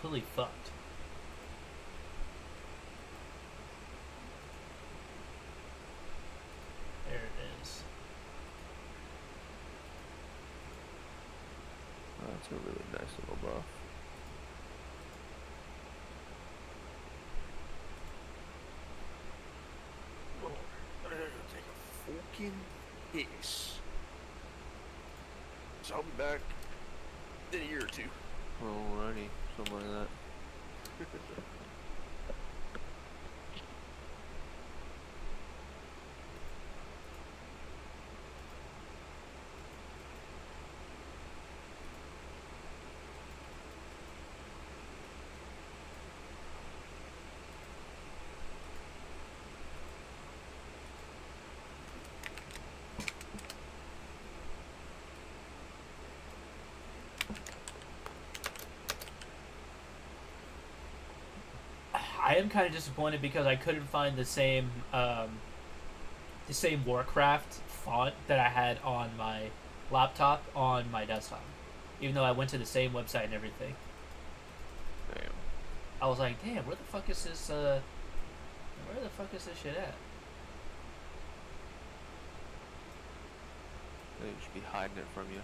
completely fucked. There it is. Oh, that's a really nice little buff. Oh, I gotta take a fucking piss. So I'll be back in a year or two. Alrighty, something like that. I am kind of disappointed because I couldn't find the same Warcraft font that I had on my laptop on my desktop, even though I went to the same website and everything. Damn. I was like, damn, where the fuck is this? Where the fuck is this shit at? They should be hiding it from you.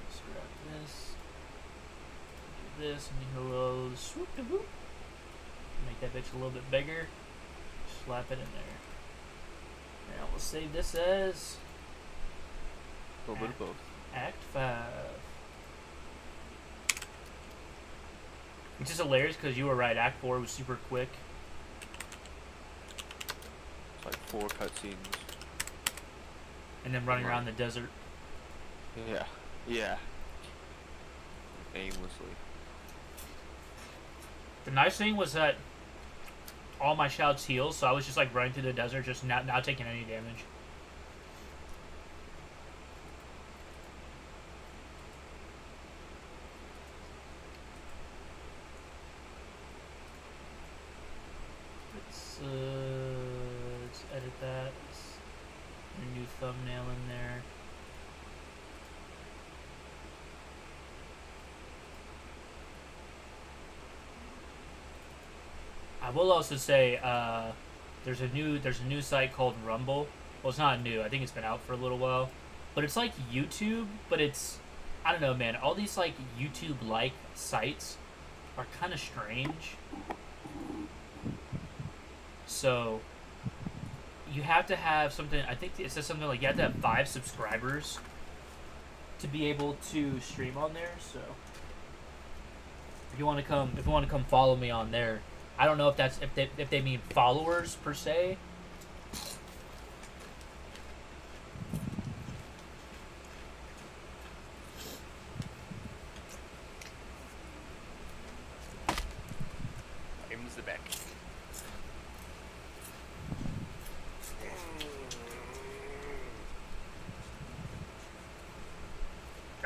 Let's grab this. Do this and go swoop de whoop. Make that bitch a little bit bigger. Slap it in there. Now we'll save this as A little bit of both. Act 5. Which is hilarious because you were right. Act 4 was super quick. It's like 4 cutscenes. And then running around the desert. Yeah. Yeah. Aimlessly. The nice thing was that all my shouts heal, so I was just like running through the desert, just not taking any damage. Let's edit that. A new thumbnail in there. I will also say there's a new site called Rumble. Well, it's not new. I think it's been out for a little while, but it's like YouTube. But it's, I don't know, man. All these like YouTube-like sites are kind of strange. So you have to have something. I think it says something like you have to have 5 subscribers to be able to stream on there. So if you want to come follow me on there. I don't know if they mean followers per se. Aims the back.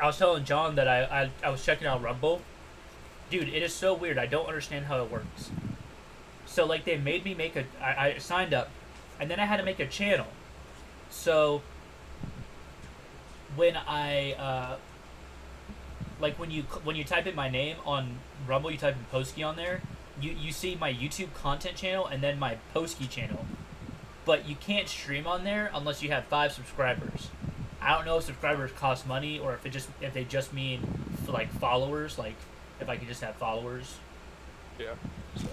I was telling John that I was checking out Rumble. Dude, it is so weird. I don't understand how it works. So, like, they made me make I signed up, and then I had to make a channel. So, when I, like, when you type in my name on Rumble, you type in Posky on there, you see my YouTube content channel and then my Posky channel. But you can't stream on there unless you have 5 subscribers. I don't know if subscribers cost money or if they just mean, like, followers, like, if I could just have followers. Yeah. So.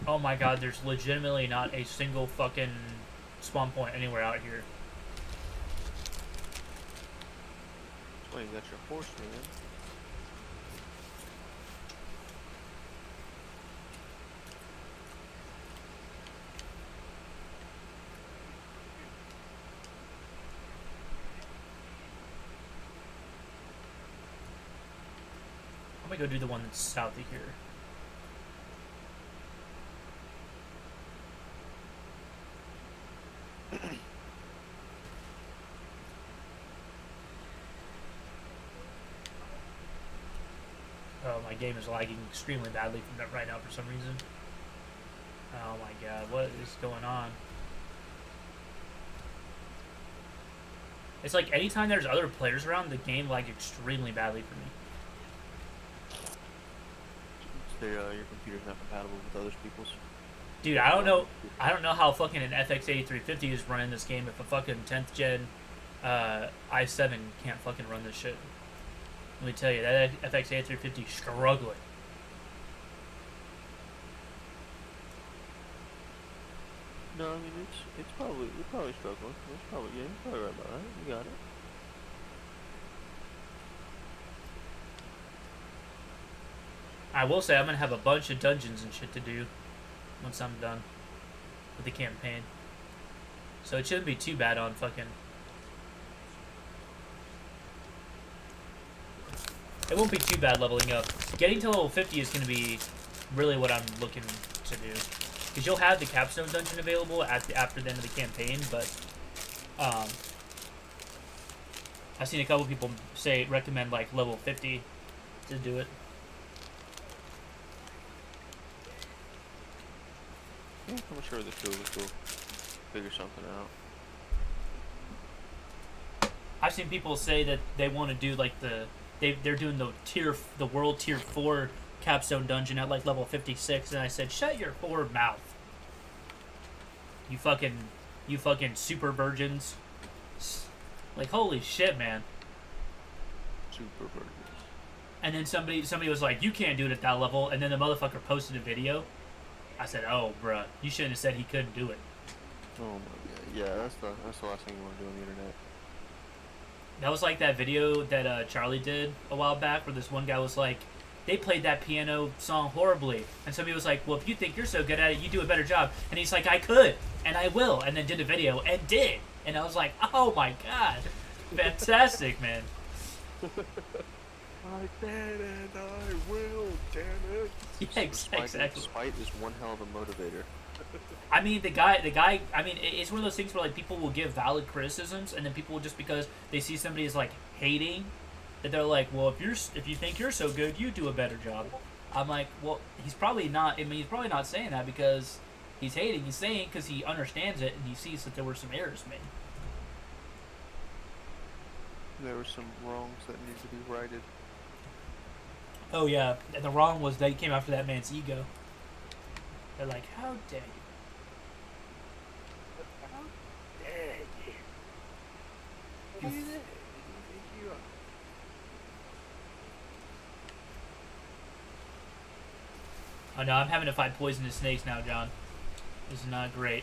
Oh my god, there's legitimately not a single fucking spawn point anywhere out here. Well, you got your horse, man. I'm gonna go do the one that's south of here. Oh my game is lagging extremely badly from that right now for some reason. Oh my god, what is going on? It's like anytime there's other players around, the game lags extremely badly for me. Your computer's not compatible with other people's. Dude, I don't know how fucking an FX8350 is running this game if a fucking 10th gen i7 can't fucking run this shit. Let me tell you, that FX8350 is struggling. No, I mean it's probably you're probably struggling. It's probably you're probably right about that. You got it. I will say I'm gonna have a bunch of dungeons and shit to do once I'm done with the campaign. So it shouldn't be too bad on fucking. It won't be too bad leveling up. Getting to level 50 is gonna be really what I'm looking to do. Because you'll have the capstone dungeon available after the end of the campaign, but I've seen a couple people recommend like level 50 to do it. Yeah, I'm sure the two of us will figure something out. I've seen people say that they want to do like they're doing the world tier 4 capstone dungeon at like level 56, and I said, shut your whore mouth. You fucking super virgins. Like, holy shit, man. Super virgins. And then somebody was like, you can't do it at that level, and then the motherfucker posted a video. I said, oh, bruh, you shouldn't have said he couldn't do it. Oh my god. Yeah, that's the last thing you want to do on the internet. That was like that video that Charlie did a while back where this one guy was like, they played that piano song horribly. And somebody was like, well, if you think you're so good at it, you do a better job. And he's like, I could, and I will. And then did a video, and did. And I was like, oh my god. Fantastic, man. I can and I will, damn it. Yeah, exactly. Spite is one hell of a motivator. I mean, the guy, I mean, it's one of those things where, like, people will give valid criticisms, and then people will, just because they see somebody is, like, hating, that they're like, well, if you think you're so good, you do a better job. I'm like, well, he's probably not, he's probably not saying that because he's hating. He's saying because he understands it, and he sees that there were some errors made. There were some wrongs that need to be righted. Oh, yeah, and the wrong was they came after that man's ego. They're like, how dare you? How dare you? Oh no, I'm having to fight poisonous snakes now, John. This is not great.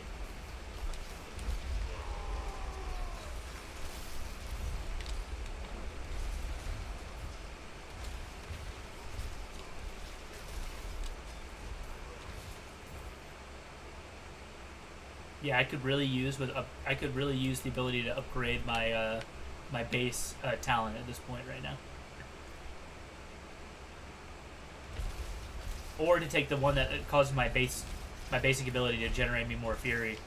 Yeah, I could really use the ability to upgrade my my base talent at this point right now, or to take the one that causes my basic ability to generate me more fury.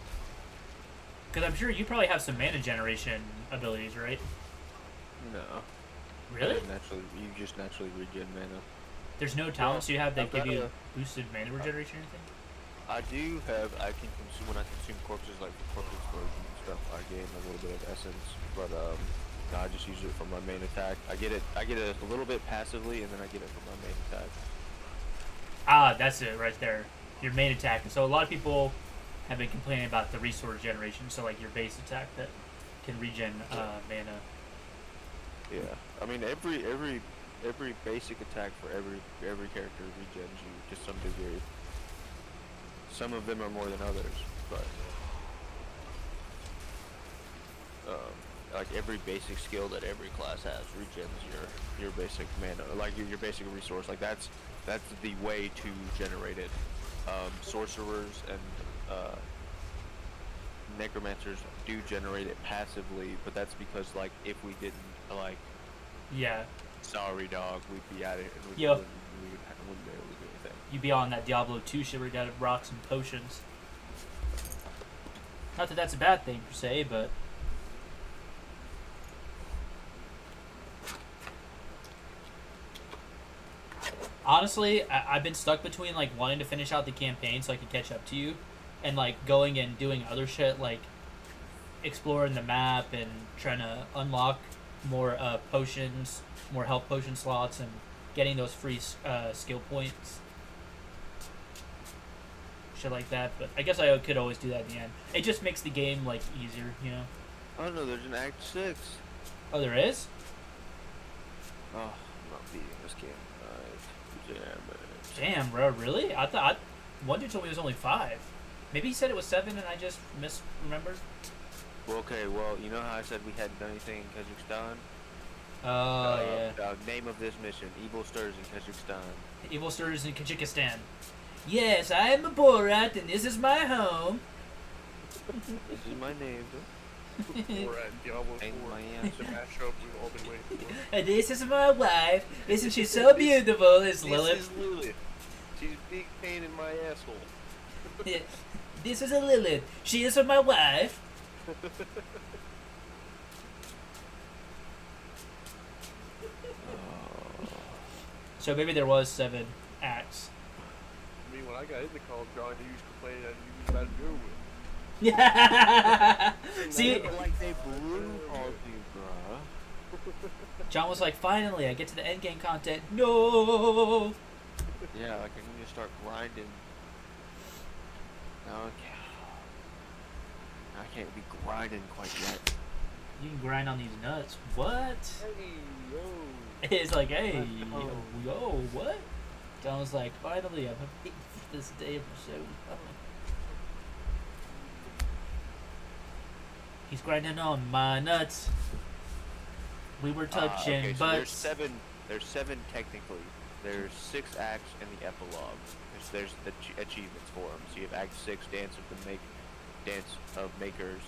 Because I'm sure you probably have some mana generation abilities, right? No. Really? You just naturally regen mana. There's no talents you have that give you boosted mana regeneration or anything? I do have, I can consume, when I consume corpses, like corpse explosion and stuff, I gain a little bit of essence, but no, I just use it for my main attack. I get it a little bit passively, and then I get it for my main attack. Ah, that's it right there. Your main attack. So a lot of people have been complaining about the resource generation, so like your base attack that can regen mana. Yeah, I mean every basic attack for every character regens you to some degree. Some of them are more than others, but like every basic skill that every class has regens your basic mana, like your basic resource. Like that's the way to generate it. Sorcerers and necromancers do generate it passively, but that's because like if we didn't yeah, sorry dog, we'd be at it and we wouldn't be able to do anything. You'd be on that Diablo 2 shit where you got rocks and potions. Not that that's a bad thing per se, but Honestly, I've been stuck between like wanting to finish out the campaign so I can catch up to you, and like going and doing other shit like exploring the map and trying to unlock more potions, more health potion slots, and getting those free skill points, shit like that. But I guess I could always do that at the end. It just makes the game like easier, you know. Oh no, there's an Act 6. Oh, there is. Oh, I'm not beating this game. Damn it. Damn, bro, really? One dude told me it was only 5. Maybe he said it was 7 and I just misremembered. Well, okay, well, you know how I said we hadn't done anything in Kazakhstan? Oh, yeah. Name of this mission, Evil Stirs in Kazakhstan. Evil Stirs in Kazakhstan. Yes, I am a Borat and this is my home. This is my name. Borat, Diablo 4. And my It's a mashup we've all been waiting for. And this is my wife. Isn't she so beautiful? It's This Lilith. is Lilith. She's a big pain in my asshole. This is a Lilith. She is my wife. So maybe there was 7 acts. I mean, when I got into Call of John, he used to complain that he was about to go with. Yeah. See, like they blew all of you, bruh. John was like, finally, I get to the end game content. No. Yeah, like I need to start grinding. No, I can't be grinding quite yet. You can grind on these nuts. What? Hey, yo. It's like, hey, yo, what? John was like, finally, I'm waiting for this day for so long. He's grinding on my nuts. We were touching Okay, so butts. there's 7 technically. There's 6 acts and the epilogue. There's the achievements for them. So you have Act 6, Dance of Makers,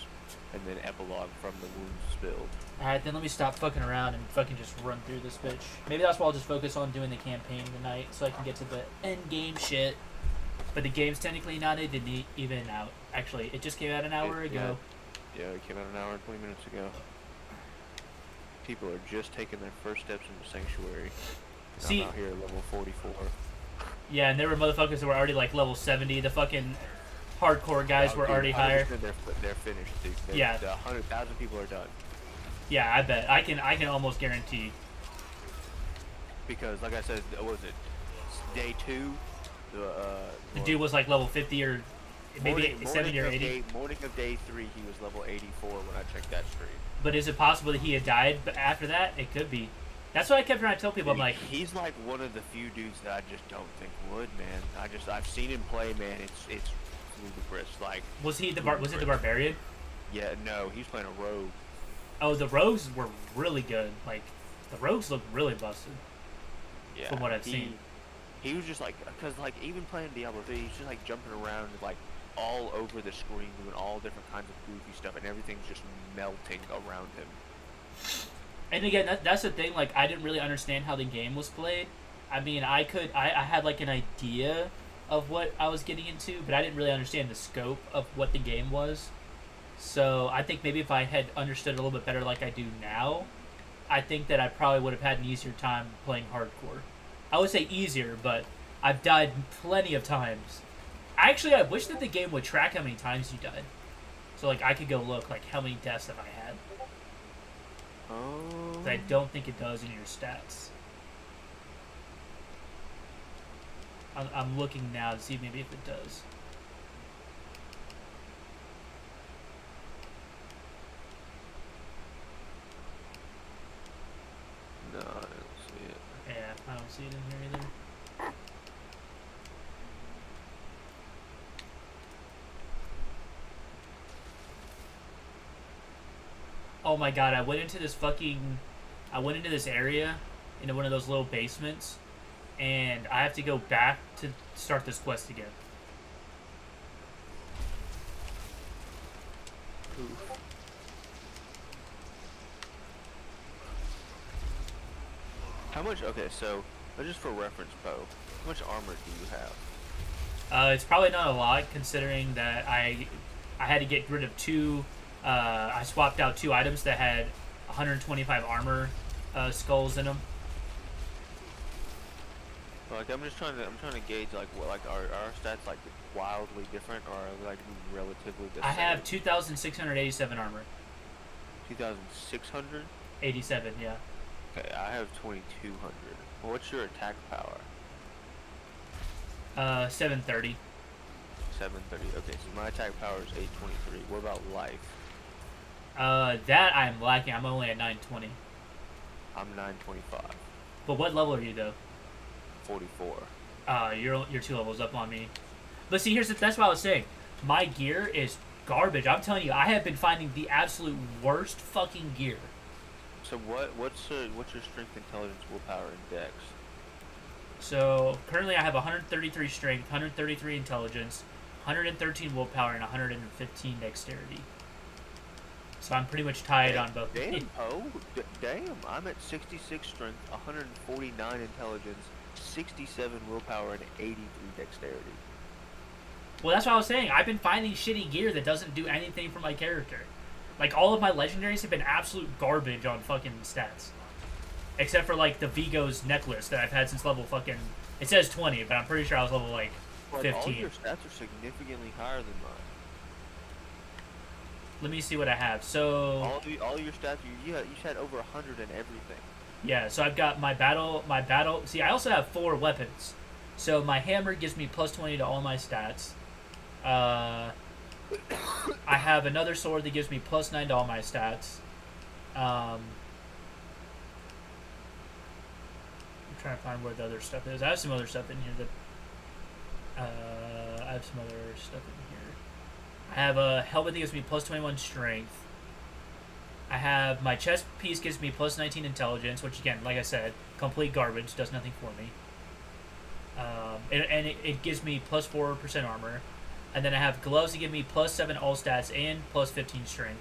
and then epilogue from the wounds spilled. Alright, then let me stop fucking around and fucking just run through this bitch. Maybe that's why I'll just focus on doing the campaign tonight so I can get to the end game shit. But the game's technically not even out. Actually, it just came out an hour ago. Yeah, it came out an hour and 20 minutes ago. People are just taking their first steps into Sanctuary. See, I'm out here at level 44. yeah, and there were motherfuckers that were already like level 70. The fucking hardcore guys were already higher. They're finished, dude. Yeah. 100,000 people are done. Yeah, I bet. I can almost guarantee. Because, like I said, what was it? Day 2? The dude was like level 50 or maybe 70 or 80. Morning of day 3, he was level 84 when I checked that stream. But is it possible that he had died after that? It could be. That's what I kept trying to tell people. I'm like, he's like one of the few dudes that I just don't think would, man. I've seen him play, man. It's ludicrous. Like, was it the barbarian? Yeah, no, he's playing a rogue. Oh, the rogues were really good. Like, the rogues look really busted. Yeah, from what I've seen. He was just like, because like even playing Diablo 3, he's just like jumping around like all over the screen, doing all different kinds of goofy stuff, and everything's just melting around him. And again, that's the thing. Like, I didn't really understand how the game was played. I mean, I had like an idea of what I was getting into, but I didn't really understand the scope of what the game was. So I think maybe if I had understood it a little bit better, like I do now, I think that I probably would have had an easier time playing hardcore. I would say easier, but I've died plenty of times. Actually, I wish that the game would track how many times you died. So, like, I could go look, like, how many deaths have I had. Oh. I don't think it does in your stats. I'm looking now to see maybe if it does. No, I don't see it. Yeah, I don't see it in here either. Oh my god, I went into this area, into one of those little basements, and I have to go back to start this quest again. Oof. How much? Okay, so just for reference, Poe, how much armor do you have? It's probably not a lot, considering that I had to get rid of 2. I swapped out 2 items that had 125 armor skulls in them. Like I'm trying to gauge like what like are our stats like wildly different or are they like relatively the I same? have 2,687 armor. 2,600. 87, yeah. Okay, I have 2,200. Well, what's your attack power? 730. 730. Okay, so my attack power is 823. What about life? That I'm lacking. I'm only at 920. I'm 925. But what level are you though? 44. You're 2 levels up on me. But see, that's what I was saying. My gear is garbage. I'm telling you, I have been finding the absolute worst fucking gear. So what's your strength, intelligence, willpower, and dex? So currently I have 133 strength, 133 intelligence, 113 willpower, and 115 dexterity. So I'm pretty much tied on both. Damn, damn! I'm at 66 strength, 149 intelligence, 67 willpower, and 83 dexterity. Well, that's what I was saying. I've been finding shitty gear that doesn't do anything for my character. Like, all of my legendaries have been absolute garbage on fucking stats. Except for, like, the Vigo's necklace that I've had since level fucking... It says 20, but I'm pretty sure I was level, like, 15. All your stats are significantly higher than mine. Let me see what I have. So... All your stats, you had over 100 in everything. Yeah, so I've got my battle... See, I also have 4 weapons. So my hammer gives me plus 20 to all my stats. I have another sword that gives me plus 9 to all my stats. I'm trying to find where the other stuff is. I have some other stuff in here that... I have some other stuff in here. I have a helmet that gives me plus 21 strength. I have... My chest piece gives me plus 19 intelligence, which again, like I said, complete garbage, does nothing for me. It gives me plus 4% armor. And then I have gloves that give me plus 7 all stats and plus 15 strength.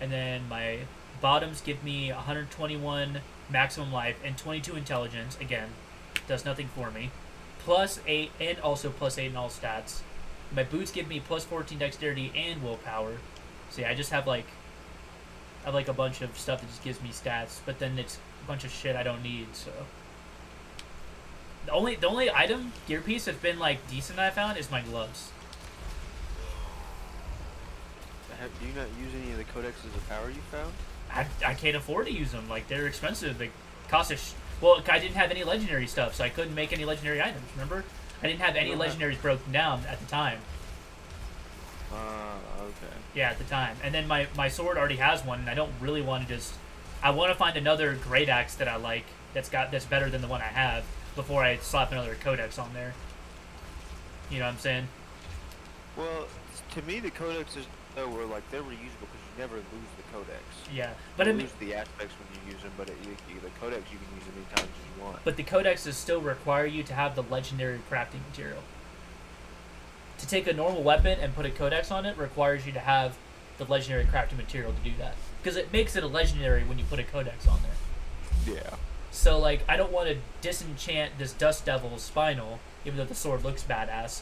And then my bottoms give me 121 maximum life and 22 intelligence. Again, does nothing for me. Plus 8 and also plus 8 in all stats. My boots give me plus 14 dexterity and willpower. So yeah, I just have like a bunch of stuff that just gives me stats, but then it's a bunch of shit I don't need, so. The only item, gear piece that's been like decent I found is my gloves. Do you not use any of the codexes of power you found? I can't afford to use them. Like, they're expensive. They cost well, I didn't have any legendary stuff, so I couldn't make any legendary items, remember? I didn't have any legendaries broken down at the time. Okay. Yeah, at the time. And then my sword already has one, and I don't really want to just... I want to find another great axe that I like that's better than the one I have before I slap another codex on there. You know what I'm saying? Well, to me, the codexes they're reusable because you never lose the codex. Yeah, but I mean, lose the aspects when you use them, but the codex you can use as many times as you want. But the codexes still require you to have the legendary crafting material. To take a normal weapon and put a codex on it requires you to have the legendary crafting material to do that, because it makes it a legendary when you put a codex on there. Yeah. So, like, I don't want to disenchant this Dust Devil's Spinal, even though the sword looks badass,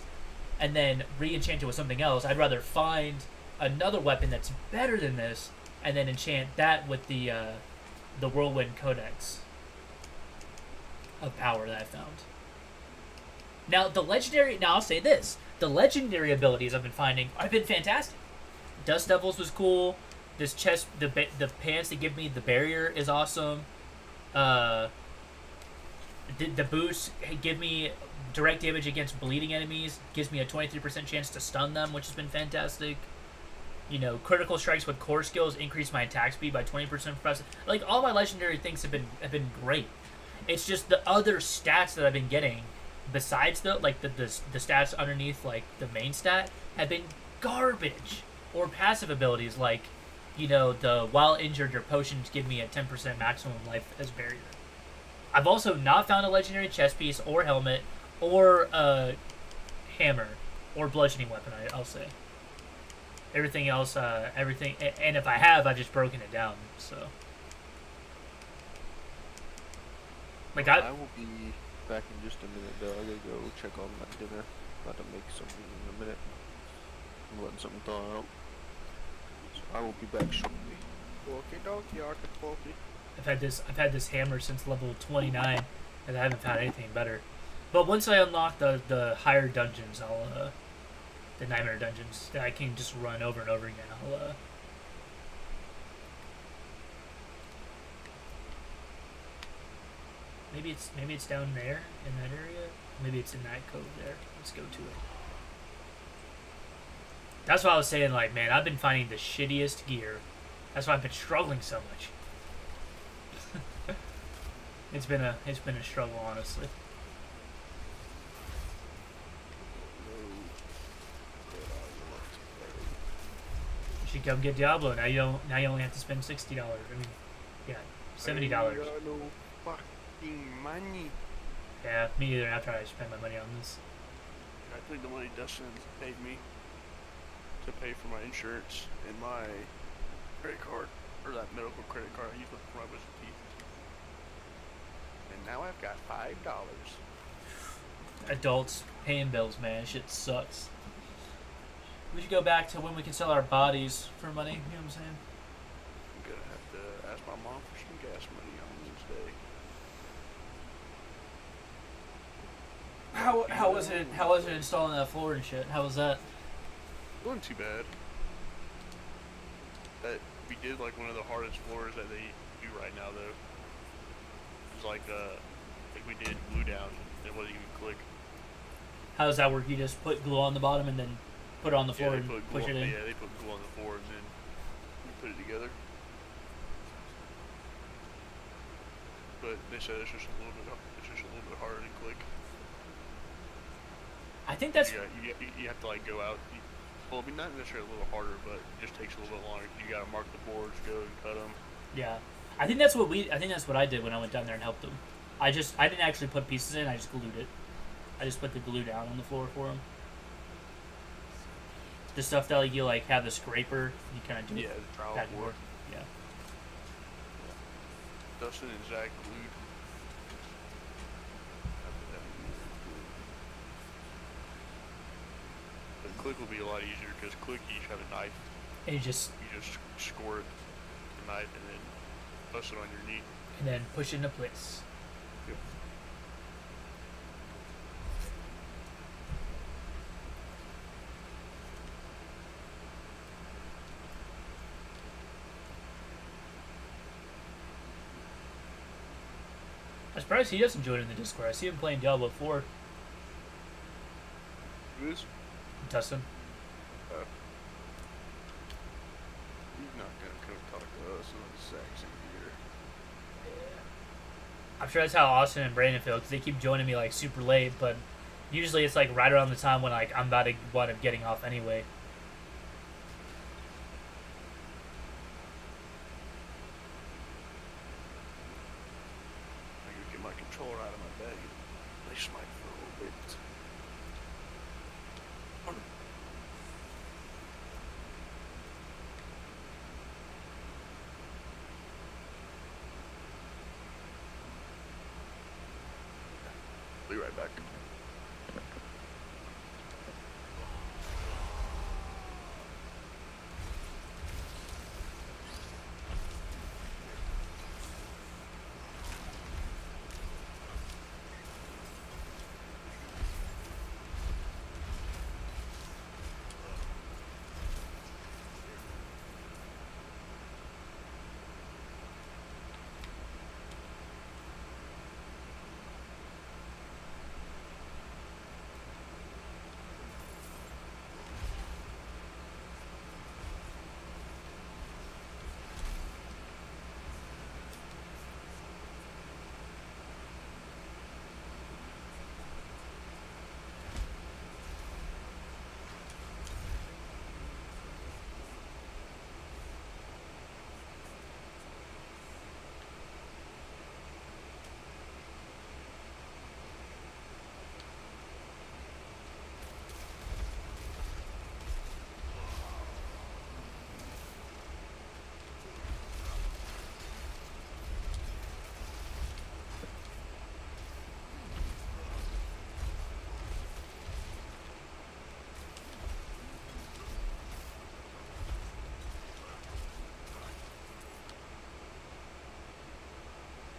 and then re-enchant it with something else. I'd rather find another weapon that's better than this, and then enchant that with the Whirlwind Codex of power that I found. Now, I'll say this. The legendary abilities I've been finding have been fantastic. Dust Devils was cool. This chest, the pants that give me the barrier is awesome. The boosts give me direct damage against bleeding enemies. Gives me a 23% chance to stun them, which has been fantastic. You know, critical strikes with core skills increase my attack speed by 20%. Like, all my legendary things have been great. It's just the other stats that I've been getting, besides the stats underneath like the main stat, have been garbage. Or passive abilities like, you know, the while injured, your potions give me a 10% maximum life as barrier. I've also not found a legendary chest piece or helmet or a hammer or bludgeoning weapon. I'll say. Everything else, and if I have, I've just broken it down. So, like, I will be back in just a minute, though. I gotta go check on my dinner. About to make something in a minute. I'm letting something thaw out. So I will be back shortly. Okie dokie, Arctic. I've had this hammer since level 29, and I haven't found anything better. But once I unlock the higher dungeons, the nightmare dungeons that I can just run over and over again, maybe it's down there in that area. Maybe it's in that cove there. Let's go to it. That's why I was saying, like, man, I've been finding the shittiest gear. That's why I've been struggling so much. It's been a struggle, honestly. You should come get Diablo. Now you don't. Now you only have to spend $60. I mean, yeah, $70. I got no fucking money. Yeah, me either. After I spend my money on this. I think the money Dustin paid me to pay for my insurance and my credit card, or that medical credit card I used for my wisdom teeth. And now I've got $5. Adults paying bills, man. Shit sucks. We should go back to when we can sell our bodies for money. You know what I'm saying? I'm gonna have to ask my mom for some gas money on Wednesday. How was it installing that floor and shit? How was that? It wasn't too bad. That we did like one of the hardest floors that they do right now though. It was like we did glue down. It wasn't even click. How does that work? You just put glue on the bottom and then put it on the floor and push it in? Yeah, they put glue on the floor and then we put it together. But they said it's just a little bit harder to click. I think that's. You have to like go out. Well, I mean, not necessarily a little harder, but it just takes a little bit longer. You gotta mark the boards, go and cut them. Yeah, I think that's what I did when I went down there and helped them. I didn't actually put pieces in. I just glued it. I just put the glue down on the floor for them. The stuff that you like have the scraper, you kind of do. Yeah, the trowel back and board. forth. Yeah. Dustin and Zach glued. The click will be a lot easier because click you have a knife. And you just squirt the knife and then bust it on your knee. and then push it into place. Yep. I'm surprised he doesn't join in the Discord. I see him playing Diablo 4. Who is? Dustin. He's not gonna come talk to us on the exact same gear. I'm sure that's how Austin and Brandon feel because they keep joining me like super late, but usually it's like right around the time when like I'm about to wind up getting off anyway. I gotta get my controller out of my bag and lace my for a little bit. Be right back.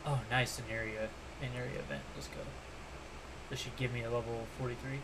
Oh, nice, an area event. Let's go. This should give me a level 43.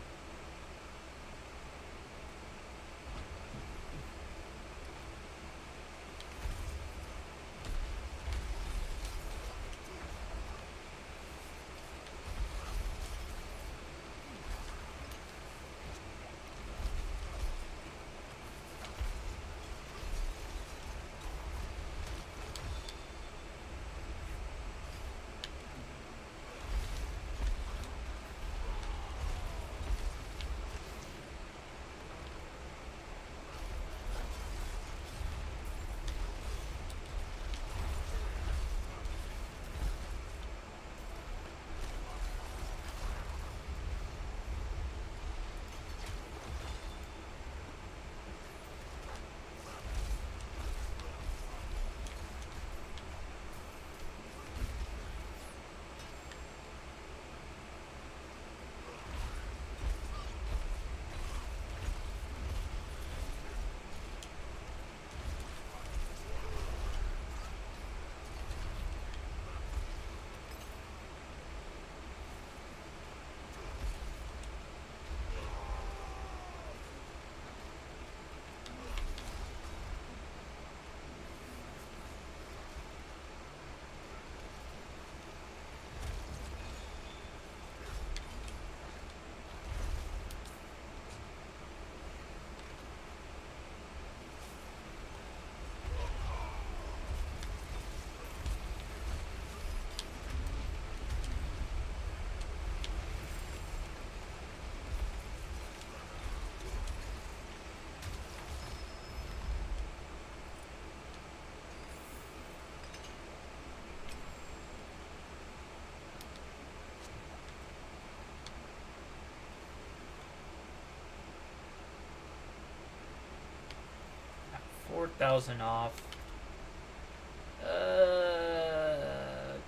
At 4,000 off.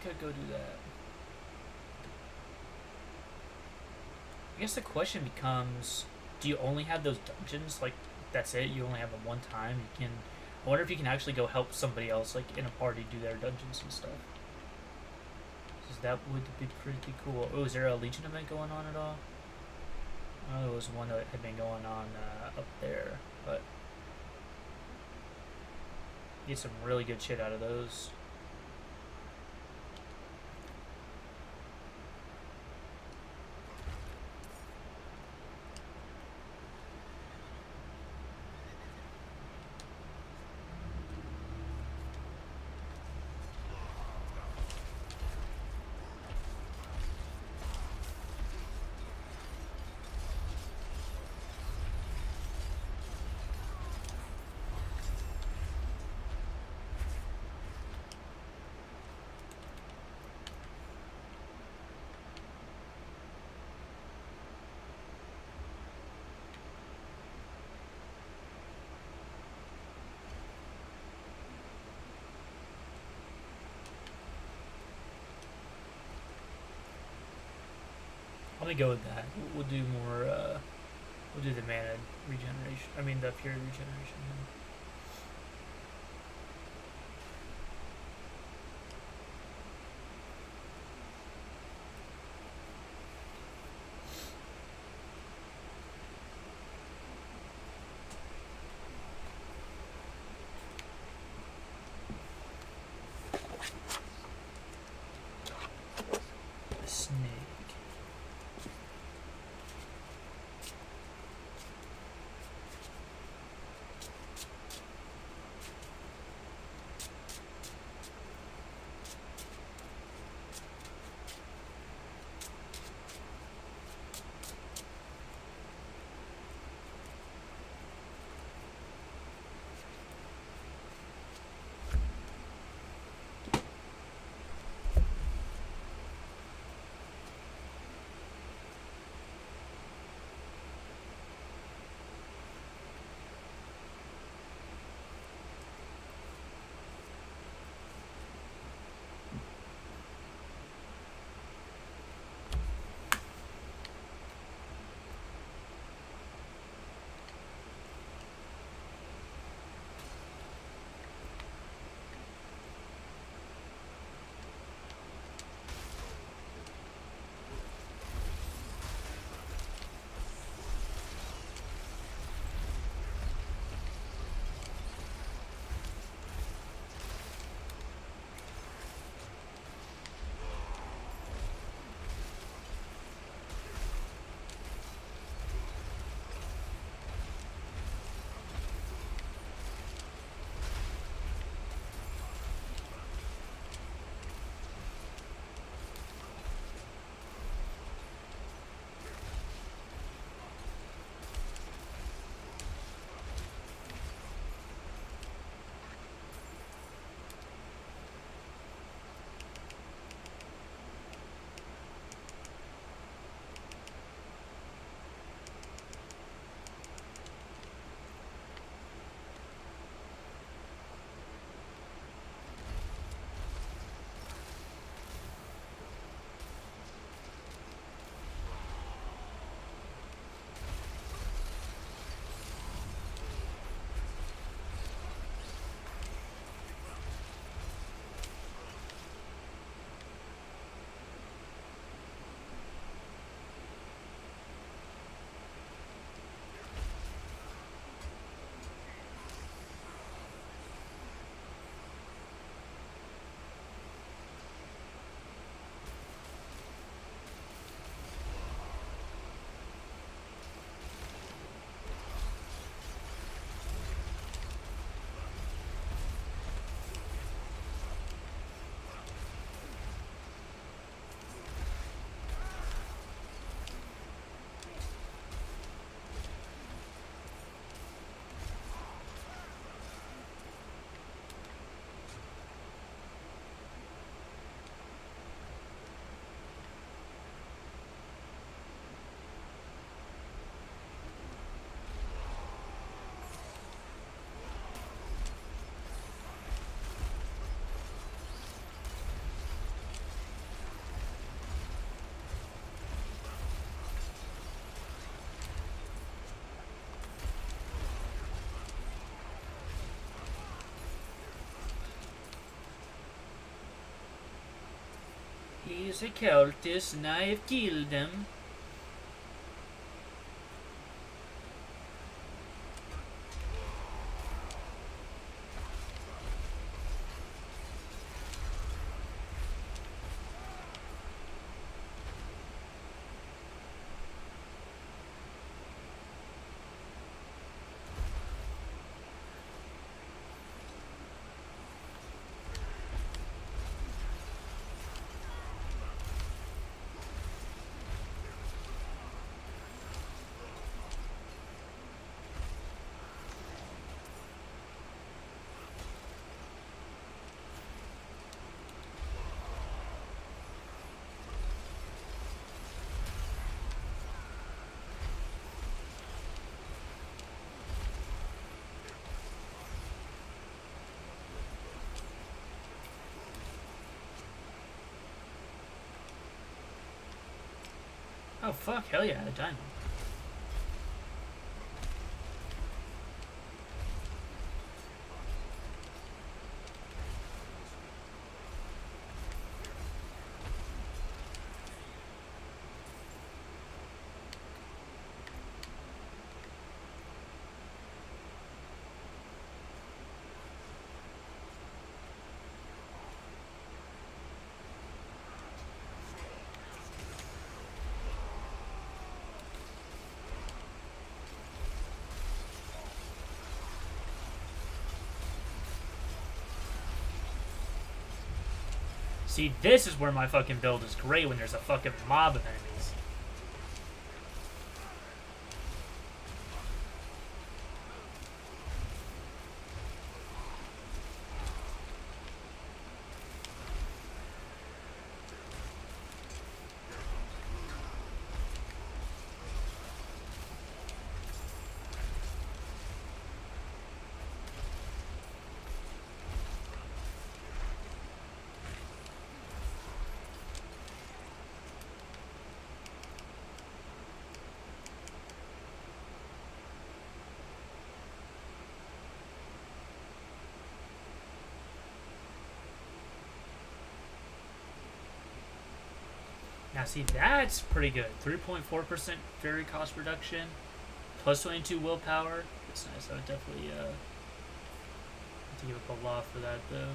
Could go do that. I guess the question becomes, do you only have those dungeons? Like, that's it? You only have them one time? You can... I wonder if you can actually go help somebody else, like, in a party do their dungeons and stuff. Because that would be pretty cool. Oh, is there a Legion event going on at all? Oh, there was one that had been going on up there, but... Get some really good shit out of those. I'm gonna go with that. We'll do more, we'll do the mana regeneration. I mean, the fury regeneration. The snake. There's a cultist, and I have killed them. Oh fuck, hell yeah, a diamond. See, this is where my fucking build is great, when there's a fucking mob of enemies. Now see, that's pretty good. 3.4% fairy cost reduction, plus 22 willpower. That's nice. I would definitely have to give up a lot for that though.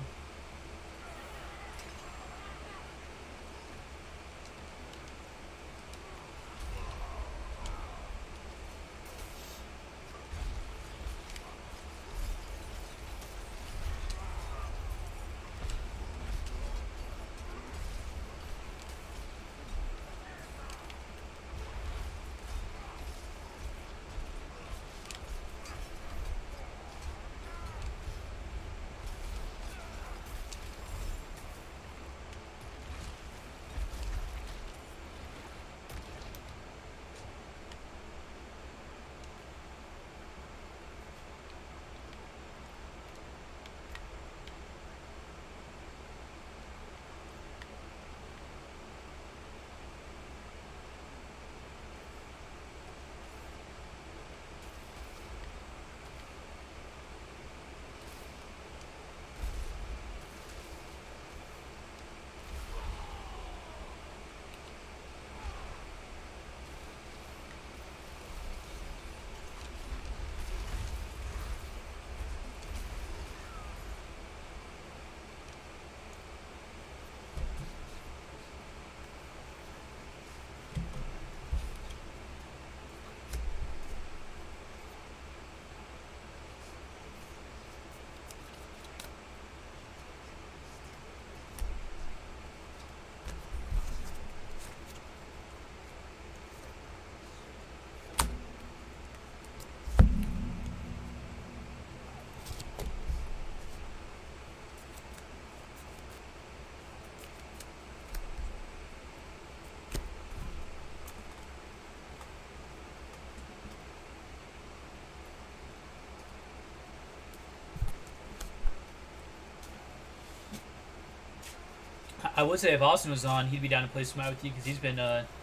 I would say if Austin was on, he'd be down to play some out with you because he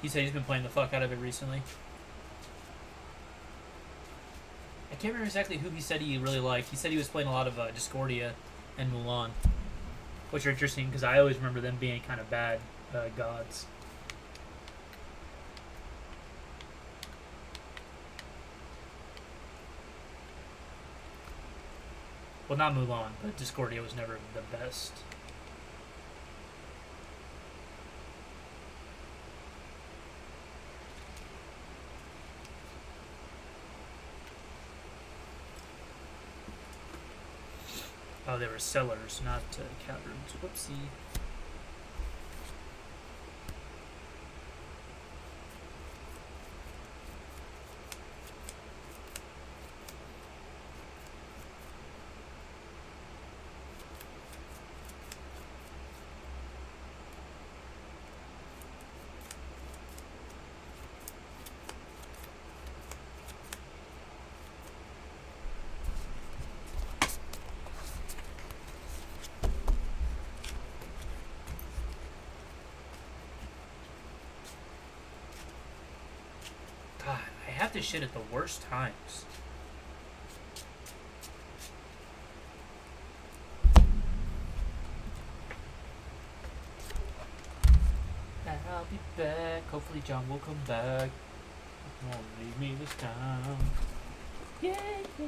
said he's been playing the fuck out of it recently. I can't remember exactly who he said he really liked. He said he was playing a lot of Discordia and Mulan, which are interesting because I always remember them being kind of bad. gods. Well, not Mulan, but Discordia was never the best. Oh, they were sellers, not cat rooms. Whoopsie. God, I have this shit at the worst times. I'll be back. Hopefully John will come back. Won't leave me this time. Yeah, yeah.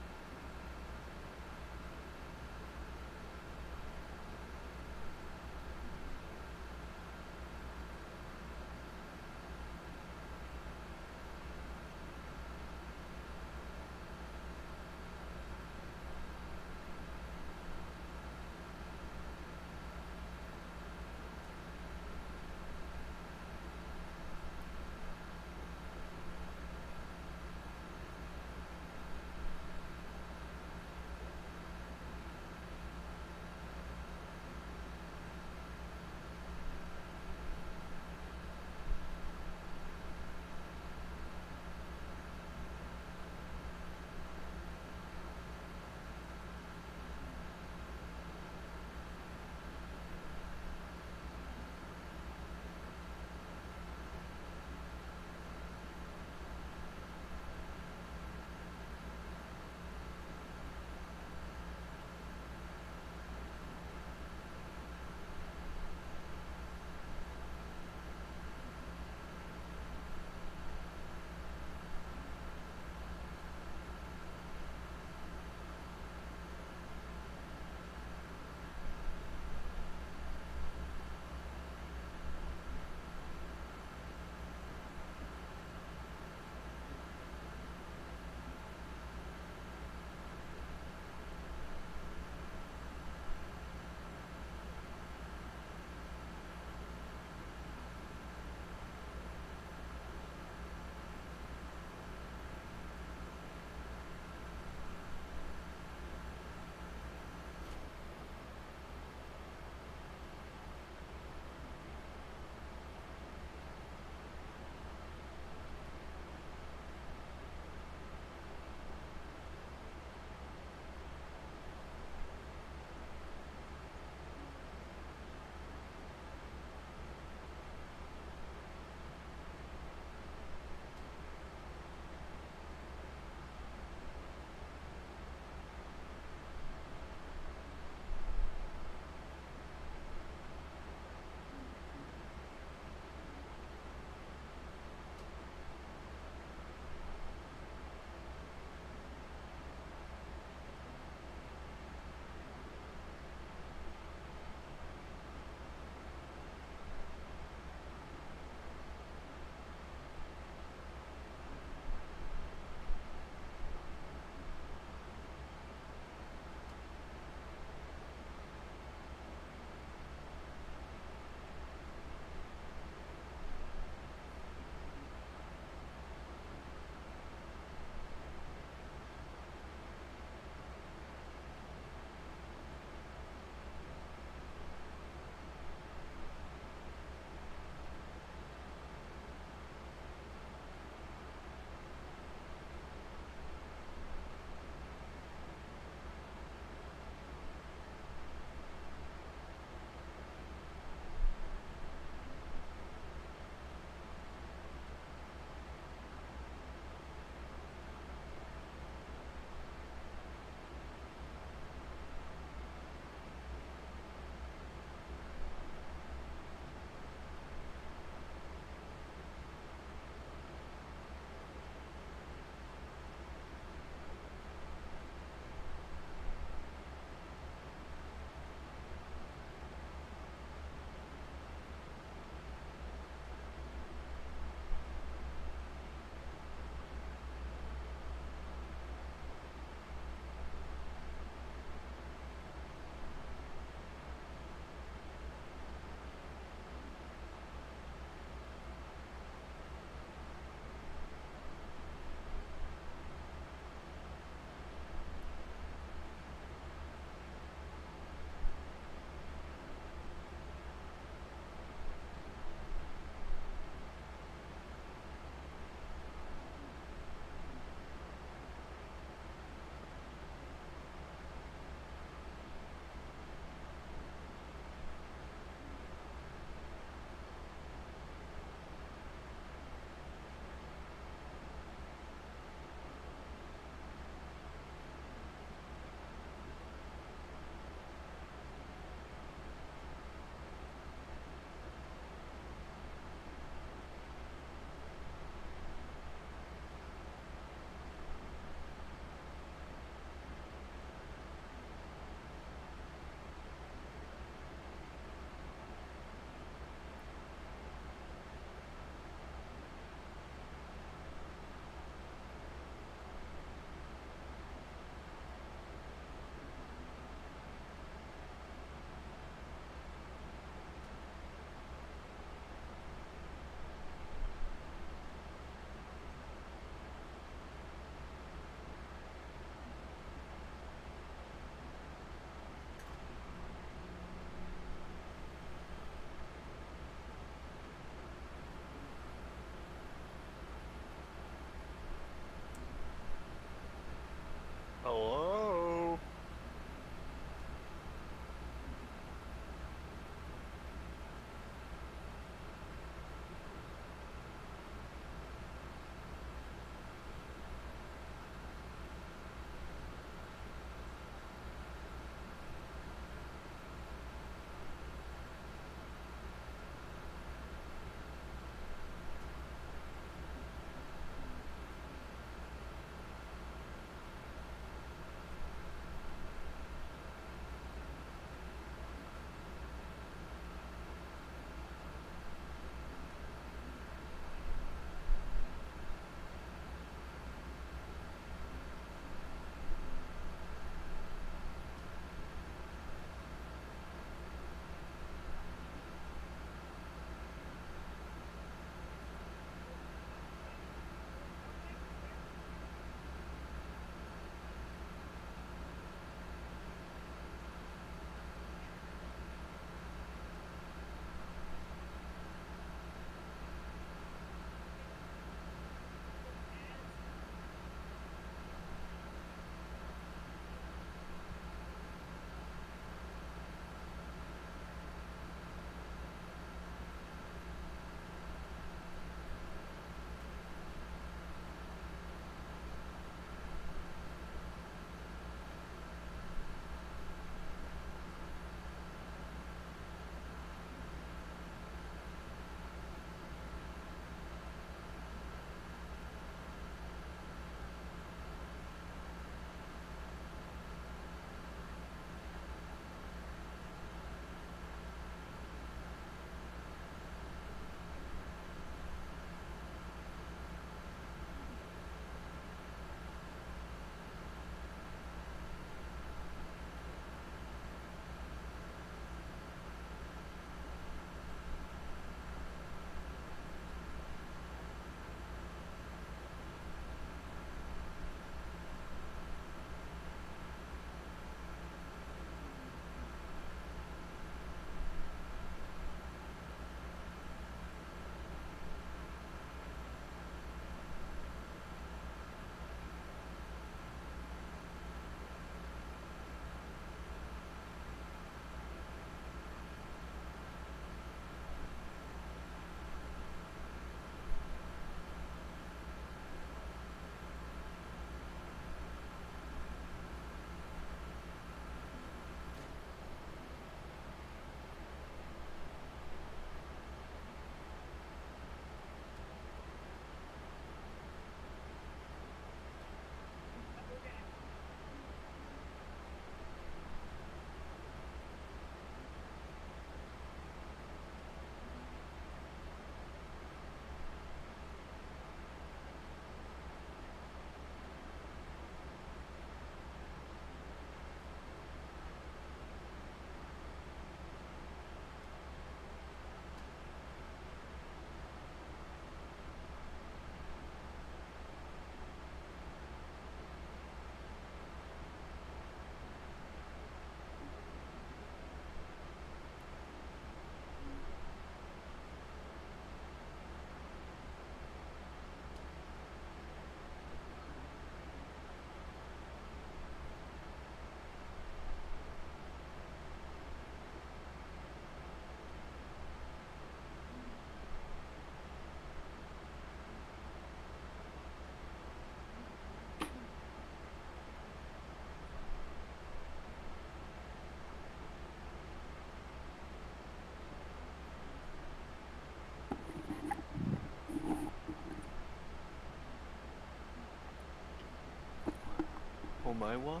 Omaiwa?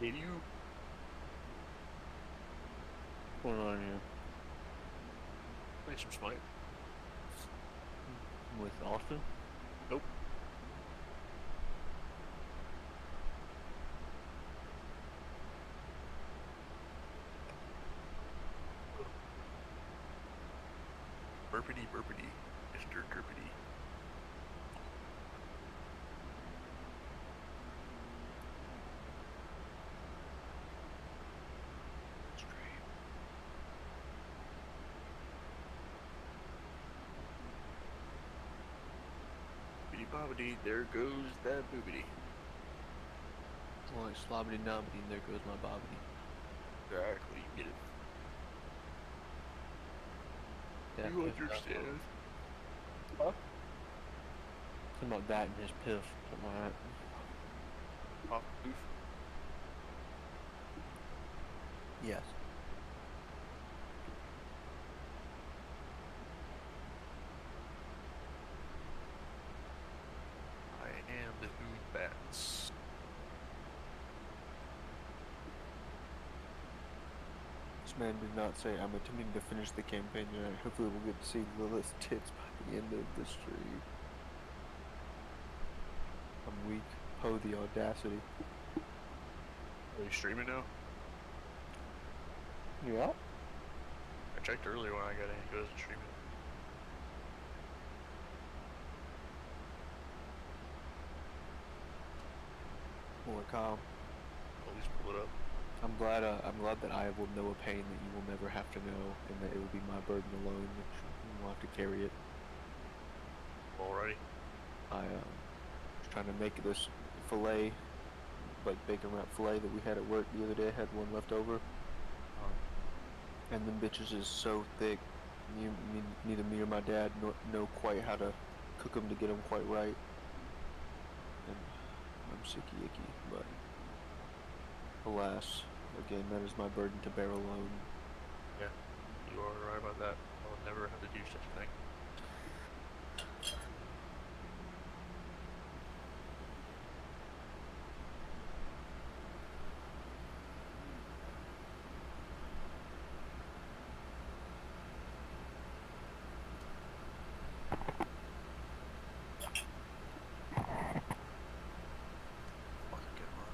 Did you? What's going on here? Play some Smite. With Austin? Nope. Burpity burpity, Mr. Derpity. Biddy bobbity, there goes that boobity. Like slobbity knobbity, and there goes my bobbity. Exactly, you get it. Yeah, You piff, understand. Something about that and his piff. Something like that. Pop poof. Yes. I am the Hood Bats. This man did not say, I'm attempting to finish the campaign tonight. Hopefully we'll get to see Lilith's tits by the end of the stream. I'm weak. Oh, the audacity. Are you streaming now? Yeah. I checked earlier when I got in, he goes and streaming. Boy, Kyle. At least pull it up. I'm glad that I will know a pain that you will never have to know, and that it will be my burden alone, which you will have to carry it. Alrighty. I was trying to make this fillet, like bacon wrap fillet that we had at work the other day. I had one left over, and them bitches is so thick. Neither me or my dad know quite how to cook them to get them quite right, and I'm sicky icky, but alas, again, that is my burden to bear alone. Yeah, you are right about that. I'll never have to do such a thing. Fucking get on.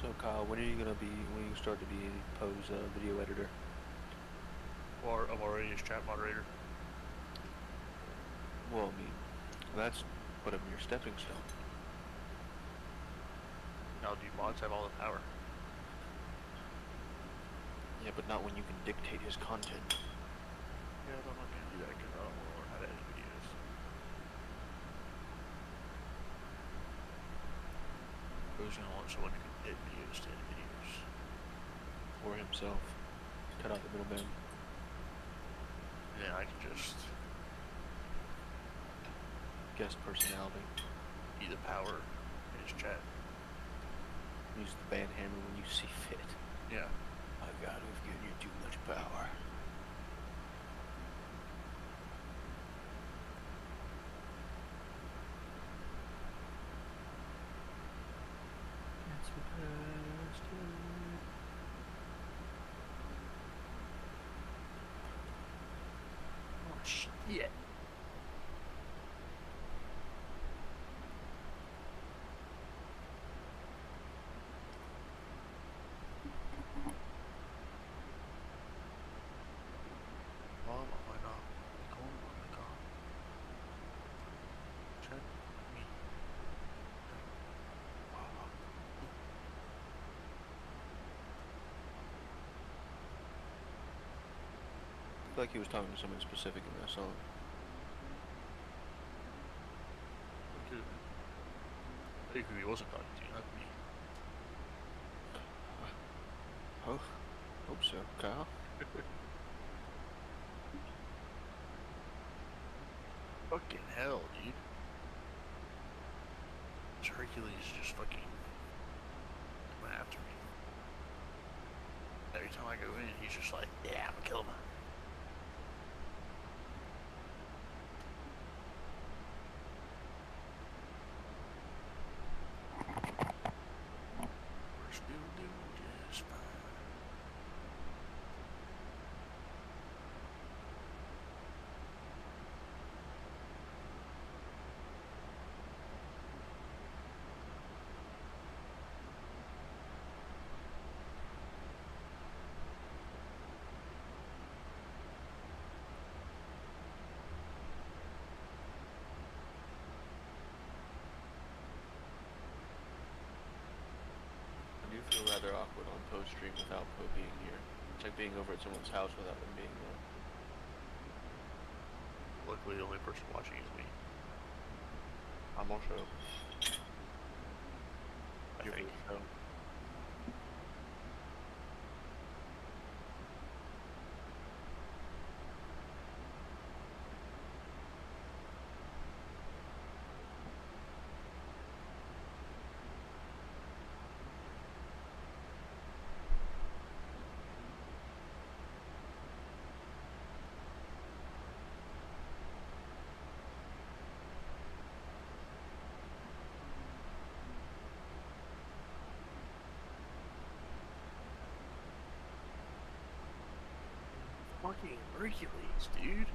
So Kyle, when are you start to be Poe's video editor? Or I'm already his chat moderator. Well, I mean, that's but I'm your stepping stone. Now, do mods have all the power? Yeah, but not when you can dictate his content. Yeah, I'm not gonna do that because I don't want to learn how to edit videos. Who's gonna want someone who can edit videos to edit videos? Or himself. Cut out the middleman. Yeah, I can just... Guest personality. you the power in his chat. Use the band hammer when you see fit. Yeah. My God, we've given you too much power. That's requested. Oh shit. Oh my God. Oh my God. Check me. Wow. I feel like he was talking to someone specific in that song. Could I think who he wasn't talking to, not me. Oh, hope so, Kyle. Fucking hell, dude. This Hercules just fucking coming after me. Every time I go in, he's just like, yeah, I'm gonna kill him. We're still doing just fine. I do feel rather awkward on Poe stream without Poe being here. It's like being over at someone's house without them being there. Luckily, the only person watching is me. I'm also I here for think. the show. Fucking Hercules, dude.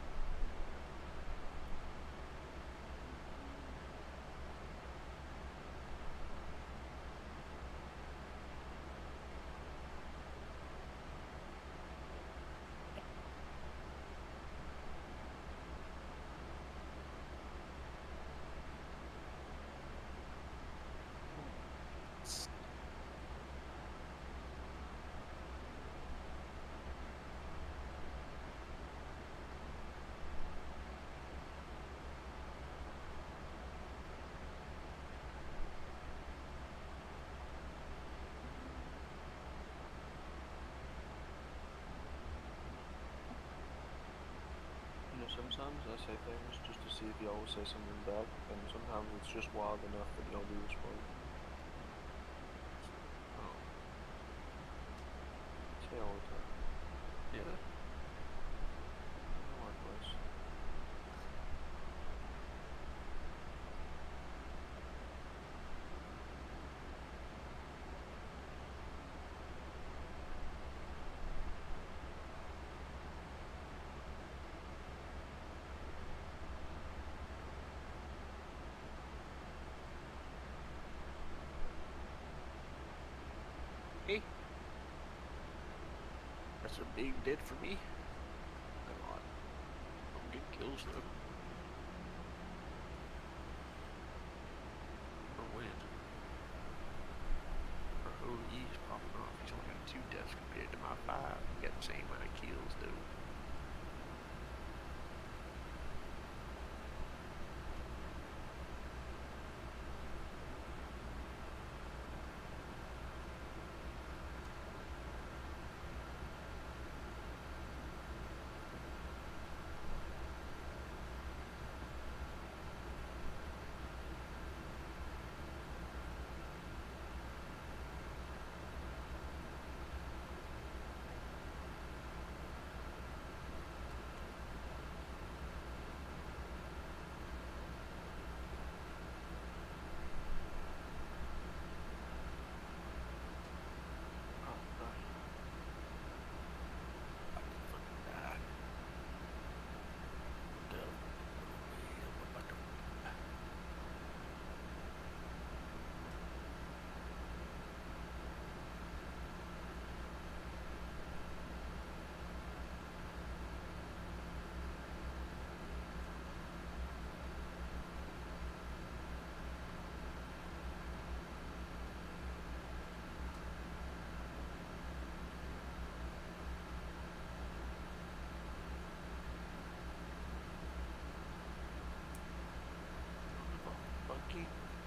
You know, sometimes I say things just to see if y'all will say something back, and sometimes it's just wild enough that y'all do respond. Oh, Say all the time. yeah. Likewise. Hey. That's a big dead for me. Come on. Don't get kills though. Or win. Or OE's popping off. He's only got 2 deaths compared to my 5. He got the same amount of kills though.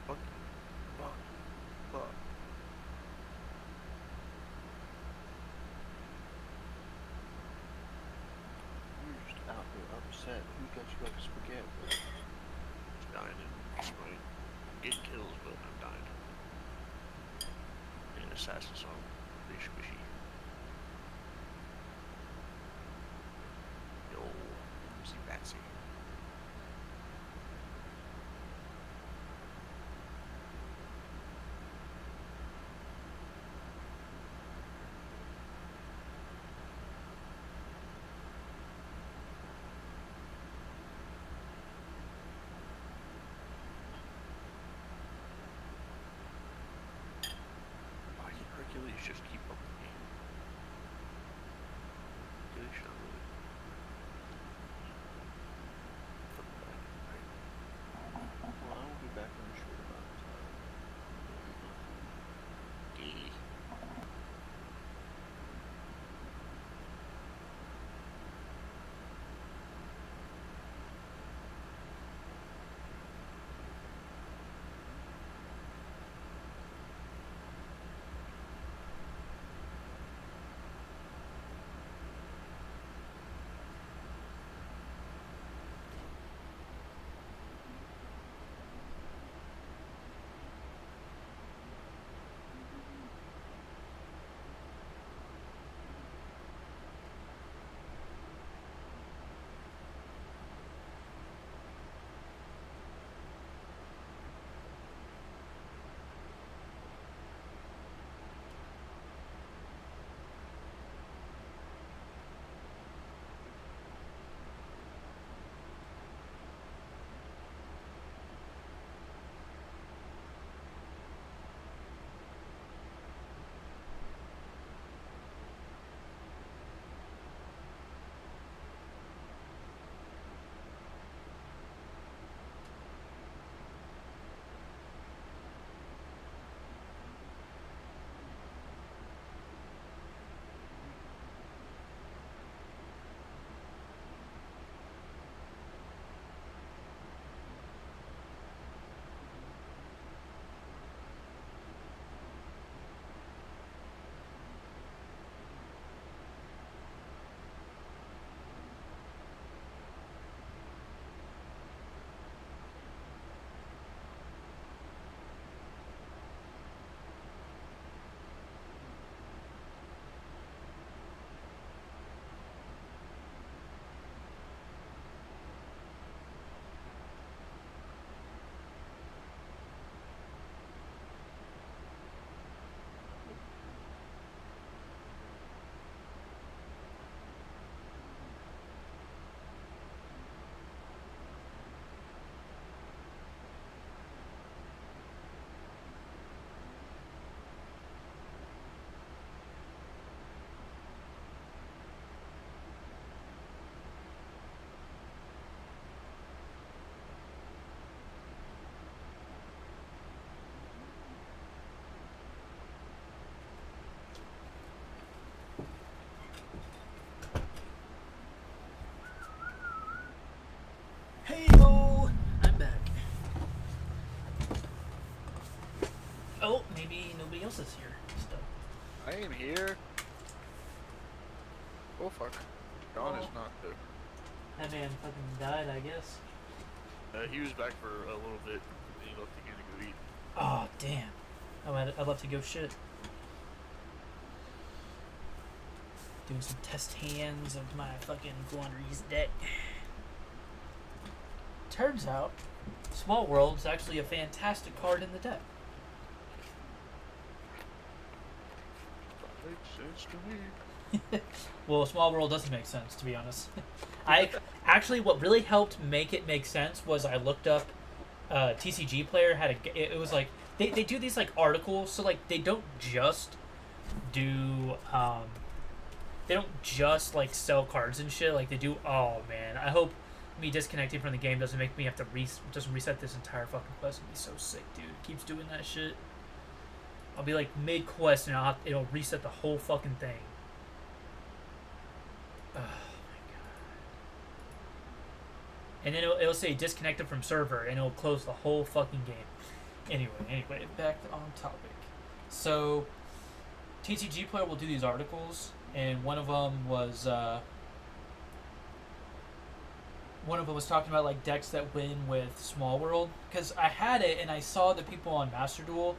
Fuck. Fuck. Fuck. You're just out here upset. Who got you like spaghetti? Just dying and spraying. Getting kills, but I'm dying. And assassin song. Pretty squishy. Yo, see Batsy. Why can Hercules just keep up with me? Hercules should not really. Fuck that. Right. Well, I will be back in a short amount of time. D. Hey ho! I'm back. Oh, maybe nobody else is here still. I am here. Oh fuck. John is Oh. not there. That man fucking died, I guess. He was back for a little bit, and he left again to go eat. Oh, damn. I'd love to go shit. Doing some test hands of my fucking Flandre's deck. Turns out, Small World's actually a fantastic card in the deck. That makes sense to me. Well, Small World doesn't make sense, to be honest. What really helped make it make sense was I looked up TCG Player had it was like they do these like articles, so like they don't just do like sell cards and shit, like they do. Oh man, I hope me disconnecting from the game doesn't make me have to just reset this entire fucking quest. It'd be so sick, dude. It keeps doing that shit. I'll be like mid quest and it'll reset the whole fucking thing. Oh my god. And then it'll say disconnected from server and it'll close the whole fucking game. Anyway, back on topic. So, TCG Player will do these articles, and one of them was talking about like decks that win with Small World, because I had it and I saw the people on Master Duel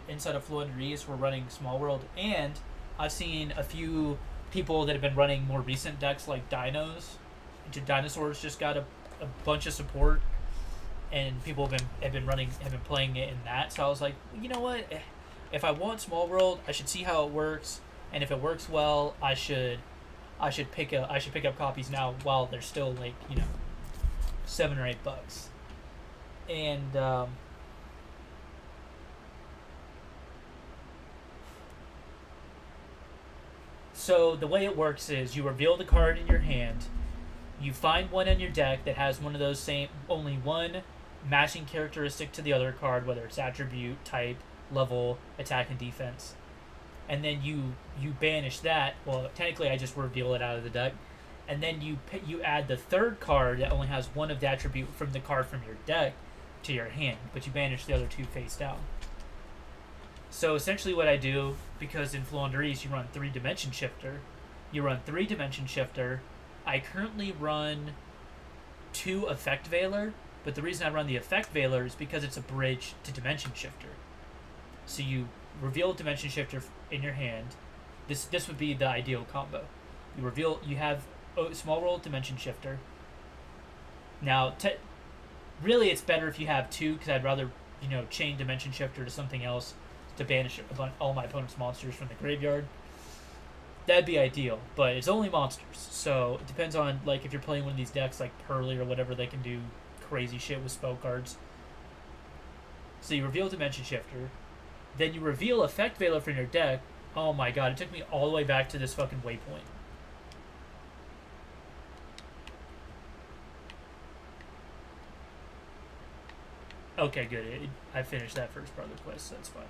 inside of Fluent Reese were running Small World, and I've seen a few people that have been running more recent decks like Dinosaurs just got a bunch of support, and people have been playing it in that. So I was like, you know what? If I want Small World, I should see how it works, and if it works well, I should pick up copies now while they're still like $7 or $8, and so the way it works is you reveal the card in your hand, you find one in your deck that has one of those only one matching characteristic to the other card, whether it's attribute, type, level, attack, and defense. And then you banish that. Well, technically, I just reveal it out of the deck. And then you add the third card that only has one of the attribute from the card from your deck to your hand, but you banish the other two face down. So essentially what I do, because in Flandreese you run 3-Dimension Shifter, I currently run 2 Effect Veiler, but the reason I run the Effect Veiler is because it's a bridge to Dimension Shifter. So you reveal Dimension Shifter in your hand. This would be the ideal combo. You have Small World Dimension Shifter. Now, really it's better if you have 2, because I'd rather chain Dimension Shifter to something else to banish all my opponent's monsters from the graveyard. That'd be ideal, but it's only monsters, so it depends on like if you're playing one of these decks like Pearly or whatever, they can do crazy shit with spell cards. So you reveal Dimension Shifter, then you reveal Effect Veiler from your deck. Oh my god, it took me all the way back to this fucking waypoint. Okay, good. I finished that first part of the quest, so that's fine.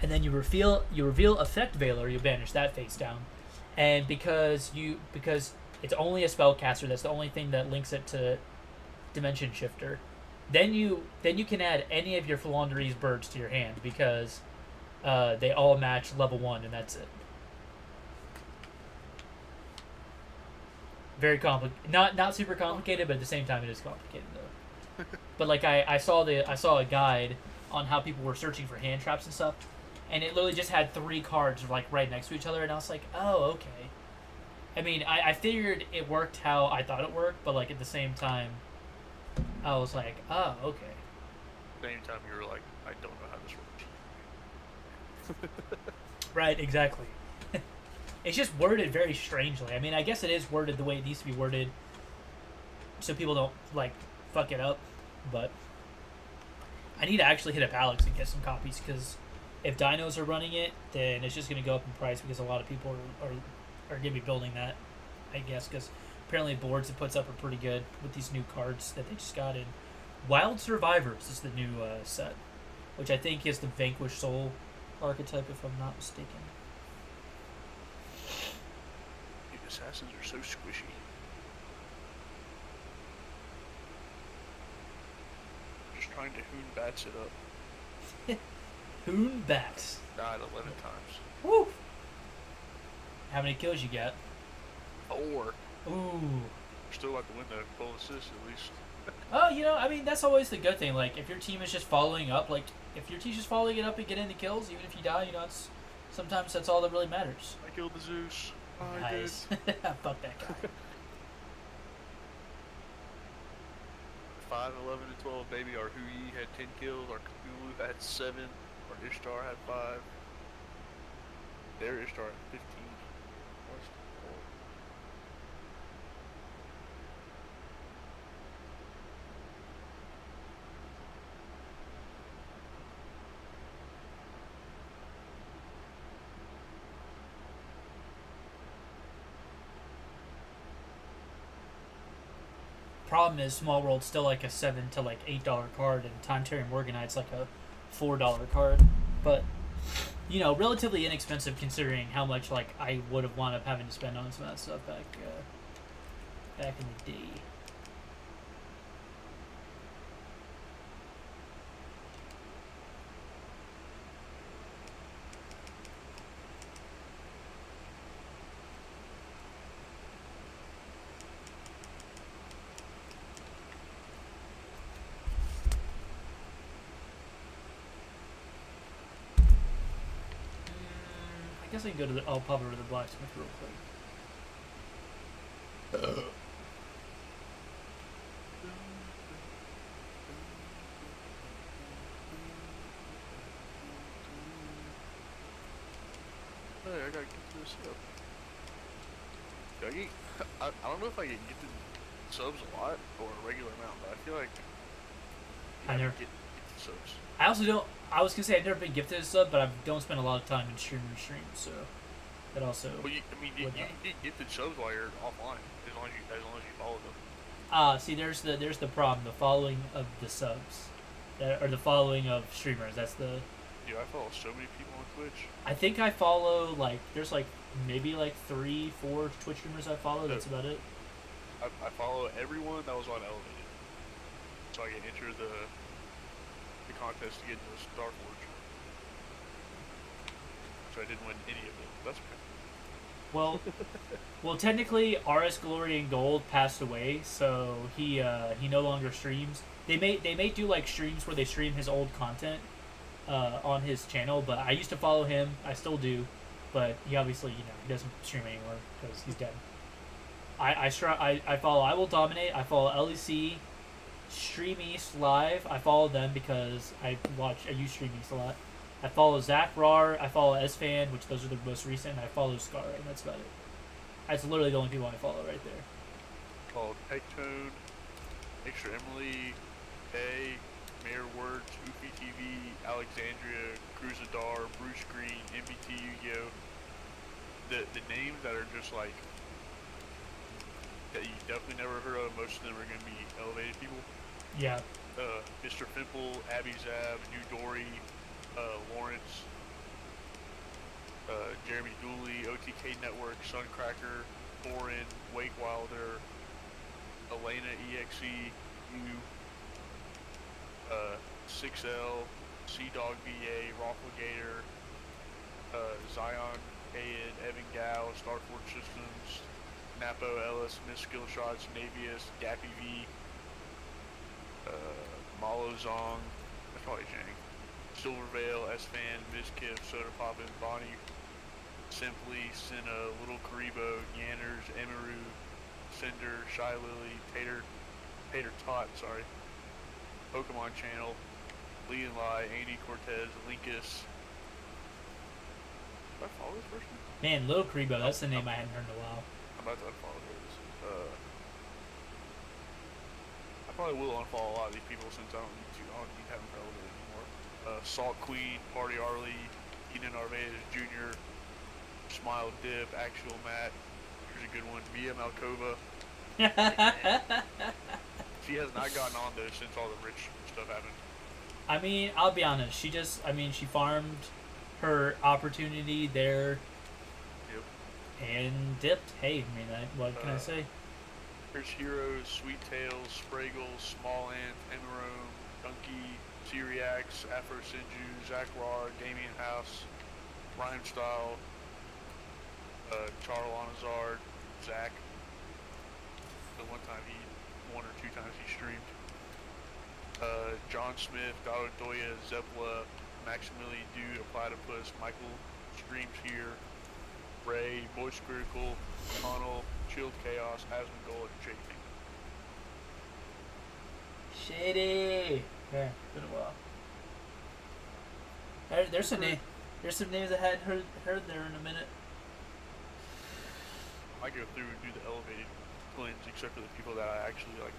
And then you reveal Effect Veiler, you banish that face down, and because it's only a spellcaster, that's the only thing that links it to Dimension Shifter. Then you can add any of your Flandreese birds to your hand, because they all match level 1, and that's it. Very complicated, not super complicated, but at the same time it is complicated though. But like I saw a guide on how people were searching for hand traps and stuff, and it literally just had 3 cards like right next to each other, and I was like, oh, okay. I mean, I figured it worked how I thought it worked, but like at the same time, I was like, oh, okay. Same time you were like, I don't know how this works. Right, exactly. It's just worded very strangely. I mean, I guess it is worded the way it needs to be worded, so people don't like fuck it up. But I need to actually hit up Alex and get some copies, because if dinos are running it, then it's just going to go up in price, because a lot of people are going to be building that, I guess, because apparently boards it puts up are pretty good with these new cards that they just got in. Wild Survivors is the new set, which I think is the Vanquished Soul archetype, if I'm not mistaken. Dude, assassins are so squishy. Just trying to Hoon Bats it up. Hoon Bats. Died 11 times. Woo! How many kills you got? 4. Ooh. Still like to win the full assist at least. Oh, I mean, that's always the good thing. Like, if your team is just following up, like, if your team's just following it up and getting the kills, even if you die, it's sometimes that's all that really matters. I killed the Zeus. Nice. Fuck that guy. 5, 11, and 12, baby. Our Hui had 10 kills. Our Cthulhu had 7. Our Ishtar had 5. Their Ishtar had 15. Problem is, Small World's still like a $7 to like $8 card, and Time Terry Morganite's like a $4 card. But relatively inexpensive considering how much like I would have wound up having to spend on some of that stuff back in the day. I guess I can go to the. I'll pop over to the blacksmith real quick. Hey, I gotta get this up. I don't know if I get gifted subs a lot or a regular amount, but I feel like I never get subs. I also don't. I was gonna say I've never been gifted a sub, but I don't spend a lot of time in streaming streams, so that also. Well, you can get gifted subs while you're offline, as long as you follow them. See, there's the problem. The following of the subs, or the following of streamers. That's the. Dude, I follow so many people on Twitch. I think I follow there's maybe 3, 4 Twitch streamers I follow. That's about it. I follow everyone that was on Elevated, so I can enter the contest to get into Starforge. So I didn't win any of them. That's okay. Well, technically, RS Glory and Gold passed away, so he no longer streams. They may do streams where they stream his old content on his channel, but I used to follow him. I still do, but he obviously he doesn't stream anymore because he's dead. I follow I Will Dominate. I follow LEC, Stream East Live. I follow them because I use Stream East a lot. I follow Zach Rar. I follow S-Fan, which those are the most recent. And I follow Scar, and that's about it. That's literally the only people I follow right there. Called Tectone, Extra Emily, A, Mayor Words, Oofy TV, Alexandria, Cruzadar, Bruce Green, MBT Yu-Gi-Oh! The names that are just that you definitely never heard of, most of them are going to be elevated people. Yeah. Mr. Fimple, Abby Zab, New Dory, Lawrence, Jeremy Dooley, OTK Network, Suncracker, Thorin, Wake Wilder, Elena EXE, U, 6L, Sea Dog VA, Raffle Gator, Zion, Aid, Evan Gao, Starford Systems, Napo, Ellis, Miss Skill Shots, Navius, Gappy V, Malo Zong, that's probably Jang, Silvervale, S-Fan, Miskiff, Soda Poppin', Bonnie, Simply, Cinna, Little Karibo, Yanners, Emaru, Cinder, Shy Lily, Tater Tot, sorry, Pokemon Channel, Lee and Lai, Andy Cortez, Linkus. Did I follow this person? Man, Lil Karibo, that's the name I hadn't heard in a while. I'm about to unfollow this. I probably will unfollow a lot of these people since I don't need to have them relevant anymore. Salt Queen, Party Arlie, Keenan Arvez Jr., Smile Dip, Actual Matt. Here's a good one. Mia Malkova. She has not gotten on those since all the rich stuff happened. I mean, I'll be honest. She farmed her opportunity there. Yep. And dipped. Hey, I mean, what can I say? Here's Heroes, Sweet Tails, Spraggle, Small Ant, Emerome, Donkey, Syriax, Afro Sinju, Zach Rar, Damien House, Rhyme Style, Charles Anazard, Zach. The one time one or two times he streamed. John Smith, Dado Doya, Zepla, Maximilian Dude, Platypus, Michael streams here, Ray, Voice Critical, Connell, Chilled Chaos, Asmongold, and Shady. Shady. Yeah, been a while. There's some names I hadn't heard there in a minute. I go through and do the elevated cleanse, except for the people that I actually enjoy.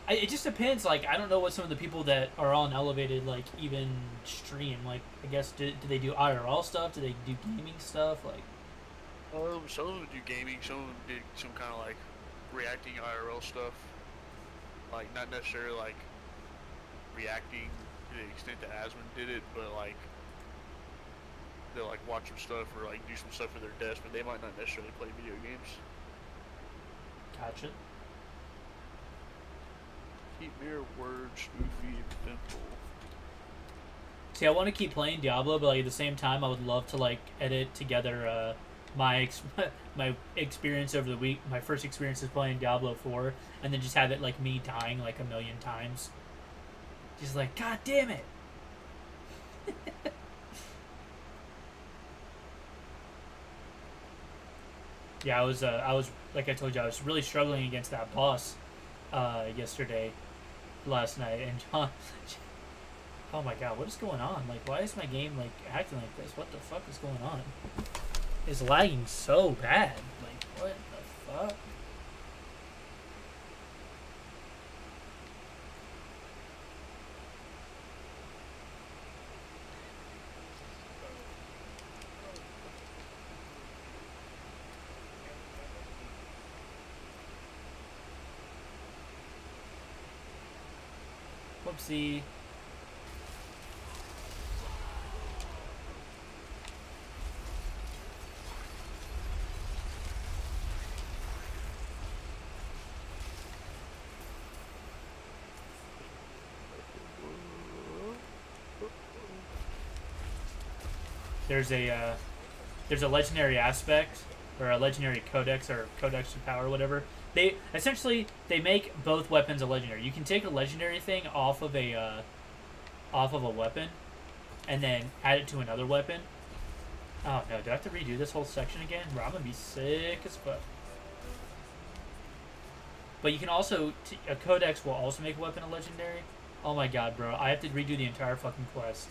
It just depends. I don't know what some of the people that are on elevated even stream. I guess do they do IRL stuff? Do they do gaming stuff? Some of them do gaming. Some of them did some kind of reacting IRL stuff. Not necessarily reacting to the extent that Asmon did it, but they'll watch some stuff or do some stuff for their desk, but they might not necessarily play video games. hatchet. Keep mere words, goofy, simple. See, I want to keep playing Diablo, but like at the same time, I would love to like edit together my my experience over the week, my first experiences playing Diablo 4, and then just have it like me dying like a million times. Just like, God damn it! Yeah, I was like I told you, I was really struggling against that boss last night, and John. Oh my god, what is going on? Like, why is my game, like, acting like this? What the fuck is going on? It's lagging so bad. Like, what the fuck? Whoopsie. There's a legendary aspect or a legendary codex or codex of power, whatever. They essentially make both weapons a legendary. You can take a legendary thing off of a weapon, and then add it to another weapon. Oh no! Do I have to redo this whole section again? Bro, I'm gonna be sick as fuck. But you can also a codex will also make a weapon a legendary. Oh my god, bro! I have to redo the entire fucking quest.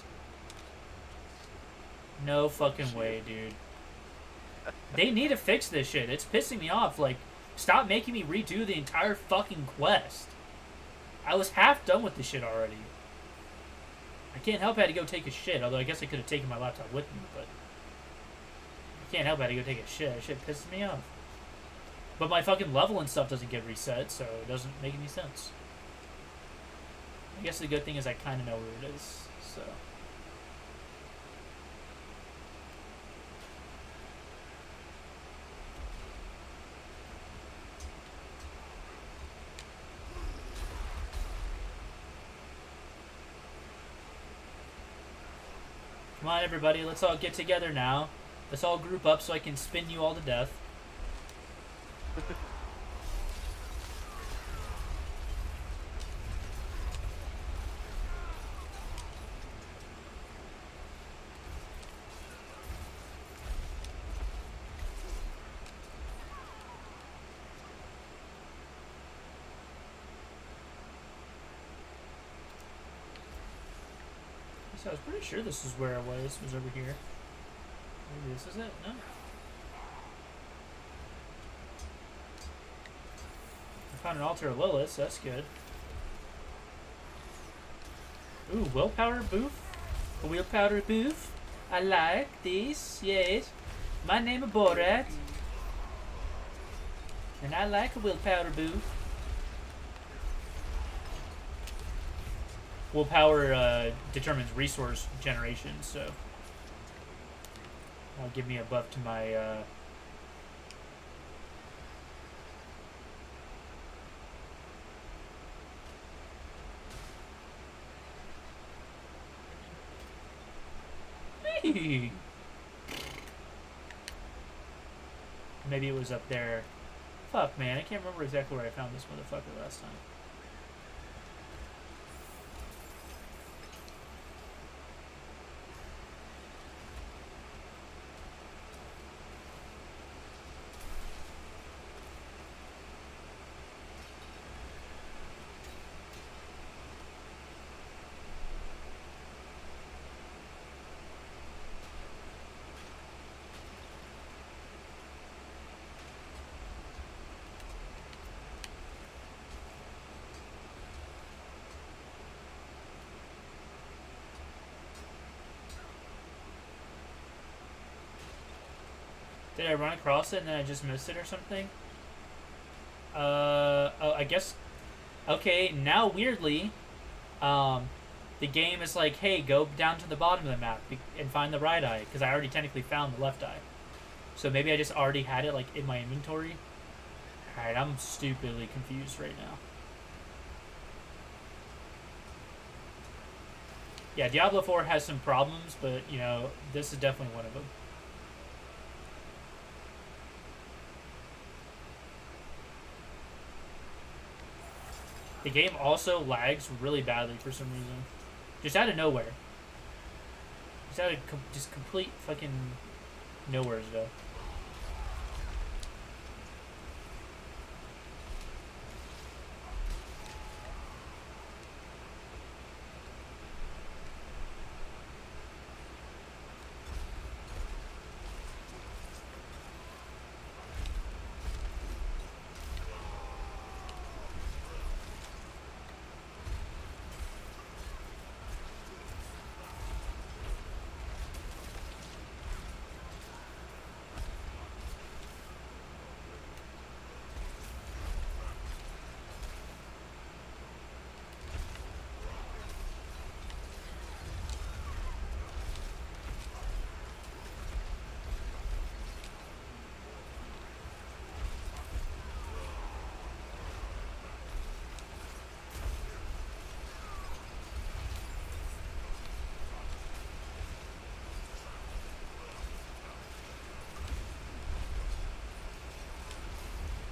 No fucking way, dude. They need to fix this shit. It's pissing me off. Like, stop making me redo the entire fucking quest. I was half done with this shit already. I can't help I had to go take a shit, although I guess I could have taken my laptop with me, but I can't help I had to go take a shit. That shit pisses me off. But my fucking level and stuff doesn't get reset, so it doesn't make any sense. I guess the good thing is I kind of know where it is, so... Come on, everybody, let's all get together now. Let's all group up so I can spin you all to death. So I was pretty sure this is where it was. It was over here. Maybe this is it? No? I found an altar of Lilith, so that's good. Ooh, willpower booth? A willpower booth? I like this, yes. My name is Borat. And I like a willpower booth. Willpower determines resource generation, so that'll give me a buff to my maybe it was up there. Fuck, man, I can't remember exactly where I found this motherfucker last time. Did I run across it and then I just missed it or something? Oh, I guess... Okay, now weirdly, the game is like, hey, go down to the bottom of the map and find the right eye, because I already technically found the left eye. So maybe I just already had it, like, in my inventory. Alright, I'm stupidly confused right now. Yeah, Diablo 4 has some problems, but, you know, this is definitely one of them. The game also lags really badly for some reason. Just out of nowhere. Just out of just complete fucking nowheresville.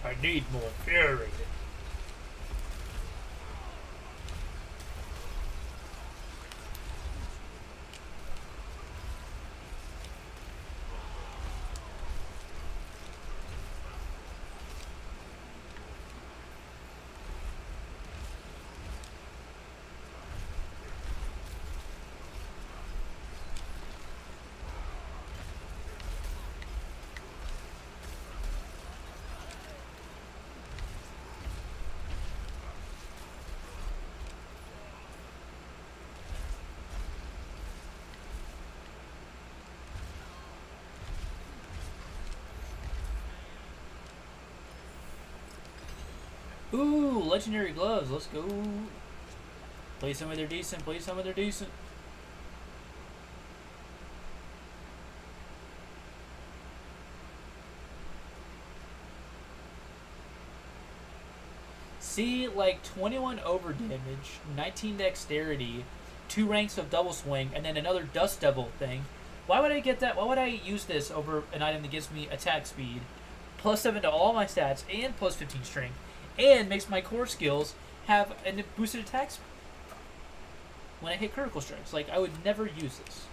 I need more fury. Ooh, legendary gloves. Let's go. Play some of their decent. Play some of their decent. See, like 21 over damage, 19 dexterity, 2 ranks of double swing, and then another dust devil thing. Why would I get that? Why would I use this over an item that gives me attack speed, plus 7 to all my stats, and plus 15 strength, and makes my core skills have a boosted attack speed when I hit critical strikes? Like, I would never use this.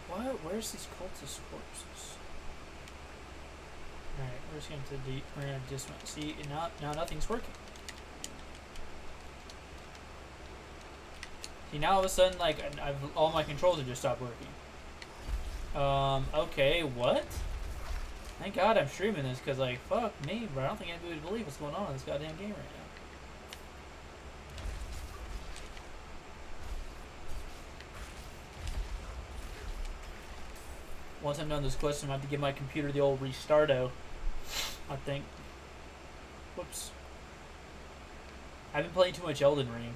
What? Where's these cultist corpses? Alright, we're just gonna dismount. See, now nothing's working. See, now all of a sudden, like, all my controls have just stopped working. Okay, what? Thank God I'm streaming this, because, like, fuck me, bro. I don't think anybody would believe what's going on in this goddamn game right now. Once I'm done this quest, I'm going to have to give my computer the old restarto, I think. Whoops. I've been playing too much Elden Ring.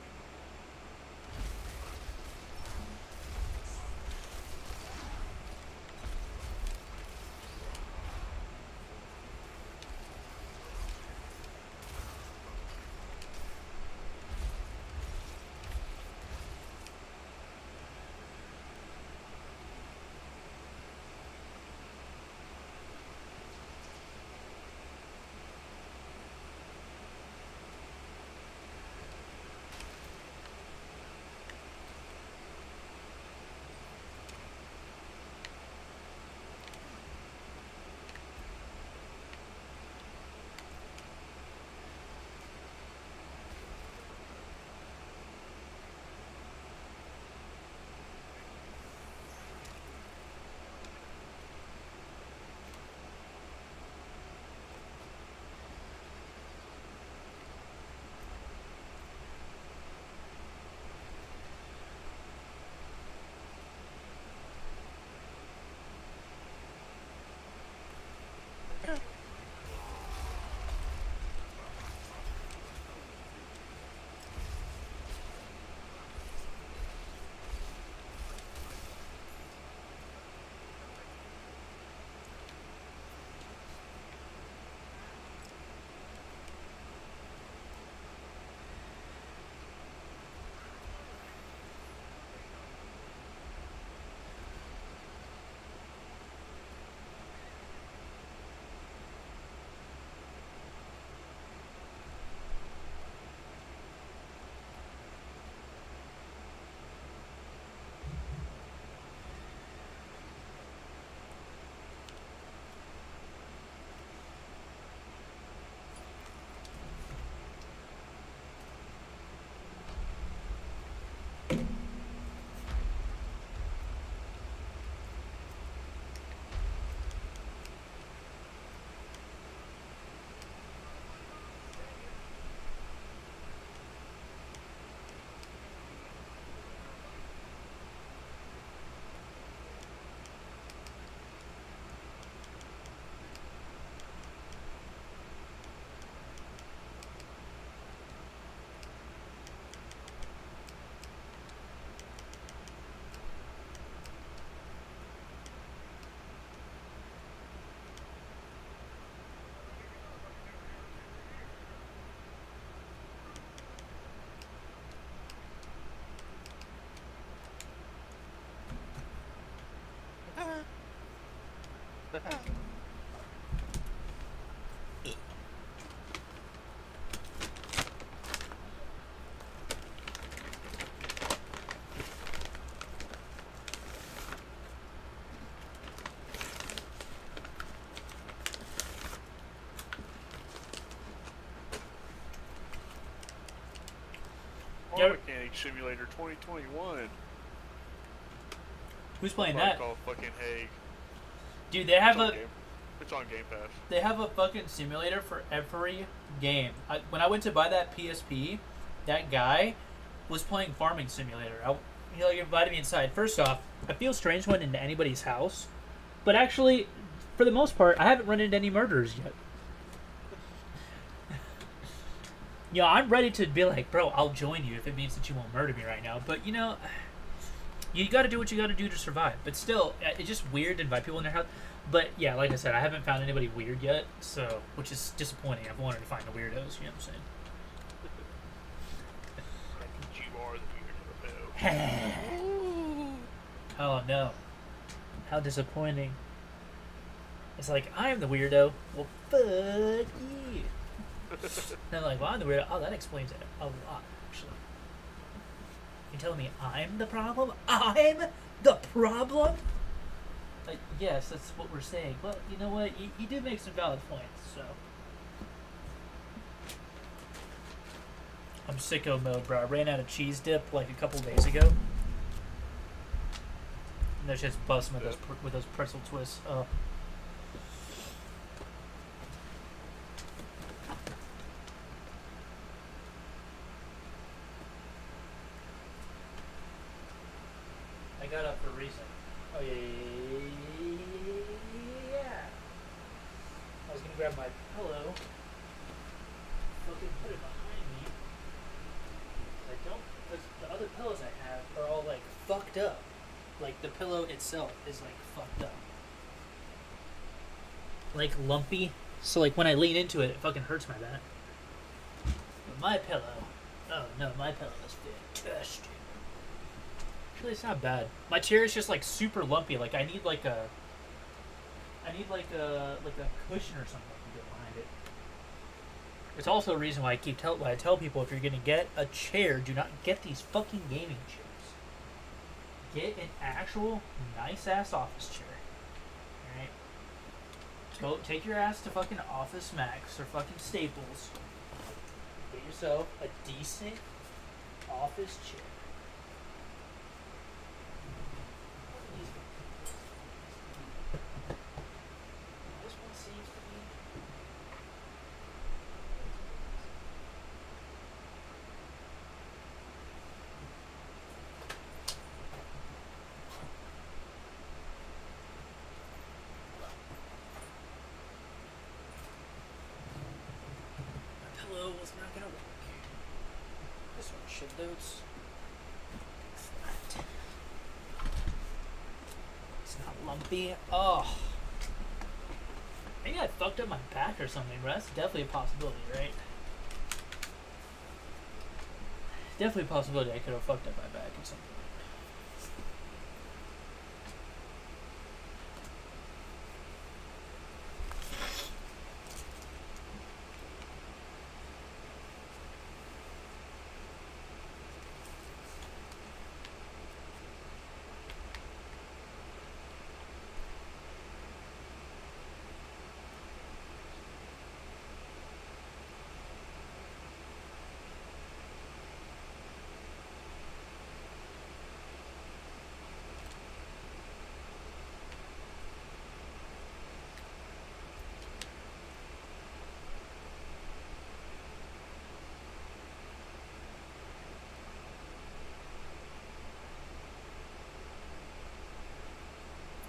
Car Mechanic Simulator 2021. Who's playing Probably that? called fucking Hague. Dude, they have It's on Game Pass. They have a fucking simulator for every game. When I went to buy that PSP, that guy was playing Farming Simulator. He like invited me inside. First off, I feel strange going into anybody's house, but actually, for the most part, I haven't run into any murderers yet. You know, I'm ready to be like, bro, I'll join you if it means that you won't murder me right now. But you know, you got to do what you got to do to survive. But still, it's just weird to invite people in their house. But yeah, like I said, I haven't found anybody weird yet, so which is disappointing. I've wanted to find the weirdos. You know what I'm saying? I think you are the weirdo. Oh no! How disappointing! It's like I'm the weirdo. Well, fuck you. They're like, well, I'm the weirdo. Oh, that explains it a lot, actually. You telling me I'm the problem? I'm the problem? Yes, that's what we're saying. Well, you know what? You do make some valid points, so. I'm sicko mode, bro. I ran out of cheese dip like a couple days ago. And they're just busting with those pretzel twists. Oh. I got up for a reason. Oh, yeah. I was gonna grab my pillow. Fucking put it behind me. I don't, because the other pillows I have are all like fucked up. Like the pillow itself is like fucked up. Like lumpy. So like when I lean into it, it fucking hurts my back. But my pillow, oh no, my pillow is fantastic. Actually, it's not bad. My chair is just like super lumpy. Like I need like a cushion or something to get behind it. It's also a reason why I tell people if you're gonna get a chair, do not get these fucking gaming chairs. Get an actual nice ass office chair. Alright? Go take your ass to fucking Office Max or fucking Staples. Get yourself a decent office chair. This one seems to be. Was not gonna work. This one should loads. It's not lumpy. Oh. Maybe I fucked up my back or something, but that's definitely a possibility, right? Definitely a possibility I could have fucked up my back or something.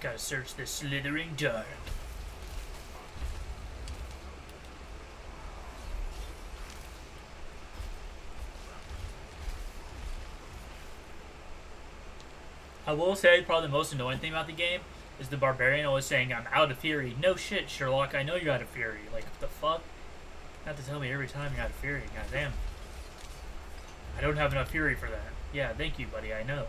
Gotta search the slithering dark. I will say probably the most annoying thing about the game is the barbarian always saying, I'm out of fury. No shit, Sherlock, I know you're out of fury. Like, what the fuck? You have to tell me every time you're out of fury. Goddamn. I don't have enough fury for that. Yeah, thank you, buddy, I know.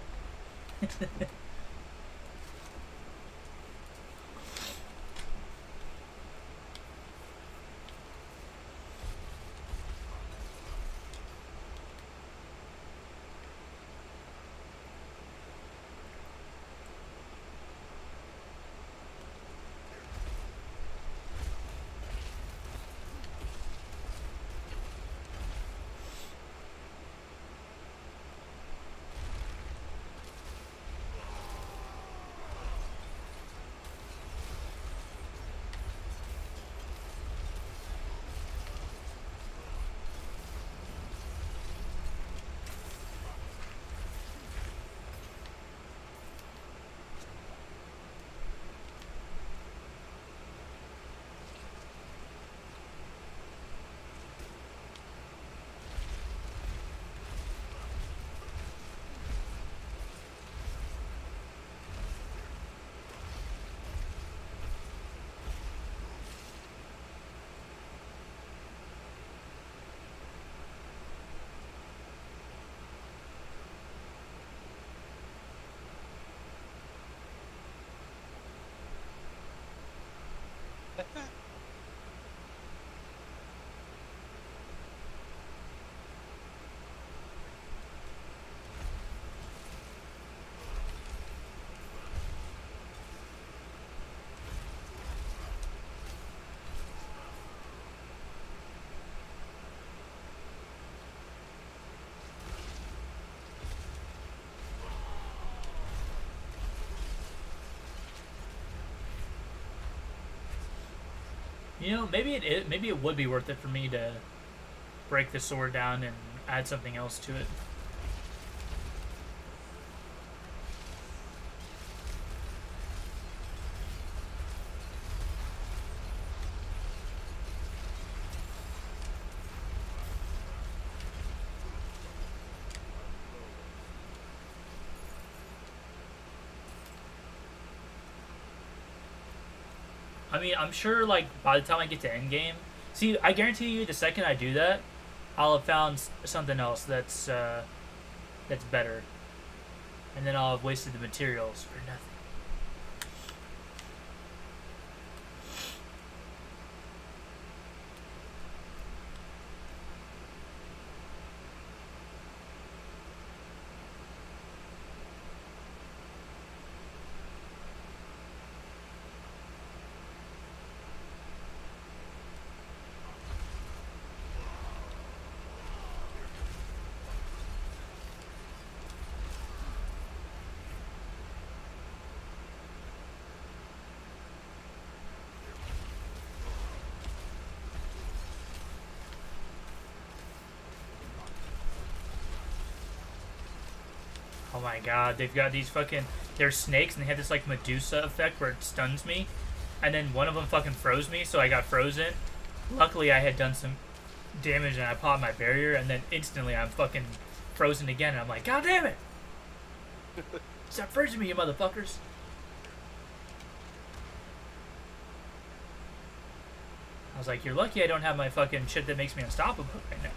You know, maybe it would be worth it for me to break the sword down and add something else to it. I mean, I'm sure, like, by the time I get to endgame... See, I guarantee you, the second I do that, I'll have found something else that's better. And then I'll have wasted the materials for nothing. Oh my god, they've got these fucking... They're snakes, and they have this, like, Medusa effect where it stuns me. And then one of them fucking froze me, so I got frozen. Luckily, I had done some damage, and I popped my barrier, and then instantly I'm fucking frozen again, and I'm like, god damn it! Stop freezing me, you motherfuckers! I was like, you're lucky I don't have my fucking shit that makes me unstoppable right now.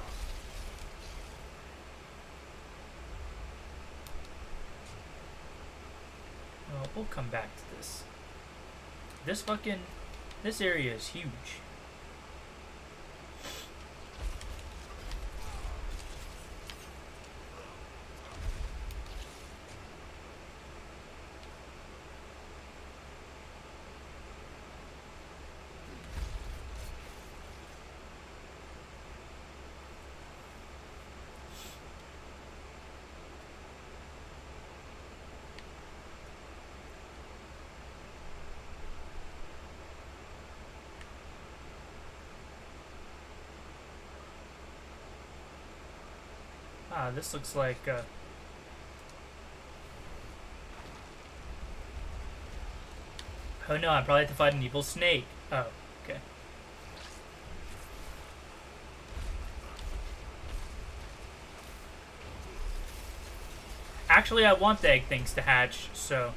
Well, we'll come back to this. This area is huge. Ah, this looks like, Oh no, I probably have to fight an evil snake. Oh, okay. Actually, I want the egg things to hatch, so...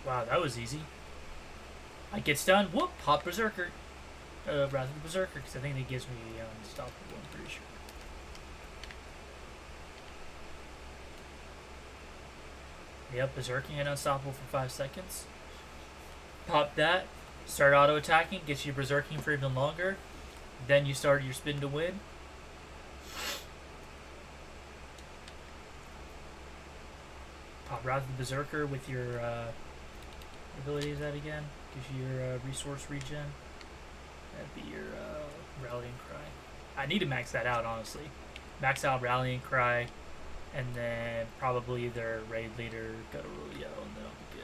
Wow, that was easy. I get stunned, whoop, pop Berserker. Rather than Berserker, because I think it gives me unstoppable, I'm pretty sure. Yep, Berserking and unstoppable for 5 seconds. Pop that, start auto-attacking, gets you Berserking for even longer. Then you start your spin to win. pop Wrath of the Berserker with your ability. Is that again? Gives you your resource regen. That'd be your Rallying Cry. I need to max that out, honestly. Max out Rallying Cry, and then probably their raid leader, Gutterulio, and then I'll be good.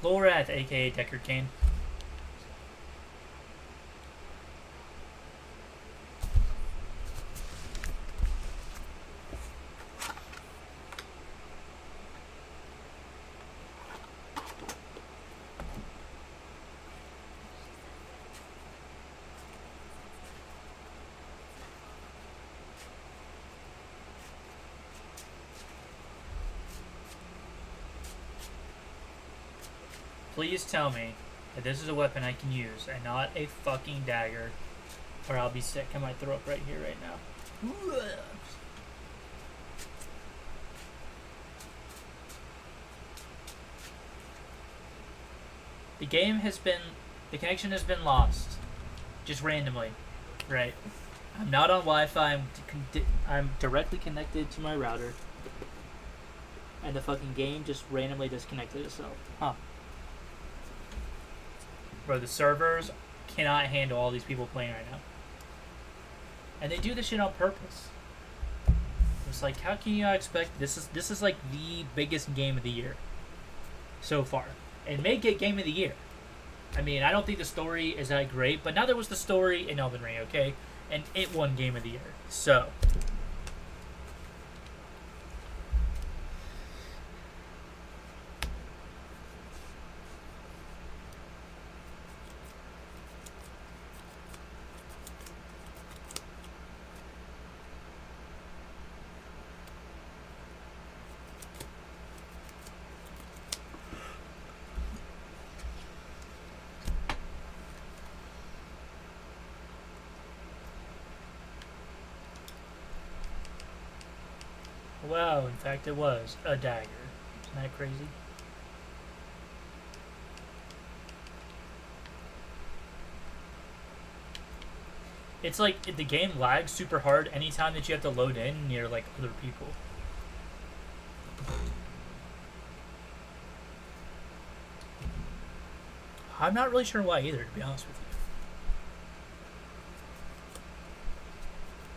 Lolrath, aka Deckard Cain. Please tell me that this is a weapon I can use and not a fucking dagger, or I'll be sick. I might throw up right here, right now. The connection has been lost, just randomly, right? I'm not on Wi-Fi. I'm directly connected to my router, and the fucking game just randomly disconnected itself. Huh. Bro, the servers cannot handle all these people playing right now. And they do this shit on purpose. It's like, how can you not expect this is like the biggest game of the year so far. And may get game of the year. I mean, I don't think the story is that great, but now there was the story in Elden Ring, okay? And it won game of the year. So wow, in fact it was a dagger. Isn't that crazy? It's like the game lags super hard anytime that you have to load in near like other people. I'm not really sure why either, to be honest with you.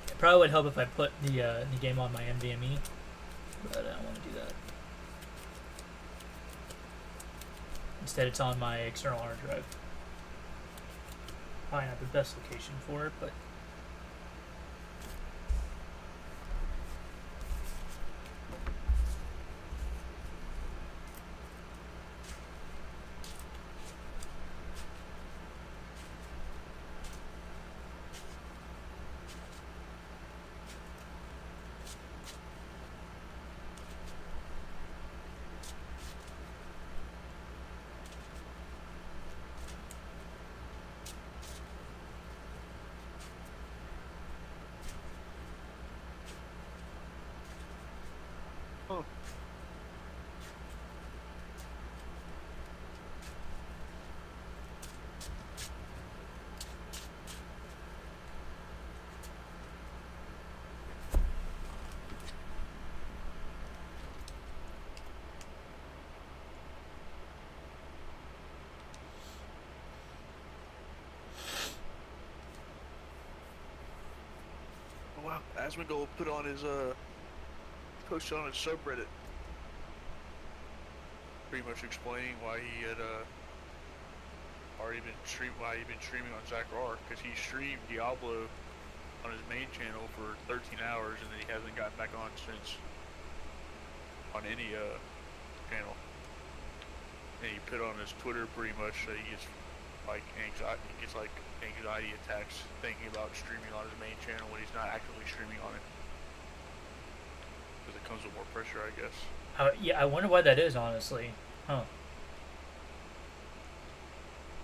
It probably would help if I put the game on my NVMe, but I don't want to do that. Instead, it's on my external hard drive. Probably not the best location for it, but Wow, Asmongold put on his post on his subreddit, pretty much explaining why he had already been streaming on Zachar, because he streamed Diablo on his main channel for 13 hours and then he hasn't gotten back on since on any channel. And he put on his Twitter pretty much that he gets like anxiety attacks thinking about streaming on his main channel when he's not actively streaming on it, because it comes with more pressure, I guess. yeah, I wonder why that is, honestly. Huh.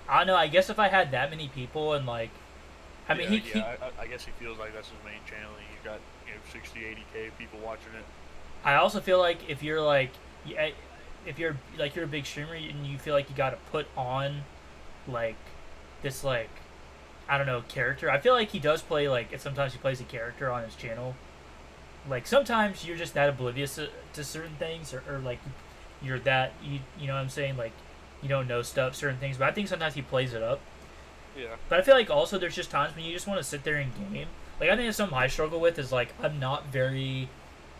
I don't know. I guess if I had that many people and like, I mean, I guess he feels like that's his main channel. And he's got 60, 80K people watching it. I also feel like if you're like, if you're like you're a big streamer and you feel like you got to put on like this like I don't know character. I feel like he does play like sometimes he plays a character on his channel. Like sometimes you're just that oblivious to certain things, or like you're that you know what I'm saying, like you don't know stuff certain things. But I think sometimes he plays it up. Yeah. But I feel like also there's just times when you just want to sit there and game. Like I think it's something I struggle with is like I'm not very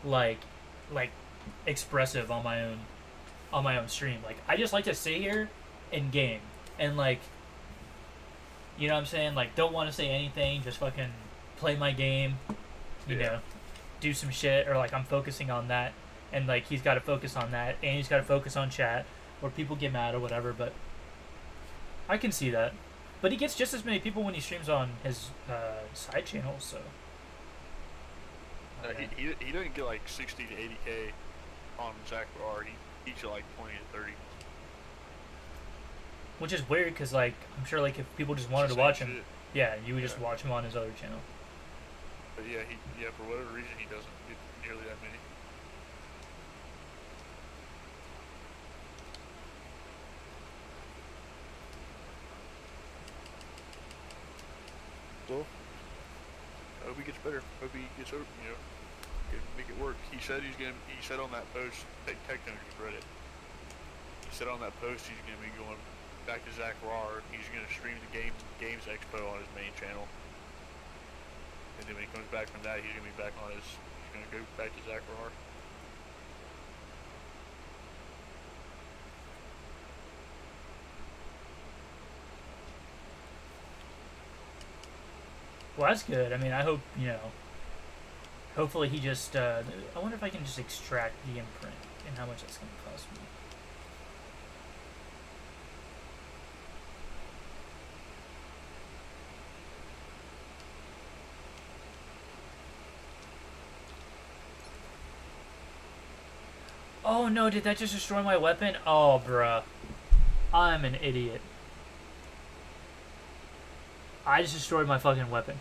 like expressive on my own stream. Like I just like to sit here and game and like you know what I'm saying, like don't want to say anything, just fucking play my game, you know, do some shit, or like I'm focusing on that and like he's got to focus on that and he's got to focus on chat or people get mad or whatever. But I can see that. But he gets just as many people when he streams on his side channels, so. He doesn't get like 60 to 80K on Zach R. He gets like 20 to 30. Which is weird, because like I'm sure like if people just wanted to watch him, shit. yeah, you would just watch him on his other channel. But yeah, for whatever reason he doesn't get nearly that many. Cool. I hope he gets better. Hope he gets over, can make it work. He said he said on that post, Techno just read it. He said on that post he's gonna be going back to Zach Rar. He's gonna stream the Games Expo on his main channel. And then when he comes back from that, he's gonna be back on he's gonna go back to Zach Rar. Well, that's good. I mean, I hope, hopefully he just, I wonder if I can just extract the imprint and how much that's going to cost me. Oh no, did that just destroy my weapon? Oh, bruh. I'm an idiot. I just destroyed my fucking weapon.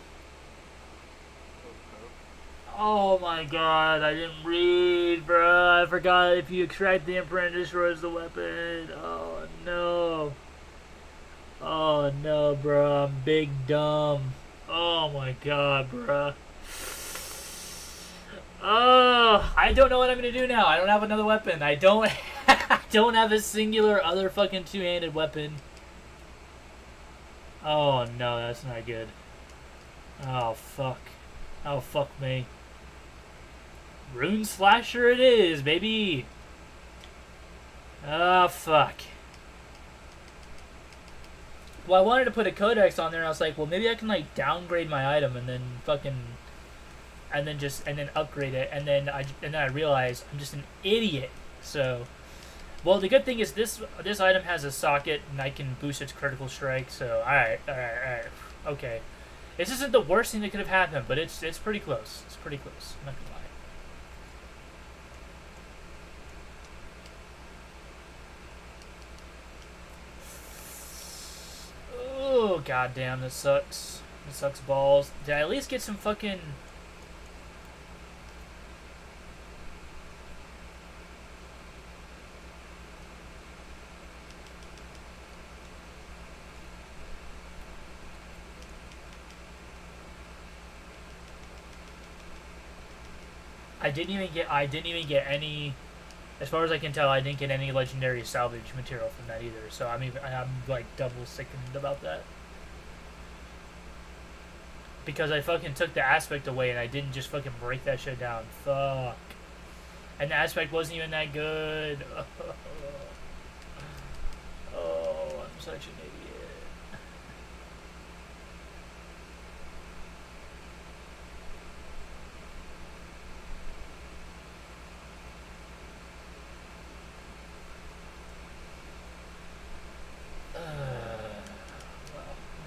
Oh my god, I didn't read, bruh. I forgot if you extract the imprint, it destroys the weapon. Oh no. Oh no, bruh. I'm big dumb. Oh my god, bruh. Oh, I don't know what I'm gonna do now. I don't have another weapon. I don't don't have a singular other fucking two-handed weapon. Oh no, that's not good. Oh fuck. Oh fuck me. Rune Slasher it is, baby! Oh fuck. Well, I wanted to put a codex on there and I was like, well maybe I can like downgrade my item and then fucking and then upgrade it, and then I realized I'm just an idiot. So well, the good thing is this item has a socket and I can boost its critical strike, so alright. Okay. This isn't the worst thing that could have happened, but it's pretty close. It's pretty close. I'm not gonna lie. Oh, goddamn, this sucks. This sucks balls. Did I at least get some fucking... I didn't even get any, as far as I can tell, I didn't get any legendary salvage material from that either. So I'm like double sickened about that. Because I fucking took the aspect away and I didn't just fucking break that shit down. Fuck. And the aspect wasn't even that good. Oh, I'm such an idiot.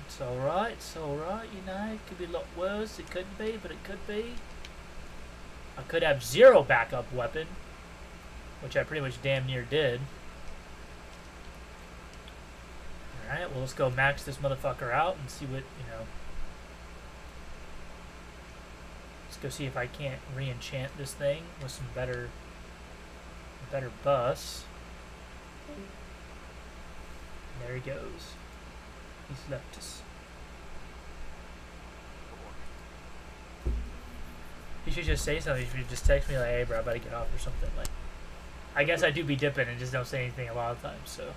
It's alright, it could be a lot worse, it could be, but it could be. I could have 0 backup weapon, which I pretty much damn near did. Alright, well let's go max this motherfucker out and see what, Let's go see if I can't re-enchant this thing with some better Better bus. There he goes. He's left us. You should just say something. You should just text me like, "Hey, bro, I'm about to get off" or something. Like, I guess I do be dipping and just don't say anything a lot of times. So.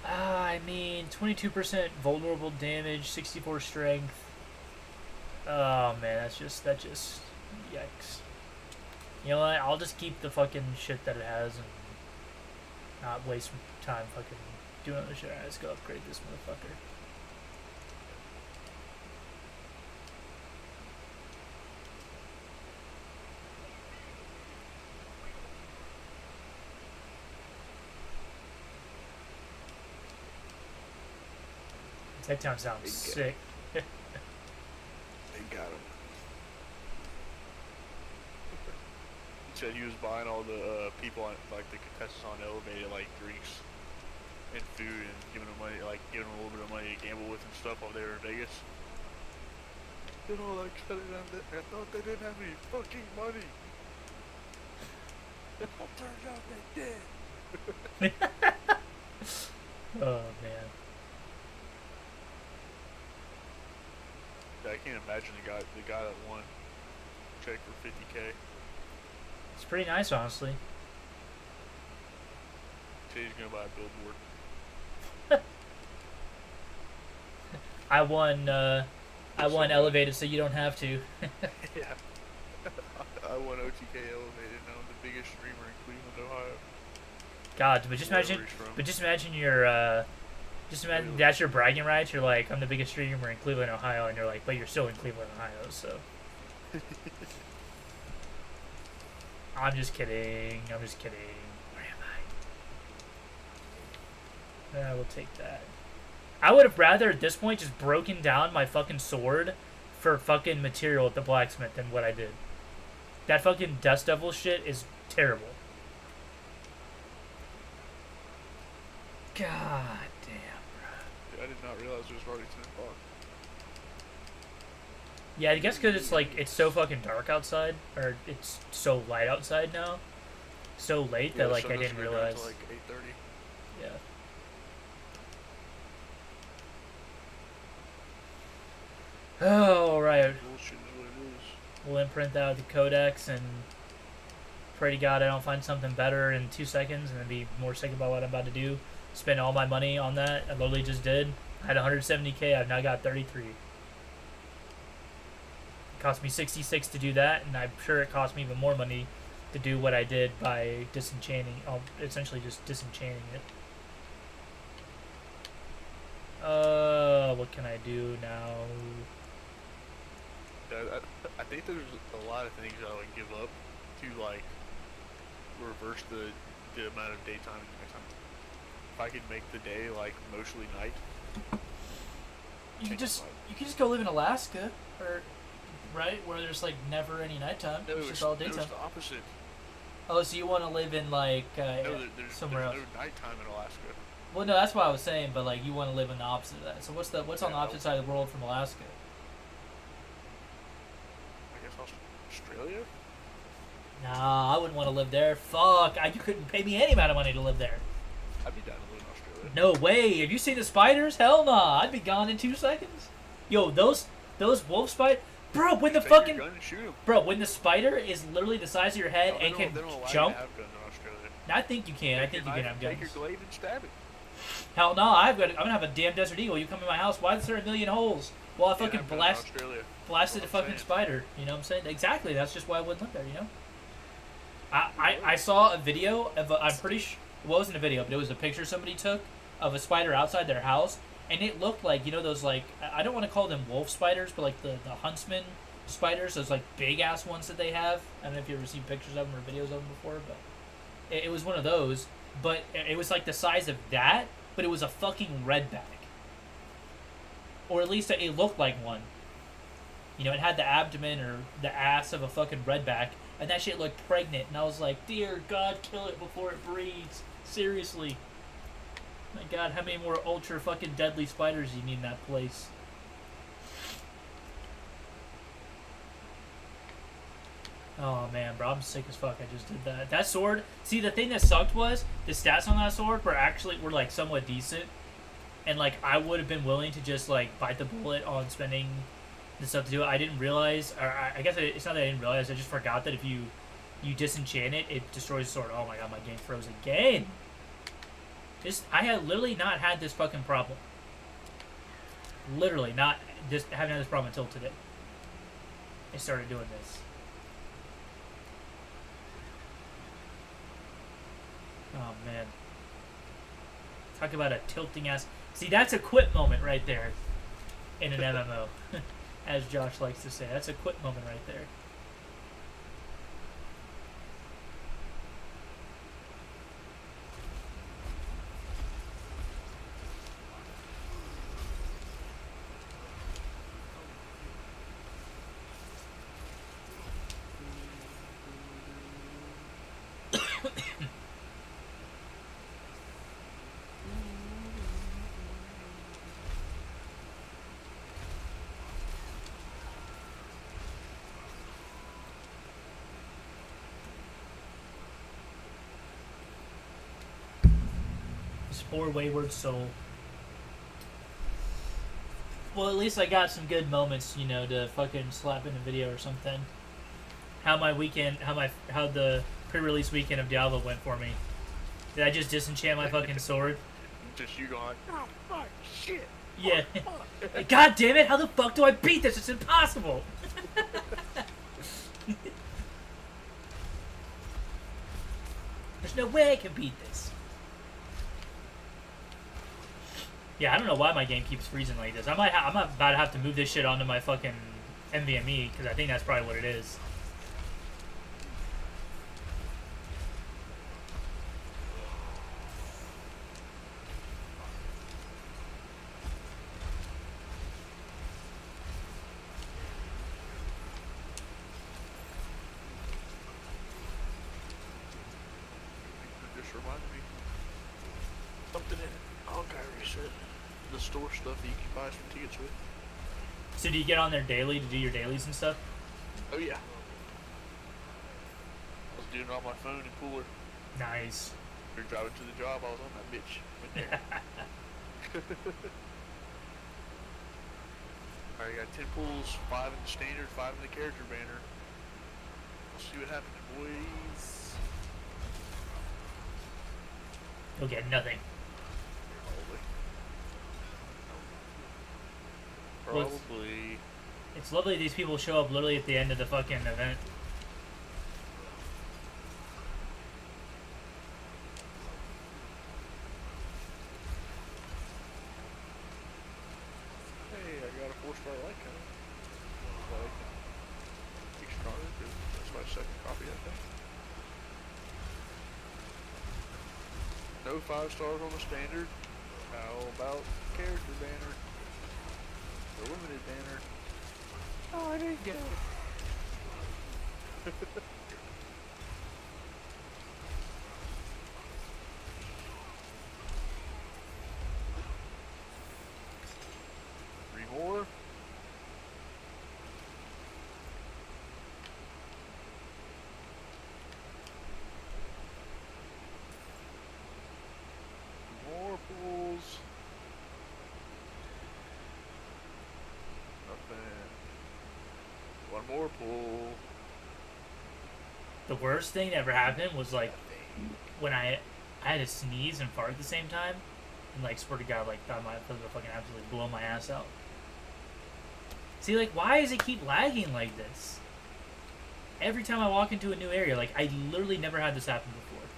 I mean, 22% vulnerable damage, 64 strength. Oh man, that just yikes. You know what? I'll just keep the fucking shit that it has and not waste time fucking doing other shit. Alright, let's go upgrade this motherfucker. That town sounds sick. They got him. He said he was buying all the people on, like the contestants on elevator, like drinks and food, and giving them money, like giving them a little bit of money to gamble with and stuff over there in Vegas. You know, like I thought they didn't have any fucking money. Turns out they did. Oh man. I can't imagine the guy that won check for 50K. It's pretty nice, honestly. Said he's gonna buy a billboard. I won elevated, so you don't have to. Yeah. I won OTK elevated. Now I'm the biggest streamer in Cleveland, Ohio. God, but just imagine your just imagine that's your bragging rights. You're like, I'm the biggest streamer in Cleveland, Ohio, and you're like, but you're still in Cleveland, Ohio, so. I'm just kidding. Where am I? I will take that. I would have rather at this point just broken down my fucking sword for fucking material at the blacksmith than what I did. That fucking Dust Devil shit is terrible. God damn, bro. I did not realize it was already 10 o'clock. Yeah, I guess because it's like, it's so fucking dark outside, or it's so light outside now, so late that like I didn't realize. Like 8:30. Yeah. Oh, alright. Bullshit is what it is. We'll imprint that with the codex and pray to God I don't find something better in 2 seconds and then be more sick about what I'm about to do. Spend all my money on that. I literally just did. I had 170k. I've now got 33. It cost me 66 to do that, and I'm sure it cost me even more money to do what I did by disenchanting, essentially just disenchanting it. What can I do now? I think there's a lot of things I would give up to like reverse the amount of daytime and nighttime. If I could make the day like mostly night. You could just go live in Alaska, or right where there's like never any nighttime. No, it's just all daytime. It's the opposite. Oh, so you want to live in like somewhere else? There's no nighttime in Alaska. Well, no, that's what I was saying, but like you want to live in the opposite of that. So what's on the opposite side of the world from Alaska? I guess Australia? Nah, I wouldn't want to live there. Fuck, you couldn't pay me any amount of money to live there. I'd be down to live in Australia. No way. Have you seen the spiders? Hell nah. I'd be gone in 2 seconds. Yo, those wolf spiders. Bro, when the fucking when the spider is literally the size of your head and can jump. I think you can. I think you can have guns. Take your glaive and stab it. Hell no, I'm gonna have a damn Desert Eagle. You come in my house, why is there a million holes? Well, I fucking blasted a fucking spider. You know what I'm saying? Exactly. That's just why I wouldn't live there. You know. I saw a video of I'm pretty sure it wasn't a video, but it was a picture somebody took of a spider outside their house, and it looked like those like I don't want to call them wolf spiders, but like the huntsman spiders, those like big ass ones that they have. I don't know if you ever seen pictures of them or videos of them before, but it was one of those. But it was like the size of that, but it was a fucking redback. Or at least it looked like one. You know, it had the abdomen or the ass of a fucking redback, and that shit looked pregnant. And I was like, dear God, kill it before it breeds. Seriously. My God, how many more ultra fucking deadly spiders do you need in that place? Oh man, bro, I'm sick as fuck. I just did that. That sword. See, the thing that sucked was the stats on that sword were like somewhat decent, and like I would have been willing to just like bite the bullet on spending the stuff to do it. I didn't realize, or I guess it's not that I didn't realize. I just forgot that if you disenchant it, it destroys the sword. Oh my God, my game froze again. I had literally not had this fucking problem. Literally not haven't had this problem until today. I started doing this. Oh man. Talk about a tilting ass. See, that's a quit moment right there in an MMO. As Josh likes to say. That's a quit moment right there. Poor wayward soul. Well, at least I got some good moments, you know, to fucking slap in a video or something. How the pre-release weekend of Diablo went for me. Did I just disenchant my fucking sword? Just you going, oh fuck, shit. Yeah. God damn it! How the fuck do I beat this? It's impossible. There's no way I can beat this. Yeah, I don't know why my game keeps freezing like this. I'm about to have to move this shit onto my fucking NVMe, because I think that's probably what it is. Just reminded me. Something in Honkai reset. The store stuff that you can buy some tickets with. So do you get on there daily to do your dailies and stuff? Oh yeah. I was doing it on my phone and cooler. Nice. We were driving to the job, I was on that bitch. Went there. Alright, got 10 pulls, 5 in the standard, 5 in the character banner. We'll see what happens, boys. You'll get nothing. Probably. It's lovely these people show up literally at the end of the fucking event. Hey, I got a 4-star light coming. So I can get stronger, because that's my second copy, I think. No 5 stars on the standard. How about character banner? The limited banner. Oh, I didn't get it. Three more. More pools. One more pool. The worst thing that ever happened was like when I had to sneeze and fart at the same time, and like swear to God, like thought my was gonna fucking absolutely blow my ass out. See, like, why does it keep lagging like this? Every time I walk into a new area, like I literally never had this happen before.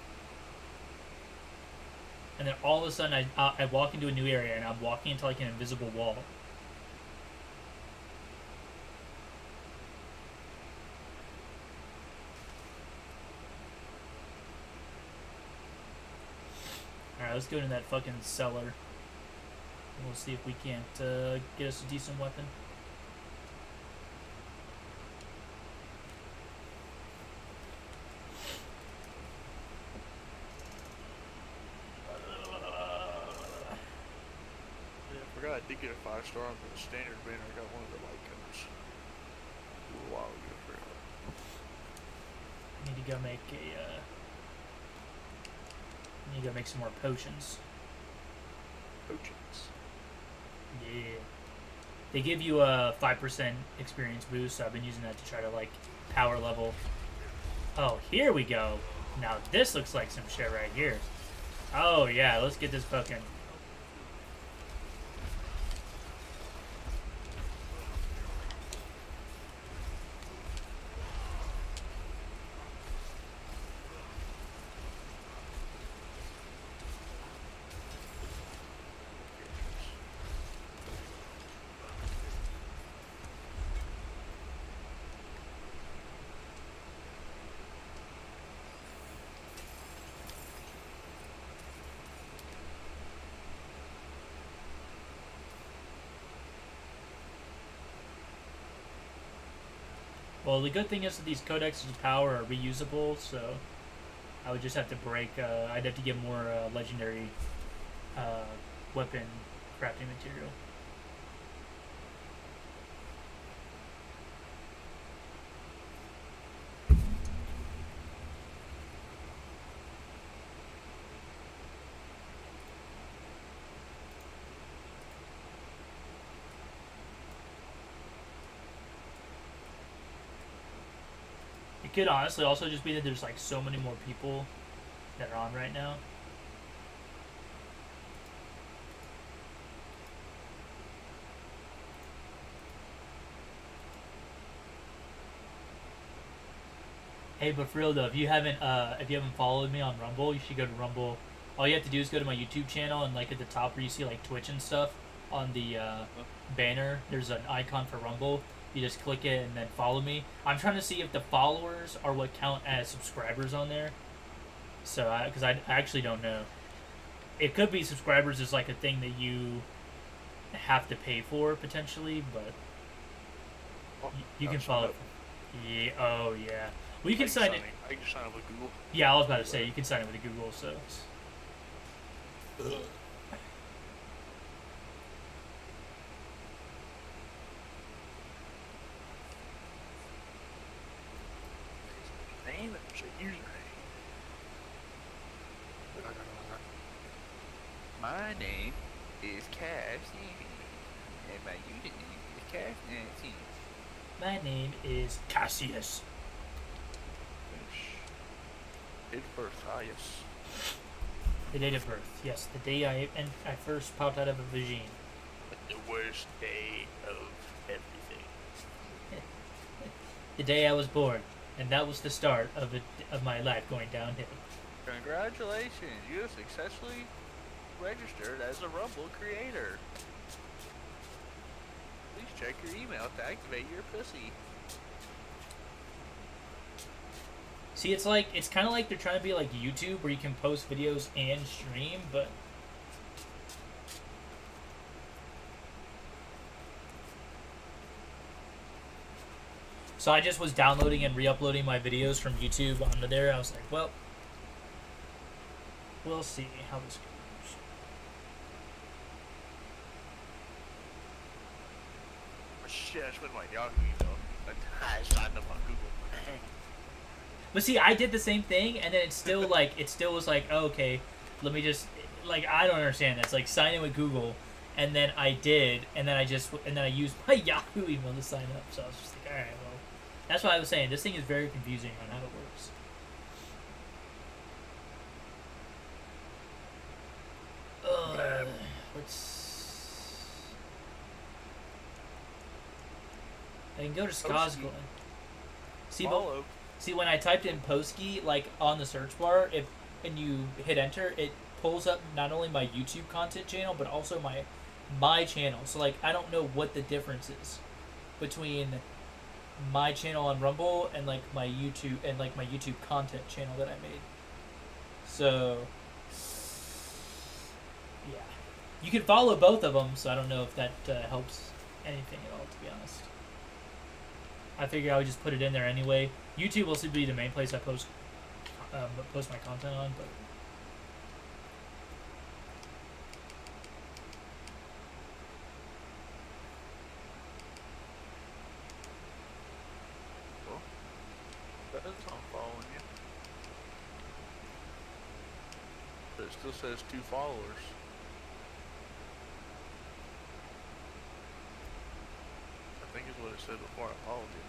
And then all of a sudden, I walk into a new area and I'm walking into like an invisible wall. Alright, let's go into that fucking cellar. We'll see if we can't get us a decent weapon. I did get a 5-star on the standard banner. I got one of the light colors a little while ago. Need to go make need to go make some more potions. Potions. Yeah. They give you a 5% experience boost, so I've been using that to try to, like, power level. Oh, here we go. Now this looks like some shit right here. Oh, yeah, let's get this fucking... Well, the good thing is that these codexes of power are reusable, so I would just have to break, I'd have to get more legendary weapon crafting material. It could honestly also just be that there's like so many more people that are on right now. Hey, but for real though, if you haven't followed me on Rumble, you should go to Rumble. All you have to do is go to my YouTube channel, and like at the top where you see like Twitch and stuff on the banner, there's an icon for Rumble. You just click it and then follow me. I'm trying to see if the followers are what count as subscribers on there. So, because I actually don't know. It could be subscribers is like a thing that you have to pay for potentially, but you can follow. Yeah. Oh yeah. Well, you can sign it. I can just sign up with Google. Yeah, I was about to say you can sign it with Google. So. Name it. Say username. My name is Cassie, and my username is Cassie. My name is Cassius. Date of birth, yes. The date of birth, yes, the day I first popped out of a vagine. The worst day of everything. The day I was born, and that was the start of my life going downhill. Congratulations, you have successfully registered as a Rumble creator. Please check your email to activate your pussy. See, it's kind of like they're trying to be like YouTube, where you can post videos and stream, but so I just was downloading and re-uploading my videos from YouTube onto there. I was like, well, we'll see how this goes. Shit, I spent my Yahoo email. I signed up on Google. But see, I did the same thing, and then it still was like, oh, okay, let me just, like, I don't understand. It's like sign in with Google, and then I did, and then I used my Yahoo email to sign up. So I was just like, all right, well, that's why I was saying this thing is very confusing on how it works. I can go to Skosglen. See, when I typed in Posky, like, on the search bar, and you hit enter, it pulls up not only my YouTube content channel, but also my channel. So, like, I don't know what the difference is between my channel on Rumble and, like, my YouTube content channel that I made. So, yeah. You can follow both of them, so I don't know if that helps anything at all, to be honest. I figure I would just put it in there anyway. YouTube will still be the main place I post my content on, but. does. I'm following you. But it still says 2 followers. I think is what it said before I followed you.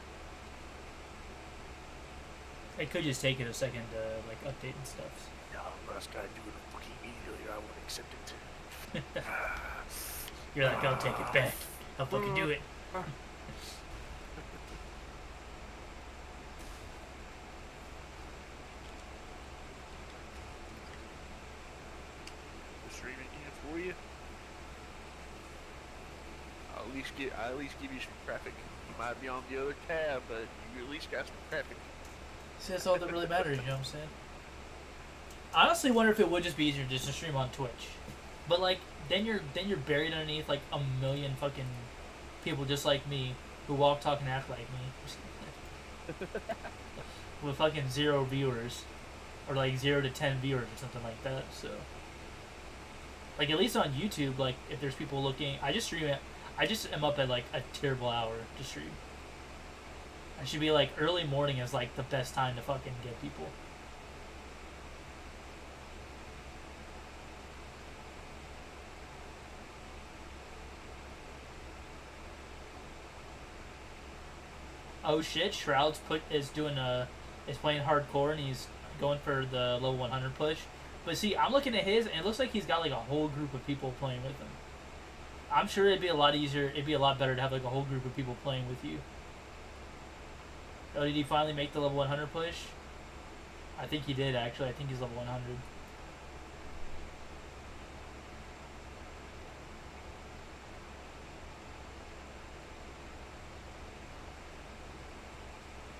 It could just take it a second to like update and stuff. Yeah, but I just gotta do it fucking immediately or I won't accept it. You're like, I'll take it back. I'll fucking do it. The stream again for you. I at least give you some traffic. You might be on the other tab, but you at least got some traffic. See, that's all that really matters, you know what I'm saying? I honestly wonder if it would just be easier just to stream on Twitch. But like then you're buried underneath like a million fucking people just like me who walk, talk, and act like me. With fucking 0 viewers. Or like 0 to 10 viewers or something like that, so like at least on YouTube, like if there's people looking, I just am up at like a terrible hour to stream. I should be like early morning is like the best time to fucking get people. Oh shit, Shroud's is playing hardcore and he's going for the level 100 push. But see, I'm looking at his and it looks like he's got like a whole group of people playing with him. I'm sure it'd be a lot better to have like a whole group of people playing with you. Oh, did he finally make the level 100 push? I think he did actually. I think he's level 100.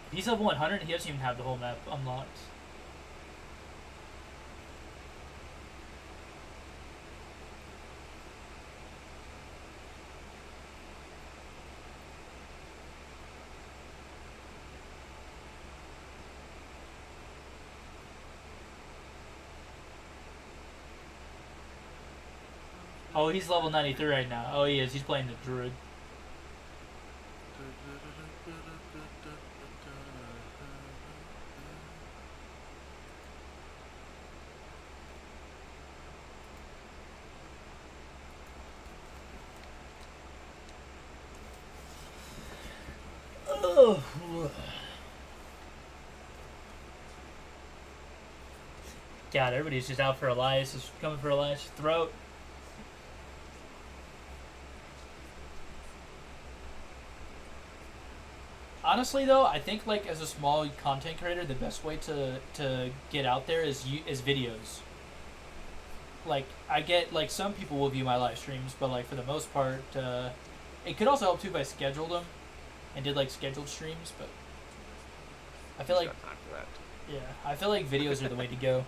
If he's level 100, he doesn't even have the whole map unlocked. Oh, he's level 93 right now. Oh, he is. He's playing the druid. Oh. God, everybody's just out for Elias. Is coming for Elias' throat. Honestly, though, I think like as a small content creator, the best way to get out there is videos. Like I get like some people will view my live streams, but like for the most part, it could also help too if I scheduled them and did like scheduled streams. But I feel like Got time for that. yeah, I feel like videos are the way to go.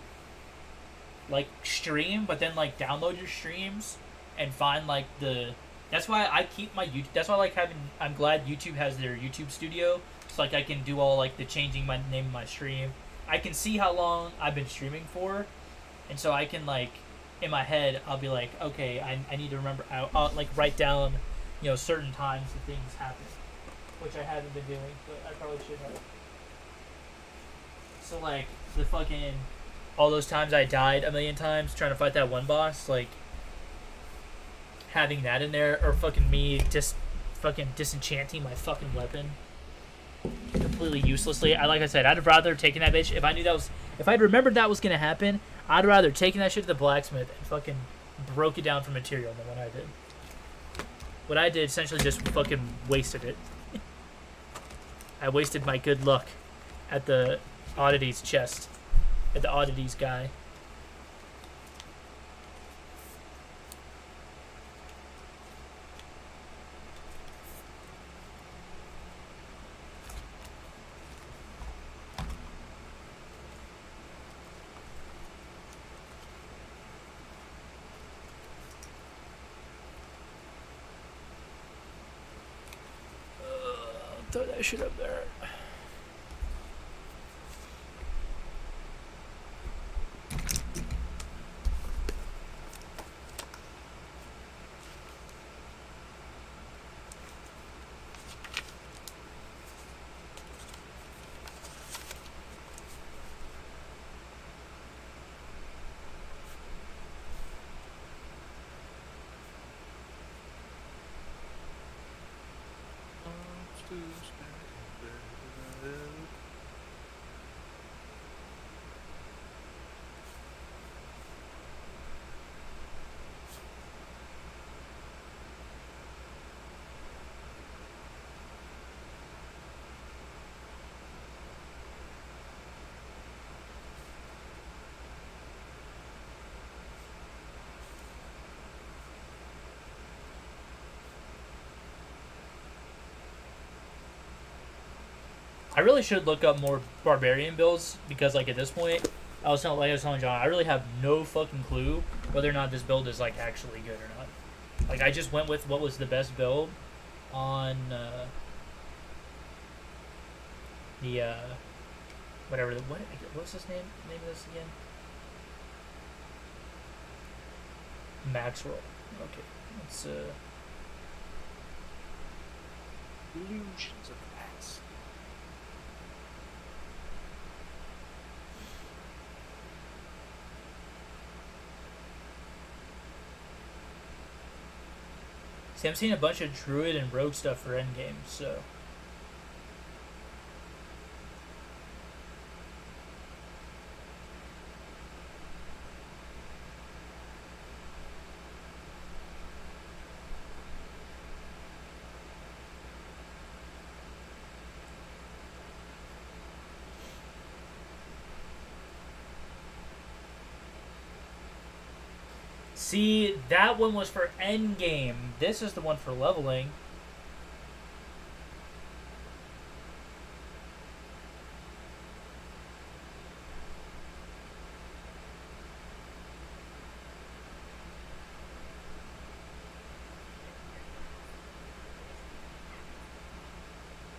Like stream, but then like download your streams and find like the. That's why I keep my YouTube. That's why I like having. I'm glad YouTube has their YouTube studio. So like I can do all like the changing my name of my stream. I can see how long I've been streaming for, and so I can like in my head I'll be like, okay, I need to remember. I'll like write down, certain times that things happen, which I haven't been doing, but I probably should have. So like the fucking all those times I died a million times trying to fight that one boss, like. Having that in there, or fucking me just fucking disenchanting my fucking weapon completely uselessly. Like I said, I'd have rather taken that bitch if I knew if I'd remembered that was gonna happen. I'd rather taken that shit to the blacksmith and fucking broke it down for material than what I did. What I did essentially just fucking wasted it. I wasted my good luck at the oddities chest, at the oddities guy. Throw that shit up there. I really should look up more barbarian builds because, like, at this point, I was telling John, I really have no fucking clue whether or not this build is like actually good or not. Like, I just went with what was the best build on the whatever. What's his name? Name of this again? Maxwell. Okay, let's Illusions of the past. see. I'm seeing a bunch of druid and rogue stuff for endgame, so. See, that one was for endgame. This is the one for leveling.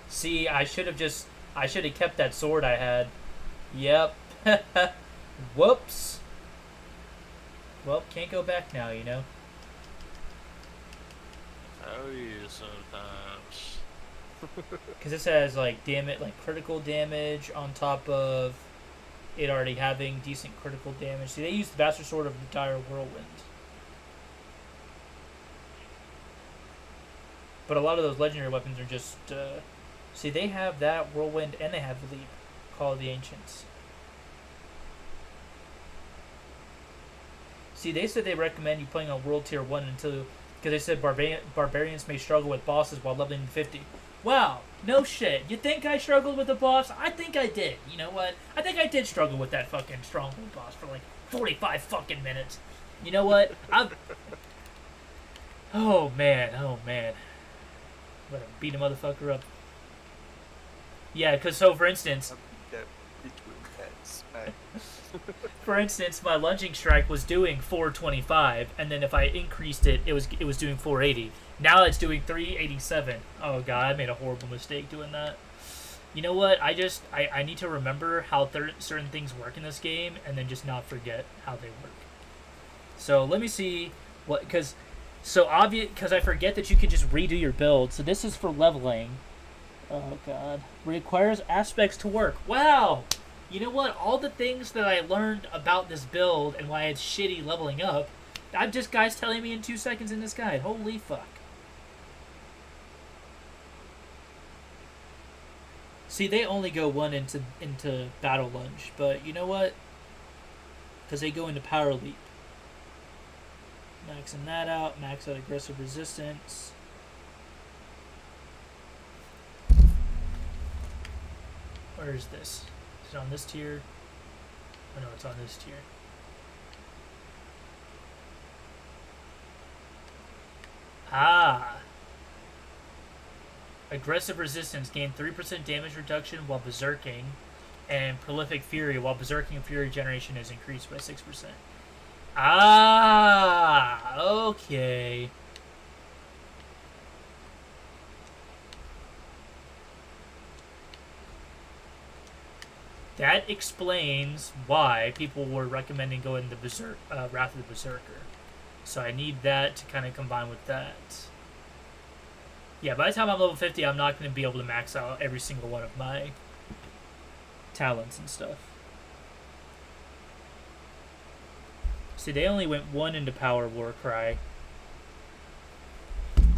See, I should have kept that sword I had. Yep. Whoops. Well, can't go back now, you know. Oh yeah, sometimes. Because this has like critical damage on top of it already having decent critical damage. See, they used the Bastard Sword of the Dire Whirlwind. But a lot of those legendary weapons are just see, they have that Whirlwind and they have Leap, Call of the Ancients. See, they said they recommend you playing on World Tier 1 until, because they said barbarians may struggle with bosses while leveling to 50. Wow, no shit. You think I struggled with the boss? I think I did. You know what? I think I did struggle with that fucking Stronghold boss for like 45 fucking minutes. You know what? Oh man. Better beat a motherfucker up. Yeah, because so for instance... For instance, my lunging strike was doing 425, and then if I increased it, it was doing 480. Now it's doing 387. Oh god, I made a horrible mistake doing that. You know what? I need to remember how certain things work in this game, and then just not forget how they work. So let me see what, because I forget that you can just redo your build. So this is for leveling. Oh god, requires aspects to work. Wow. You know what? All the things that I learned about this build and why it's shitty leveling up, I'm just guys telling me in 2 seconds in this guide. Holy fuck. See, they only go one into battle lunge, but you know what? Because they go into power leap. Maxing that out, max out aggressive resistance. Where is this? Is it on this tier? Oh no, it's on this tier. Ah! Aggressive resistance gain 3% damage reduction while berserking, and prolific fury while berserking and fury generation is increased by 6%. Ah! Okay. That explains why people were recommending going the Wrath of the Berserker. So I need that to kind of combine with that. Yeah, by the time I'm level 50, I'm not going to be able to max out every single one of my talents and stuff. See, they only went one into Power War Cry.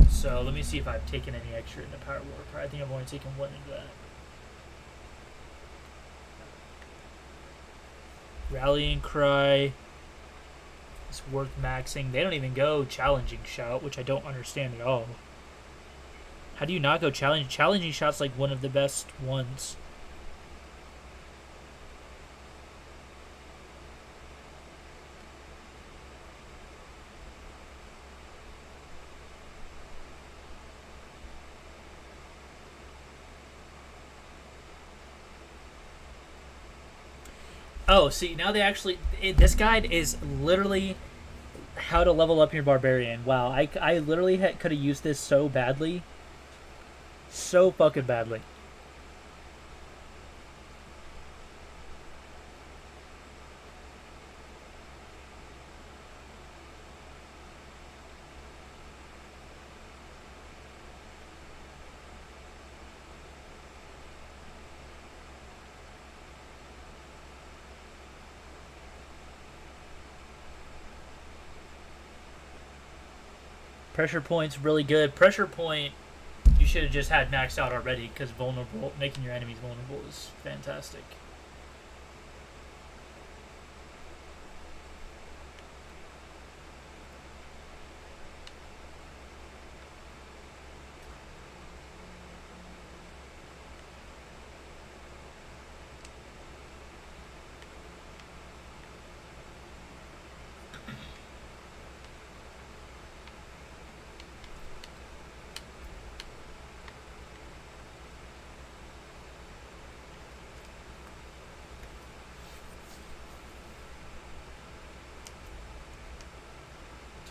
So let me see if I've taken any extra into Power War Cry. I think I've only taken one into that. Rallying Cry is worth maxing. They don't even go Challenging Shout, which I don't understand at all. How do you not go Challenging Shout's like one of the best ones. Oh, see, now they actually... this guide is literally how to level up your barbarian. Wow, I literally could have used this so badly. So fucking badly. Pressure point's really good. Pressure point, you should have just had maxed out already, because vulnerable, making your enemies vulnerable is fantastic.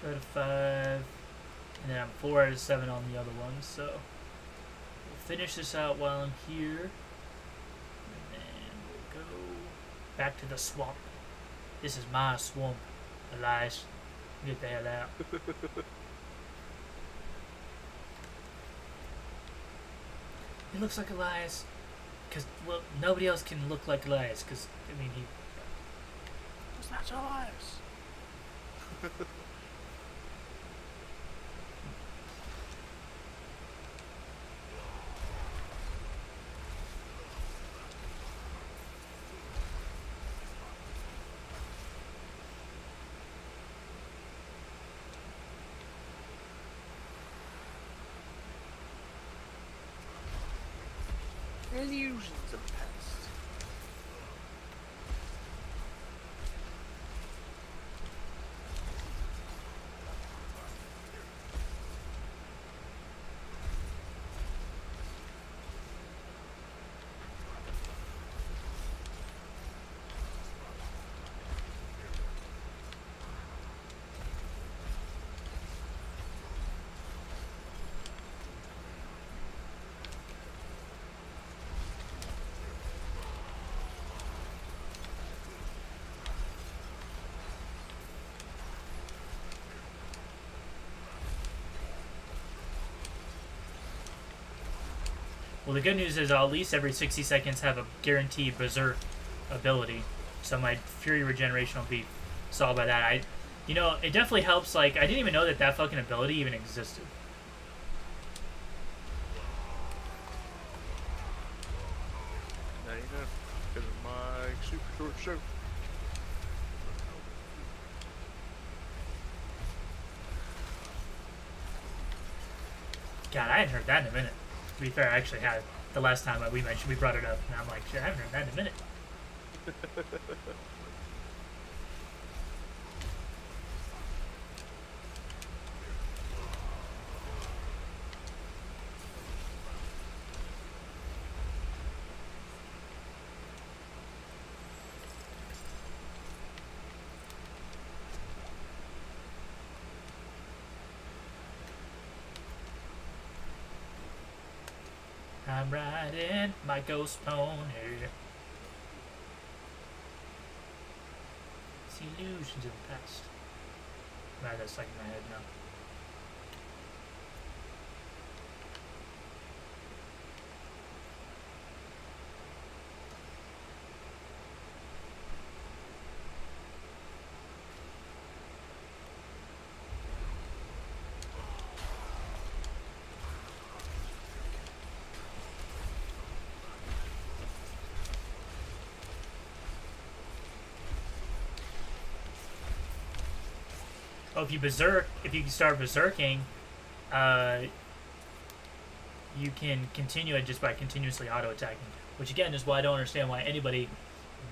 Two out of 5, and then I'm 4 out of 7 on the other ones, so we'll finish this out while I'm here, and then we'll go back to the swamp. This is my swamp, Elias. Get the hell out. He looks like Elias, because, well, nobody else can look like Elias, because, I mean, he... It's not so nice. Illusions of the past. Well, the good news is I'll at least every 60 seconds have a guaranteed berserk ability, so my fury regeneration will be solved by that. You know, it definitely helps. Like, I didn't even know that that fucking ability even existed. Now you know, because of my super short show. God, I hadn't heard that in a minute. To be fair, I actually had the last time we mentioned, we brought it up, and I'm like, shit, I haven't heard that in a minute. I'm riding my ghost pony. It's illusions of the past. Right, that's like in my head now. Oh, if you start berserking, you can continue it just by continuously auto-attacking. Which again is why I don't understand why anybody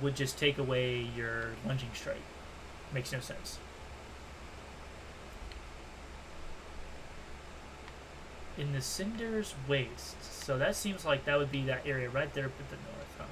would just take away your lunging strike. Makes no sense. In the Cinder's Waste. So that seems like that would be that area right there up at the north, huh?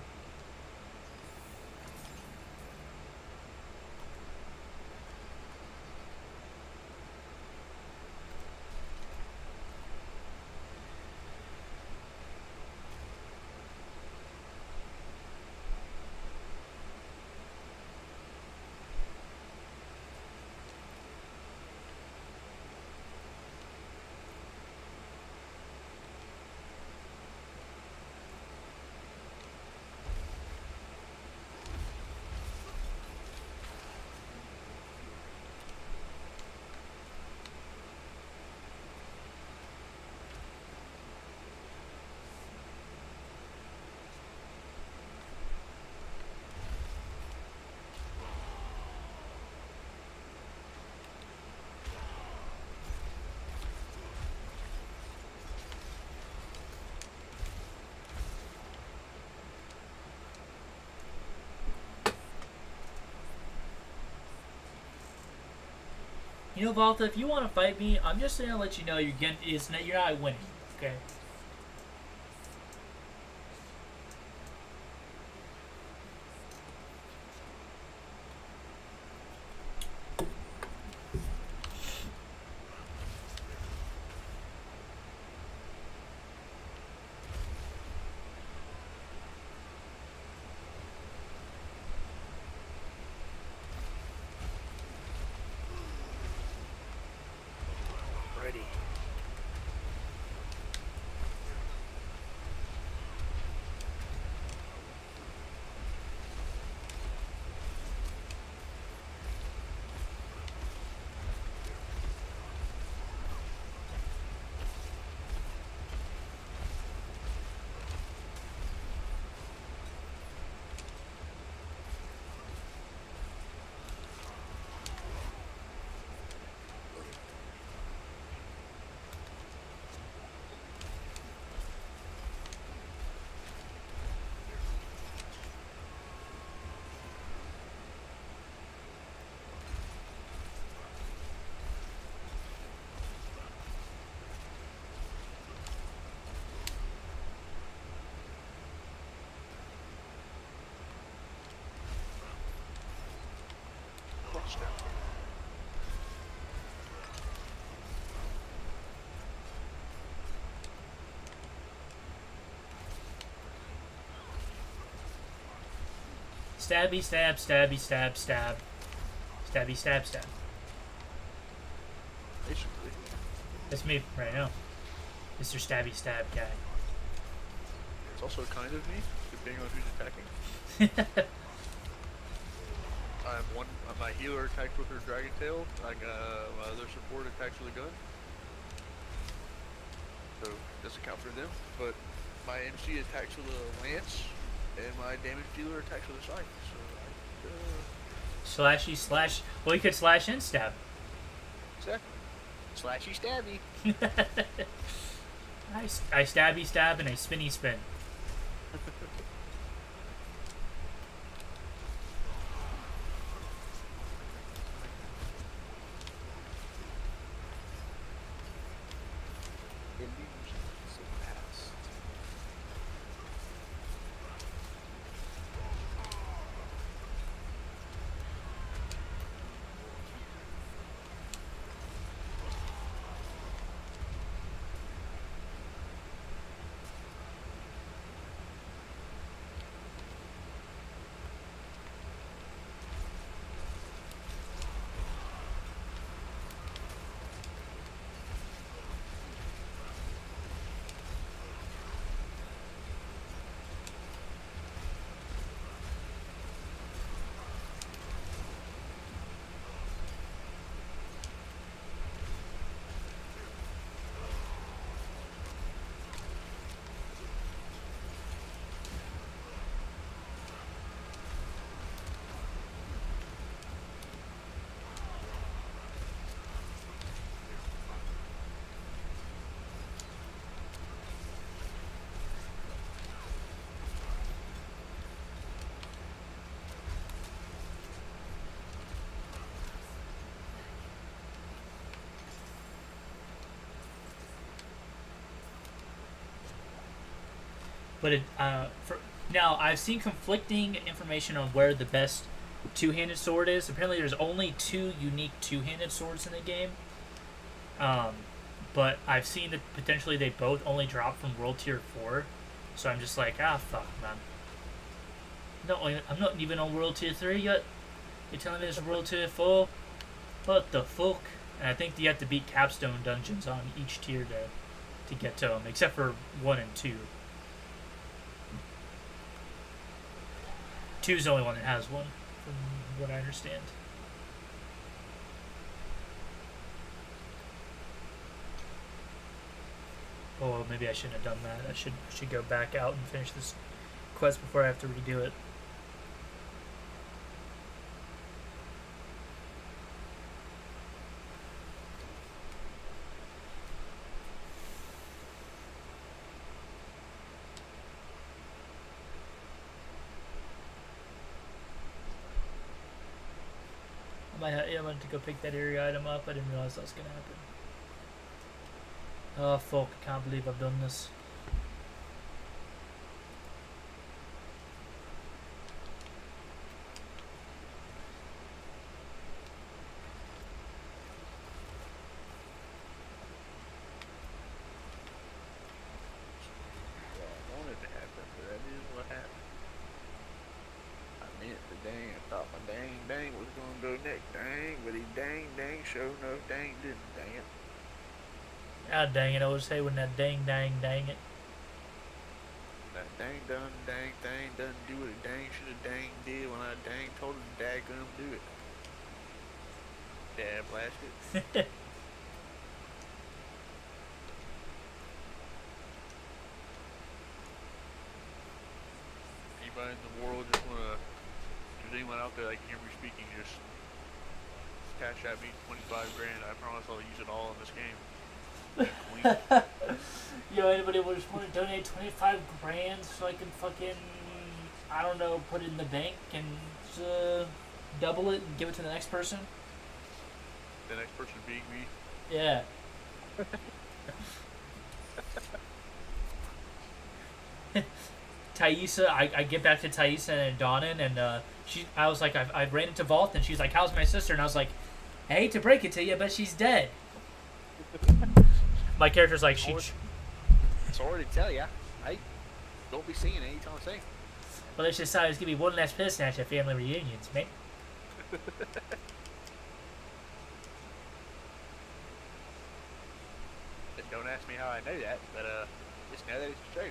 You know, Valta, if you want to fight me, I'm just gonna let you know you're not winning. Okay. Ready. Watch now. Stabby, stab, stabby, stab, stab. Stabby, stab, stab. Basically. That's me right now. Mr. Stabby, stab guy. It's also kind of me, depending on who's attacking. My healer attacks with her dragon tail. My other support attacks with a gun. So doesn't count for them. But my MC attacks with a lance, and my damage dealer attacks with a scythe. So Slashy, slash. Well, you could slash and stab. exactly. Slashy stabby. I stabby, stab, and I spinny, spin. Illusions of past. But now I've seen conflicting information on where the best two-handed sword is. Apparently, there's only 2 unique two-handed swords in the game. But I've seen that potentially they both only drop from World Tier 4. So I'm just like, fuck, man. No, I'm not even on World Tier 3 yet. You're telling me it's World Tier 4? What the fuck? And I think you have to beat capstone dungeons on each tier to get to them, except for 1 and 2. 2's the only one that has one, from what I understand. Oh, well, maybe I shouldn't have done that. I should go back out and finish this quest before I have to redo it. I wanted to go pick that area item up. I didn't realize that was gonna happen. Oh fuck! I can't believe I've done this. Well, I wanted to happen, but that is what happened. I meant the dang. I thought my dang was gonna go next dang, but he dang sure enough dang didn't dang it. God dang it! I always say when that dang it. That dang done dang thing doesn't do what a dang should have dang did when I dang told him to daggum do it. Dad blasted. Anybody in the world just wanna, if there's anyone out there that can hear me speaking, just cash at me 25 grand. I promise I'll use it all in this game. Yo, anybody would just want to donate 25 grand so I can fucking, I don't know, put it in the bank and double it and give it to the next person? The next person being me. Yeah. Thaisa, I get back to Thaisa and Donnan, and I was like, I ran into Vault, and she's like, how's my sister? And I was like, I hate to break it to you, but she's dead. My character's like, Sorry to tell ya, I don't be seeing it anytime soon. well, let's just say there's gonna be one less person at your family reunions, mate. Don't ask me how I know that, but just know that it's true.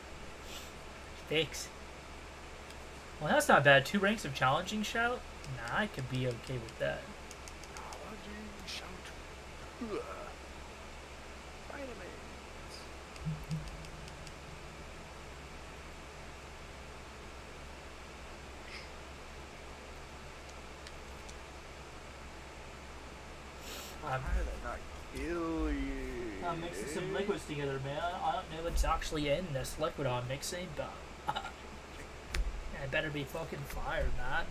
Thanks. Well, that's not bad. 2 ranks of challenging shout? Nah, I could be okay with that. Challenging shout. Vitamins. How did that not kill you? I'm mixing some liquids together, man. I don't know what's actually in this liquid I'm mixing, but it better be fucking fire, man.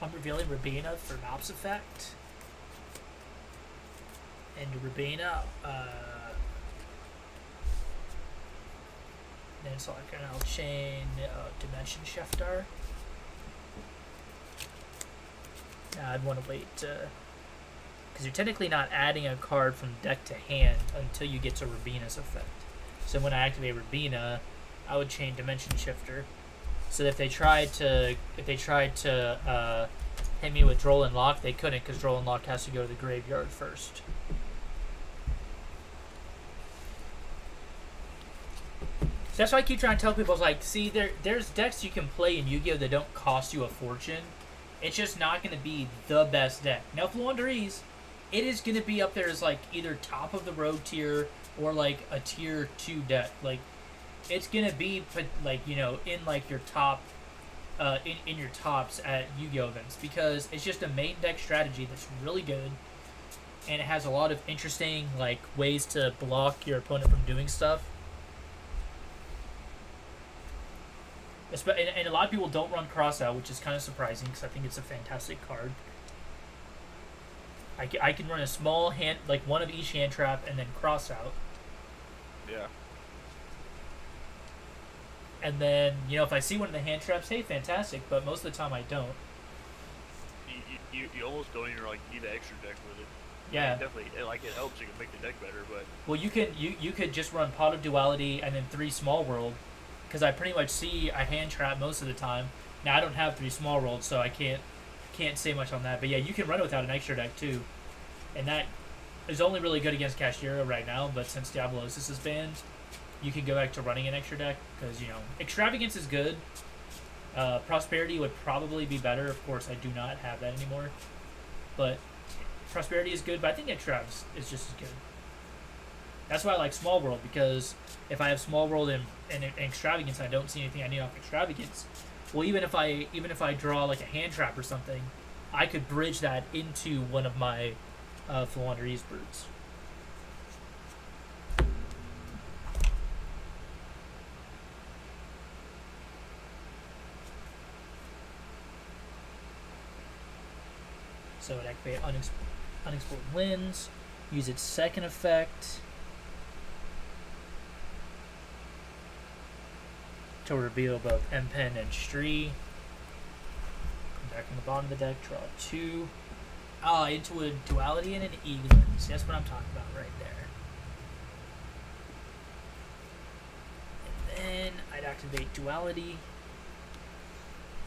I'm revealing Rabina for Maps Effect. And Rabina, then it's like an L-chain Dimension Shifter. Now I'd want to wait, because you're technically not adding a card from deck to hand until you get to Rabina's effect. So when I activate Rabina, I would chain Dimension Shifter. So that if they tried to hit me with Droll and Lock, they couldn't, because Droll and Lock has to go to the graveyard first. So that's why I keep trying to tell people, like, see, there's decks you can play in Yu-Gi-Oh! That don't cost you a fortune. It's just not going to be the best deck. Now, Fluandereeze, it is going to be up there as, like, either top of the rogue tier or, like, a tier 2 deck. Like, it's going to be, like, you know, in, like, your top, in your tops at Yu-Gi-Oh! Events. Because it's just a main deck strategy that's really good. And it has a lot of interesting, like, ways to block your opponent from doing stuff. And a lot of people don't run Crossout, which is kind of surprising because I think it's a fantastic card. I can run a small hand, like one of each hand trap, and then Crossout. Yeah. And then, you know, if I see one of the hand traps, hey, fantastic, but most of the time I don't. You almost don't even like need an extra deck with it. Yeah. It definitely, like, it helps you can make the deck better, but Well, you could just run Pot of Duality and then 3 Small World, because I pretty much see a hand trap most of the time. Now I don't have 3 Small World, so I can't say much on that. But yeah, you can run it without an extra deck too, and that is only really good against Cashiera right now. But since Diablosis is banned, you can go back to running an extra deck because, you know, Extravagance is good. Prosperity would probably be better. Of course, I do not have that anymore, but Prosperity is good. But I think Extravs is just as good. That's why I like Small World, because if I have Small World and Extravagance, I don't see anything I need off Extravagance. Well, even if I draw like a hand trap or something, I could bridge that into one of my Fluandereeze birds. So it activates unexplored winds. Use its second effect to reveal both M-Pen and Stree. Come back on the bottom of the deck, draw 2. Into a duality and an Eaglin. See, that's what I'm talking about right there. And then I'd activate duality.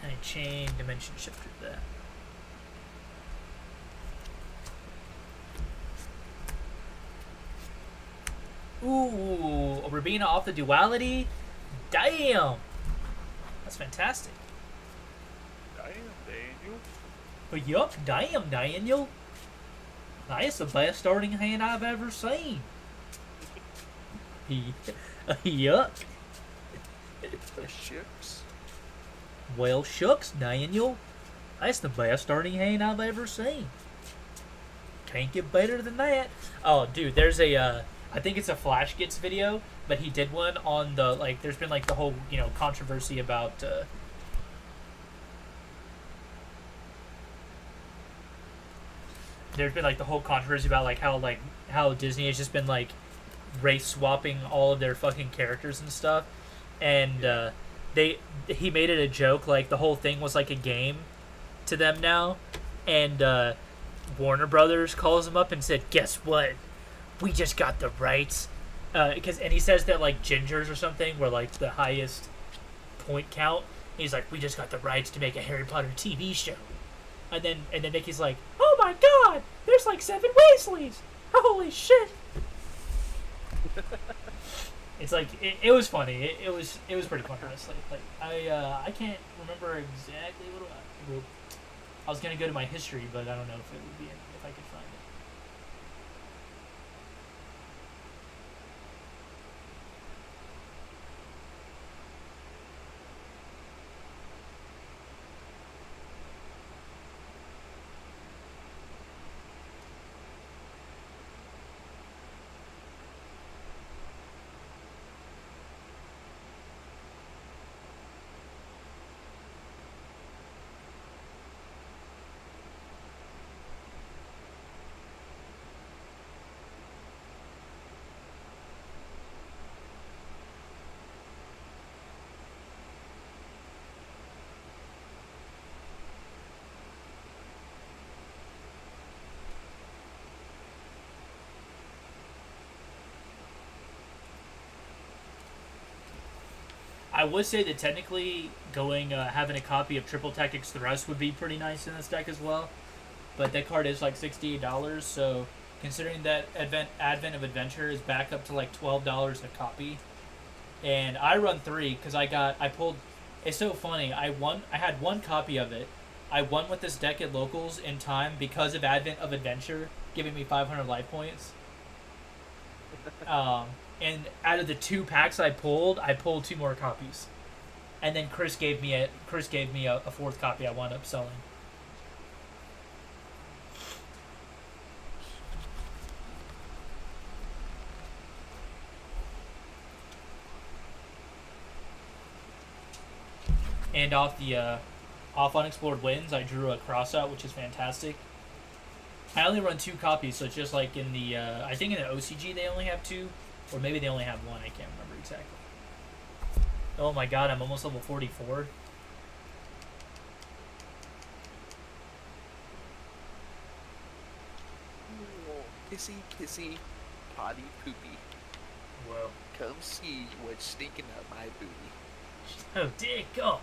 And I'd chain dimension shifter to that. Ooh, a Rabina off the duality? Damn! That's fantastic. Damn, Daniel. But yup, damn, Daniel. That's the best starting hand I've ever seen. Yuck. Shucks. Well, shucks, Daniel. That's the best starting hand I've ever seen. Can't get better than that. Oh, dude, there's a, I think it's a Flash Gets video, but he did one on the, like, there's been, like, the whole, controversy about, there's been, like, the whole controversy about, like, how Disney has just been, like, race swapping all of their fucking characters and stuff. And, he made it a joke, like, the whole thing was, like, a game to them now. And, Warner Brothers calls him up and said, guess what? We just got the rights. And he says that, like, gingers or something were, like, the highest point count. He's like, we just got the rights to make a Harry Potter TV show. And then Mickey's like, oh my god, there's like 7 Weasleys. Holy shit. It's like, it was funny. It was pretty funny, honestly. Like, I can't remember exactly what I was gonna go to my history, but I don't know if it would be if I could find it. I would say that technically having a copy of Triple Tactics Thrust would be pretty nice in this deck as well, but that card is like $68, so considering that Advent of Adventure is back up to like $12 a copy, and I run 3 because I pulled. It's so funny. I had 1 copy of it. I won with this deck at locals in time because of Advent of Adventure giving me 500 life points. And out of the 2 packs I pulled 2 more copies, and then Chris gave me a 4th copy I wound up selling. And off Unexplored Winds, I drew a cross out, which is fantastic. I only run 2 copies, so it's just like in the I think in the OCG they only have 2. Or maybe they only have 1, I can't remember exactly. Oh my god, I'm almost level 44. Ooh, kissy, kissy, potty, poopy. Whoa. Come see what's stinking up my booty. Oh dear god.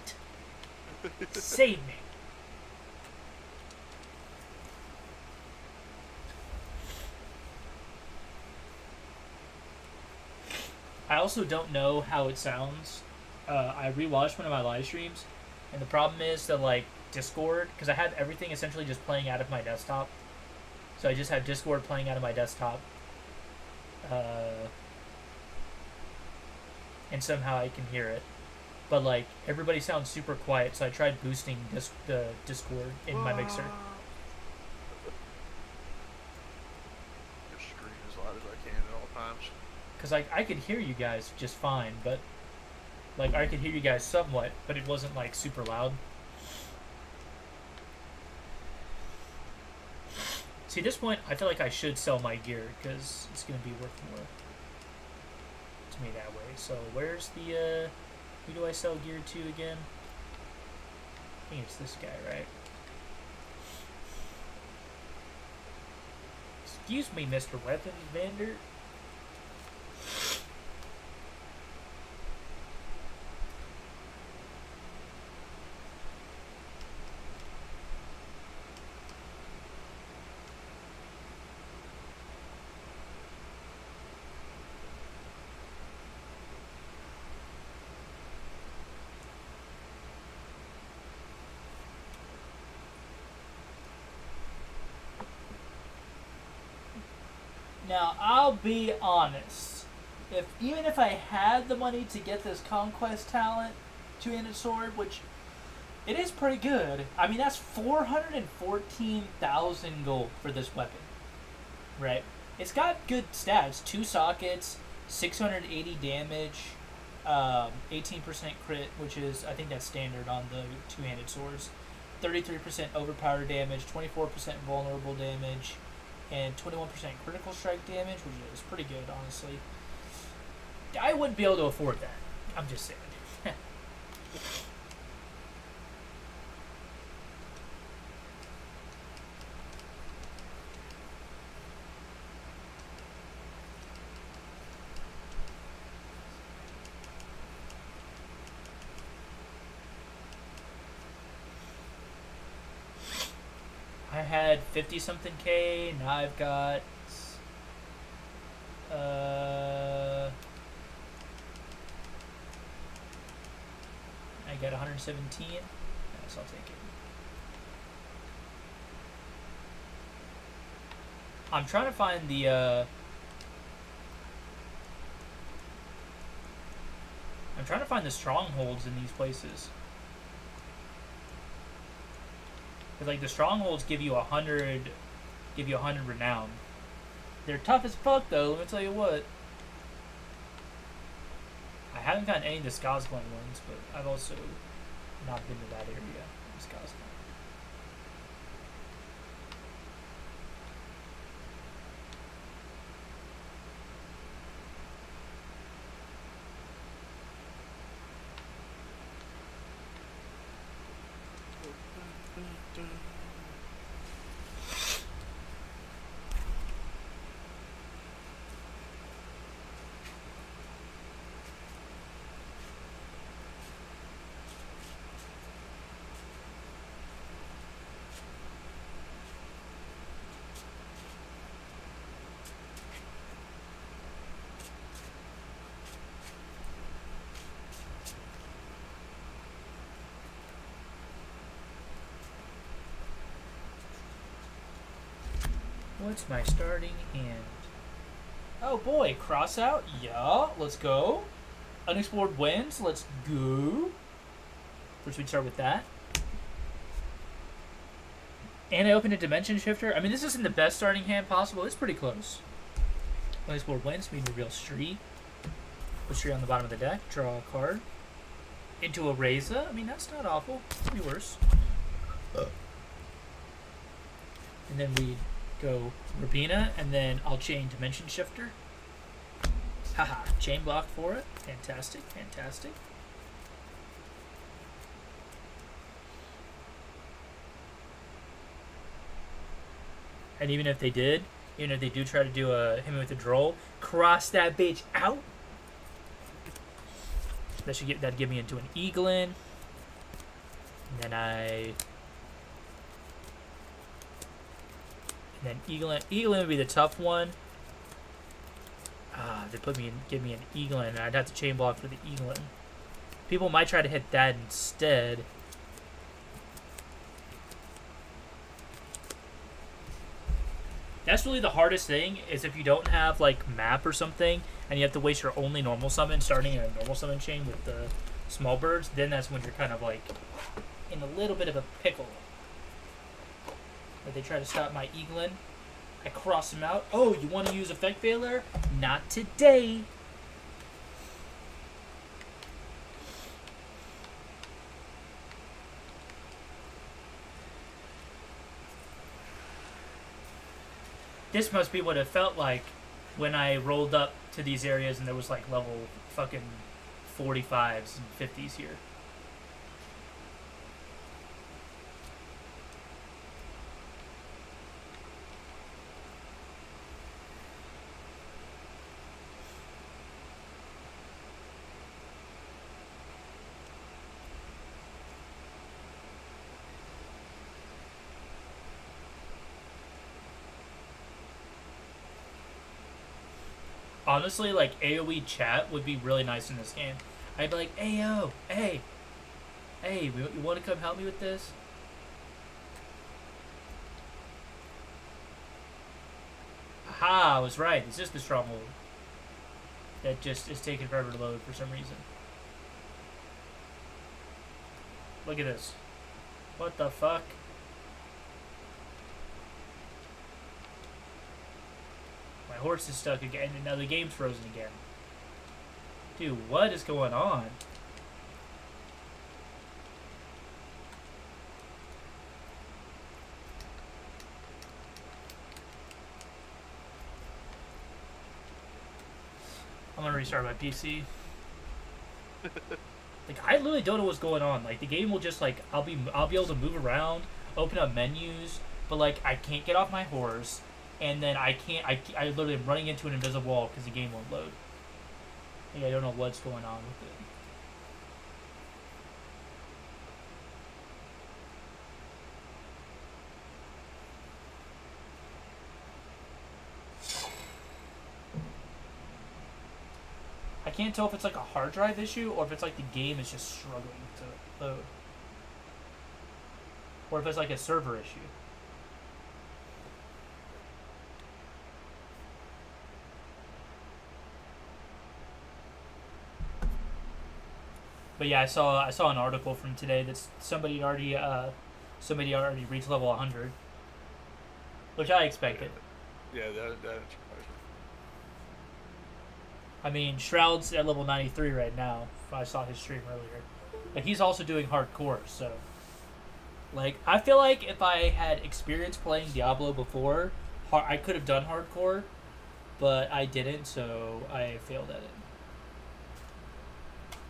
Save me. I also don't know how it sounds. I rewatched one of my live streams, and the problem is that, like, Discord, because I had everything essentially just playing out of my desktop. So I just have Discord playing out of my desktop. And somehow I can hear it. But, like, everybody sounds super quiet, so I tried boosting the Discord in my mixer. Just scream as loud as I can at all times. Because, like, I could hear you guys just fine, but, like, I could hear you guys somewhat, but it wasn't, like, super loud. See, at this point, I feel like I should sell my gear because it's going to be worth more to me that way. So where's the, who do I sell gear to again? I think it's this guy, right? Excuse me, Mr. Weapons Vendor. Now, I'll be honest. Even if I had the money to get this Conquest talent two-handed sword, which it is pretty good. I mean, that's 414,000 gold for this weapon, right? It's got good stats: 2 sockets, 680 damage, 18% crit, which is, I think that's standard on the two-handed swords. 33% overpower damage, 24% vulnerable damage, and 21% critical strike damage, which is pretty good, honestly. I wouldn't be able to afford that. I'm just saying. I had 50 something K, now I've got I got 117. Yes, I'll take it. I'm trying to find the I'm trying to find the strongholds in these places. Cause like the strongholds give you 100 renown. They're tough as fuck though, let me tell you what. I haven't gotten any of the Skazglan ones, but I've also not been to that area in Skazglan. What's my starting hand? Oh boy, cross out? Yeah, let's go. Unexplored winds, let's go. First we'd start with that. And I opened a dimension shifter. I mean, this isn't the best starting hand possible. It's pretty close. Unexplored winds, we need a real street. Put street on the bottom of the deck, draw a card. Into a Reza. I mean, that's not awful. Could be worse. And then we go Rabina, and then I'll chain Dimension Shifter. Haha, chain block for it. Fantastic, fantastic. And even if they do try to do a hit me with a droll, cross that bitch out. That'd give me into an Eaglin. And then Eaglin would be the tough one. They give me an Eaglin, and I'd have to chain block for the Eaglin. People might try to hit that instead. That's really the hardest thing, is if you don't have like map or something, and you have to waste your only normal summon starting in a normal summon chain with the small birds, then that's when you're kind of like in a little bit of a pickle. Where they try to stop my Eaglin. I cross him out. Oh, you want to use Effect Veiler? Not today. this must be what it felt like when I rolled up to these areas and there was like level fucking 45s and 50s here. Honestly, like, AoE chat would be really nice in this game. I'd be like, hey, yo, hey, you want to come help me with this? Aha, I was right. This is the stronghold. That just is taking forever to load for some reason. Look at this. What the fuck? My horse is stuck again, and now the game's frozen again. Dude, what is going on? I'm gonna restart my PC. Like, I literally don't know what's going on. Like, the game will just, like, I'll be able to move around, open up menus, but, like, I can't get off my horse, and then I literally am running into an invisible wall because the game won't load. Like, I don't know what's going on with it. I can't tell if it's like a hard drive issue or if it's like the game is just struggling to load. Or if it's like a server issue. But yeah, I saw an article from today that somebody already reached level 100, which I expected. Yeah, that's I mean, Shroud's at level 93 right now. I saw his stream earlier. But he's also doing hardcore, so... Like, I feel like if I had experience playing Diablo before, I could have done hardcore, but I didn't, so I failed at it.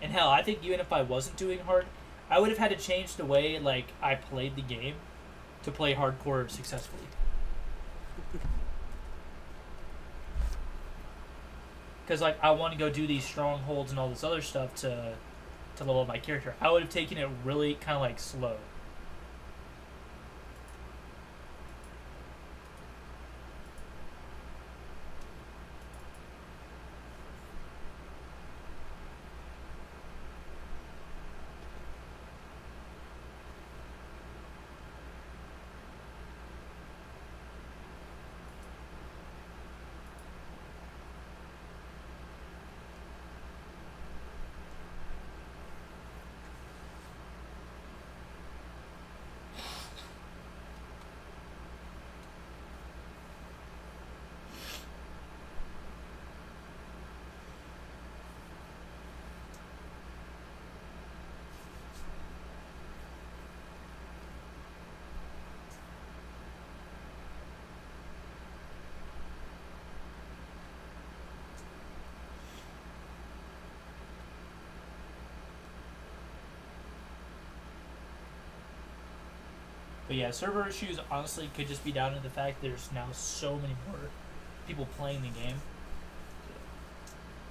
And hell, I think even if I wasn't doing hard, I would have had to change the way, like, I played the game to play hardcore successfully. Because, like, I want to go do these strongholds and all this other stuff to level up my character. I would have taken it really kind of, like, slow. But yeah, server issues honestly could just be down to the fact there's now so many more people playing the game.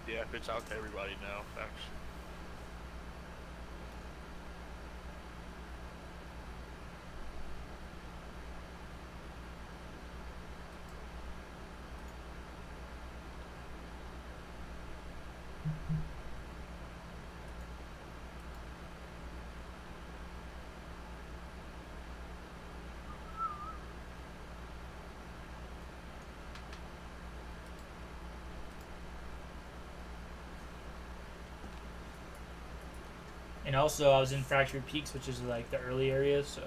yeah, it's out to everybody now. Facts. And also, I was in Fractured Peaks, which is like the early area, so...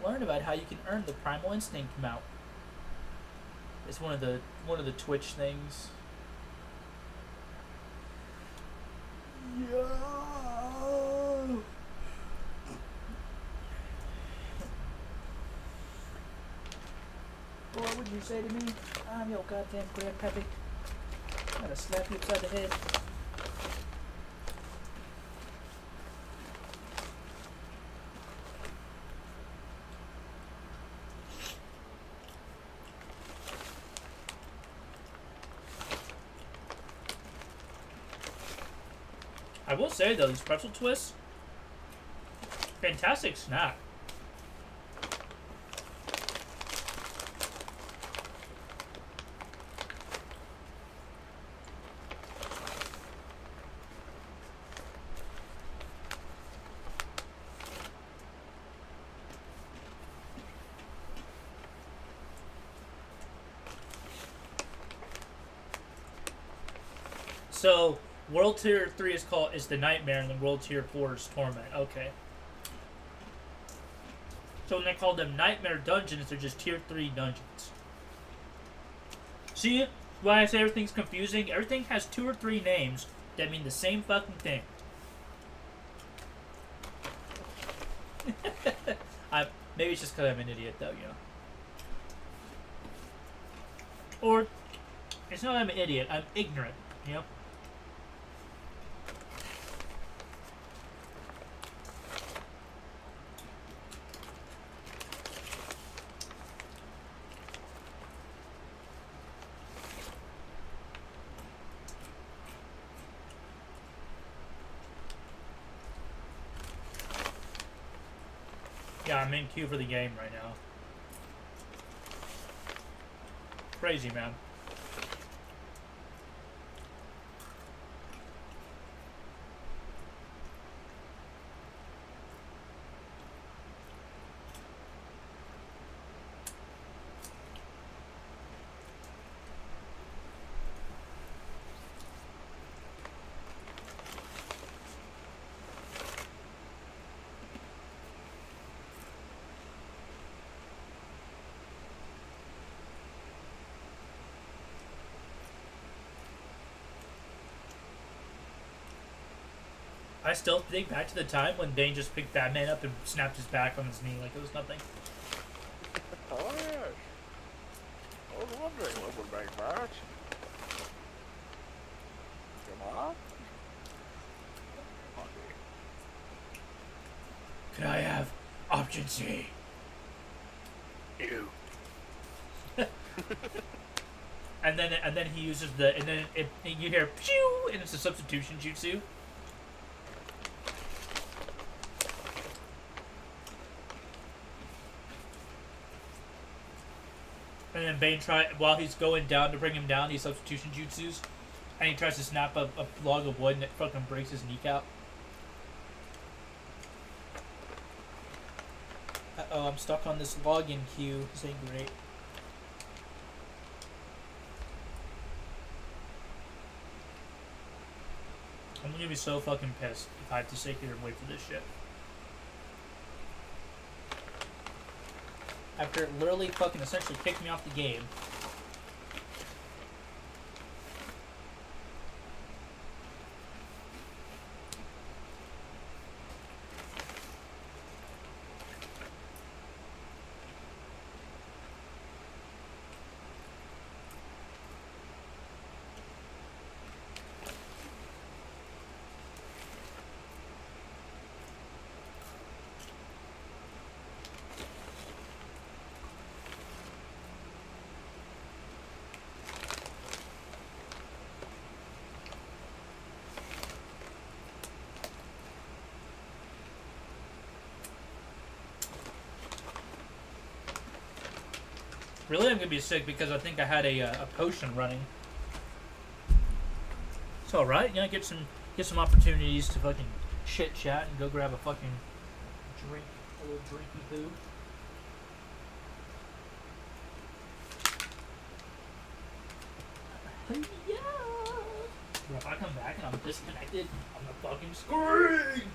Learn about how you can earn the Primal Instinct mount. It's one of the Twitch things. Yeah. you say to me? I'm your goddamn grandpappy. I'm gonna slap you upside the head. I will say though, these pretzel twists, fantastic snack. So, World Tier 3 is the Nightmare, and then World Tier 4 is Torment. Okay. So when they call them Nightmare Dungeons, they're just Tier 3 dungeons. See, why I say everything's confusing? Everything has 2 or 3 names that mean the same fucking thing. Maybe it's just because I'm an idiot, though, you know. Or, it's not that I'm an idiot, I'm ignorant, you know. Yeah, I'm in queue for the game right now. Crazy, man. I still think back to the time when Bane just picked Batman up and snapped his back on his knee like it was nothing. Oh, yes. I was wondering what would make that. Come on. Could I have option C? Ew. And then he uses the and then you hear pew and it's a substitution jutsu. And then Bane while he's going down to bring him down, he substitution jutsus, and he tries to snap a log of wood and it fucking breaks his kneecap. Uh-oh, I'm stuck on this login queue. This ain't great. I'm gonna be so fucking pissed if I have to sit here and wait for this shit. After it literally fucking essentially kicked me off the game. Really, I'm gonna be sick because I think I had a potion running. It's all right, you know, get some opportunities to fucking chit chat and go grab a fucking drink, a little drinky poo. Yeah. Bro, if I come back and I'm disconnected, I'm gonna fucking scream.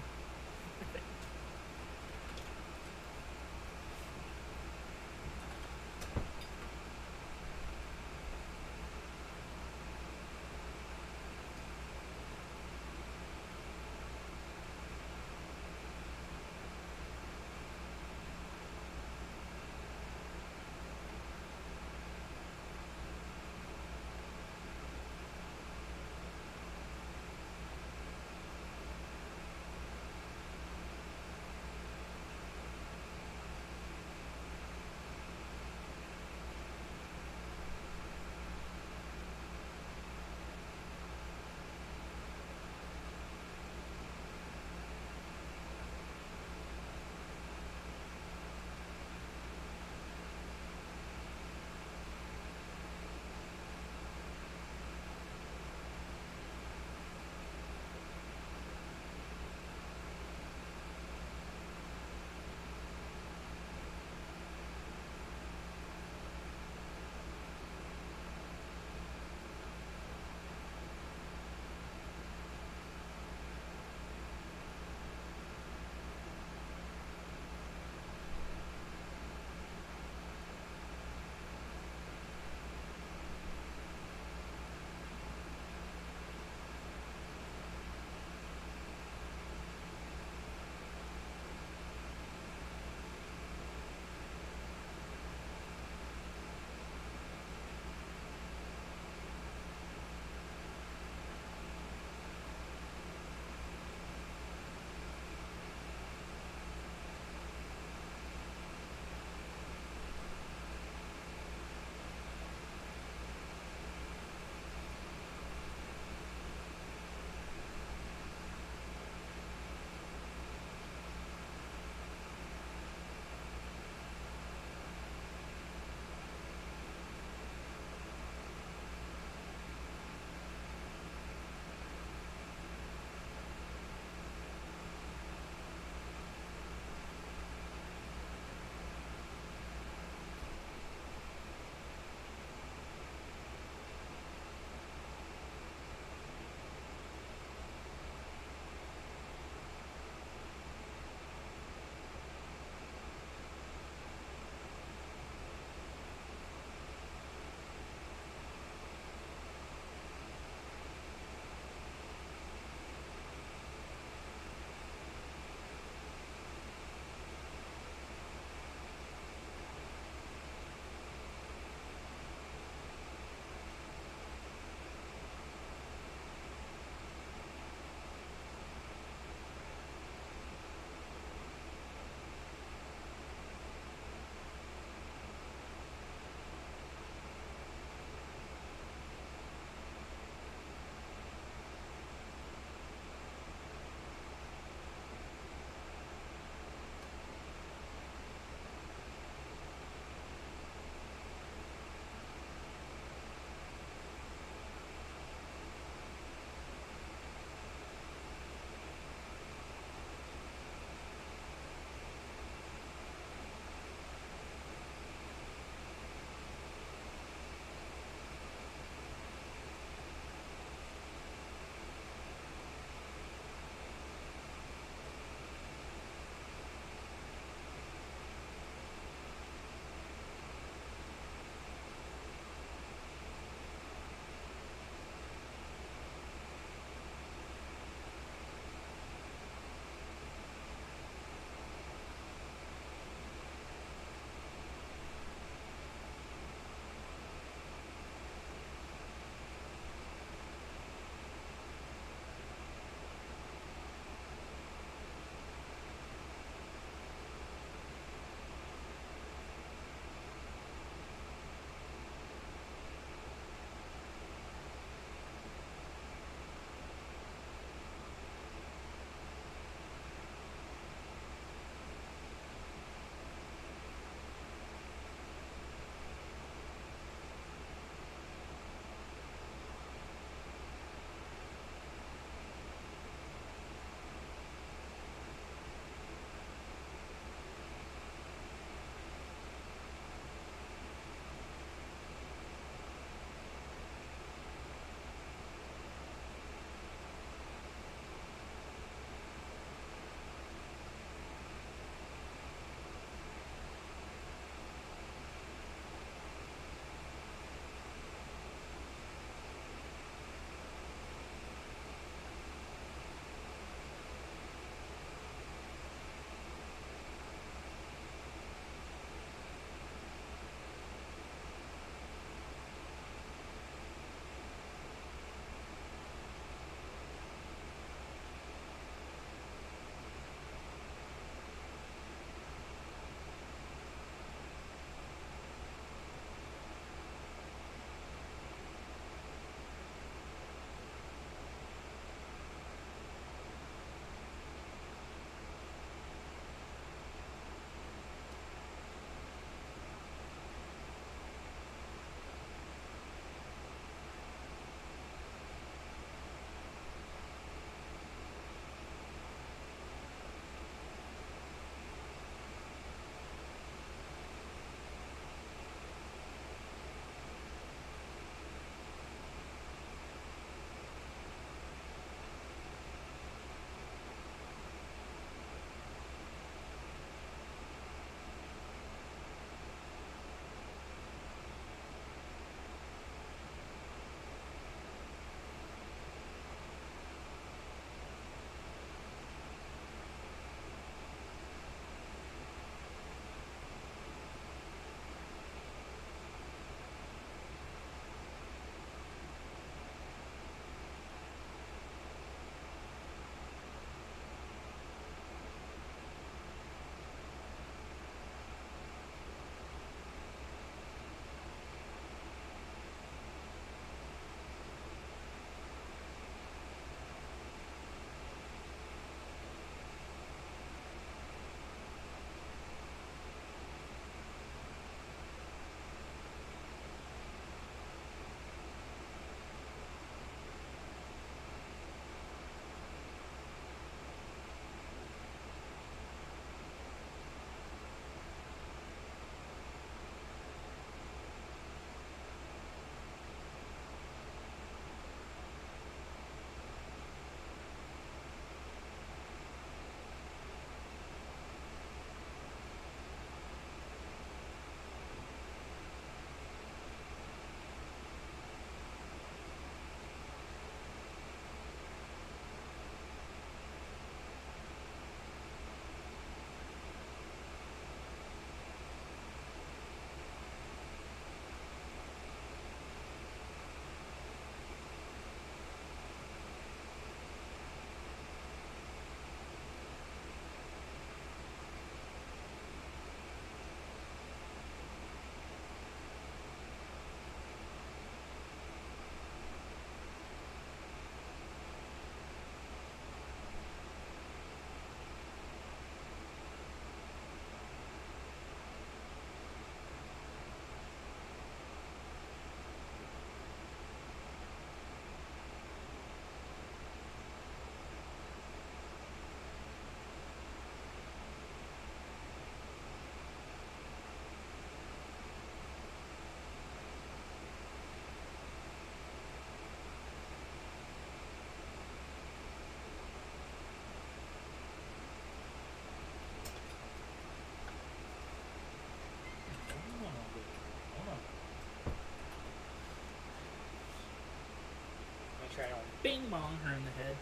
sure I don't bing bong her in the head.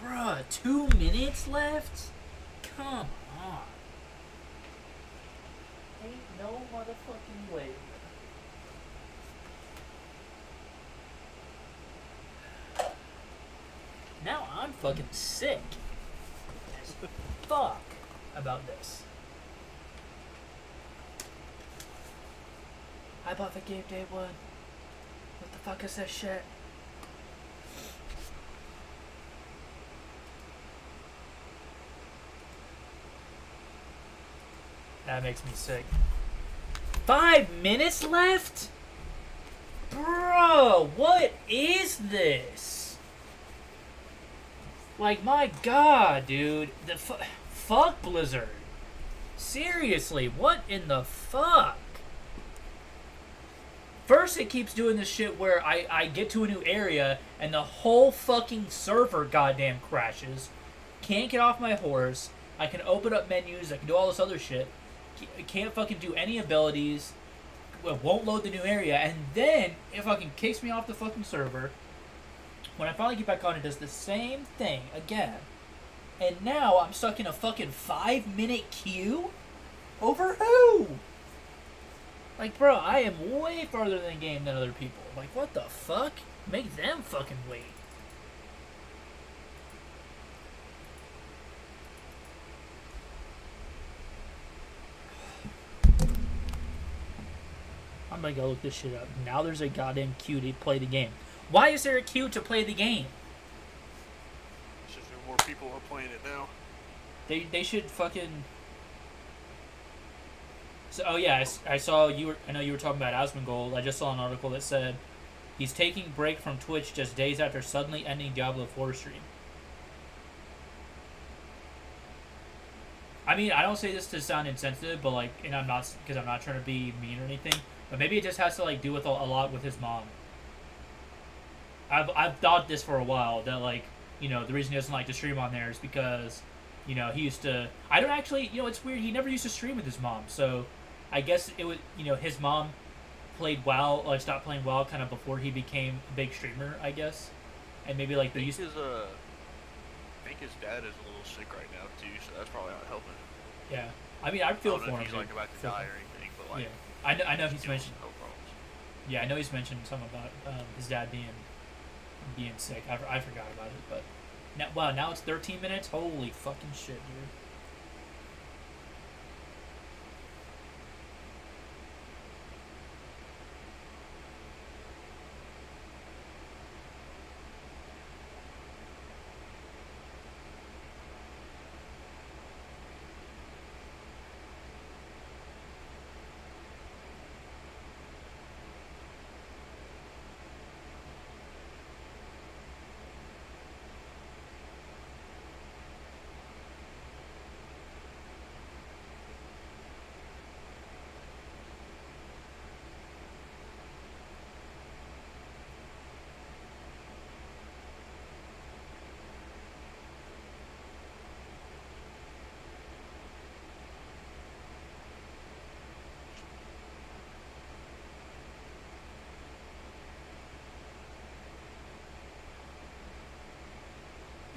Bruh, 2 minutes left? Come on. Ain't no motherfucking way. Now I'm fucking sick as fuck about this. I bought the game day one. What the fuck is this shit? That makes me sick. 5 minutes left? Bro, what is this? Like, my god, dude. Fuck Blizzard. Seriously, what in the fuck? First, it keeps doing this shit where I get to a new area and the whole fucking server goddamn crashes. Can't get off my horse. I can open up menus. I can do all this other shit. Can't fucking do any abilities. Won't load the new area. And then it fucking kicks me off the fucking server. When I finally get back on, it does the same thing again. And now I'm stuck in a fucking 5-minute queue? Over who? Like, bro, I am way farther in the game than other people. Like, what the fuck? Make them fucking wait. I'm gonna go look this shit up. Now there's a goddamn queue to play the game. Why is there a queue to play the game? It's just there more people are playing it now. They should fucking... So, oh yeah, I saw you were... I know you were talking about Asmongold. I just saw an article that said he's taking break from Twitch just days after suddenly ending Diablo 4 stream. I mean, I don't say this to sound insensitive, but like, and I'm not, because I'm not trying to be mean or anything, but maybe it just has to like do with a lot with his mom. I've thought this for a while, that like, you know, the reason he doesn't like to stream on there is because, you know, he used to... I don't actually... You know, it's weird. He never used to stream with his mom. So, I guess it was... You know, his mom played WoW... Like, stopped playing WoW kind of before he became a big streamer, I guess. And maybe, like, I think his dad is a little sick right now, too. So, that's probably not helping. Yeah. I mean, I feel I don't for know him. if he's, like, about to die or anything, but, like... Yeah. I know he's mentioned... No problems. Yeah, I know he's mentioned something about his dad being sick. I forgot about it, but... Now, wow, now it's 13 minutes? Holy fucking shit, dude.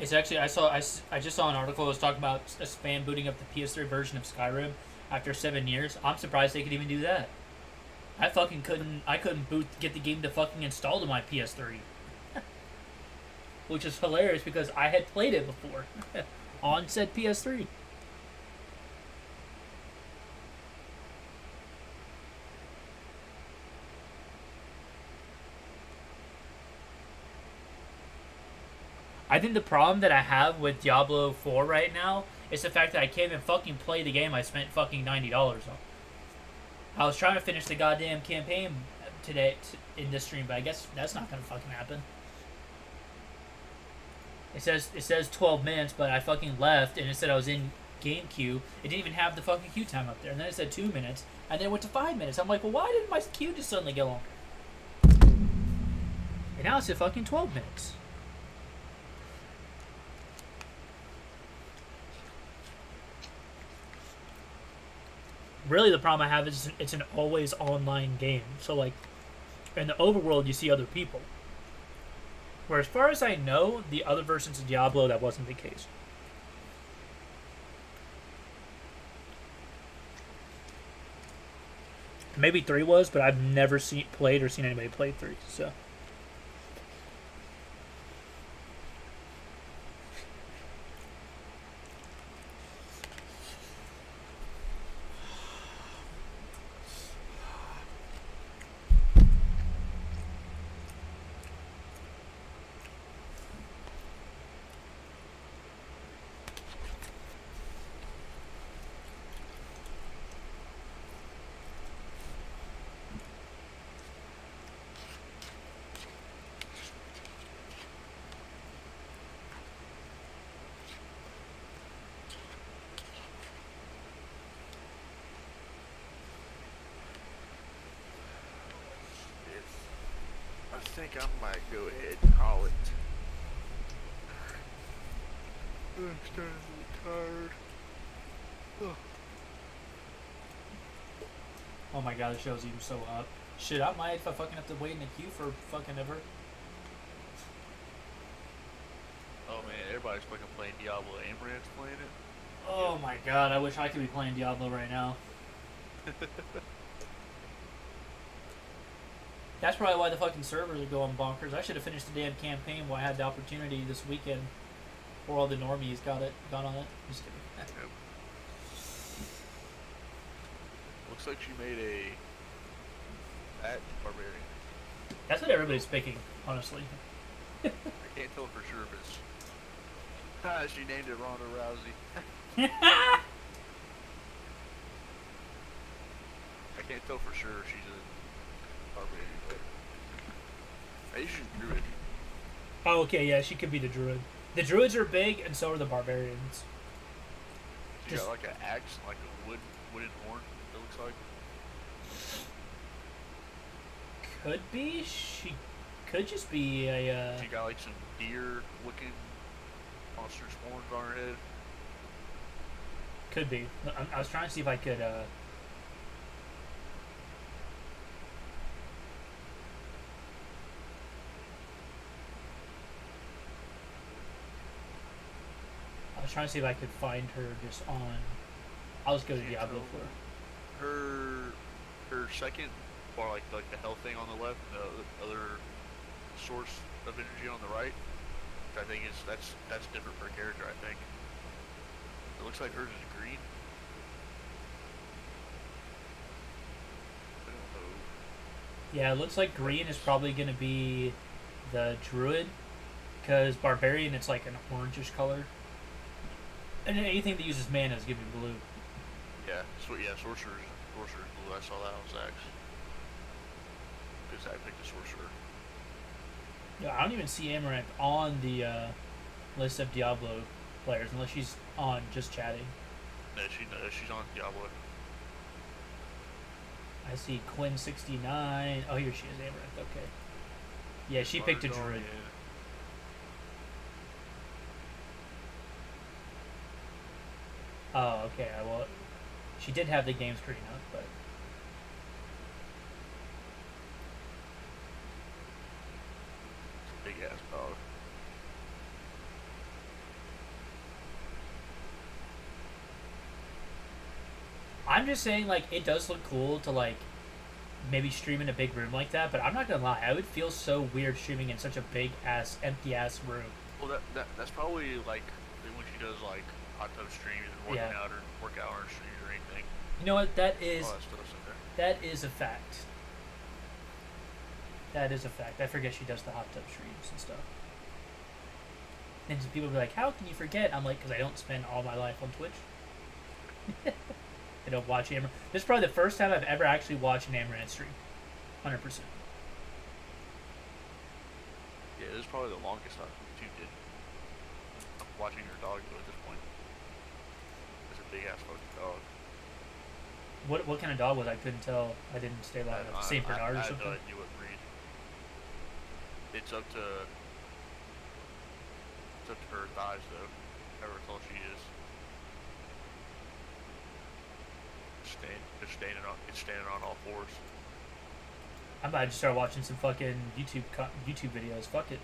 It's actually, I just saw an article that was talking about a fan booting up the PS3 version of Skyrim after 7 years. I'm surprised they could even do that. I couldn't get the game to fucking install to my PS3. Which is hilarious because I had played it before on said PS3. I think the problem that I have with Diablo 4 right now is the fact that I can't even fucking play the game I spent fucking $90 on. I was trying to finish the goddamn campaign today in this stream, but I guess that's not gonna fucking happen. It says 12 minutes, but I fucking left and it said I was in game queue. It didn't even have the fucking queue time up there, and then it said 2 minutes, and then it went to 5 minutes. I'm like, well, why did my queue just suddenly get longer? And now it's at fucking 12 minutes. Really, the problem I have is it's an always online game. So, like, in the overworld, you see other people. Where as far as I know, the other versions of Diablo, that wasn't the case. Maybe 3 was, but I've never played or seen anybody play 3, so... I think I might go ahead and call it. I'm starting to get tired. Oh my god, the show's even so up. Shit, I might if I fucking have to wait in the queue for fucking ever. Oh man, everybody's fucking playing Diablo. Amaranth's playing it. Oh my god, I wish I could be playing Diablo right now. That's probably why the fucking servers are going bonkers. I should have finished the damn campaign while I had the opportunity this weekend. Before all the normies got on it. Just kidding. Yep. Looks like she made a fat barbarian. That's what everybody's picking, honestly. I can't tell for sure if it's. She named it Ronda Rousey. I can't tell for sure if she's a barbarian, but maybe she's a druid. Oh, okay, yeah, she could be the druid. The druids are big, and so are the barbarians. She got like an axe, like a wooden horn. It looks like. Could be. She could just be a. She got like some deer-looking monstrous horns on her head. Could be. I was trying to see if I could. I was trying to see if I could find her just on. I'll just go to Diablo for her. Her second, or like the health thing on the left, the other source of energy on the right. Which I think is that's different per character. I think it looks like hers is green. I don't know. Yeah, it looks like green is probably going to be the druid, because barbarian it's like an orangish color, and then anything that uses mana is giving blue. Yeah, sorcerer's blue. I saw that on Zach's. Because I picked a sorcerer. Yeah, I don't even see Amaranth on the list of Diablo players unless she's on just chatting. No, she's on Diablo. I see Quinn69. Oh, here she is, Amaranth. Okay. Yeah, she picked a druid. Oh, okay. Well, she did have the game screen up, but. Big ass dog. I'm just saying, like, it does look cool to, like, maybe stream in a big room like that, but I'm not gonna lie, I would feel so weird streaming in such a big ass, empty ass room. Well, that's probably like when she does like hot tub streams and working out or workout or streams or anything. You know what? That is All that stuff's in there. that is a fact. That is a fact. I forget she does the hot tub streams and stuff. And some people be like, "How can you forget?" I'm like, "Because I don't spend all my life on Twitch." I don't watch Amaranth. This is probably the first time I've ever actually watched an Amaranth stream. 100%. Yeah, this is probably the longest you did. I'm watching your dog though at this point. It's a big ass fucking dog. What kind of dog was I? Couldn't tell. I didn't stay long enough. Saint Bernard or something? I have no idea what breed. It's up to her thighs though. However tall she is. It's standing on all fours. I'm about to start watching some fucking YouTube videos. Fuck it.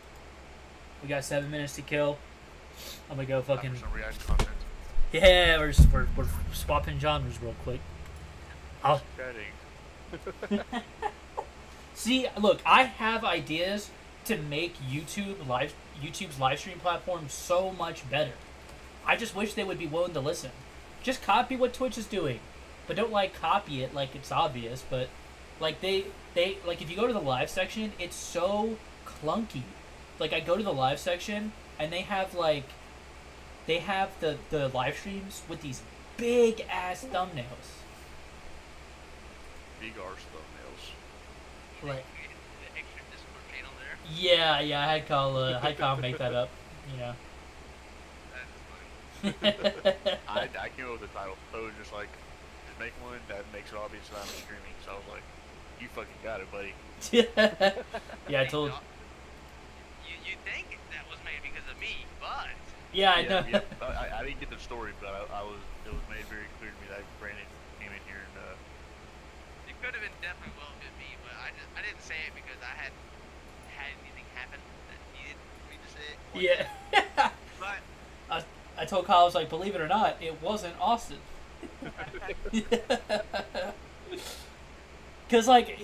We got 7 minutes to kill. I'm gonna go fucking. For some reaction content. Yeah, we're swapping genres real quick. I'll Chatting. see. Look, I have ideas to make YouTube's live stream platform so much better. I just wish they would be willing to listen. Just copy what Twitch is doing, but don't like copy it like it's obvious. But like they like if you go to the live section, it's so clunky. Like I go to the live section and they have the live streams with these big ass thumbnails. Big arse thumbnails. Like The extra Discord channel there. yeah, I had Kyle make that up. You know. That is funny. I came up with the title. So it was just make one that makes it obvious that I'm streaming. So I was like, you fucking got it, buddy. Yeah, I told. You think that was made because of me, but Yeah, I know. I didn't get the story, but it was made very clear to me that Brandon came in here and it could have been definitely well been me. But I didn't say it because I hadn't had anything happen that needed me to say it. Yeah. But I told Kyle, I was like, believe it or not, it wasn't Austin. Cause like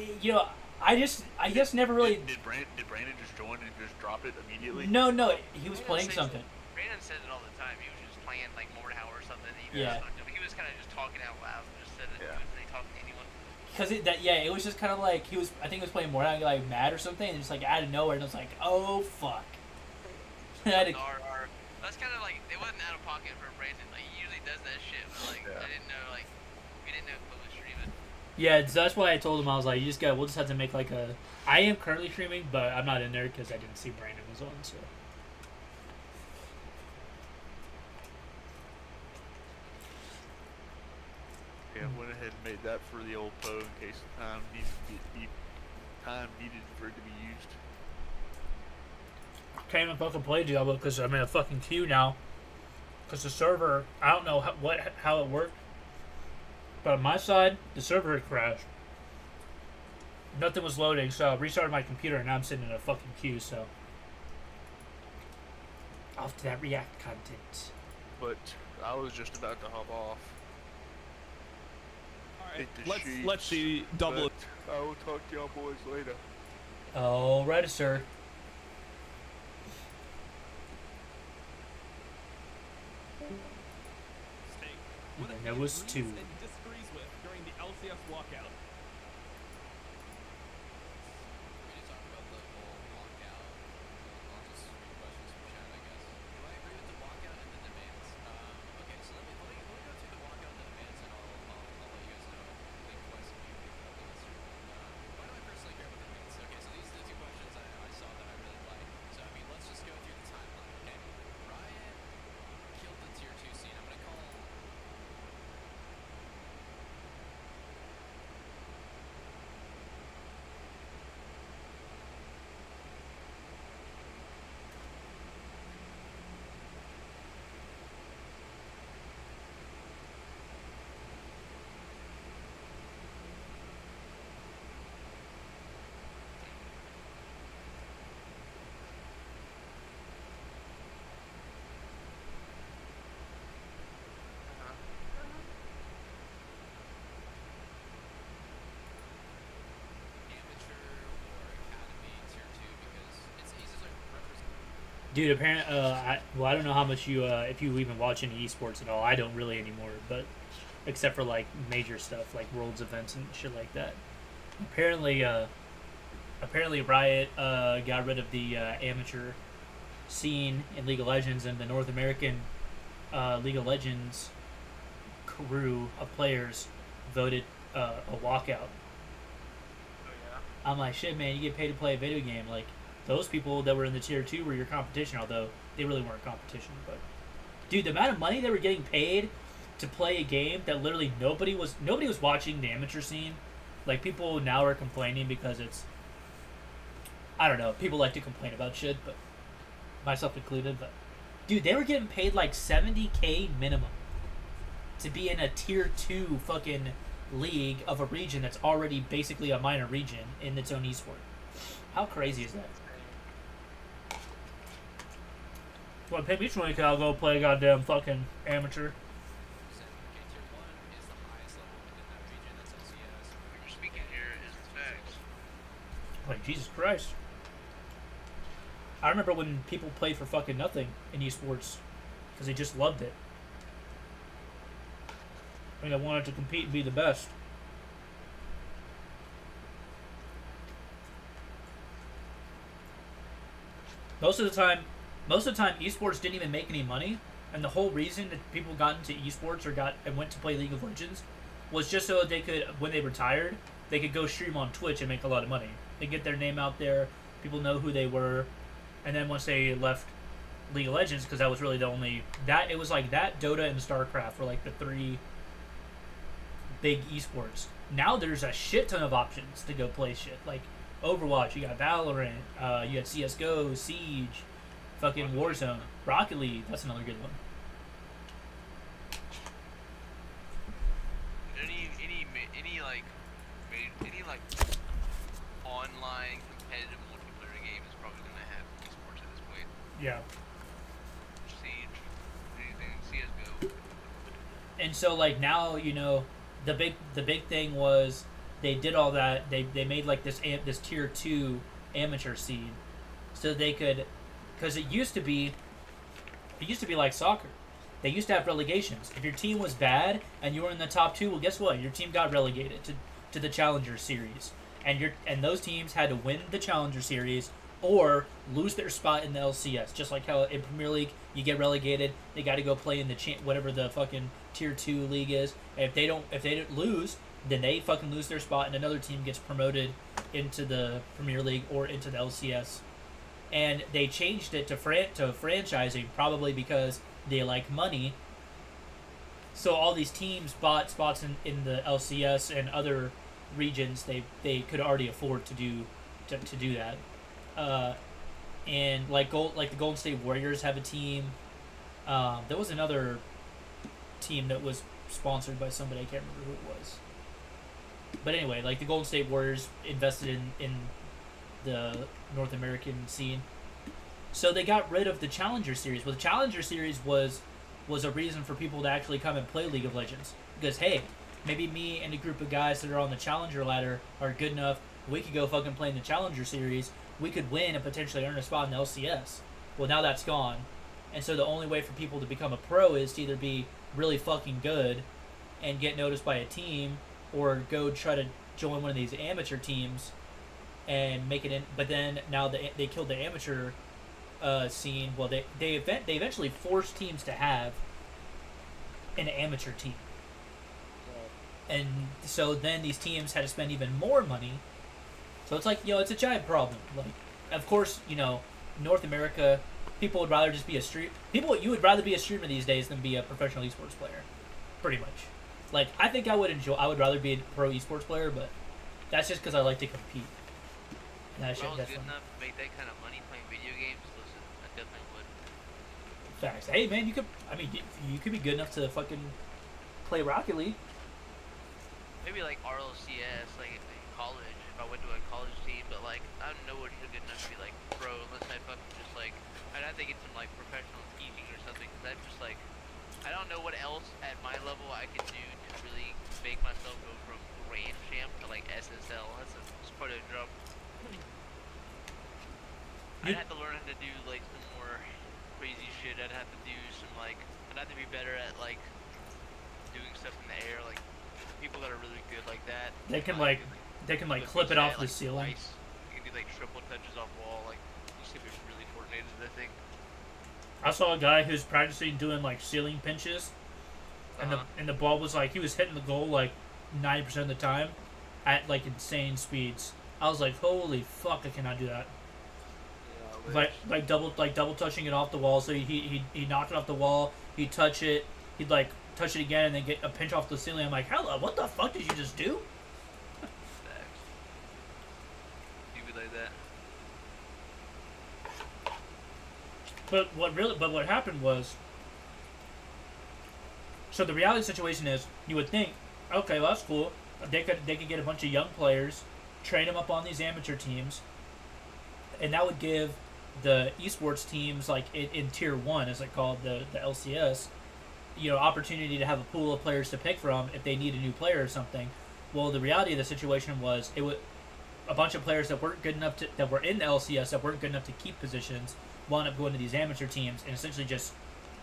I just never really. Did Brandon just join and just drop it immediately? No, he was playing something. Brandon says it all the time. He was just playing like Mordhau or something. Yeah. He was kind of just talking out loud. Just said it. Yeah. He wasn't talking to anyone. Cause it was just kind of like I think he was playing more like mad or something, and just like out of nowhere, and I was like, oh fuck. I had to, That's kind of like it wasn't out of pocket for Brandon. Like he usually does that shit, but like Yeah. I didn't know we didn't know who was streaming. yeah, so that's why I told him I was like, we'll just have to make like a. I am currently streaming, but I'm not in there because I didn't see Brandon was on. So. Yeah, went ahead and made that for the old Poe in case time needed for it to be used. Can't even fucking play Diablo because I'm in a fucking queue now. Because the server, I don't know how it worked, but on my side, the server had crashed. Nothing was loading, so I restarted my computer and now I'm sitting in a fucking queue. So off to that React content. But I was just about to hop off. Alright, Hit the let's see double. but I will talk to y'all boys later. Alrighty, sir. One of There you was agrees two. and disagrees with during the LCS walkout. We need to talk about the whole walkout. I'll just read questions from chat, I guess. Do I agree with the walkout and the demands? Okay, so let me go through the walkout and the demands, and I'll let you guys know. I think twice a week we've got this. Why do I personally care about the demands? Okay, so these are the two questions I saw that I really liked. So I mean, let's just go through the timeline. Okay, Riot killed the tier 2 scene. I'm gonna call. Amateur or academy tier 2 because it's easy to represent. Dude, apparently, I don't know how much you, if you even watch any esports at all. I don't really anymore, but except for like major stuff like Worlds events and shit like that. Apparently Riot got rid of the amateur scene in League of Legends, and the North American League of Legends crew of players voted a walkout. I'm like, shit, man, you get paid to play a video game. Like, those people that were in the tier 2 were your competition, although they really weren't competition. But, dude, the amount of money they were getting paid to play a game that literally nobody was watching the amateur scene. Like, people now are complaining because it's, I don't know, people like to complain about shit, but myself included. But, dude, they were getting paid like $70K minimum to be in a tier 2 fucking league of a region that's already basically a minor region in its own esport. How crazy is that? Well, pay me 20K, I'll go play a goddamn fucking amateur. Said, okay, tier 1 is the highest level within that region. That's LCS. What you're speaking here is the facts. Like, Jesus Christ. I remember when people played for fucking nothing in esports because they just loved it. I mean, I wanted to compete and be the best. Most of the time, esports didn't even make any money, and the whole reason that people got into esports or went to play League of Legends was just so that they could, when they retired, they could go stream on Twitch and make a lot of money. They get their name out there, people know who they were, and then once they left League of Legends, because that was really the only it was like that, Dota and StarCraft were like the three big esports. Now there's a shit ton of options to go play shit. Like Overwatch, you got Valorant, you got CSGO, Siege, fucking Warzone, Rocket League, that's another good one. Any like online competitive multiplayer game is probably gonna have esports at this point. Yeah. Siege, anything, CS:GO. And so like now, you know, the big thing was they did all that. They made like this tier 2 amateur scene, so they could, because it used to be like soccer. They used to have relegations. If your team was bad and you were in the top 2, well, guess what? Your team got relegated to the Challenger Series, and those teams had to win the Challenger Series or lose their spot in the LCS. Just like how in Premier League you get relegated, they got to go play in the whatever the fucking tier 2 league is. And if they don't lose, then they fucking lose their spot, and another team gets promoted into the Premier League or into the LCS. And they changed it to franchising, probably because they like money. So all these teams bought spots in the LCS and other regions. They could already afford to do that. And like the Golden State Warriors have a team. There was another team that was sponsored by somebody, I can't remember who it was. But anyway, like the Golden State Warriors invested in the North American scene. So they got rid of the Challenger Series. Well, the Challenger Series was a reason for people to actually come and play League of Legends. Because, hey, maybe me and a group of guys that are on the Challenger ladder are good enough, we could go fucking play in the Challenger Series. We could win and potentially earn a spot in the LCS. Well, now that's gone. And so the only way for people to become a pro is to either be really fucking good and get noticed by a team, or go try to join one of these amateur teams and make it in. But then now they killed the amateur scene. Well, they eventually forced teams to have an amateur team, and so then these teams had to spend even more money. So it's like, you know, it's a giant problem. Like, of course, you know, North America, people would rather just be you would rather be a streamer these days than be a professional esports player, pretty much. Like, I think I would rather be a pro esports player, but that's just because I like to compete. And that If shit, I was that's good fun. enough to make that kind of money playing video games, listen, I definitely would. Facts. Hey man, you could be good enough to fucking play Rocket League. Maybe like RLCS, like in college, if I went to a college team, but like, I'm nowhere near good enough to be like pro unless I fucking just like, I'd have to get some like professional teaching or something, because I'm just like, I don't know what else at my level I could do to really make myself go from Grand Champ to like SSL. That's part of the job. I'd have to learn how to do like some more crazy shit. I'd have to do some like, I'd have to be better at like doing stuff in the air. Like people that are really good like that. They can clip it off the ceiling. Twice. You can do like triple touches off wall. Like you should be really coordinated with that thing. I saw a guy who's practicing doing like ceiling pinches, and the ball was like, he was hitting the goal like 90% of the time at like insane speeds. I was like, holy fuck, I cannot do that. Like double touching it off the wall. So he knocked it off the wall. He'd touch it. He'd like touch it again and then get a pinch off the ceiling. I'm like, hello, what the fuck did you just do? You be like that. But what happened was, so the reality situation is, you would think, okay, well that's cool. They could get a bunch of young players, train them up on these amateur teams, and that would give the esports teams, like in tier 1, as it called, the LCS, opportunity to have a pool of players to pick from if they need a new player or something. Well, the reality of the situation was it was a bunch of players that weren't good enough that were in the LCS that weren't good enough to keep positions wound up going to these amateur teams, and essentially just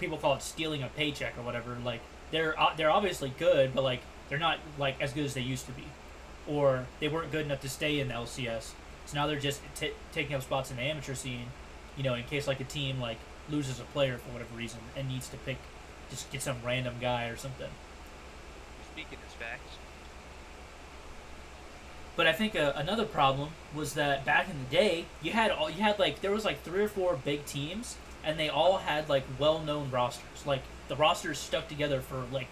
people call it stealing a paycheck or whatever. Like they're obviously good, but like they're not like as good as they used to be, or they weren't good enough to stay in the LCS. So now they're just taking up spots in the amateur scene, in case like a team like loses a player for whatever reason and needs to just get some random guy or something. Speaking as facts. But I think another problem was that back in the day, there was like 3 or 4 big teams, and they all had like well-known rosters. Like the rosters stuck together for like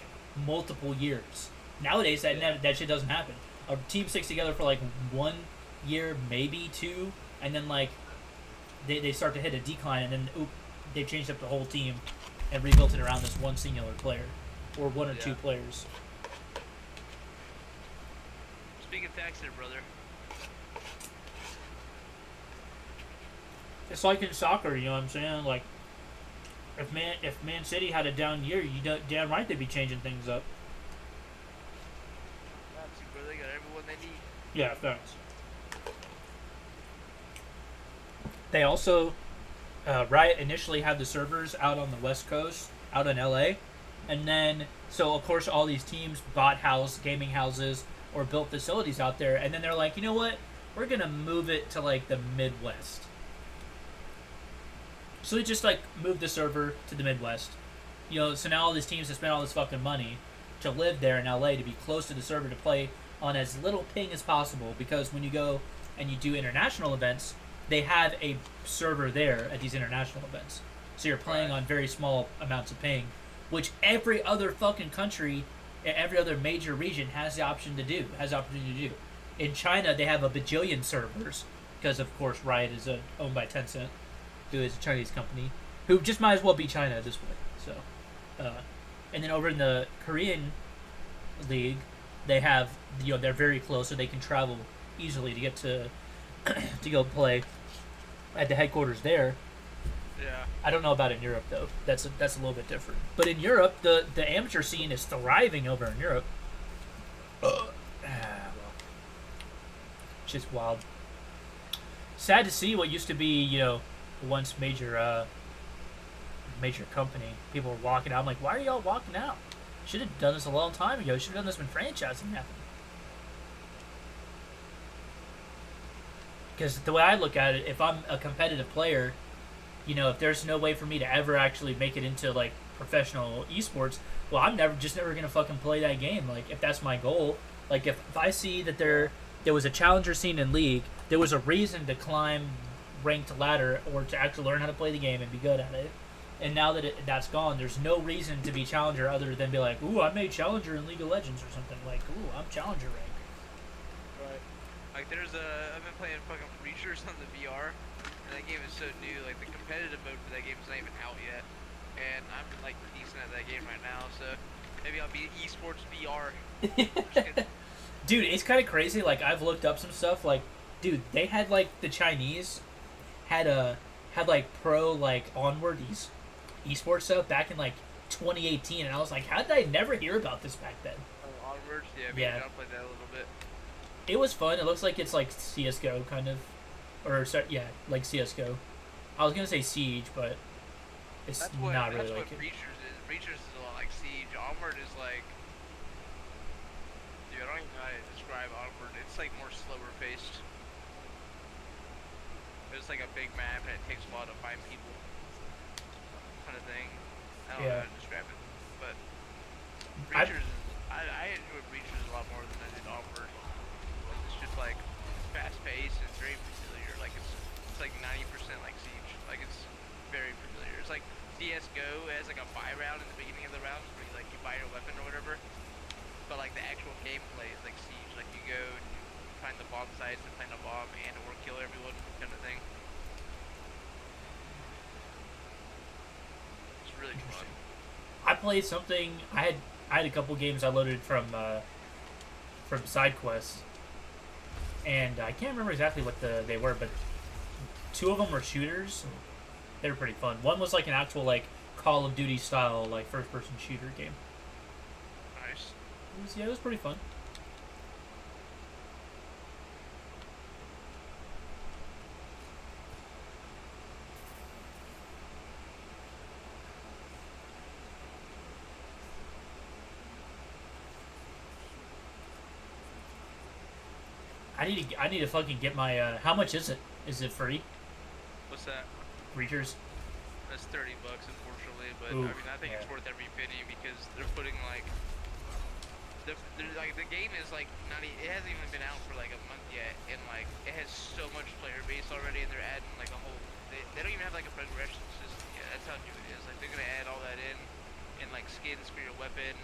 multiple years. Nowadays, that shit doesn't happen. A team sticks together for like 1 year, maybe 2, and then like they start to hit a decline, and then they changed up the whole team and rebuilt it around this one singular player, or 1 or 2 players. Speaking facts there, brother. It's like in soccer, you know what I'm saying? Like, if Man City had a down year, damn right they'd be changing things up. Bro, they got everyone they need. Yeah, thanks. They also, Riot initially had the servers out on the West Coast, out in LA, and then, so of course all these teams bought gaming houses, or built facilities out there, and then they're like, you know what? We're gonna move it to like the Midwest. So they just like moved the server to the Midwest. So now all these teams have spent all this fucking money to live there in LA, to be close to the server, to play on as little ping as possible, because when you go and you do international events, they have a server there at these international events. So you're playing on very small amounts of ping, which every other fucking country, every other major region has the opportunity to do. In China, they have a bajillion servers, because of course Riot is owned by Tencent, who is a Chinese company, who just might as well be China at this point. So, and then over in the Korean league, they have, they're very close, so they can travel easily to get to go play at the headquarters there. Yeah. I don't know about in Europe though. That's a little bit different. But in Europe, the amateur scene is thriving over in Europe. Just wild. Sad to see what used to be, once major company. People were walking out. I'm like, why are y'all walking out? Should have done this a long time ago. Should have done this when franchising happened. Because the way I look at it, if I'm a competitive player, if there's no way for me to ever actually make it into like professional esports, well, I'm never gonna fucking play that game. Like, if that's my goal, like if I see that there was a challenger scene in League, there was a reason to climb ranked ladder or to actually learn how to play the game and be good at it. And now that that's gone, there's no reason to be challenger other than be like, ooh, I made challenger in League of Legends or something. Like, ooh, I'm challenger rank. Right. Like I've been playing fucking Reachers on the VR. And that game is so new, like the competitive mode for that game is not even out yet. And I'm like decent at that game right now, so maybe I'll be esports VR. Dude, it's kind of crazy. Like, I've looked up some stuff. Like, dude, they had like the Chinese had like pro like onward esports stuff back in like 2018, and I was like, how did I never hear about this back then? Oh, onwards, Yeah. I played that a little bit. It was fun. It looks like it's like CS:GO kind of. Like CS:GO. I was gonna say Siege, but it's That's not really that's like what it. Reachers is. Reachers is a lot like Siege. Onward is like, dude, I don't even know how to describe Onward. It's like more slower paced. It's like a big map and it takes a while to find people, kind of thing. I don't know how to describe it, but Reachers. I enjoyed Reachers a lot more than I did Onward. It's just like fast paced and it's very familiar. Like it's like 90% like Siege. Like it's very familiar. It's like CS:GO has like a buy round in the beginning of the rounds where you buy your weapon or whatever. But like the actual gameplay is like Siege. Like you go and you find the bomb sites and plant a bomb and or kill everyone kind of thing. It's really fun. I played something. I had a couple games I loaded from side quests, and I can't remember exactly what they were, but two of them were shooters. They were pretty fun. One was like an actual like Call of Duty style like first person shooter game. Nice. It was pretty fun. I need to fucking get my how much is it? Is it free? What's that? Breachers? That's $30, unfortunately, but Oof, I mean, I think it's yeah. worth every penny because they're putting like, like the game is like it hasn't even been out for like a month yet, and like it has so much player base already, and they're adding like a whole. They don't even have like a progression system yet. That's how new it is. Like they're gonna add all that in, and like skins for your weapon,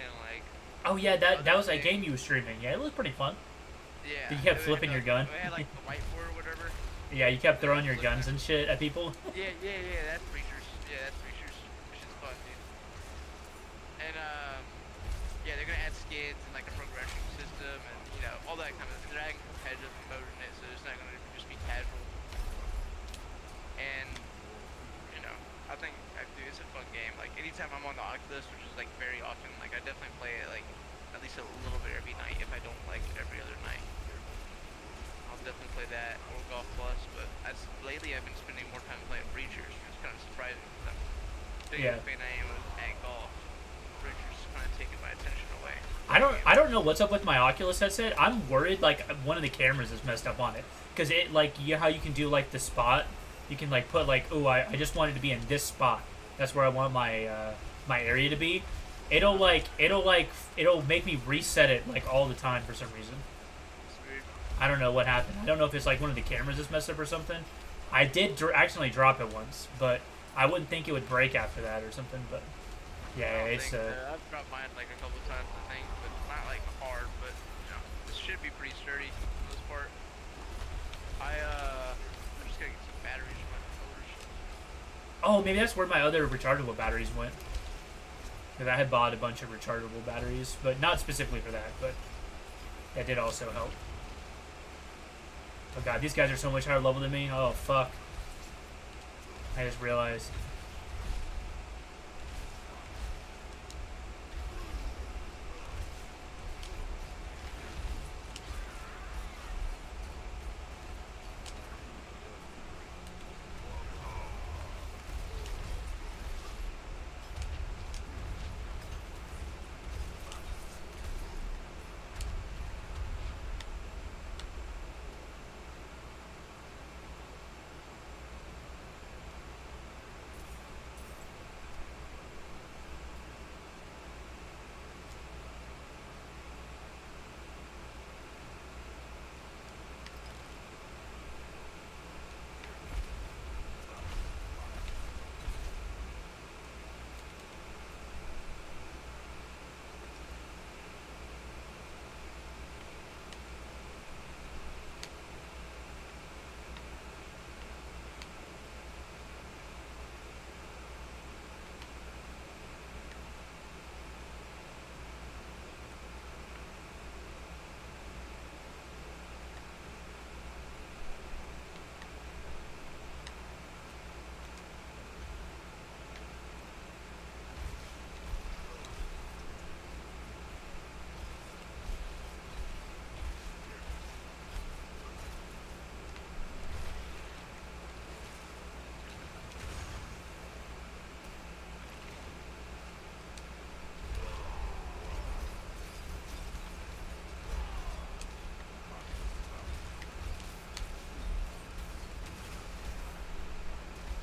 and like. Oh yeah, that was that game you were streaming. Yeah, it was pretty fun. Yeah. You kept it flipping had, your gun. It had like the whiteboard or whatever. Yeah, you kept throwing your guns and shit at people. Yeah, that's Breachers. Yeah, that's Breachers. Which is fun, dude. And, yeah, they're gonna add skins and, like, a progression system and, you know, all that kind of stuff. They're adding competitive mode in it, so it's not gonna just be casual. And, you know, I think, dude, it's a fun game. Like, anytime I'm on the Oculus, which is, like, very often, like, I definitely play it, like, at least a little bit every night, if I don't like it every other night. I'll definitely play that or Golf Plus, but lately I've been spending more time playing Breachers, which is kind of surprising because I'm big Yeah. fan I am at golf. Breachers is kind of taking my attention away. I don't know what's up with my Oculus headset. I'm worried like one of the cameras is messed up on it because it like how you can do like the spot. You can like put like I just wanted to be in this spot. That's where I want my my area to be. It'll make me reset it like all the time for some reason. I don't know what happened. I don't know if it's like one of the cameras is messed up or something. I did accidentally drop it once, but I wouldn't think it would break after that or something. But yeah, it's I've dropped mine like a couple times, I think, but not like hard. But you know, this should be pretty sturdy for the most part. I'm just gonna get some batteries for my controllers. oh, maybe that's where my other rechargeable batteries went. Because I had bought a bunch of rechargeable batteries, but not specifically for that. But that did also help. Oh god, these guys are so much higher level than me. Oh fuck. I just realized.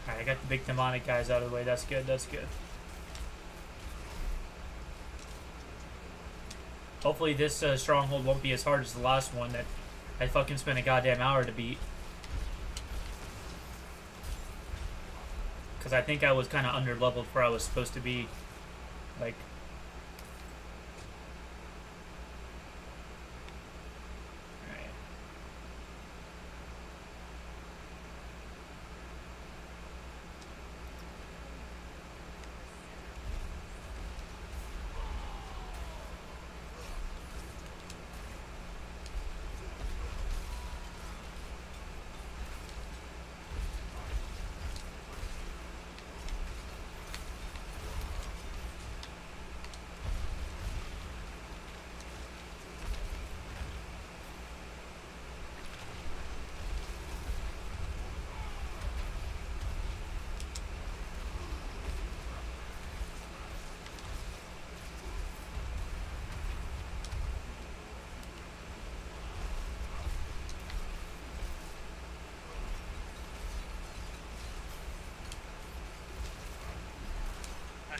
Alright, I got the big demonic guys out of the way. That's good, that's good. Hopefully this stronghold won't be as hard as the last one that I fucking spent a goddamn hour to beat. Because I think I was kind of under-leveled where I was supposed to be. Like... Alright.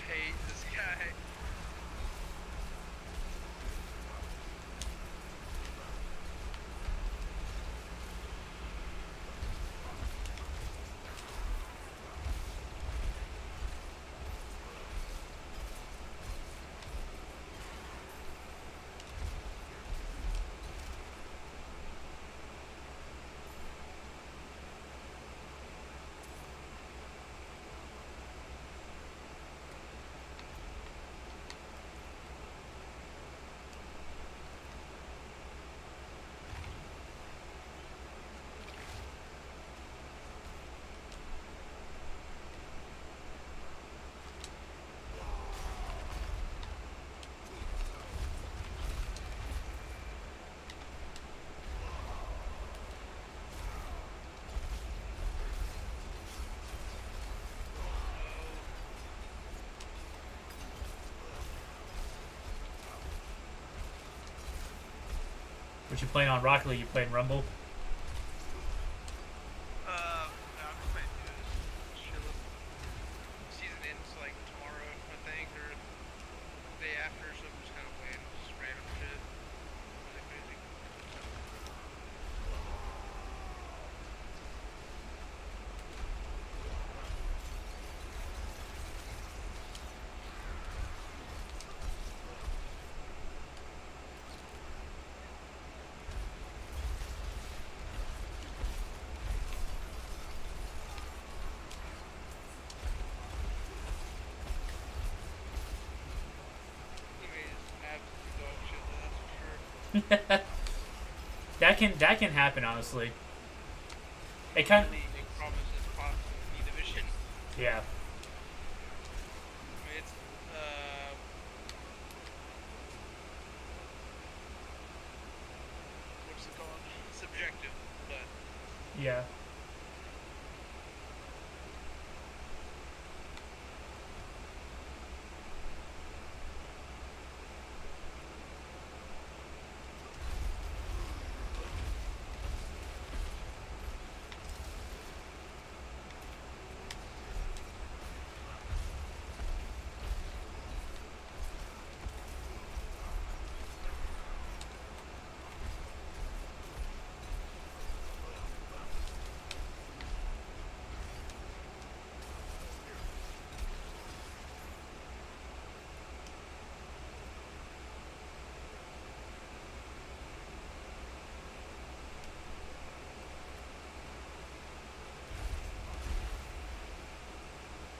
hate this guy. What you playing on Rocket League? You playing Rumble? I'm just playing news. Chilling. Season ends like tomorrow, I think, or the day after, so I'm just kind of playing just random shit. Really crazy. He made his absolute dog shit, though, that's for sure. That can happen, honestly. It kind of, League promises possible B division. yeah. I mean, it's what's it called? Subjective, but Yeah.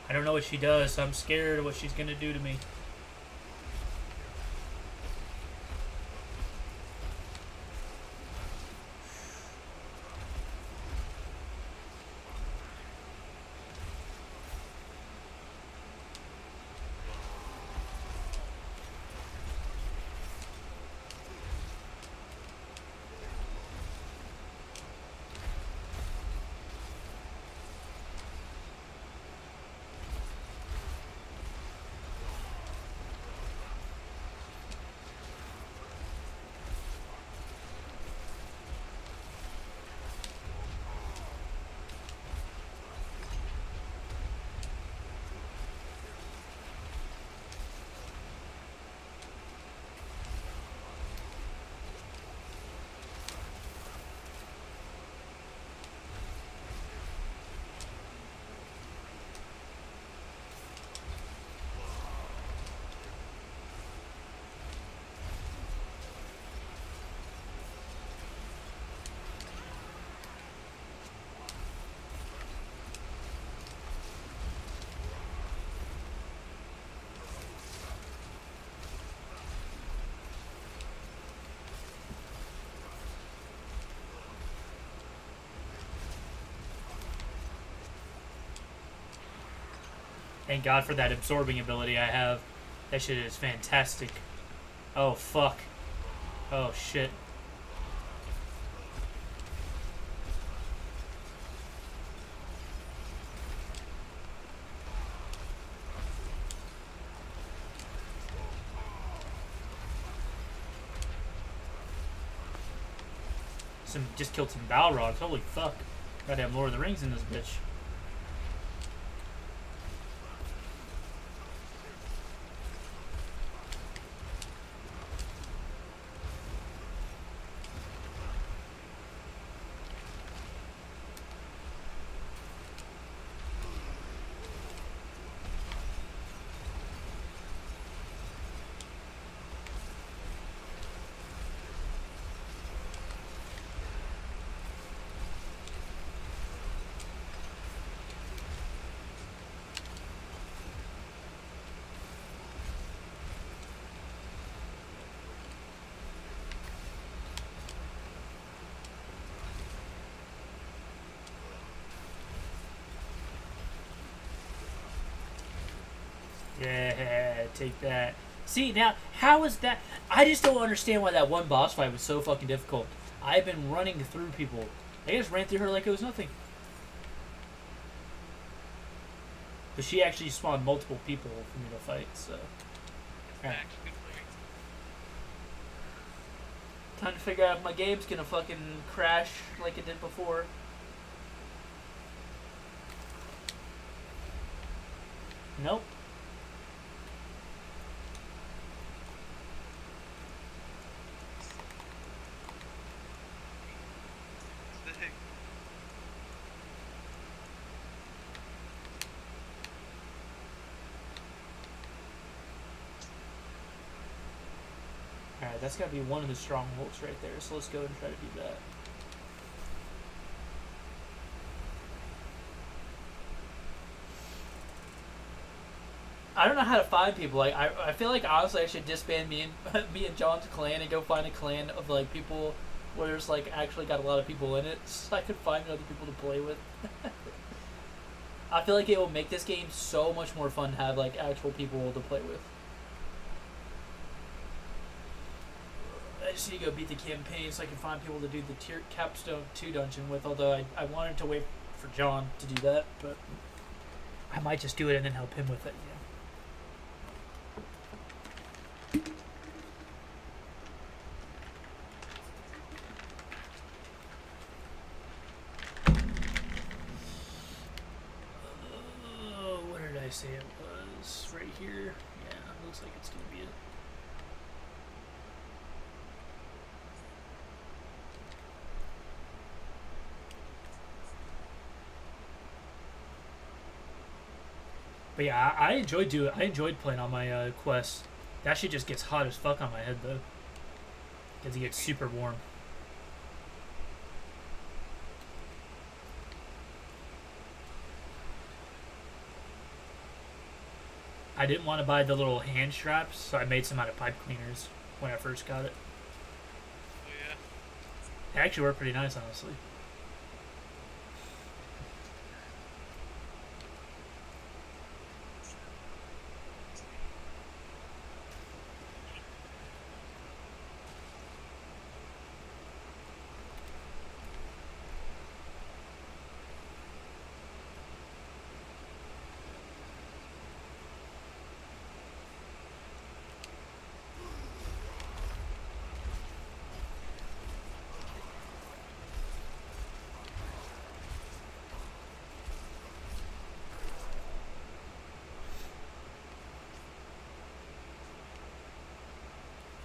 I don't know what she does, so I'm scared of what she's gonna do to me. Thank God for that absorbing ability I have. That shit is fantastic. Oh, fuck. Oh, shit. Just killed some Balrogs. Holy fuck. Goddamn Lord of the Rings in this bitch. Yeah, take that. See, now, how is that? I just don't understand why that one boss fight was so fucking difficult. I've been running through people. I just ran through her like it was nothing. But she actually spawned multiple people for me to fight, so. Alright. Max, good player. Time to figure out if my game's gonna fucking crash like it did before. Nope. Sick. Alright, that's gotta be one of the strongholds right there, so let's go and try to do that. I don't know how to find people. Like I feel like honestly I should disband me and me and John's clan and go find a clan of like people where there's like actually got a lot of people in it, so I could find other people to play with. I feel like it will make this game so much more fun to have like actual people to play with. I just need to go beat the campaign so I can find people to do the Capstone 2 dungeon with, although I wanted to wait for John to do that, but I might just do it and then help him with it, yeah. What did I say it was? Right here? Yeah, looks like it's gonna be it. But yeah, I enjoyed playing on my quest. That shit just gets hot as fuck on my head though, because it gets super warm. I didn't want to buy the little hand straps, so I made some out of pipe cleaners when I first got it. Oh yeah. They actually work pretty nice, honestly.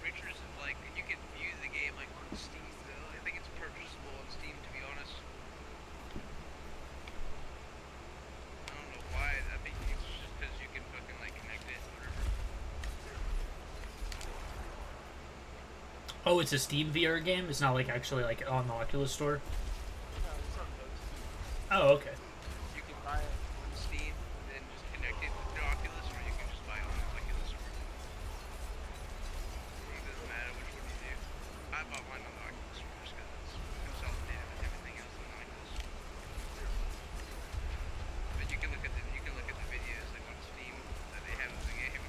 Creatures is like you can view the game like on Steam though. I think it's purchasable on Steam to be honest. I don't know why. I think it's just because you can fucking like connect it or whatever. Oh, it's a Steam VR game? It's not like actually like on the Oculus store? Oh, okay. You can buy it on Steam and then just connect it to the Oculus, or you can just buy it on the Oculus store. It doesn't matter which one you do. I bought mine on the Oculus store just because it's consolidated with everything else on the Oculus. But you can look at the videos like on Steam that they have of the game.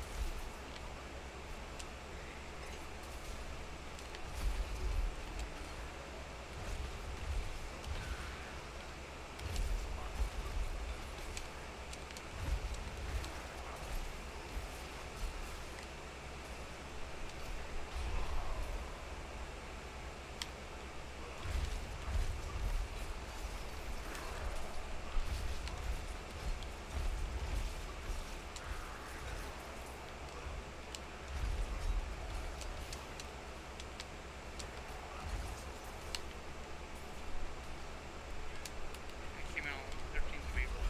It came out on the 13th of April.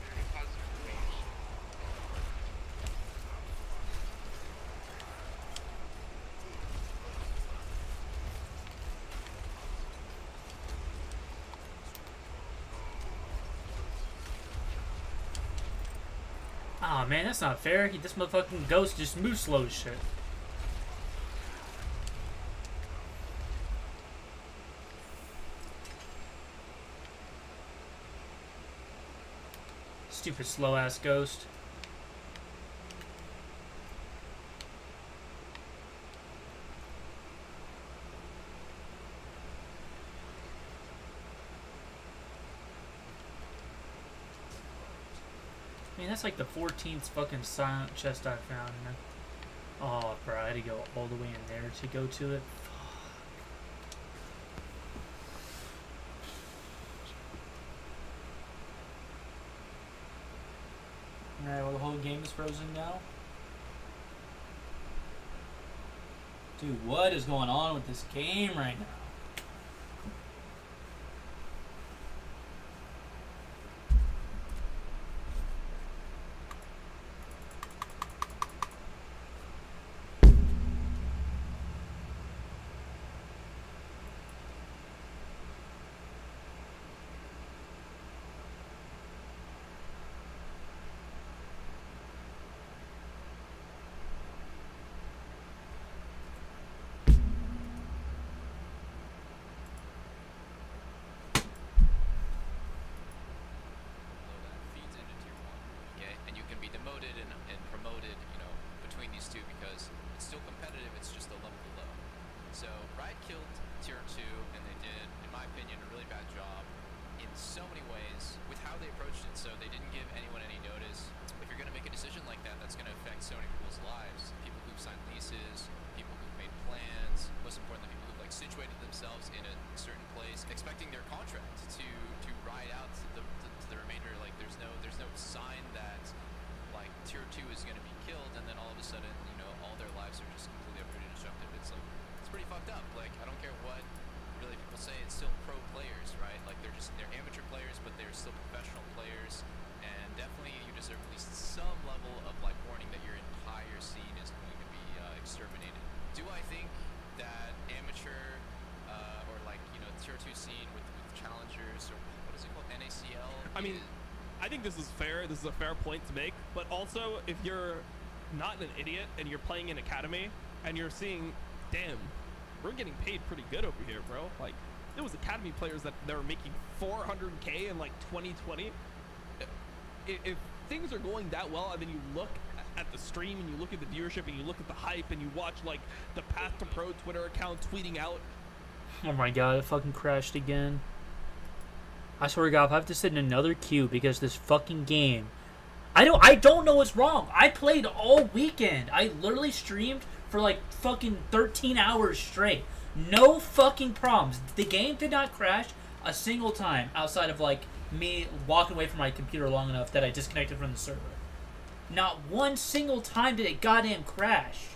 Very positive reviews. Aw, man, that's not fair. This motherfucking ghost just moves slow as shit. Stupid slow ass ghost. I mean, that's like the 14th fucking silent chest I found. Man. Oh, bro, I had to go all the way in there to go to it. Alright, well, the whole game is frozen now. Dude, what is going on with this game right now? Although that feeds into tier 1, okay? And you can be demoted and promoted, you know, between these two because it's still competitive, it's just a level below. So Riot killed tier 2 and they did, in my opinion, a really bad job in so many ways with how they approached it. So they didn't give anyone any notice. If you're going to make a decision like that, that's going to affect so many people's lives. People who've signed leases, people who've made plans, most importantly, people who've like situated themselves in a certain place, expecting their contract to ride out to the remainder. Like there's no sign that like tier 2 is going to be killed, and then all of a sudden, you know, all their lives are just completely uprooted and disrupted. It's like it's pretty fucked up. Like I don't care what really people say, it's still pro players, right? Like they're amateur players, but they're still professional players, and definitely you deserve at least some level of like warning that your entire scene is going to be exterminated. Do I think that amateur or like, you know, tier 2 scene with challengers, or what is it called, NACL? I mean, I think this is fair. This is a fair point to make. But also, if you're not an idiot and you're playing in academy and you're seeing, damn, we're getting paid pretty good over here, bro. Like, there was academy players that were making 400K in like 2020. If things are going that well, and then you look at the stream and you look at the viewership and you look at the hype and you watch like the Path to Pro Twitter account tweeting out. Oh my god, it fucking crashed again. I swear to God, if I have to sit in another queue because this fucking game, I don't know what's wrong. I played all weekend. I literally streamed for like fucking 13 hours straight. No fucking problems. The game did not crash a single time outside of like me walking away from my computer long enough that I disconnected from the server. Not one single time did it goddamn crash.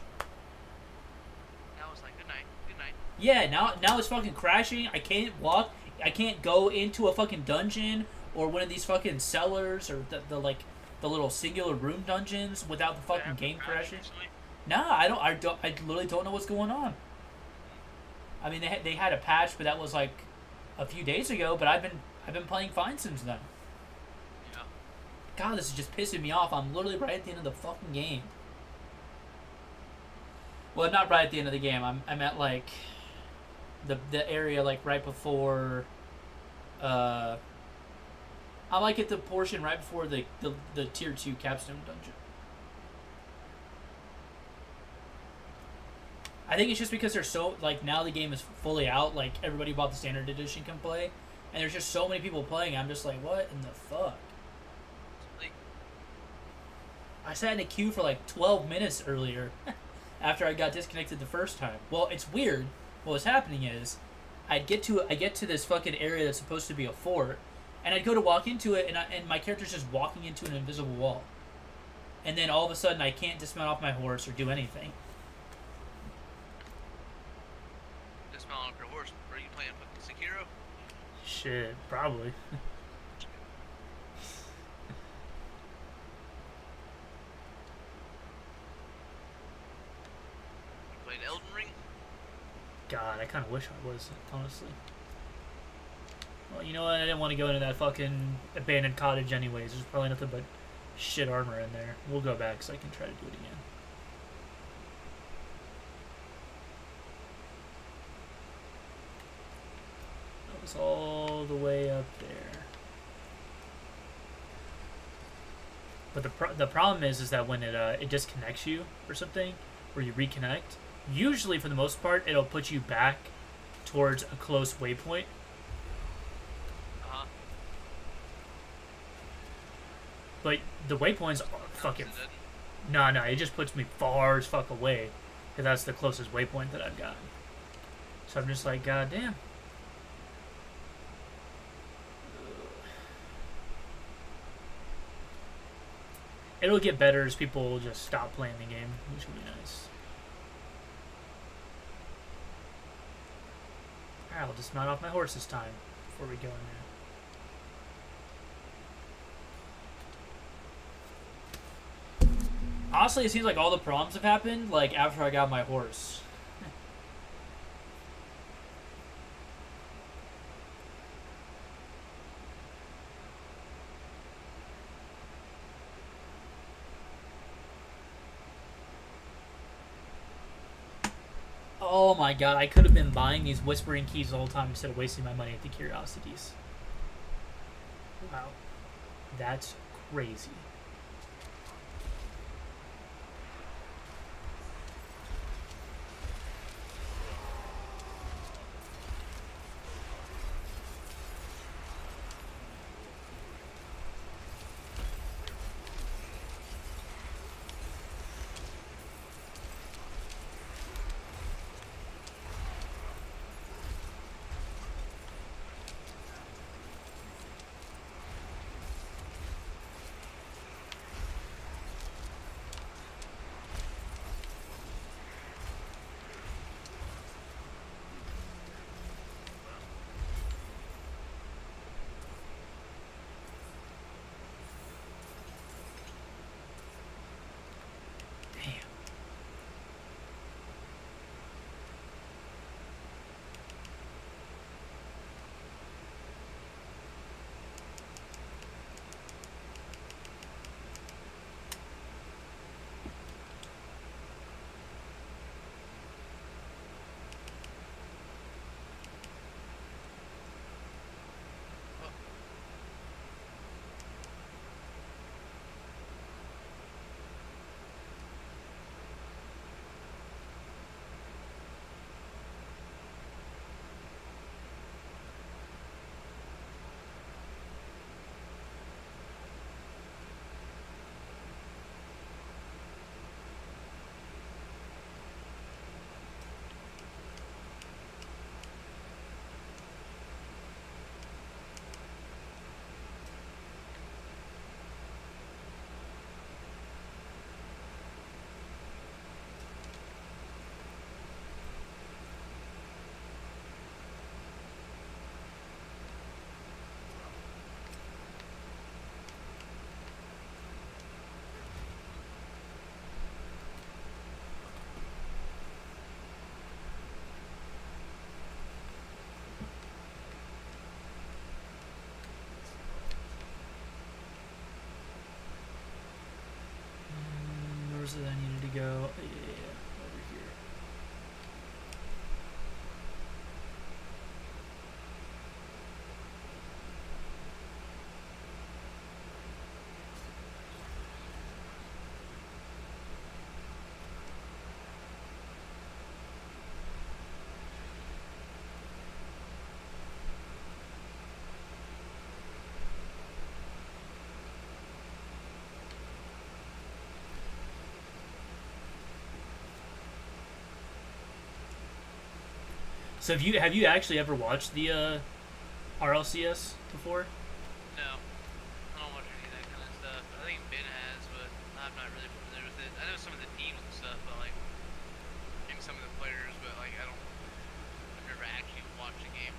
Now it's like, good night, good night. Yeah, now it's fucking crashing. I can't walk. I can't go into a fucking dungeon or one of these fucking cellars or the little singular room dungeons without the fucking game crashing. Nah, I literally don't know what's going on. I mean, they had a patch, but that was like a few days ago. But I've been playing fine since then. Yeah. God, this is just pissing me off. I'm literally right at the end of the fucking game. Well, not right at the end of the game. I'm at like the area like right before. I'm like at the portion right before the tier 2 capstone dungeon. I think it's just because they're so like now the game is fully out. Like everybody bought the standard edition can play, and there's just so many people playing. I'm just like, what in the fuck? I sat in a queue for like 12 minutes earlier after I got disconnected the first time. Well, it's weird. What was happening is I get to this fucking area that's supposed to be a fort, and I'd go to walk into it, and my character's just walking into an invisible wall. And then all of a sudden I can't dismount off my horse or do anything. Dismount off your horse. Are you playing fucking Sekiro? Shit, probably. You played Elden Ring? God, I kind of wish I was, honestly. Well, you know what? I didn't want to go into that fucking abandoned cottage anyways. There's probably nothing but shit armor in there. We'll go back so I can try to do it again. That was all the way up there. But the problem is that when it disconnects you or something, or you reconnect, usually for the most part it'll put you back towards a close waypoint. But the waypoints are fucking. No, it just puts me far as fuck away, because that's the closest waypoint that I've gotten. So I'm just like, god damn. It'll get better as people just stop playing the game, which would be nice. Alright, I'll dismount off my horse this time before we go in there. Honestly, it seems like all the problems have happened like after I got my horse. Oh my god, I could have been buying these whispering keys the whole time instead of wasting my money at the curiosities. Wow. That's crazy. Where's it I needed to go? Yeah, over here. So have you actually ever watched the RLCS before? No, I don't watch any of that kind of stuff. I think Ben has, but I'm not really familiar with it. I know some of the teams and stuff, but like, and some of the players, but like, I've never actually watched a game.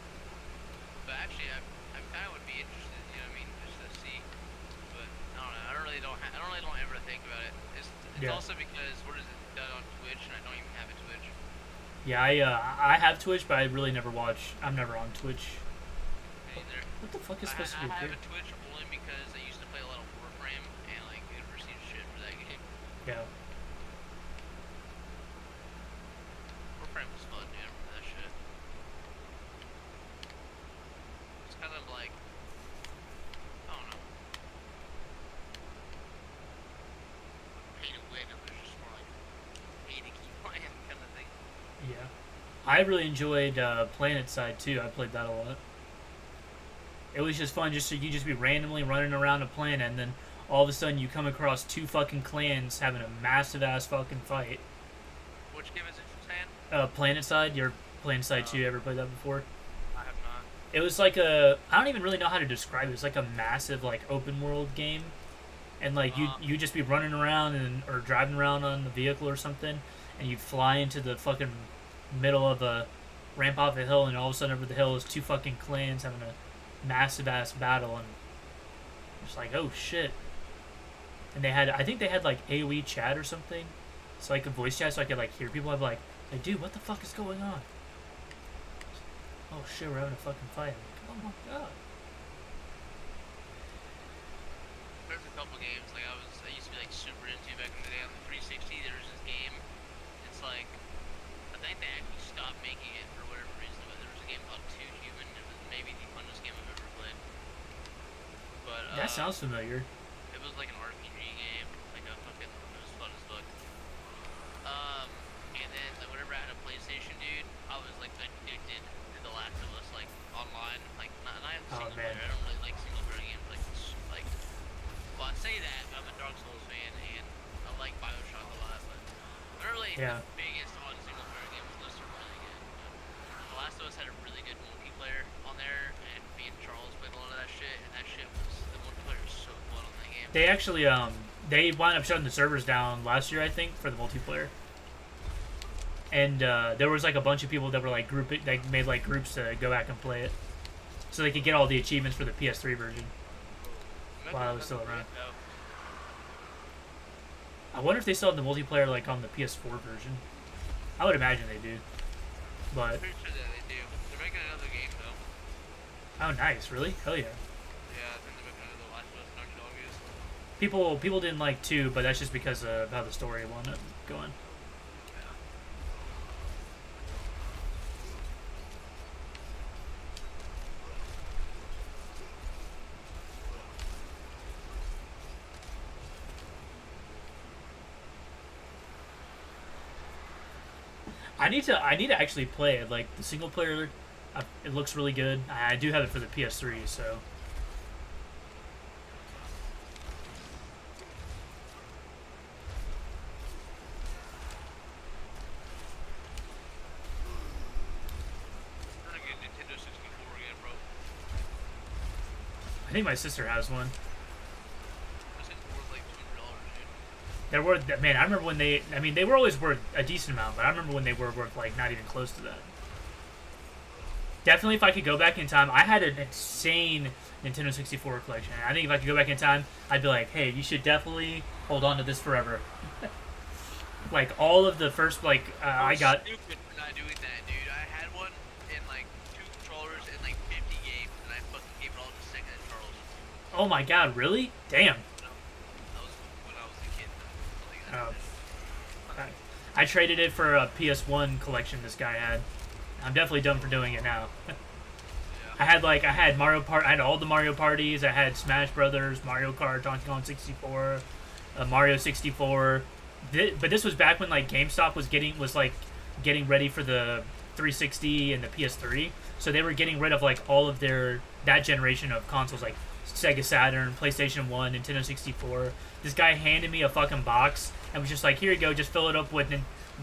But actually, I kind of would be interested. You know what I mean? Just to see. But I don't know. I really don't ever think about it. It's Yeah. also because what is it done on Twitch, and I don't even have a Twitch. Yeah, I have Twitch, but I really never watch. I'm never on Twitch. Me either. What the fuck is supposed to be I have here? a Twitch only because I used to play a lot of Warframe, and like it received shit for that game. Yeah. Warframe was fun, dude. I remember that shit. It's kind of like, I don't know. I really enjoyed Planet Side too. I played that a lot. It was just fun, just so you just be randomly running around a planet, and then all of a sudden you come across two fucking clans having a massive ass fucking fight. Which game is it you're saying? Planet Side. Your Planet Side 2. You ever played that before? I have not. It was like a, I don't even really know how to describe it. It's like a massive like open world game, and like you just be running around and or driving around on a vehicle or something, and you fly into the fucking middle of a ramp off a hill, and all of a sudden over the hill is two fucking clans having a massive ass battle, and it's like, oh shit. And they had, I think they had like AOE chat or something, so I could voice chat, so I could like hear people. I'd be like, hey dude, what the fuck is going on? Oh shit, we're having a fucking fight. I'm like, oh my god. There's a couple games like I used to be like super into back in the day on the 360. There was this game. It's like I think they actually stopped making it for whatever reason, but there was a game Up to Human. It was maybe the funnest game I've ever played. But That sounds familiar. it was like an RPG game, like a fucking. It was fun as fuck. And then like whenever I had a PlayStation, dude, I was like addicted to The Last of Us, like online. Like not even single player. I don't really like single player games. Like. Well, I say that I'm a Dark Souls fan and I like BioShock a lot, but I'm not really the biggest on single player games unless they're really good. But The Last of Us had a really good multiplayer on there, and me and Charles played a lot of that shit, and that shit was the multiplayer was so fun on that game. They actually they wound up shutting the servers down last year, I think, for the multiplayer. And there was like a bunch of people that were like they made like groups to go back and play it, so they could get all the achievements for the PS3 version while I was still around. I wonder if they still have the multiplayer like on the PS4 version. I would imagine they do, but I'm pretty sure that they do. They're making another game though. oh nice, really? Hell yeah. Yeah, I think they're making another Last of Us Naughty Dog is. People didn't like 2, but that's just because of how the story wound up going. I need to actually play it. Like the single player, it looks really good. I do have it for the PS3, so. I'm gonna get a Nintendo 64 again, bro. I think my sister has one. This thing's worth like $200, dude. They're worth, man, I remember when they were always worth a decent amount, but I remember when they were worth like not even close to that. Definitely if I could go back in time, I had an insane Nintendo 64 collection. I think if I could go back in time, I'd be like, hey, you should definitely hold on to this forever. Like all of the first, like, I got... Stupid for not doing that, dude. I had one in like 2 controllers and like 50 games, and I fucking gave it all to second Charles. Oh my god, really? Damn. That was when I was a kid. Okay. I traded it for a PS1 collection this guy had. I'm definitely done for doing it now. I had Mario Part. I had all the Mario parties. I had Smash Brothers, Mario Kart, Donkey Kong 64, Mario 64. But this was back when like GameStop was getting ready for the 360 and the PS3. So they were getting rid of like all of that generation of consoles, like Sega Saturn, PlayStation 1, Nintendo 64. This guy handed me a fucking box and was just like, here you go, just fill it up with,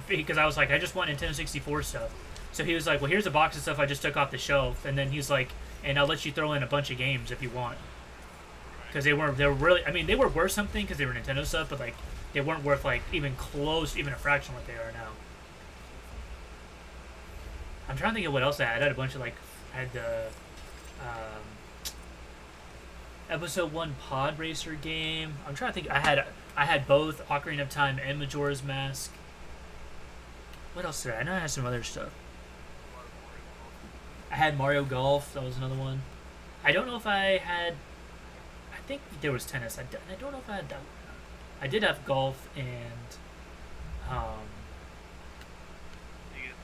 because I was like, I just want Nintendo 64 stuff. So he was like, well, here's a box of stuff I just took off the shelf, and then he's like, and I'll let you throw in a bunch of games if you want. Because they were really, I mean, they were worth something because they were Nintendo stuff, but like, they weren't worth like even close, even a fraction of what they are now. I'm trying to think of what else I had. I had a bunch of like, I had the Episode 1 Pod Racer game. I'm trying to think. I had both Ocarina of Time and Majora's Mask. What else did I? I know I had some other stuff. I had Mario Golf. That was another one. I don't know if I had... I think there was tennis. I don't know if I had that. I did have golf and...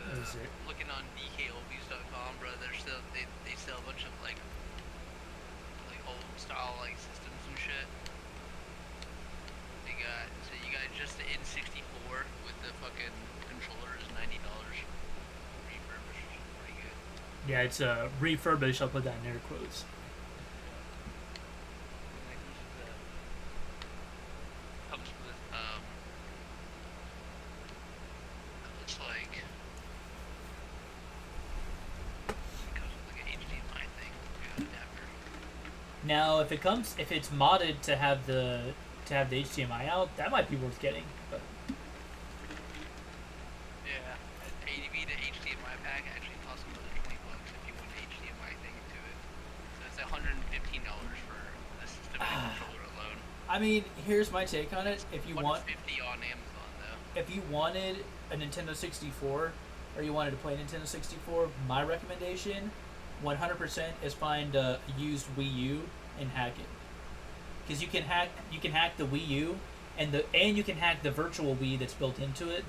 what is it? Looking on DKOBs.com, bro, they sell a bunch of like old style like systems and shit. You got just the N64 with the fucking controller is $90 for Yeah, it's refurbished. I'll put that in air quotes. And like usually comes with it looks like it comes with like an HDMI thing, like an adapter. Now, if it's modded to have the HDMI out, that might be worth getting. But Yeah, an ADV to HDMI pack actually costs another $20 if you want an HDMI thing to it. So it's $115 for the system and controller alone. I mean, here's my take on it. If you want, 150 on Amazon though. if you wanted a Nintendo 64, or you wanted to play Nintendo 64, my recommendation, 100%, is find a used Wii U and hack it. Because you can hack the Wii U, and you can hack the virtual Wii that's built into it.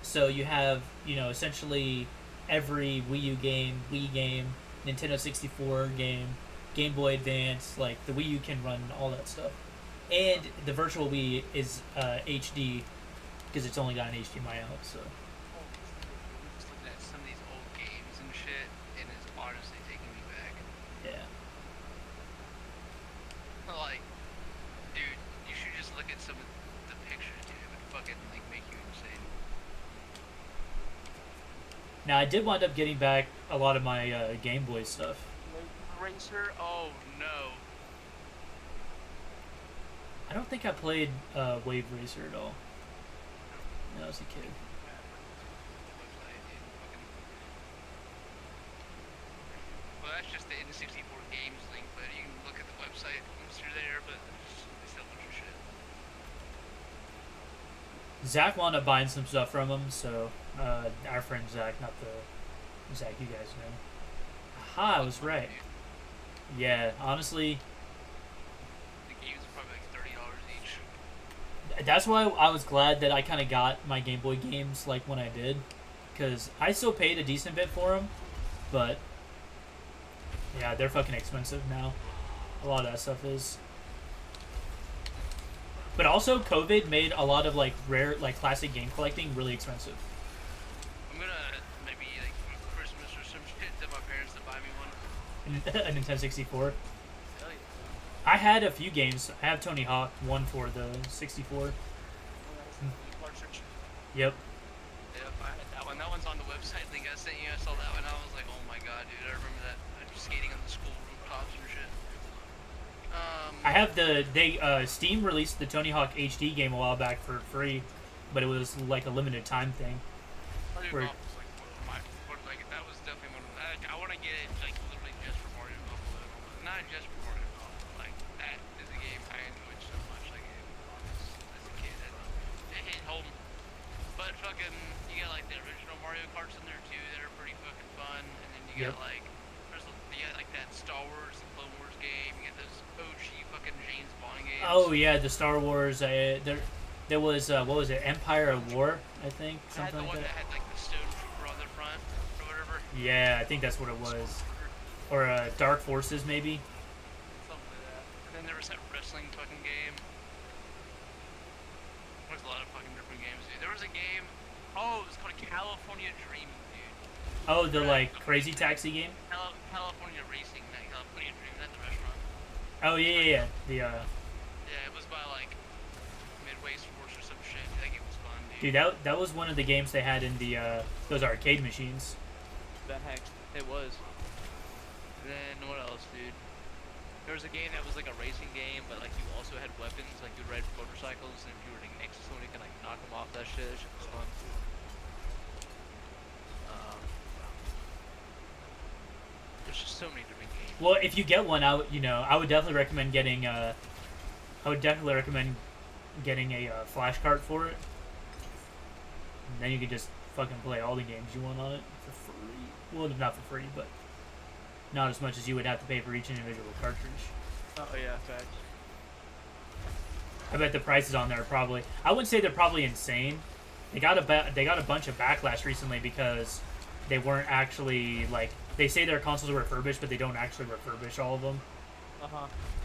So you have, essentially every Wii U game, Wii game, Nintendo 64 game, Game Boy Advance, like the Wii U can run all that stuff. And the virtual Wii is HD because it's only got an HDMI out. So I'm just looking at some of these old games and shit, and it's honestly taking me back. yeah, Like, dude, you should just look at some of the pictures, dude. It would fucking like make you insane. now I did wind up getting back a lot of my Game Boy stuff. Racer? Oh no. I don't think I played Wave Racer at all when I was a kid. Well, that's just the N64 games link, but you can look at the website once you're there, but they sell a bunch of shit. Zach wound up buying some stuff from him, so our friend Zach, not the Zach you guys know. Aha, I was right. Yeah, honestly, The games are probably like $30 each. that's why I was glad that I kind of got my Game Boy games like when I did, because I still paid a decent bit for them, but yeah, they're fucking expensive now. A lot of that stuff is. But also, COVID made a lot of like rare, like classic game collecting really expensive. I'm gonna maybe like for Christmas or some shit tell my parents to buy me one. A Nintendo 64. Hell yeah. I had a few games. I have Tony Hawk, one for the 64. Oh, that's the new cartridge. Yep. Yeah, I had that one. That one's on the website link I sent you. I saw that one. I was like, oh my god, dude. I remember that. Skating on the school rooftops and shit. I have Steam released the Tony Hawk HD game a while back for free, but it was like a limited time thing. Mario Where- Golf was like that was definitely one of I want to get it like literally just for Mario Golf alone. Not just for Mario Golf, but like that is a game I enjoyed so much. Like as a kid, it hit home. But fucking, you got like the original Mario Karts in there too that are pretty fucking fun, and then you got like you got like that Star Wars, the Clone Wars game. You got those OG fucking James Bond games. Oh yeah, the Star Wars. There was what was it? Empire of War, I think, I had something the like one that. that had like the Stone Trooper on the front or whatever. Yeah, I think that's what it was. Or Dark Forces, maybe. Something like that. And then there was that wrestling fucking game. There's a lot of fucking different games, dude. There was a game. Oh, it was called California Dreaming, dude. Oh, the like Crazy Taxi game. California Racing, not California Dreaming, not the restaurant. Oh yeah. The Yeah, it was by like Midway Sports or some shit. That game was fun, dude. dude, that was one of the games they had in the those arcade machines. That heck, it was. And then what else, dude? There was a game that was like a racing game, but like you also had weapons, like you ride motorcycles, and if you were next to someone, you can like knock them off. That shit was fun. There's just so many different games. Well, if you get one, I would definitely recommend getting a flash cart for it. And then you could just fucking play all the games you want on it for free. Well, not for free, but not as much as you would have to pay for each individual cartridge. Oh yeah, facts. I bet the prices on there are probably. I wouldn't say they're probably insane. They got a bunch of backlash recently because they weren't actually like. They say their consoles are refurbished, but they don't actually refurbish all of them.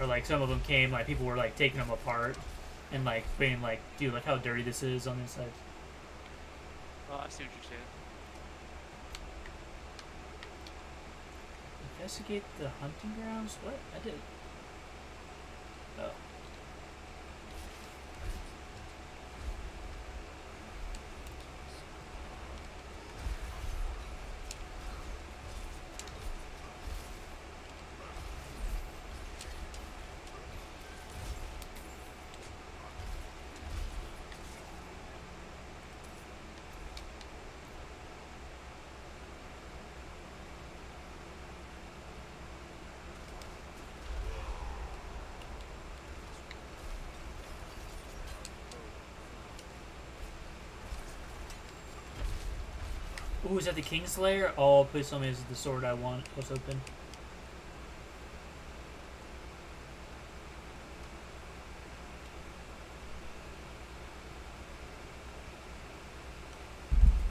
Or like some of them came, like people were like taking them apart and like being like, dude, look how dirty this is on the inside. Oh, I see what you're saying. Investigate the hunting grounds? What? I did. Oh. Ooh, is that the Kingslayer? Oh, please tell me this is the sword I want. Let's open.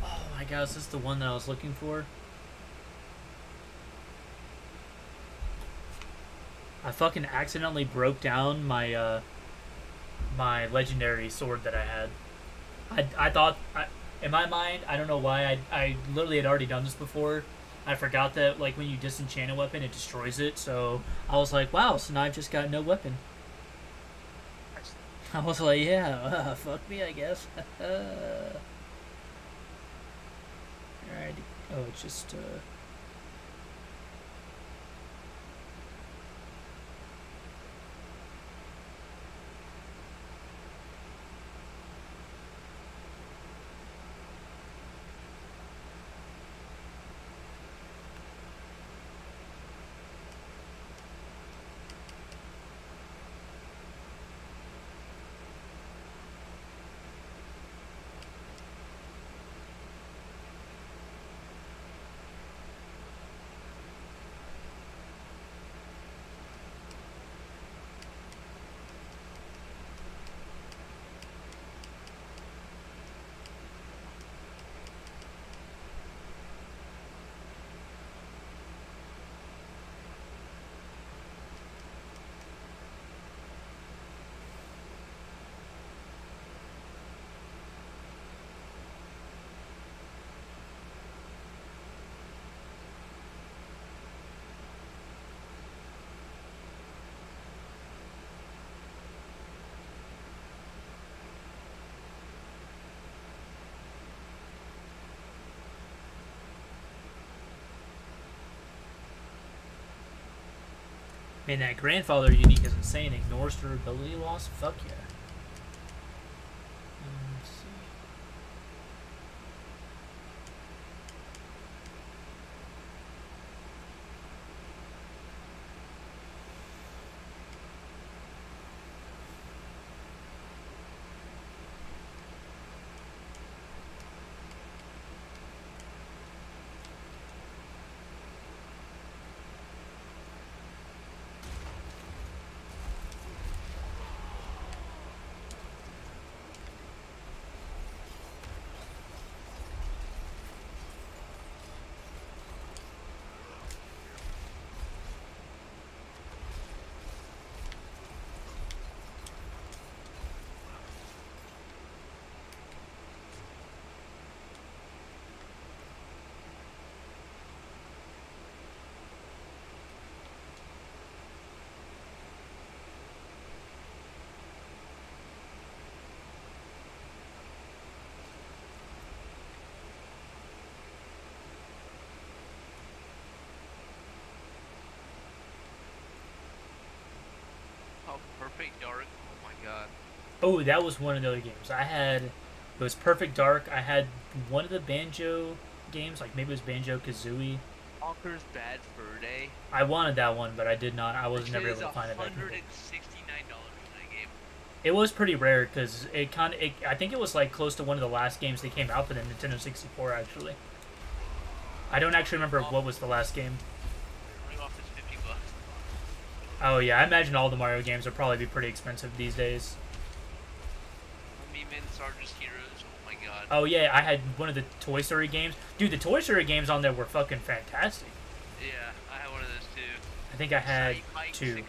Oh my god, is this the one that I was looking for? I fucking accidentally broke down my my legendary sword that I had. I thought, in my mind, I don't know why, I literally had already done this before. I forgot that, like, when you disenchant a weapon, it destroys it, so I was like, wow, so now I've just got no weapon. I was like, yeah, fuck me, I guess. Alright, oh, it's just, man, that grandfather unique is insane. Ignores durability loss? Fuck yeah. Let's see. Oh, Perfect Dark. Oh my god. Oh, that was one of the other games. It was Perfect Dark. I had one of the Banjo games, like maybe it was Banjo Kazooie. Conker's Bad Fur Day. I wanted that one, but I did not. I was never able to find it. $169 for that game. It was pretty rare because I think it was like close to one of the last games that came out for the Nintendo 64. Actually, I don't actually remember what was the last game. Running off is $50. Oh yeah, I imagine all the Mario games would probably be pretty expensive these days. Meme and Sarge's Heroes. Oh my god. Oh yeah, I had one of the Toy Story games. Dude, the Toy Story games on there were fucking fantastic. Yeah, I had one of those too. I think I had Sight Mike 2. 64.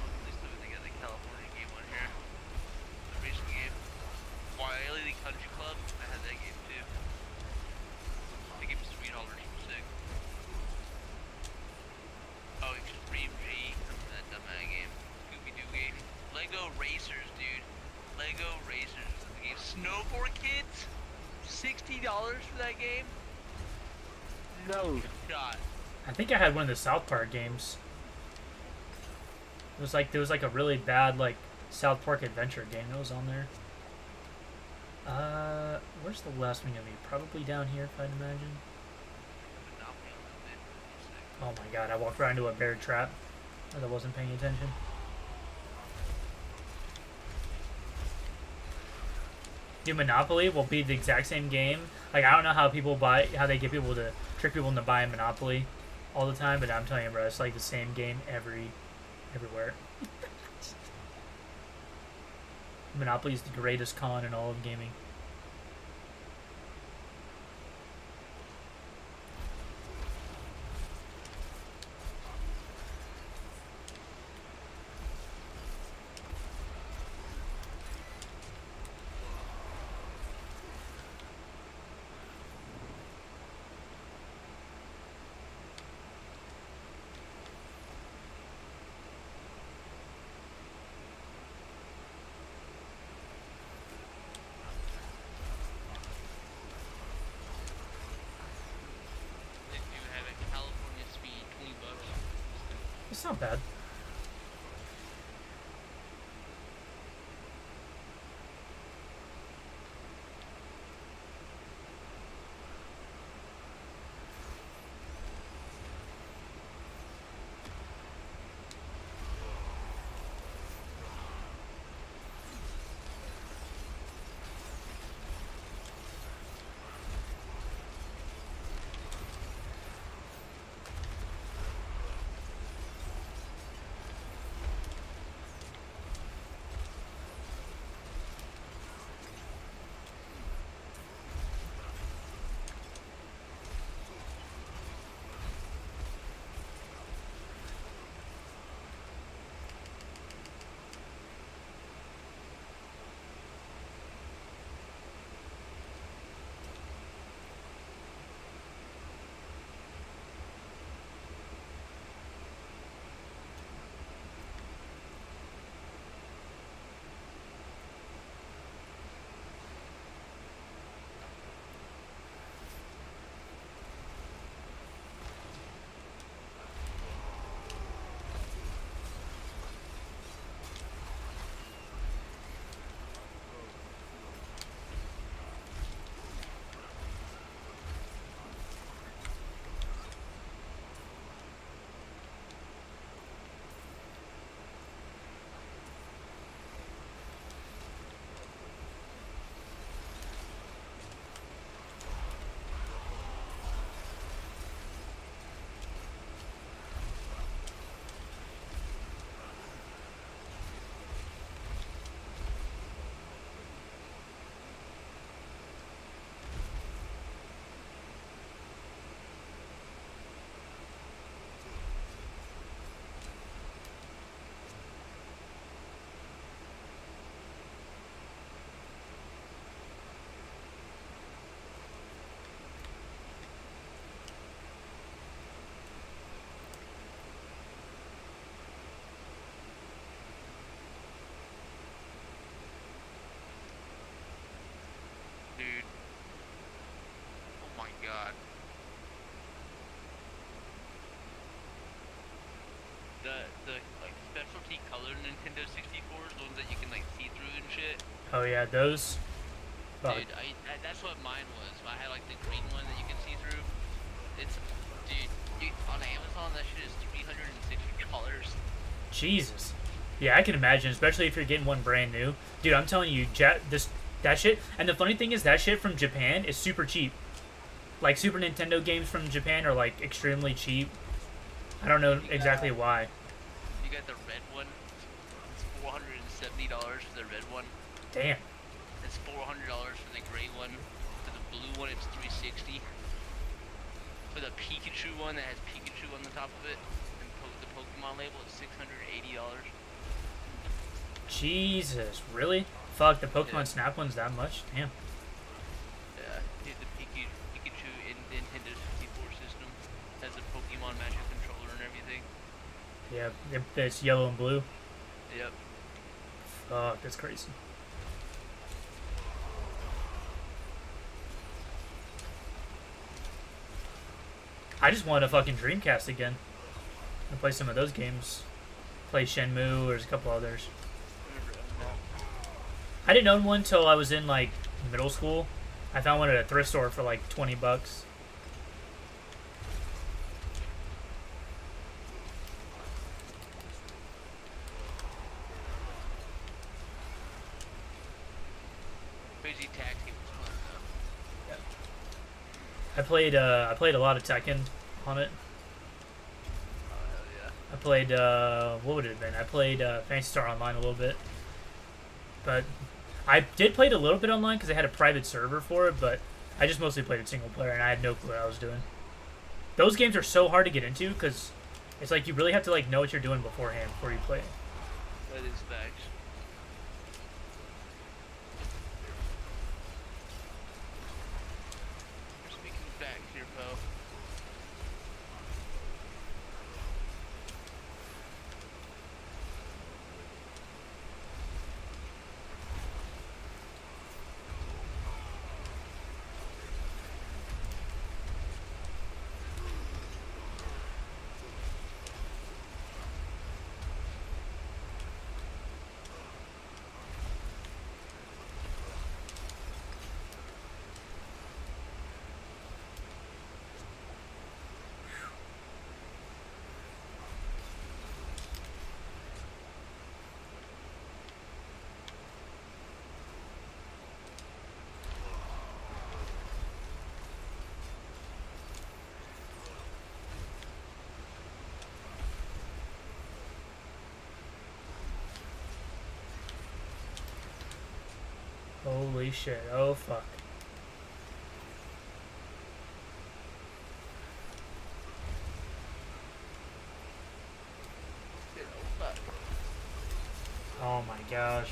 At least let me think of the California game on here. The racing game. No. God. I think I had one of the South Park games. It was like there was like a really bad like South Park adventure game that was on there. Where's the last one gonna be? Probably down here, if I'd imagine. Oh my god, I walked right into a bear trap as I wasn't paying attention. Dude, Monopoly will be the exact same game. Like, I don't know how they get people to trick people into buying Monopoly all the time, but I'm telling you, bro, it's like the same game everywhere. Monopoly is the greatest con in all of gaming. They do have a California speed, $20. It's not bad. Dude. Oh my god. The like specialty colored Nintendo 64s, the ones that you can like see through and shit. Oh yeah, those. Fuck. Dude, that's what mine was. I had like the green one that you can see through. It's, dude, on Amazon that shit is $360. Jesus. Yeah, I can imagine, especially if you're getting one brand new. Dude, I'm telling you, that shit. And the funny thing is, that shit from Japan is super cheap. Like, Super Nintendo games from Japan are, like, extremely cheap. I don't know exactly why. You got the red one. It's $470 for the red one. Damn. It's $400 for the gray one. For the blue one, it's $360. For the Pikachu one that has Pikachu on the top of it, and the Pokemon label, it's $680. Jesus, really? Fuck, the Pokemon Yeah. Snap one's that much? Damn. Yeah, dude, the Pikachu in Nintendo 64 system has a Pokemon Magic controller and everything. Yeah, it's yellow and blue. Yep. Fuck, that's crazy. I just wanted a fucking Dreamcast again. And play some of those games. Play Shenmue, there's a couple others. I didn't own one until I was in like middle school. I found one at a thrift store for like $20. Crazy Tag Team was fun though. I played a lot of Tekken on it. Oh hell yeah. I played what would it have been? I played Phantasy Star Online a little bit. But I did play it a little bit online because I had a private server for it, but I just mostly played it single player and I had no clue what I was doing. Those games are so hard to get into because it's like you really have to like know what you're doing beforehand before you play. That is facts. Speaking of facts here, Poe. Holy shit. Oh fuck. Oh my gosh.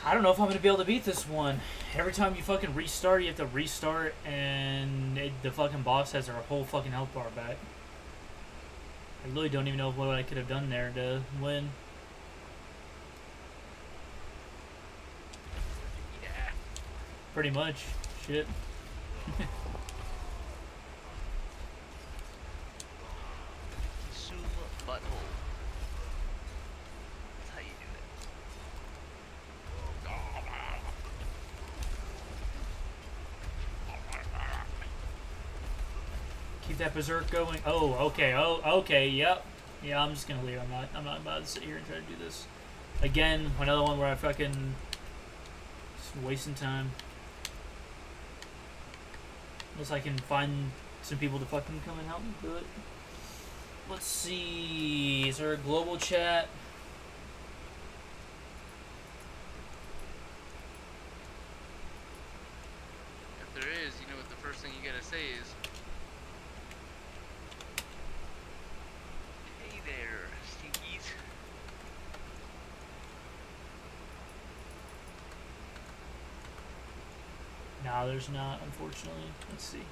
I don't know if I'm gonna be able to beat this one. Every time you fucking restart, you have to restart, and the fucking boss has her whole fucking health bar back. I really don't even know what I could have done there to win. Yeah. Pretty much. Shit. Consume butthole. That's how you do it. Keep that berserk going. Oh, okay. Oh, okay. Yep. Yeah, I'm just gonna leave. I'm not about to sit here and try to do this again. Another one where I fucking just wasting time. Unless I can find some people to fucking come and help me do it. Let's see. Is there a global chat? If there is, you know what the first thing you gotta say is, "Hey there, stinkies." No, there's not, unfortunately. Let's see.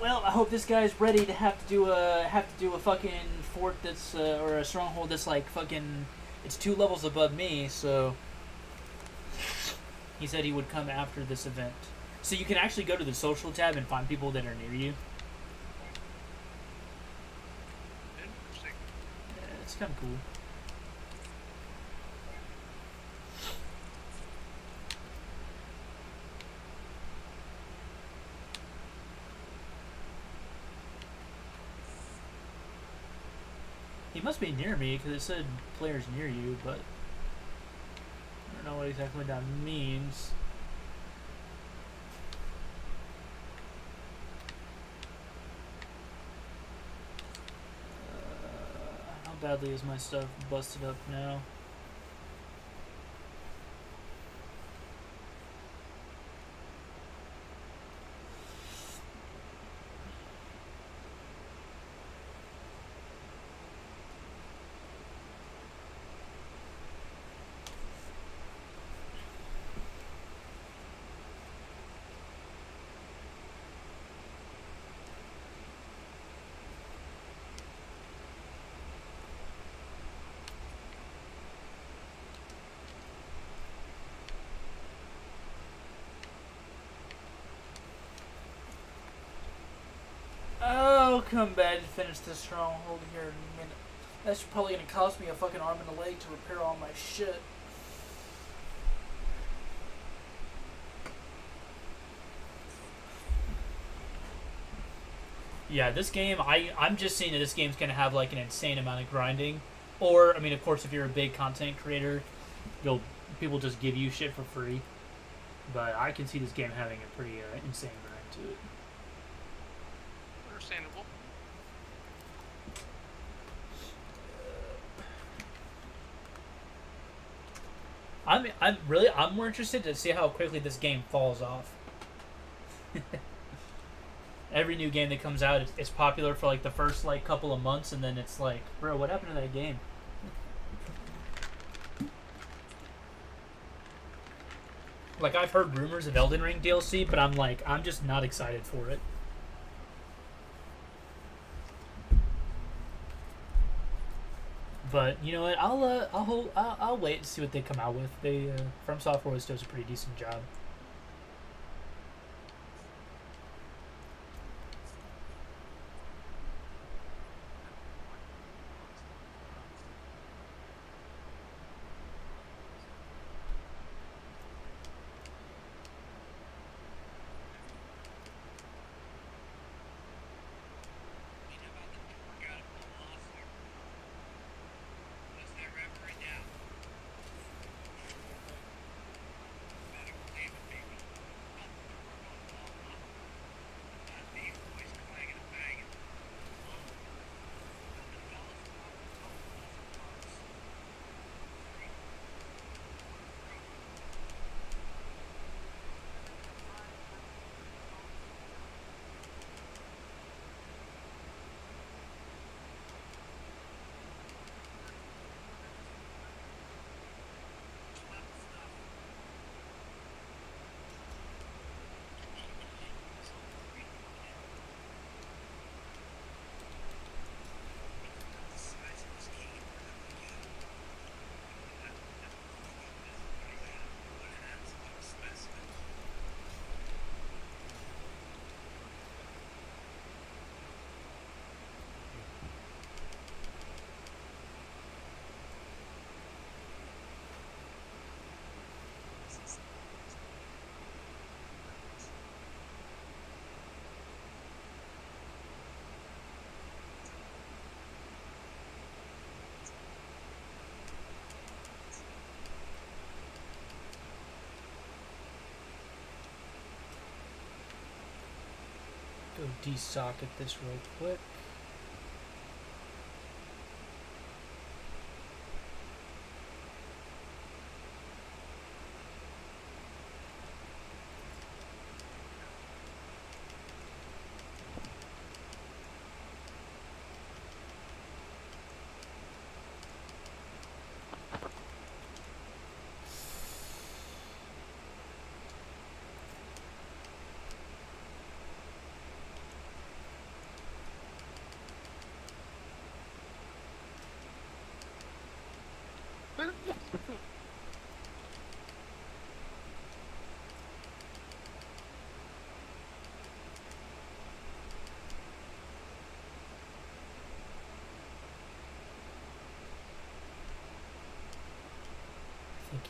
Well, I hope this guy's ready to have to do a fucking fort that's or a stronghold that's like fucking it's 2 levels above me. So he said he would come after this event. So you can actually go to the social tab and find people that are near you. Interesting. Yeah, it's kind of cool. He must be near me because it said players near you, but I don't know what exactly that means. How badly is my stuff busted up now? I'll come back and finish this stronghold here in a minute. That's probably gonna cost me a fucking arm and a leg to repair all my shit. Yeah, this game, I'm just seeing that this game's gonna have like an insane amount of grinding. Or, I mean, of course, if you're a big content creator, people just give you shit for free. But I can see this game having a pretty insane grind to it. Understandable. I'm more interested to see how quickly this game falls off. Every new game that comes out, it's popular for like the first like couple of months, and then it's like, bro, what happened to that game? Like, I've heard rumors of Elden Ring DLC, but I'm just not excited for it. But you know what? I'll wait and see what they come out with. From Software always does a pretty decent job. Go desocket this real quick.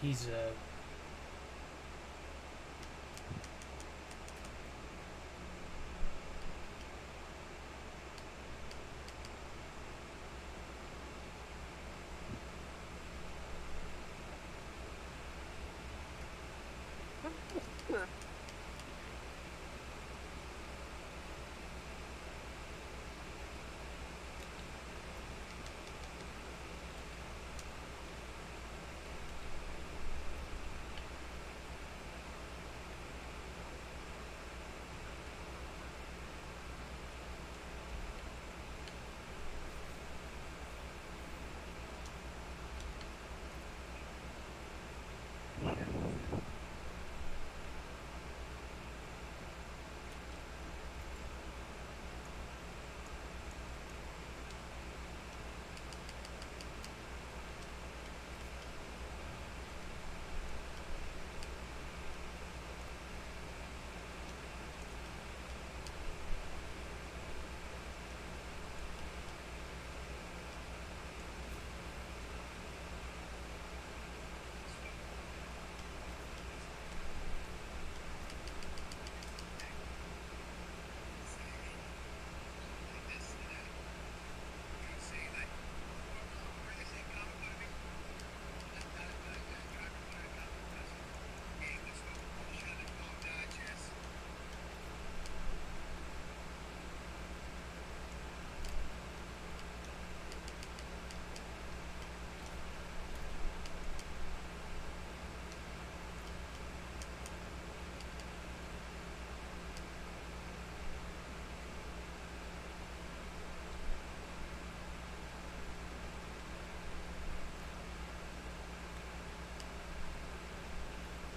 He's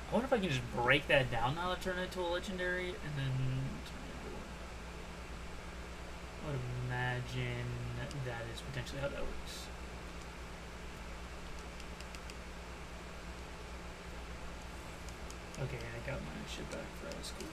I wonder if I can just break that down now to turn it into a legendary, and then turn it into one. I would imagine that is potentially how that works. Okay, I got my shit back for high school.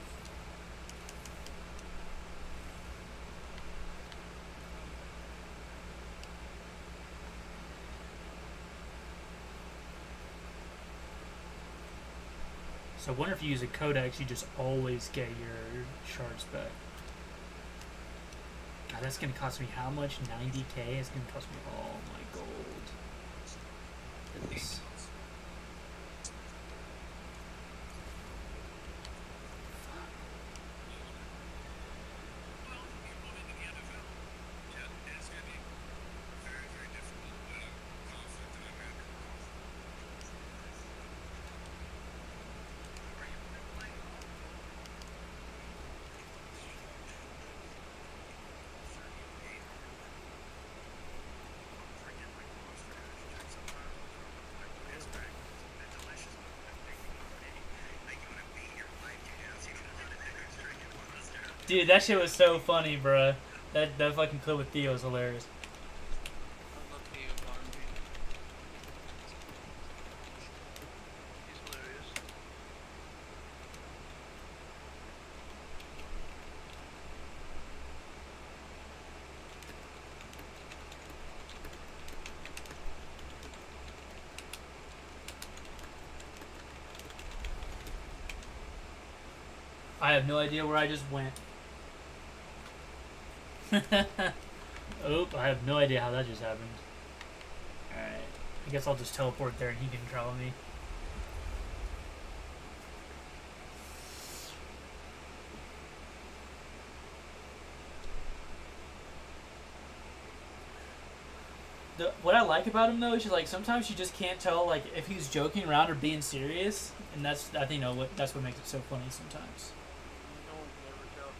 So I wonder if you use a codex, you just always get your shards back. God, that's gonna cost me how much? 90k? It's gonna cost me all my gold. For this. Dude, that shit was so funny, bruh. That fucking clip with Theo was hilarious. I love Theo Barnaby. He's hilarious. I have no idea where I just went. Oop, I have no idea how that just happened. Alright. I guess I'll just teleport there and he can control me. What I like about him though is like sometimes you just can't tell like if he's joking around or being serious, and that's I think that's what makes it so funny sometimes. No one can ever tell.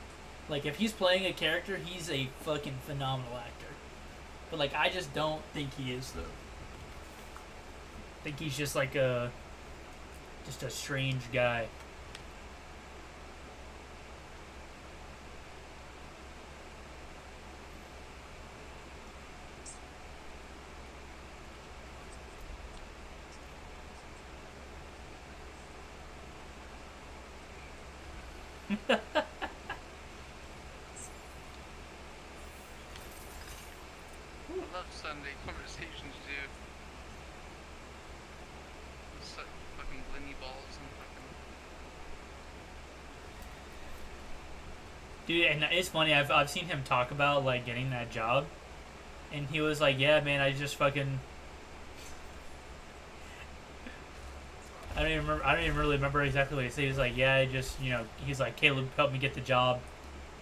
Like if he's playing a character, he's a fucking phenomenal actor. But like I just don't think he is though. I think he's just like a strange guy. I love Sunday conversations, dude. Dude, and it's funny. I've seen him talk about like getting that job, and he was like, "Yeah, man, I just fucking." I don't even really remember exactly what he said. He was like, "Yeah, I just, he's like, Caleb helped me get the job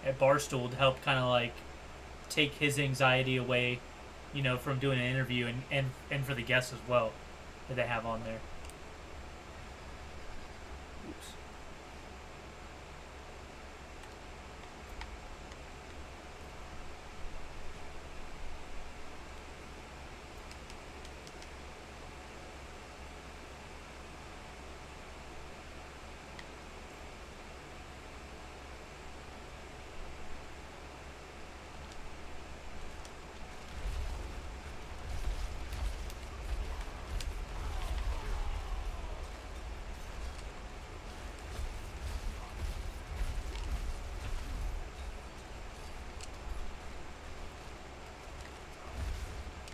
at Barstool to help kind of like take his anxiety away, from doing an interview and for the guests as well that they have on there." Oops.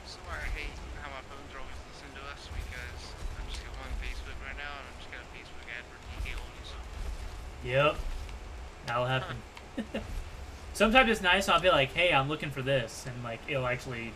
Sorry, I hate how my phones are always listening to us because I'm just on Facebook right now and I'm just got a Facebook ad for DK Oldies. Yep, that'll happen. Sometimes it's nice. I'll be like, "Hey, I'm looking for this," and like it'll actually.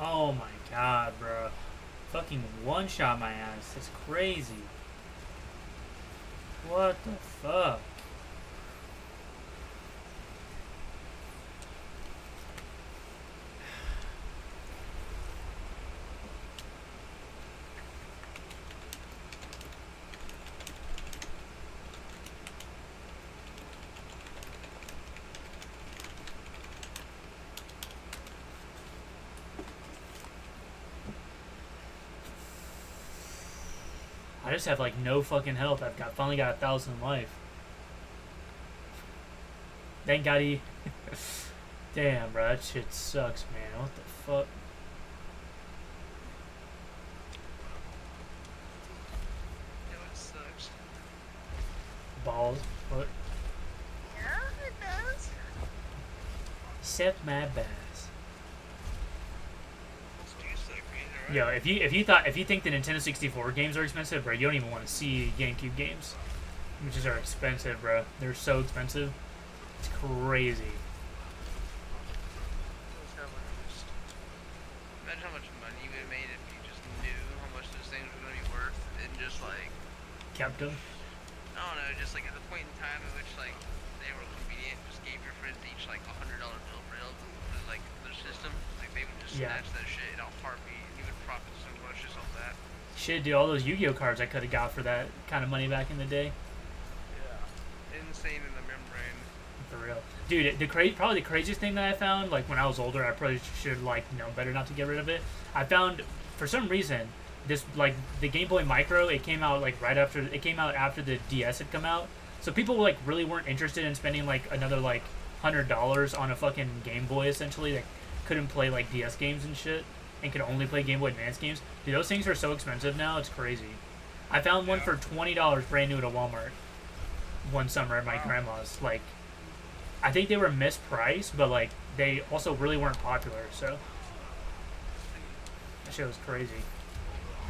Oh my god, bro. Fucking one-shot my ass. That's crazy. What the fuck? I just have like no fucking health. Finally got 1,000 life. Thank God he. Damn, bro, that shit sucks, man. What the fuck? No, it sucks. Balls. What? Yeah, it does. Except my bass. Those do suck, man, Yo, if you think the Nintendo 64 games are expensive, bro, you don't even want to see GameCube games, which are expensive, bro. They're so expensive. It's crazy. Imagine how much money you would have made if you just knew how much those things were going to be worth and just like, Kept them. I don't know, just like at the point in time in which like they were convenient, just gave your friends each like $100 bill for like their system, like they would just snatch that shit in a heartbeat and you would profit so much just off that. Shit, dude, all those Yu-Gi-Oh cards I could have got for that kind of money back in the day. Yeah. Insane in the membrane. For real. Dude, probably the craziest thing that I found, like when I was older, I probably should have like known better not to get rid of it. I found, for some reason, this like the Game Boy Micro, it came out like right after the DS had come out, so people like really weren't interested in spending like another like $100 on a fucking Game Boy essentially that couldn't play like DS games and shit and could only play Game Boy Advance games. Dude, those things are so expensive now, it's crazy. I found one for $20 brand new at a Walmart one summer at my grandma's. Like, I think they were mispriced, but like they also really weren't popular, so that shit was crazy.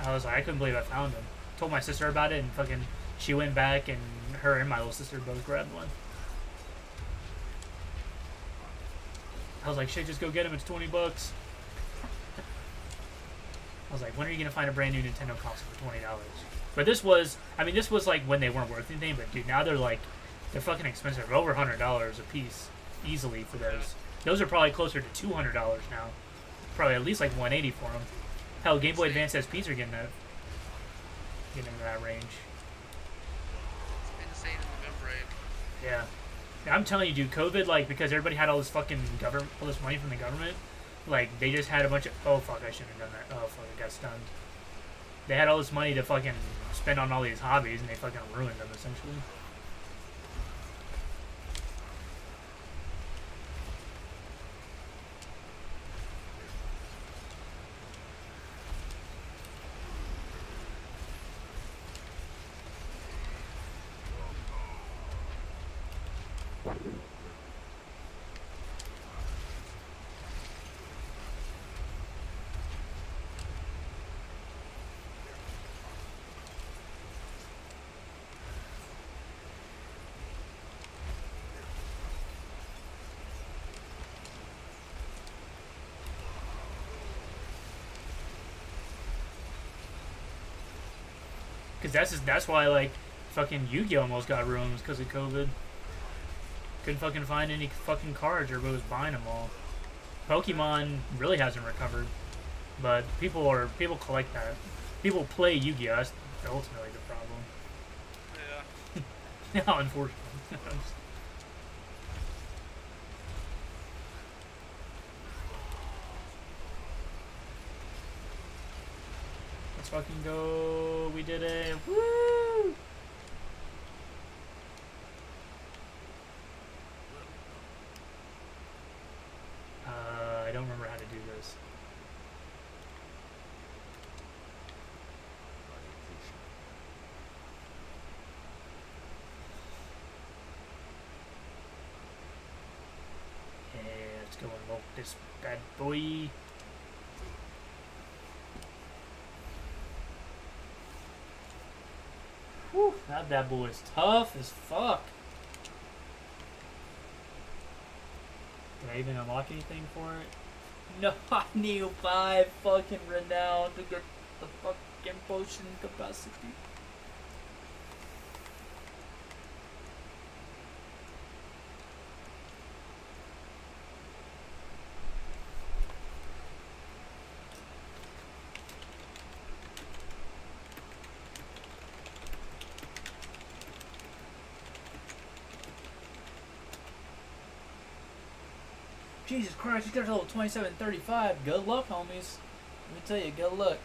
I was like, I couldn't believe I found them. Told my sister about it, and fucking she went back, and her and my little sister both grabbed one. I was like, shit, just go get them. It's $20. I was like, when are you gonna find a brand new Nintendo console for $20? But this was like when they weren't worth anything. But dude, now they're fucking expensive. They're over $100 a piece, easily for those. Those are probably closer to $200 now. Probably at least like $180 for them. Hell, Game Boy Advance SPs are getting into that range. It's insane in the membrane. Yeah. I'm telling you, dude, COVID, like, because everybody had all this fucking all this money from the government, like, they just had a bunch of, oh, fuck, I shouldn't have done that. Oh, fuck, I got stunned. They had all this money to fucking spend on all these hobbies, and they fucking ruined them, essentially. Because that's why, like, fucking Yu-Gi-Oh! Almost got ruined because of COVID. Couldn't fucking find any fucking cards, or everybody was buying them all. Pokemon really hasn't recovered, but people collect that. People play Yu-Gi-Oh! That's ultimately the problem. Yeah. Yeah, unfortunately. Let's fucking go. We did it. Woo! I don't remember how to do this. Yeah, let's go unlock this bad boy. Whew, that bad boy is tough as fuck. Did I even unlock anything for it? No, I need 5 fucking renown to get the fucking potion capacity. Jesus Christ, you got to level 2735. Good luck, homies. Let me tell you, good luck.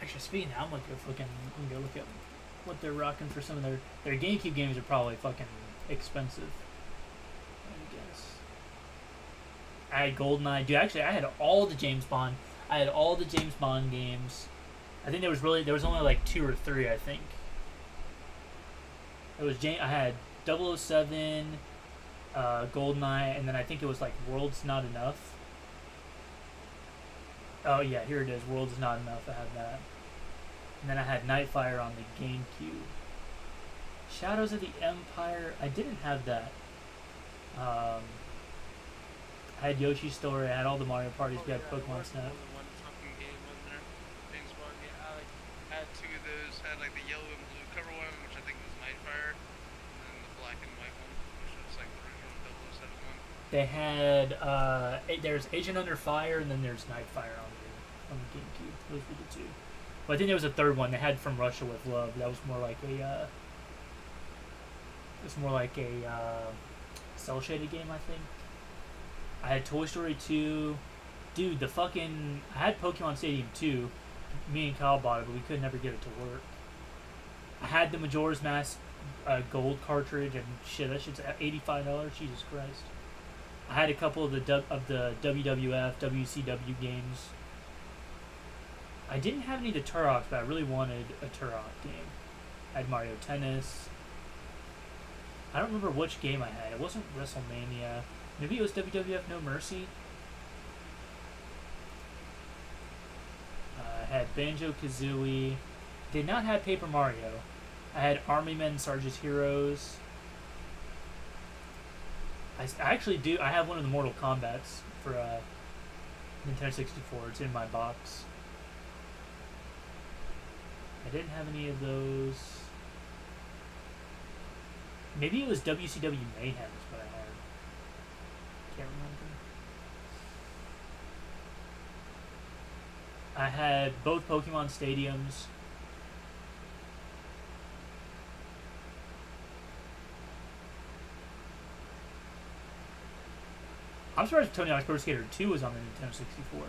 Actually, speaking now, I'm gonna go look at what they're rocking for some of their GameCube games. Are probably fucking expensive, I guess. I had GoldenEye. Dude, actually, I had all the James Bond. I had all the James Bond games. I think there was only like 2 or 3. I think it was I had 007, GoldenEye, and then I think it was like World's Not Enough. Oh yeah, here it is. World's Not Enough. I had that. And then I had Nightfire on the GameCube. Shadows of the Empire. I didn't have that. I had Yoshi's Story. I had all the Mario parties. We had Pokemon Snap. One fucking game on there. James Bond, yeah, I had 2 of those. I had like the yellow and blue They had there's Agent Under Fire, and then there's Nightfire on the GameCube. Those were the two. But I think there was a third one they had From Russia with Love. That was more like a cell shaded game, I think. I had Toy Story 2. Dude, I had Pokemon Stadium 2. Me and Kyle bought it, but we could never get it to work. I had the Majora's Mask gold cartridge, and shit, that shit's $85. Jesus Christ. I had a couple of the WWF, WCW games. I didn't have any of the Turok, but I really wanted a Turok game. I had Mario Tennis. I don't remember which game I had. It wasn't WrestleMania. Maybe it was WWF No Mercy. I had Banjo-Kazooie. Did not have Paper Mario. I had Army Men, Sarge's Heroes. I actually do. I have one of the Mortal Kombats for Nintendo 64. It's in my box. I didn't have any of those. Maybe it was WCW Mayhem is what I had. Can't remember. I had both Pokemon Stadiums. I'm surprised Tony Hawk's Pro Skater 2 was on the Nintendo 64.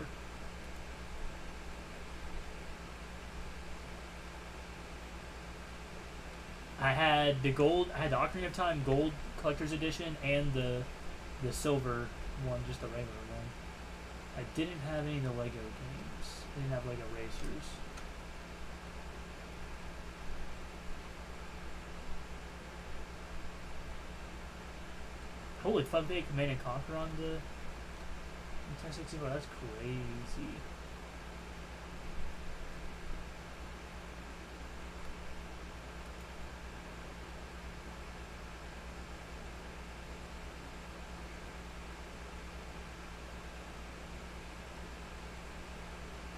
I had the Ocarina of Time Gold Collector's Edition and the silver one, just the regular one. I didn't have any of the Lego games. I didn't have Lego Racers. Holy fuck, they Command and Conquer on the Nintendo 64. That's crazy.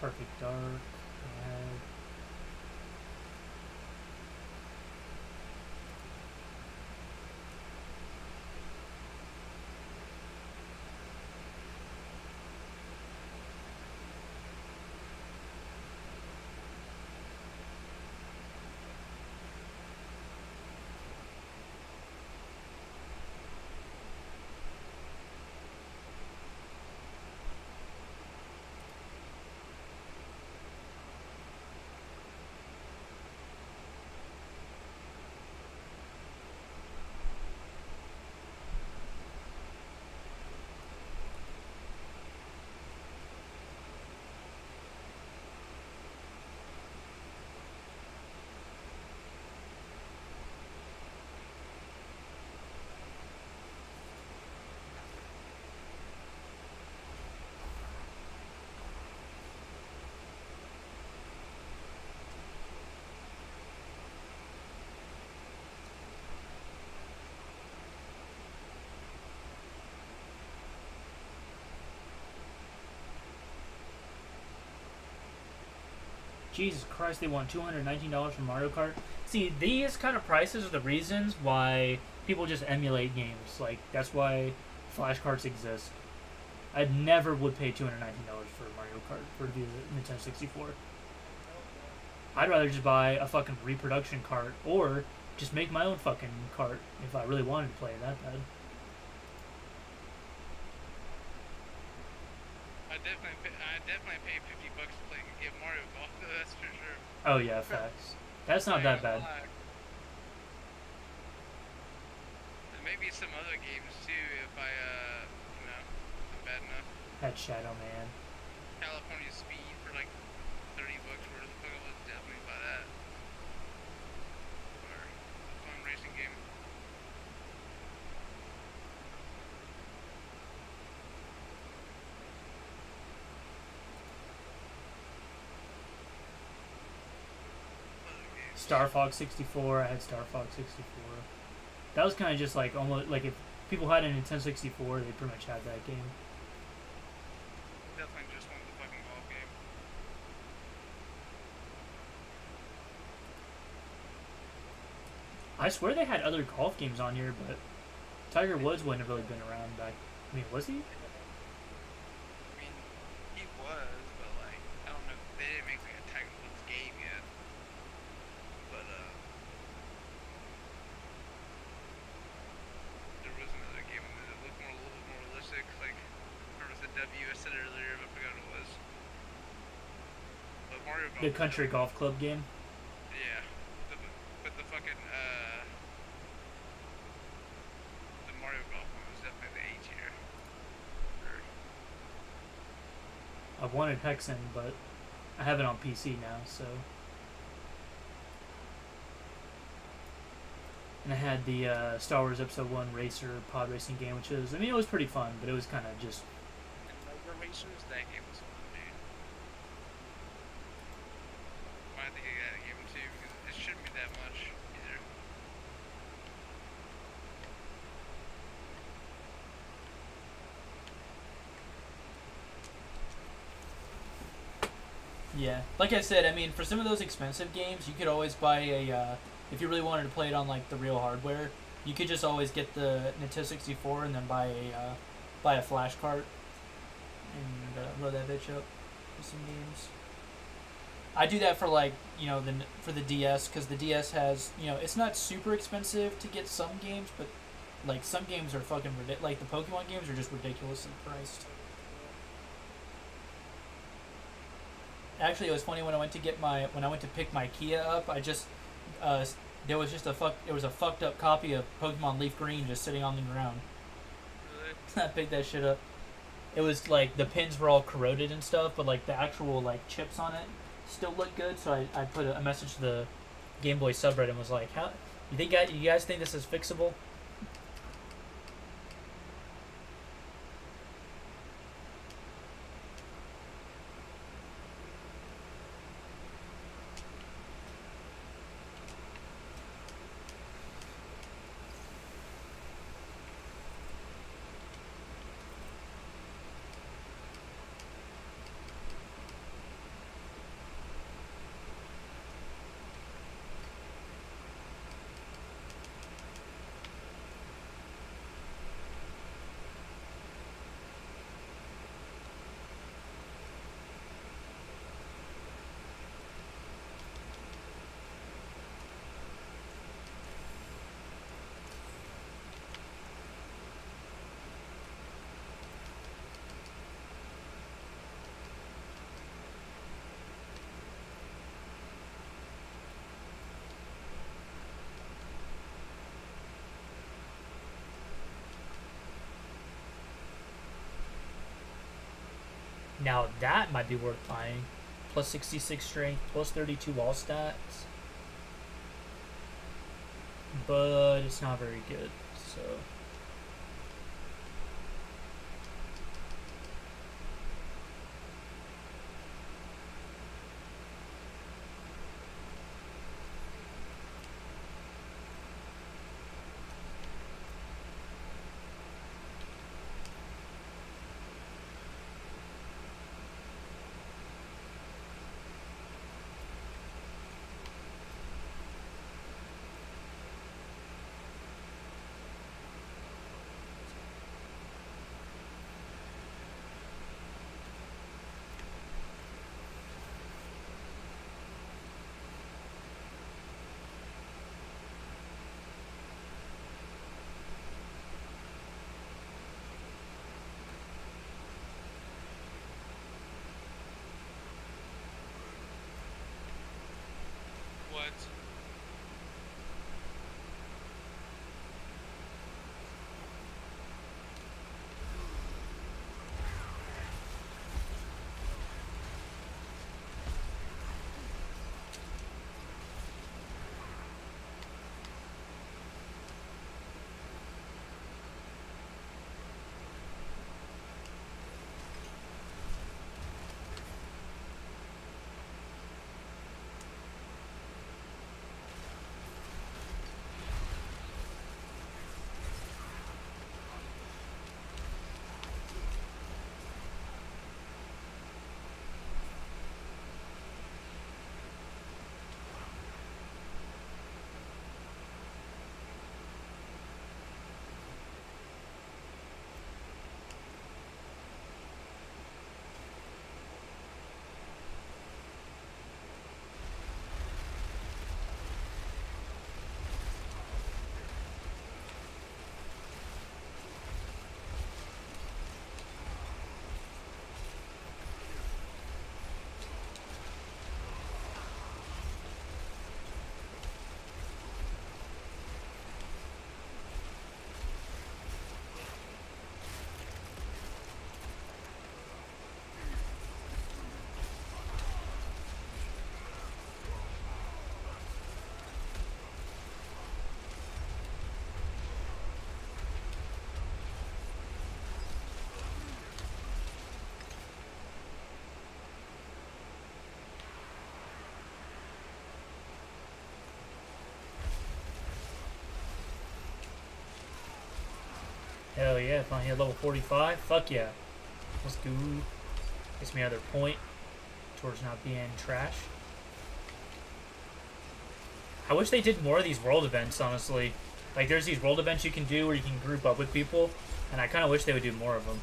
Perfect Dark. I had Jesus Christ, they want $219 for Mario Kart. See, these kind of prices are the reasons why people just emulate games. Like, that's why flashcards exist. I never would pay $219 for Mario Kart for the Nintendo 64. I'd rather just buy a fucking reproduction cart or just make my own fucking cart if I really wanted to play it that bad. I definitely pay $50 to play a game Mario Golf. That's for sure. Oh yeah, facts. That's not that bad. And maybe some other games too if I, I'm bad enough. Had Shadow Man. California Speed for like $30 worth of fuck, I would definitely buy that. Or a fun racing game. Star Fox 64. I had Star Fox 64. That was kind of just like almost like if people had a Nintendo 64, they pretty much had that game. Definitely just wanted the fucking golf game. I swear they had other golf games on here, but Tiger Woods wouldn't have really been around back I mean, was he? I mean, he was, but like, I don't know. They didn't make like a technical game yet. But there was another game that looked a little bit more realistic. Like, there was the W I said earlier, but I forgot what it was. But Mario Golf. The Country Golf Club game. Yeah. But the fucking the Mario Golf one was definitely the A tier. I wanted Hexen, but I have it on PC now, so. And I had the Star Wars Episode 1 Racer pod racing game, which is, I mean, it was pretty fun, but it was kind of just. And Mega Racers, that game was fun, dude. I think I got a game too, because it shouldn't be that much either. Yeah, like I said, I mean, for some of those expensive games, you could always buy a. If you really wanted to play it on like the real hardware, you could just always get the Nintendo 64 and then buy a flash cart and load that bitch up for some games. I do that for like for the DS, because the DS has it's not super expensive to get some games, but like some games are fucking ridiculous. Like the Pokemon games are just ridiculously priced. Actually, it was funny when I went to pick my Kia up. I just there was a fucked up copy of Pokemon Leaf Green just sitting on the ground. Really? I picked that shit up. It was like the pins were all corroded and stuff, but like the actual like chips on it still look good. So I put a message to the Game Boy subreddit and was like, "How you guys think this is fixable?" Now that might be worth buying. Plus 66 strength, plus 32 all stats. But it's not very good, so. yeah, finally hit level 45. Fuck yeah. Let's go. Gets me another point towards not being trash. I wish they did more of these world events, honestly. Like, there's these world events you can do where you can group up with people, and I kind of wish they would do more of them.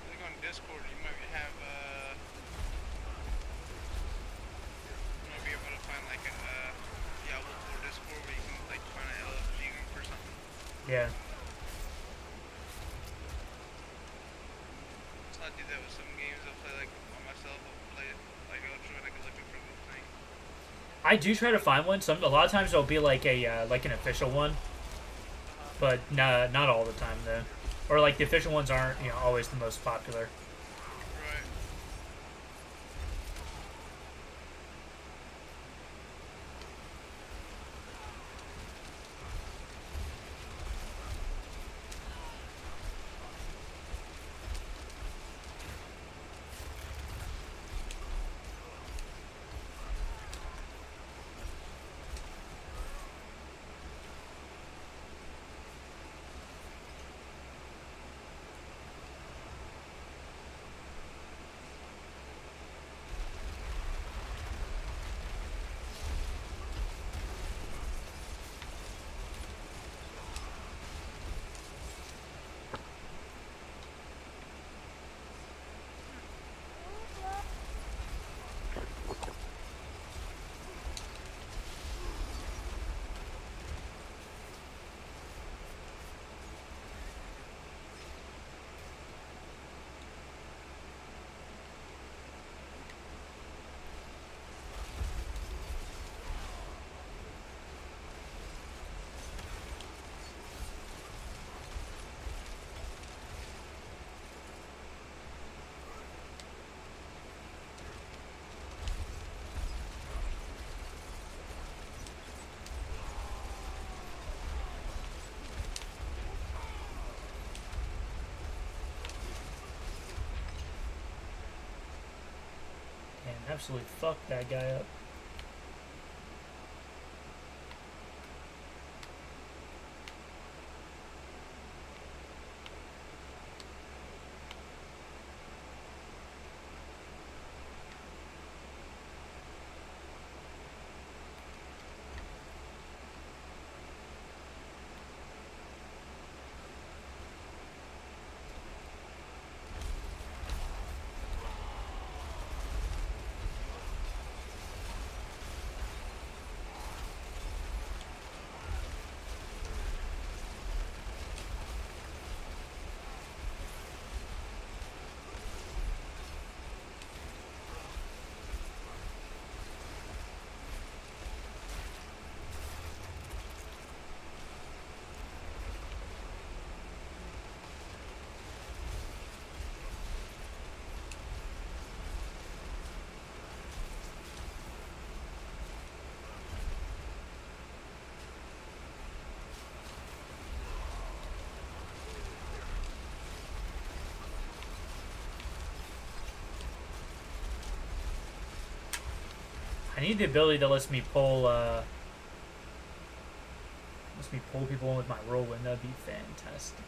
I think on Discord you might have you might be able to find like a Diablo 4 Discord where you can like find an LFG group or something. Yeah. So I do that with some games. I'll play like on myself. I'll play it like I'll join like a different group thing. I do try to find one. A lot of times it'll be like a like an official one, but not all the time though. Or like the official ones aren't always the most popular. Right. And absolutely fuck that guy up. I need the ability that lets me pull people in with my whirlwind. That'd be fantastic.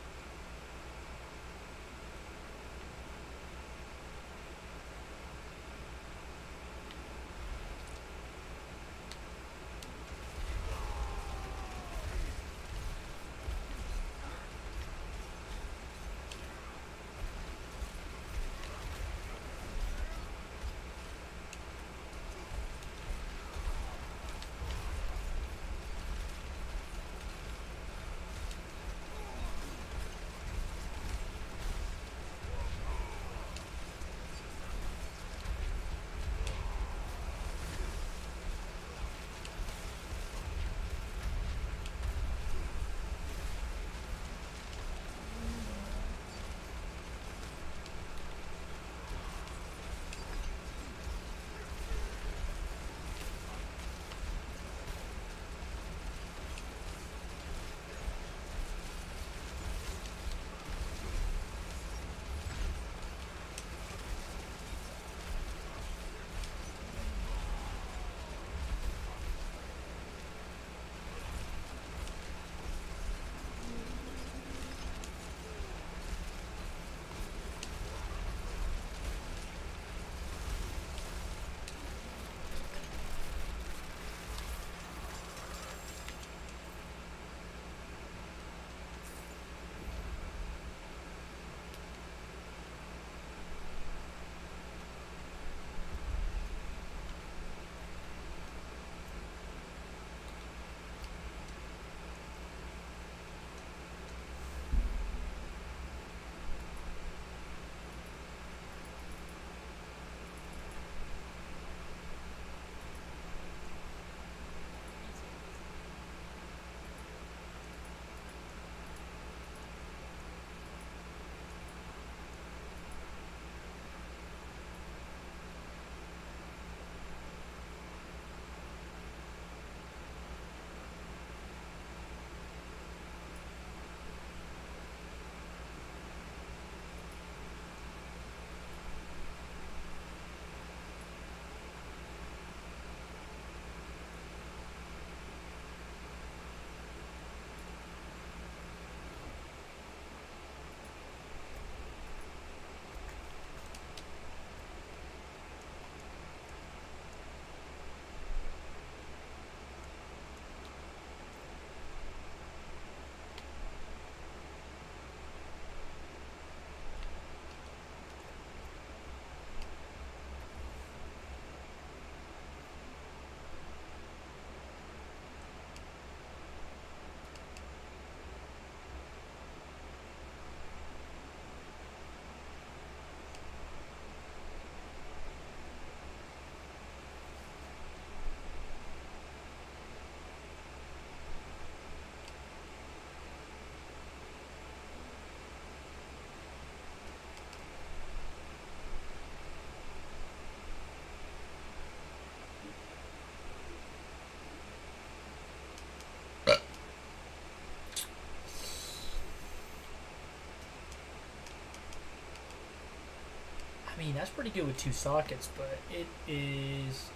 mean, that's pretty good with 2 sockets, but it is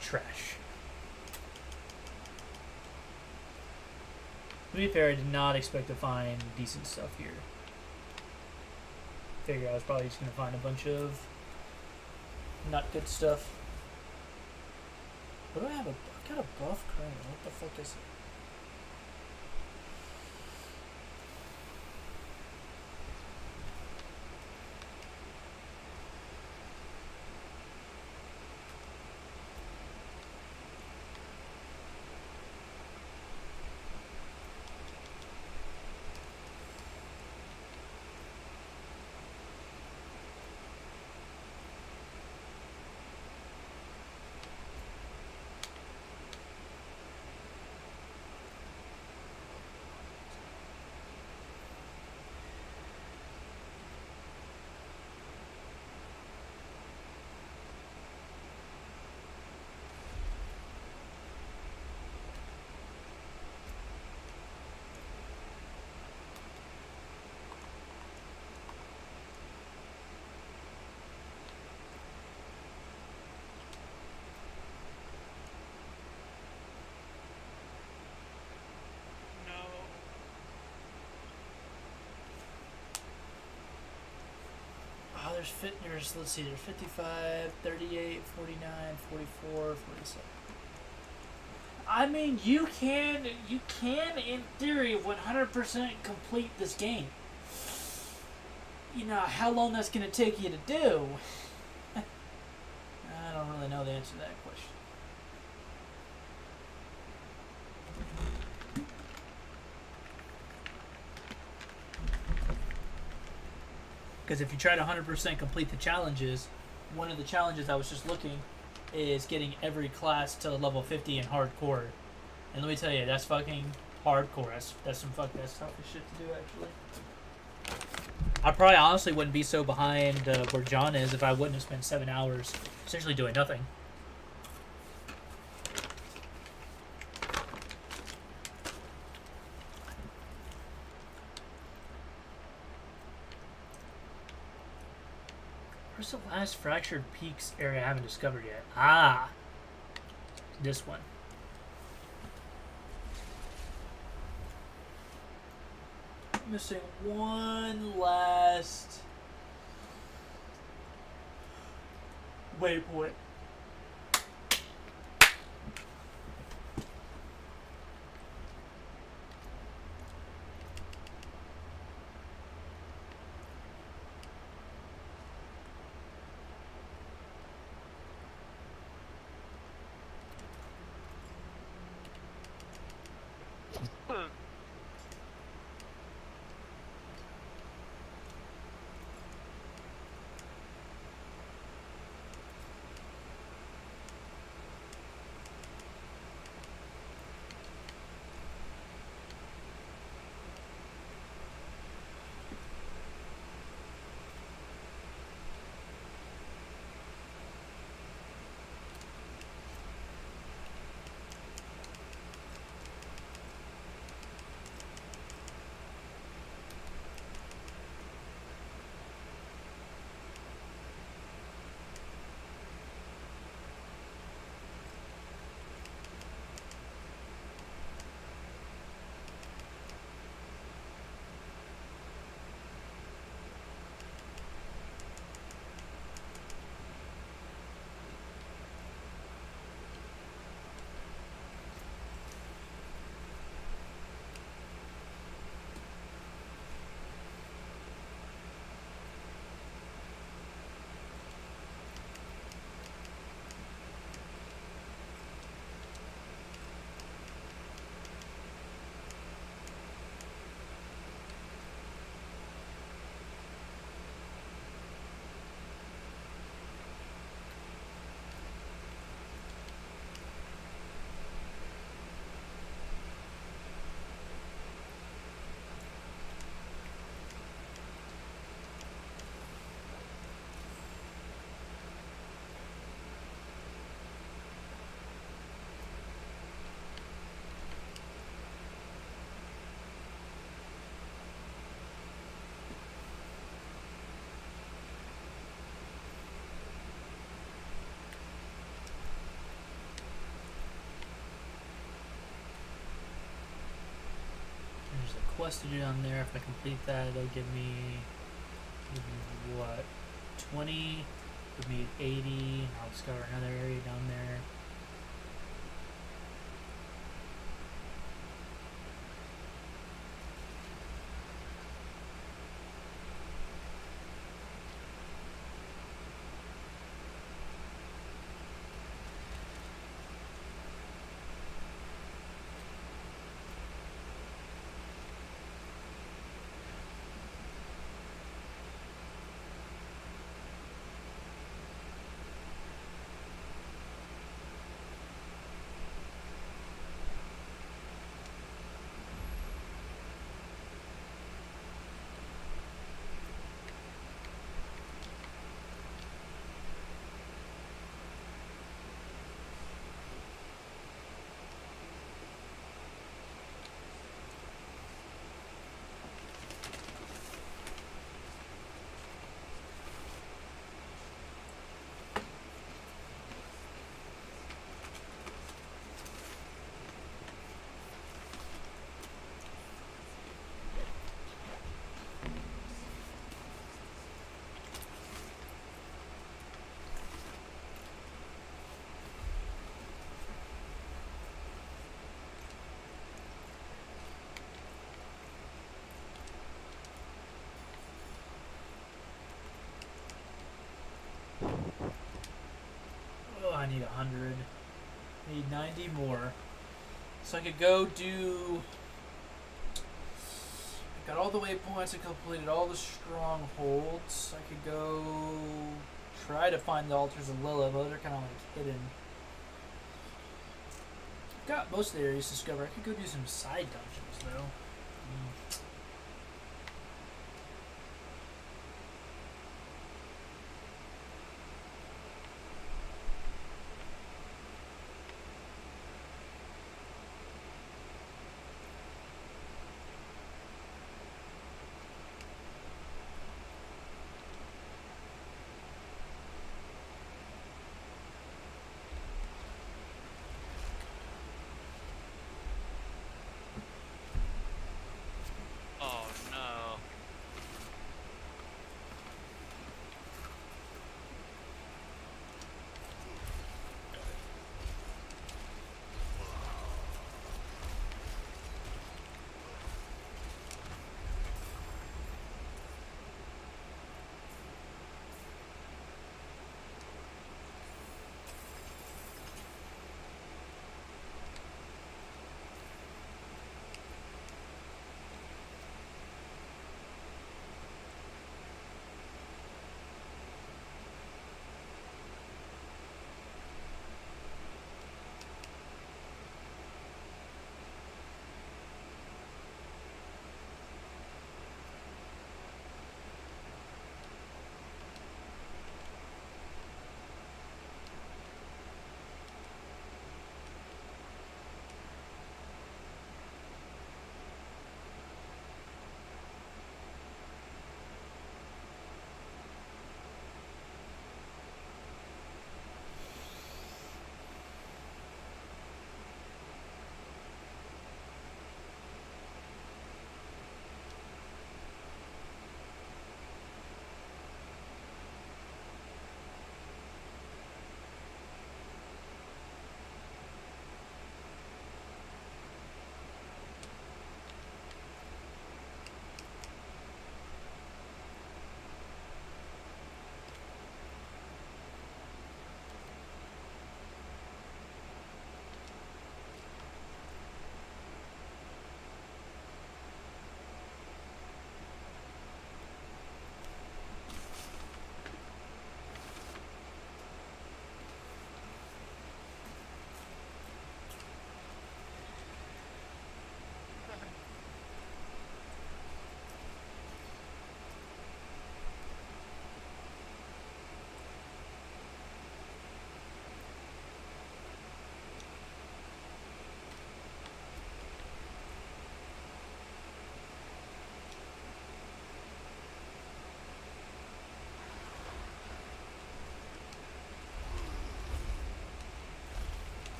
trash. To be fair, I did not expect to find decent stuff here. Figure I was probably just gonna find a bunch of not good stuff. What do I have? I've got a buff crane. What the fuck is it? Oh, there's, let's see, there's 55, 38, 49, 44, 47. I mean, you can in theory 100% complete this game. You know, how long that's going to take you to do? I don't really know the answer to that question. Because if you try to 100% complete the challenges, one of the challenges I was just looking is getting every class to level 50 in hardcore. And let me tell you, that's fucking hardcore. That's some fucking toughest shit to do, actually. I probably honestly wouldn't be so behind where John is if I wouldn't have spent 7 hours essentially doing nothing. Where's the last Fractured Peaks area I haven't discovered yet? Ah! This one. Missing one last waypoint. quest to do down there. If I complete that, it'll give me what? 20. Give me 80. I'll discover another area down there. Oh, I need 100. I need 90 more. So I could go do... I got all the waypoints. I completed all the strongholds. I could go try to find the altars of Lilith, but they're kind of like hidden. Got most of the areas discovered. I could go do some side dungeons though.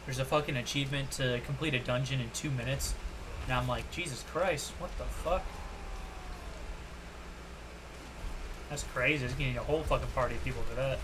there's a fucking achievement to complete a dungeon in 2 minutes. And I'm like, Jesus Christ, what the fuck? That's crazy. It's getting a whole fucking party of people for that.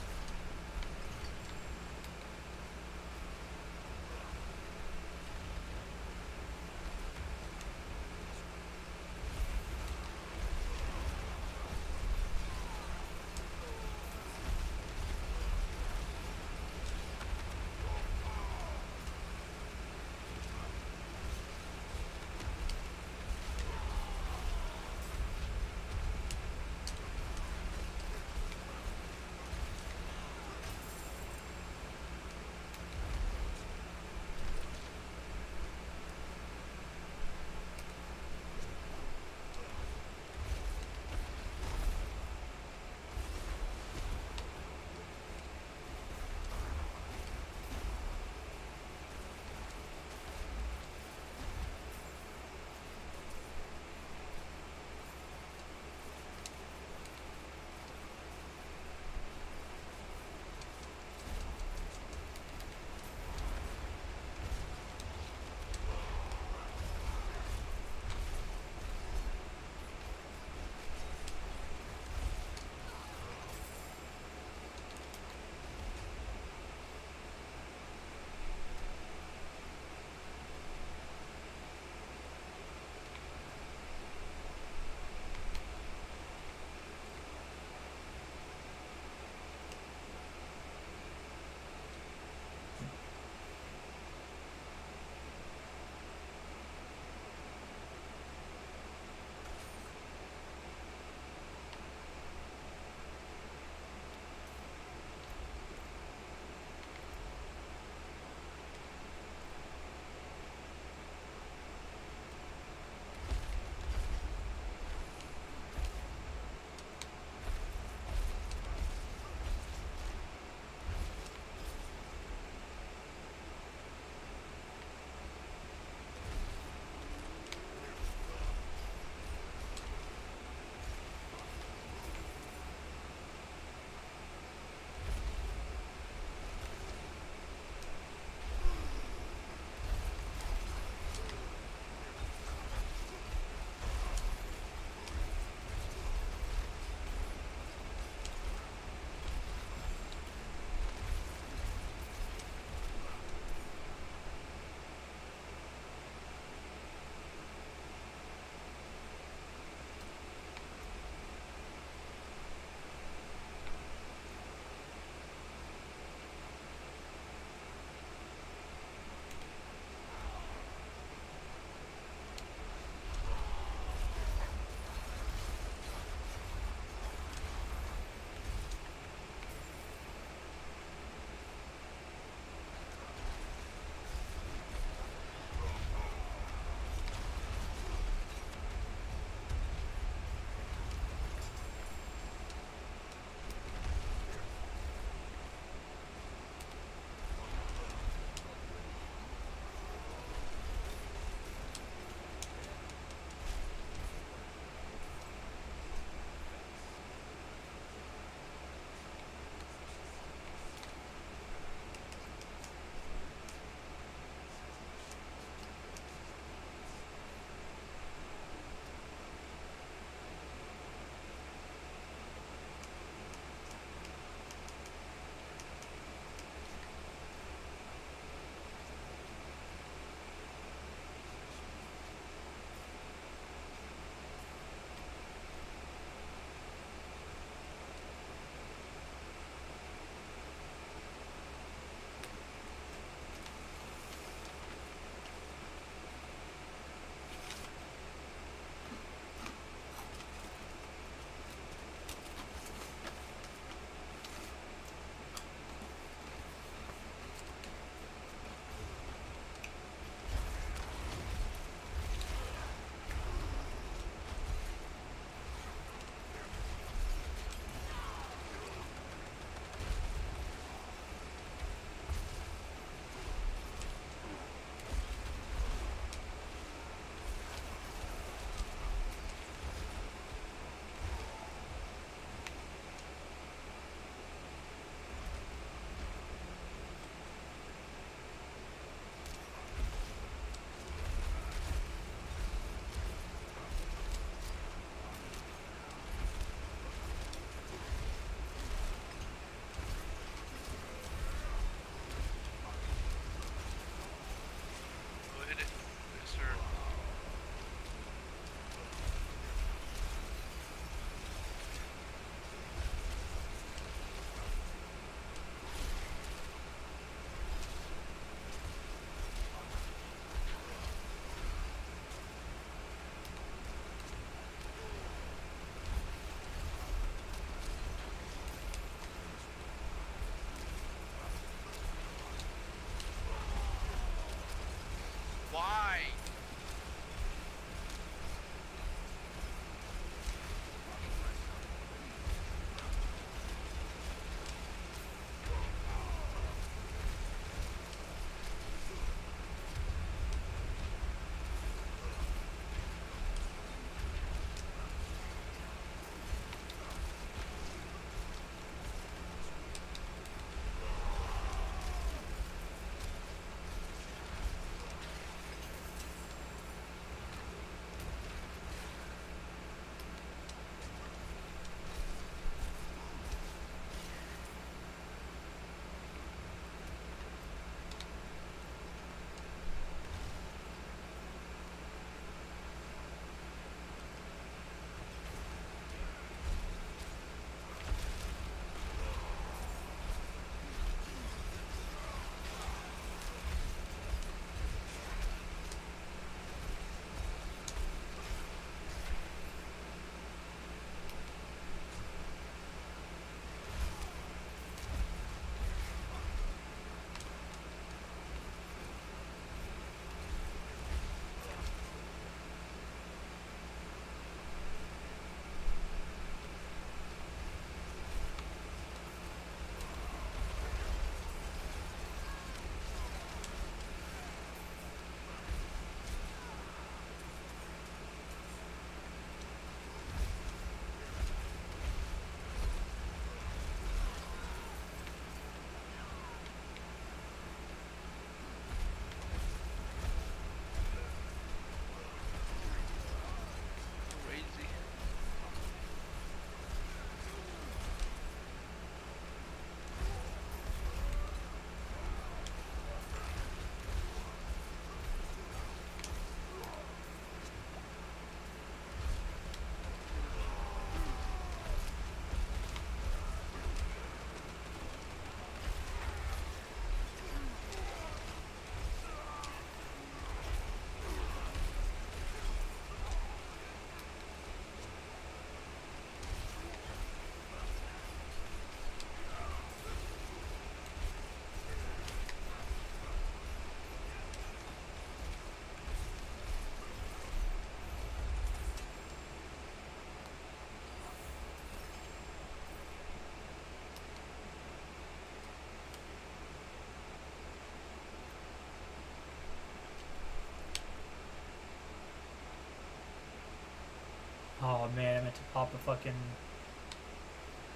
to pop a fucking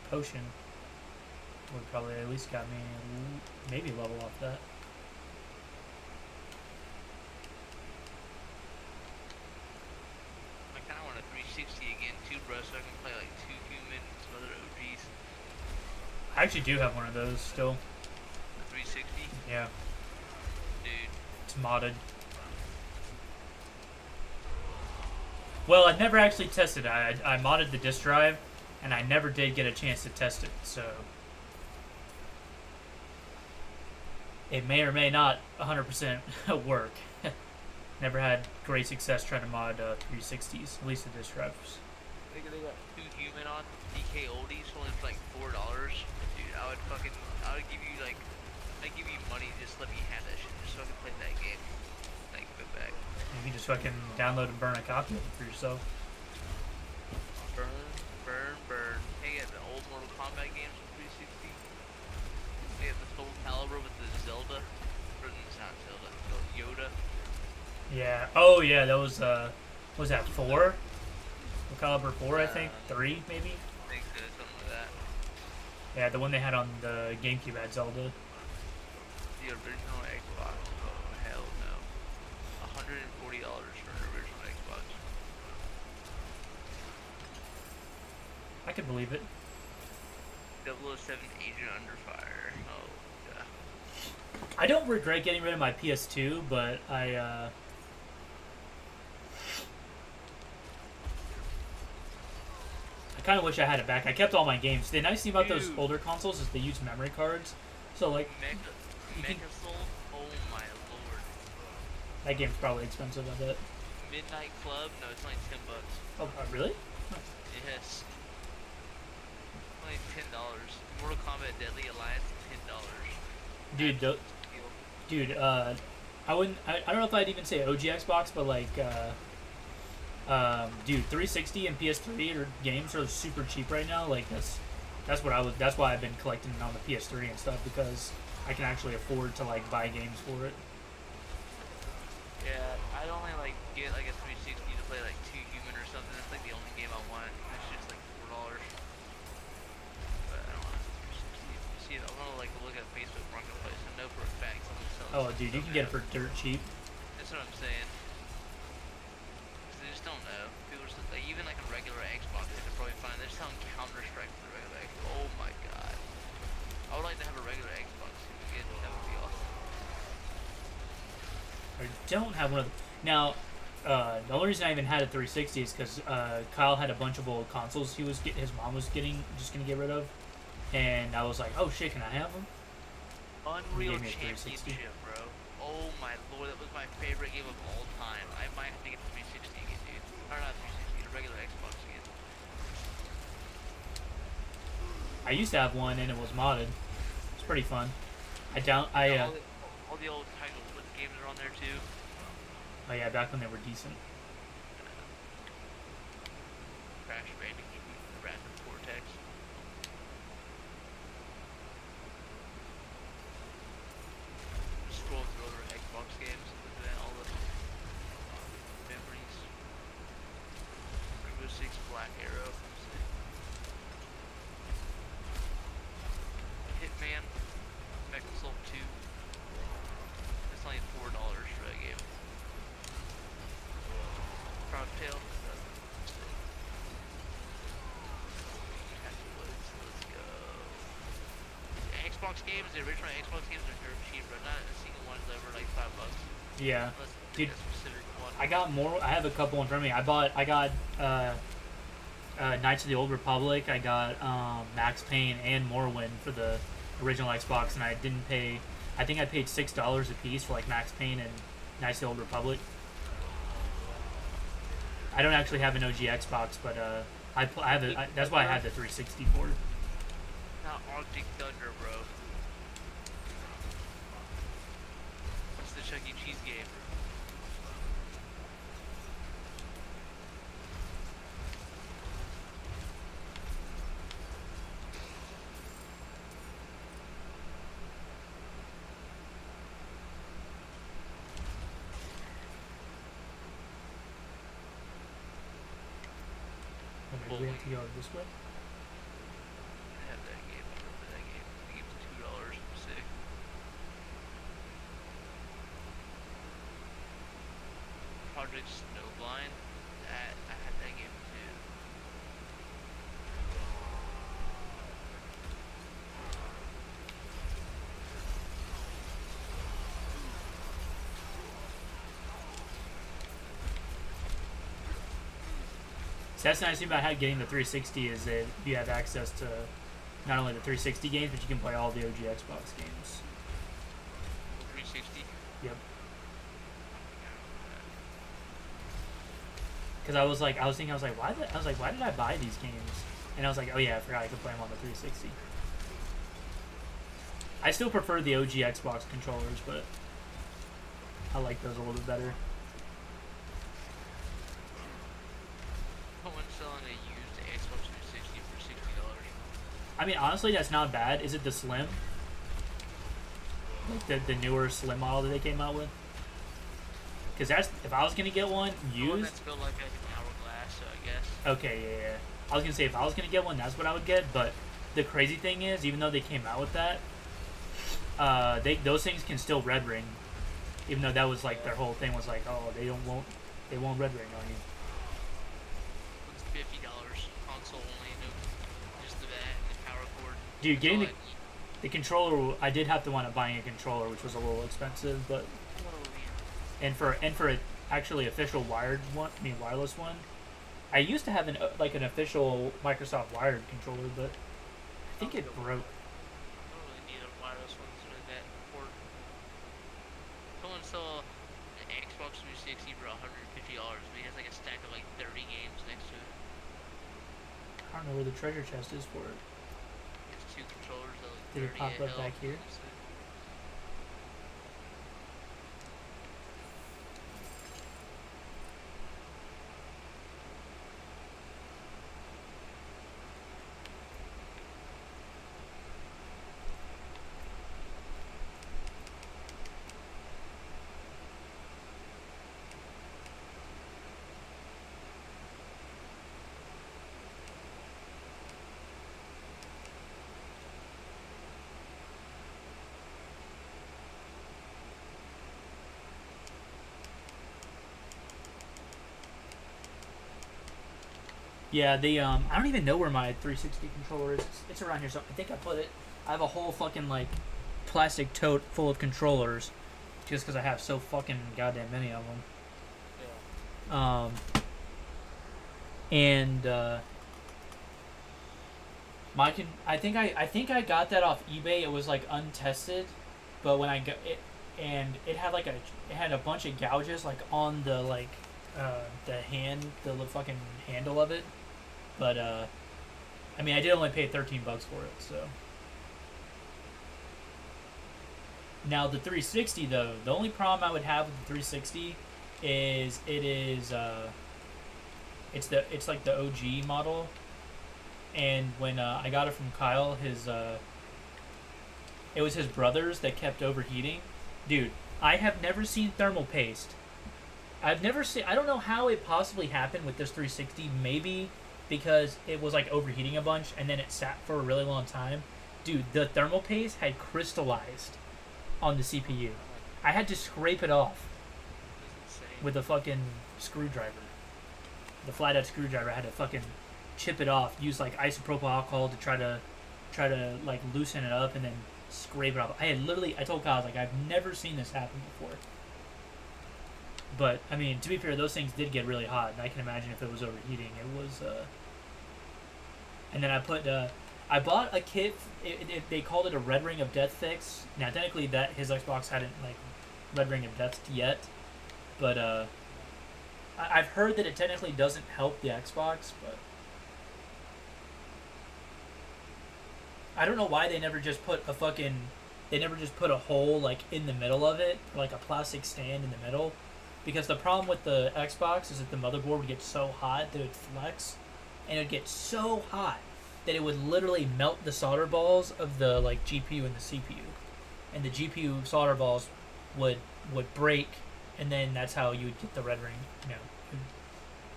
potion. Would probably at least got me maybe level off that. I kind of want a 360 again too, bro, so I can play like 2 human and some other OGs. I actually do have one of those still. The 360, Yeah, dude. it's modded. Well, I never actually tested it. I modded the disk drive, and I never did get a chance to test it, so it may or may not 100% work. Never had great success trying to mod 360s, at least the disk drives. They got 2 human on DK oldies only for like $4. Dude, I would give you like, I'd give you money just let me have that shit just so I can play that game. Like, go back. You can just fucking download and burn a copy of it for yourself. Burn. Hey, yeah, the old Mortal Kombat games on 360. They have the Soul Calibur with the Zelda. Or it's not Zelda, Yoda. Yeah. Oh yeah, that was was that 4? Caliber 4, I think. 3 maybe. I think so, something like that. Yeah, the one they had on the GameCube had Zelda. The original Xbox. Oh hell no. $140 for an original Xbox. I could believe it. 007 Agent Under Fire. Oh yeah. I don't regret getting rid of my PS2, but I kind of wish I had it back. I kept all my games. The nice thing about those Dude. older consoles is they use memory cards. So like, Mecha Soul. Oh my lord. that game's probably expensive, I bet. Midnight Club. No, it's only $10. Oh, really? Yes. Only $10. Mortal Kombat Deadly Alliance, $10. Dude, dude, I wouldn't. I don't know if I'd even say OG Xbox, but like, dude, 360 and PS3 games are super cheap right now. Like that's what I was. That's why I've been collecting on the PS3 and stuff, because I can actually afford to like buy games for it. Yeah, I'd only like get like a 360 to play like 2 human or something. That's like the only game I want. It's just like $4. But I don't want a 360. See, I want to like look at Facebook Marketplace and know for a fact someone's selling. Oh, dude, you can get it for dirt cheap. That's what I'm saying. 'Cause they just don't know. People just like even like a regular Xbox, they could probably find. They're selling Counter Strike for the regular Xbox. Oh my god. I would like to have a regular Xbox. If we get that would be awesome. I don't have one of the... Now, the only reason I even had a 360 is because Kyle had a bunch of old consoles his mom was just gonna get rid of, and I was like, oh shit, can I have them? Unreal Gave me a 360. Championship, bro. Oh my lord, that was my favorite game of all time. I might have to get the 360 again, dude. Or not 360, the regular Xbox again. I used to have one and it was modded. It's pretty fun. All the old Tiger Woods games are on there too. Oh yeah, back when they were decent. Crash Bandicoot, Rapid Cortex. Just scroll through other Xbox games, looking at all the memories. Rainbow Six, Black Arrow. Hitman, Mecha Soul 2. It's only $4 for that game. Proud Tale. Let's go. The Xbox games, the original Xbox games are dirt cheap, but not a single one's over like $5. Yeah. Unless Dude, a specific one. I got more. I have a couple in front of me. I got Knights of the Old Republic. I got Max Payne and Morrowind for the original Xbox, and I didn't pay. I think I paid $6 a piece for like Max Payne and Knights of the Old Republic. I don't actually have an OG Xbox, but that's why I had the 360 for it. Not Arctic Thunder, bro. What's the Chuck E. Cheese game? we have to go this way? I have that game. I remember that game. I think it was $2. Sick. Project Snowblind. I had that game too. So that's the nice thing about getting the 360 is that you have access to not only the 360 games, but you can play all the OG Xbox games. 360. Yep. Because I was thinking, why did I buy these games? And I was like, oh yeah, I forgot I could play them on the 360. I still prefer the OG Xbox controllers, but I like those a little bit better. Someone's selling a used Xbox 360 for $60. I mean, honestly, that's not bad. Is it the Slim? Like the newer Slim model that they came out with? Because that's, if I was going to get one The one used... that's built like an hourglass, so I guess. Okay, yeah. I was going to say, if I was going to get one, that's what I would get. But the crazy thing is, even though they came out with that, those things can still red ring. Even though that was like, their whole thing was like, oh, they won't red ring on you. It's $50 console only, no, just the bat and the power cord. Dude, That's getting all the I need. controller, I did have to wind up buying a controller, which was a little expensive, but Oh, yeah. and for an actually official wireless one, I used to have an official Microsoft wired controller, but I think it broke. I don't really need a wireless one to that port. Someone saw an Xbox 360 for $150, but he has like a stack of like 30 games next to it. I don't know where the treasure chest is for it. He has 2 controllers that look Did it 30 pop at up hell. back here? Yeah, I don't even know where my 360 controller is. It's around here, so I think I put it. I have a whole fucking like plastic tote full of controllers, just because I have so fucking goddamn many of them. Yeah. I think I got that off eBay. It was like untested, but when I got it, and it had a bunch of gouges like on the the fucking handle of it. But I mean, I did only pay $13 for it. So now the 360 though, the only problem I would have with the 360 is it's like the OG model. And when I got it from Kyle, it was his brothers that kept overheating. Dude, I have never seen thermal paste. I don't know how it possibly happened with this 360. Maybe because it was like overheating a bunch and then it sat for a really long time. Dude, the thermal paste had crystallized on the CPU. I had to scrape it off That's insane. with a fucking screwdriver. The flathead screwdriver. I had to fucking chip it off. Use like isopropyl alcohol to try to like loosen it up and then scrape it off. I told Kyle, I was like, I've never seen this happen before. But I mean, to be fair, those things did get really hot, and I can imagine if it was overheating, it was. And then I bought a kit. They called it a Red Ring of Death fix. Now, technically, that his Xbox hadn't like Red Ring of Death yet, but I've heard that it technically doesn't help the Xbox, but I don't know why they never just put a hole like in the middle of it, like a plastic stand in the middle. Because the problem with the Xbox is that the motherboard would get so hot that it would flex, and it would get so hot that it would literally melt the solder balls of the like GPU and the CPU, and the GPU solder balls would break, and then that's how you would get the red ring.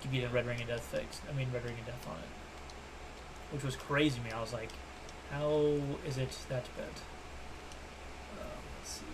Give you the Red Ring of Death fix. Red Ring of Death on it. which was crazy to me. I was like, how is it that bad? Let's see.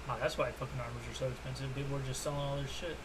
Wow, that's why fucking armors are so expensive. People are just selling all their shit.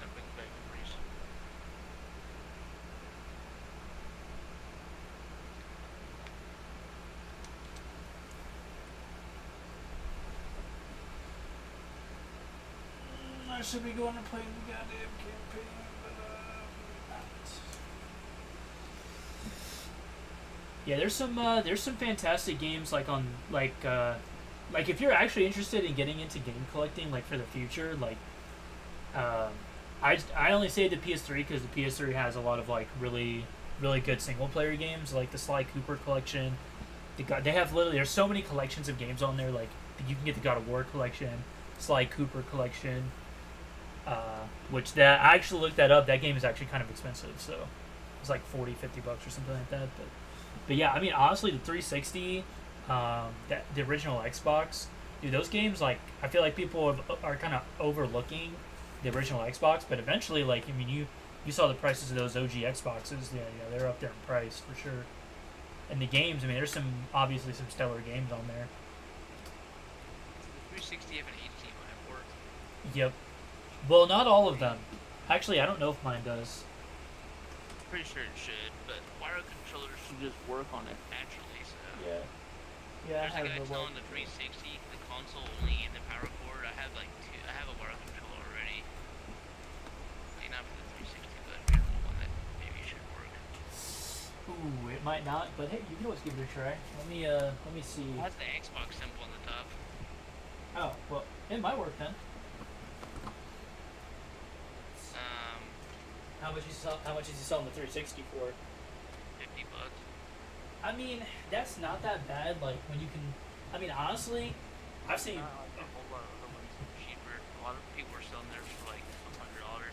That brings back memories. I should be going to play the goddamn campaign, but not. Yeah, there's some fantastic games like on like if you're actually interested in getting into game collecting like for the future, like I only say the PS3 because the PS3 has a lot of like really good single player games like the Sly Cooper collection. They have literally there's so many collections of games on there. Like you can get the God of War collection, Sly Cooper collection, which that I actually looked that up. That game is actually kind of expensive, so it's like $40-50 or something like that. But yeah, I mean honestly, the 360, the original Xbox, dude, those games like I feel like people are kind of overlooking the original Xbox, but eventually, like I mean, you saw the prices of those OG Xboxes. Yeah, they're up there in price for sure. And the games, I mean, there's obviously some stellar games on there. The 360 have an HD mode at work. Yep. Well, not all of them. Actually, I don't know if mine does. Pretty sure it should, but wire controllers should just work on it naturally. So Yeah. Yeah, there's a guy selling the 360, the console only, and the power cord. I have a wire controller already. Like not for the 360, but a one that maybe should work. Ooh, it might not, but hey, you can always give it a try. Let me see. It has the Xbox symbol on the top. Oh, well, it might work then. How much is he selling the 360 for? $50. I mean, that's not that bad. Like when you can, I mean, honestly, I've seen. Not like a whole lot of other ones cheaper. A lot of people are selling theirs for like $100.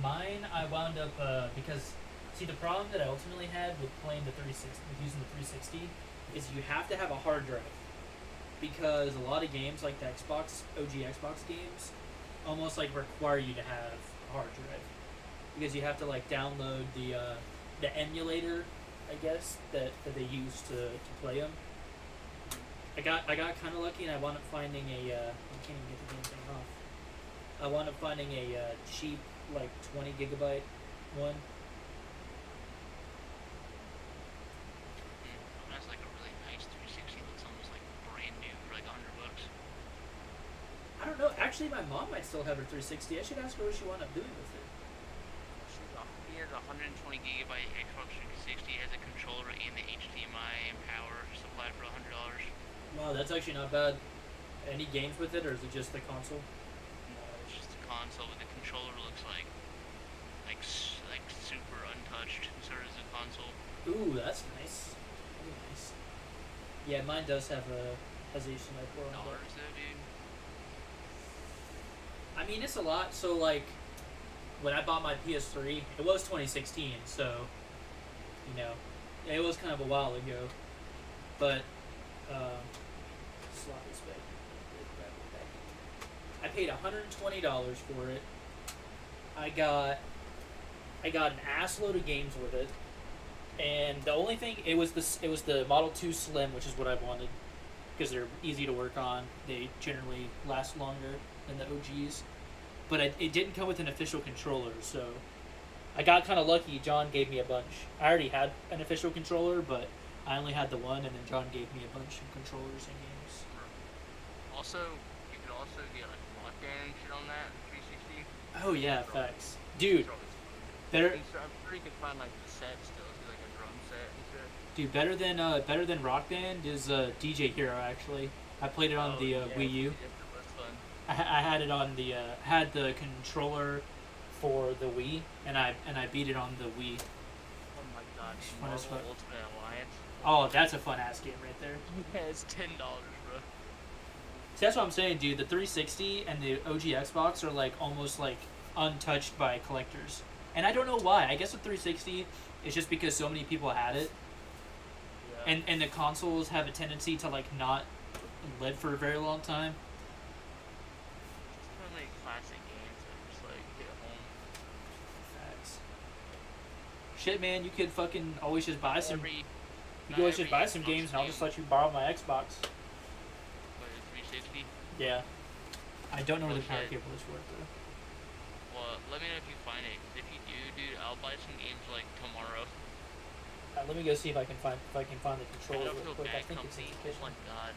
Mine, I wound up because see the problem that I ultimately had with playing the 360, with using the 360, is you have to have a hard drive because a lot of games like the OG Xbox games, almost like require you to have a hard drive because you have to like download the emulator, I guess that they use to play them. I got kind of lucky and I wound up finding I can't even get the damn thing off. I wound up finding a cheap, like 20 gigabyte one. That's like a really nice 360. Looks almost like brand new for like $100. I don't know. Actually, my mom might still have her 360. I should ask her what she wound up doing with it. He has a 120 gigabyte Xbox 360. Has a controller and the HDMI and power supplied for $100. Wow, that's actually not bad. Any games with it, or is it just the console? No, it's just a console, but the controller looks like super untouched. So does the console. Ooh, that's nice. Very nice. Yeah, mine does have a HDMI port on it. $1 though, dude. I mean, it's a lot. So like, when I bought my PS3, it was 2016, so you know, it was kind of a while ago. But sloppy spec. I paid $120 for it. I got an ass load of games with it, and the only thing it was the Model 2 Slim, which is what I wanted because they're easy to work on. They generally last longer than the OGs, but it didn't come with an official controller, so I got kind of lucky. John gave me a bunch. I already had an official controller, but I only had the one, and then John gave me a bunch of controllers and games. Also, you could also get like rock band and shit on that 360. Oh yeah, facts, dude. Better, I'm sure you can find like the set still, do like a drum set and shit. dude. Better than Rock Band is DJ Hero. Actually, I played it on the Wii U. That's fun. I had it on the had the controller for the Wii, and I beat it on the Wii. Oh my god, It's dude, fun as Marvel fuck. Ultimate Alliance. Oh, that's a fun ass game right there. Yeah, it's $10, bro. See, that's what I'm saying, dude. The 360 and the OG Xbox are like almost like untouched by collectors, and I don't know why. I guess with 360, it's just because so many people had it, Yeah. and the consoles have a tendency to like not live for a very long time. Just kind of like classic games that just like hit home. Facts. Shit, man, you could fucking always just buy some. Every, You can always just buy some games, and I'll just let you borrow my Xbox. 360. Yeah. I don't know where Oh, the power shit. cable is for it though. Well, let me know if you find it. If you do, dude, I'll buy some games like tomorrow. Let me go see if I can find the I controller don't real feel quick. I bad think it's in company. the Oh kitchen. my god.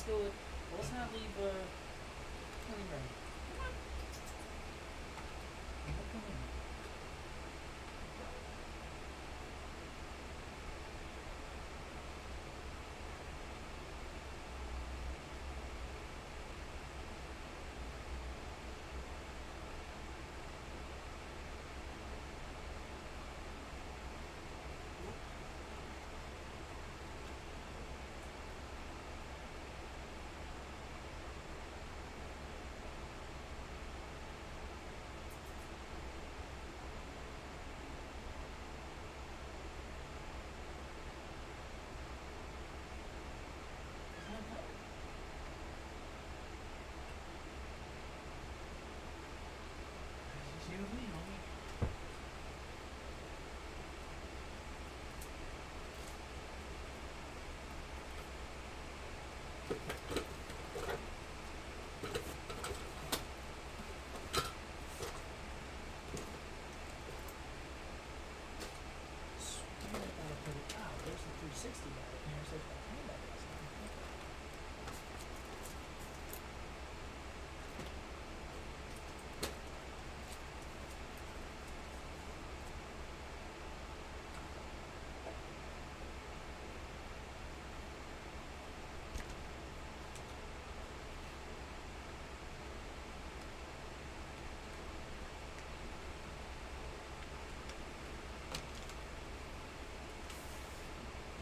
let's go with. Let's not leave. Not leave right. Come on. Come in.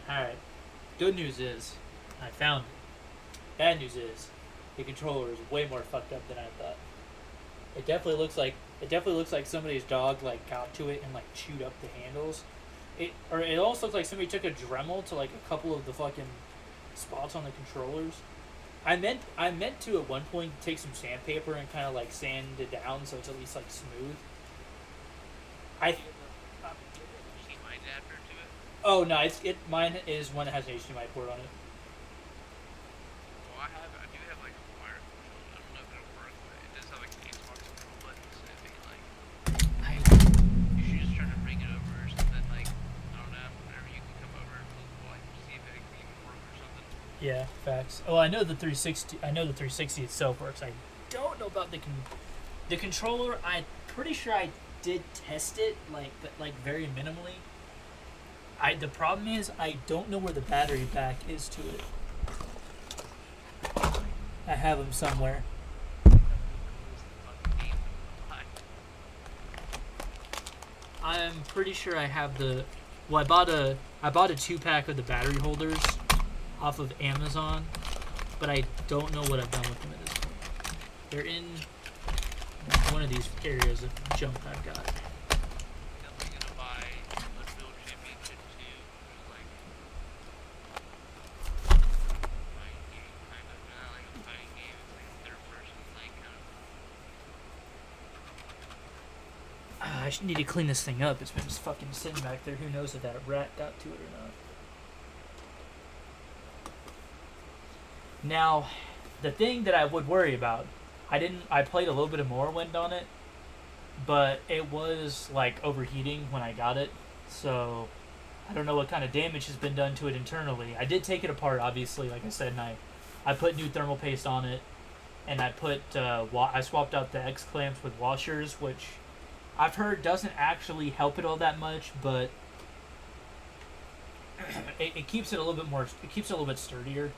Alright. Good news is, I found it. Bad news is, the controller is way more fucked up than I thought. It definitely looks like somebody's dog like got to it and like chewed up the handles. It almost looks like somebody took a Dremel to like a couple of the fucking spots on the controllers. I meant to at one point take some sandpaper and kind of like sand it down so it's at least like smooth. HDMI adapter to it? Oh no, mine is one that has an HDMI port on it. Well, I do have like a wire controller. I don't know if it'll work, but it does have like an Xbox control button, so I think like you should just try to bring it over or something. Like I don't know, whenever you can come over, we'll like see if it can even work or something. Yeah, facts. Well, I know the 360. I know the 360 itself works. I don't know about the controller. I'm pretty sure I did test it, but very minimally. The problem is I don't know where the battery pack is to it. I have them somewhere. I'm pretty sure I have the. Well, I bought a 2-pack of the battery holders off of Amazon, but I don't know what I've done with them at this point. They're in one of these areas of junk I've got. Definitely gonna buy Unreal Championship 2, which is like fighting game, kind of. Not like a fighting game, it's like a third person, like kind of. I should need to clean this thing up. It's been just fucking sitting back there. Who knows if that rat got to it or not. Now, the thing that I would worry about, I played a little bit of Morrowind on it, but it was like overheating when I got it, so I don't know what kind of damage has been done to it internally. I did take it apart, obviously, like I said, and I put new thermal paste on it, and I swapped out the X clamps with washers, which I've heard doesn't actually help it all that much, but it keeps it a little bit more. It keeps it a little bit sturdier.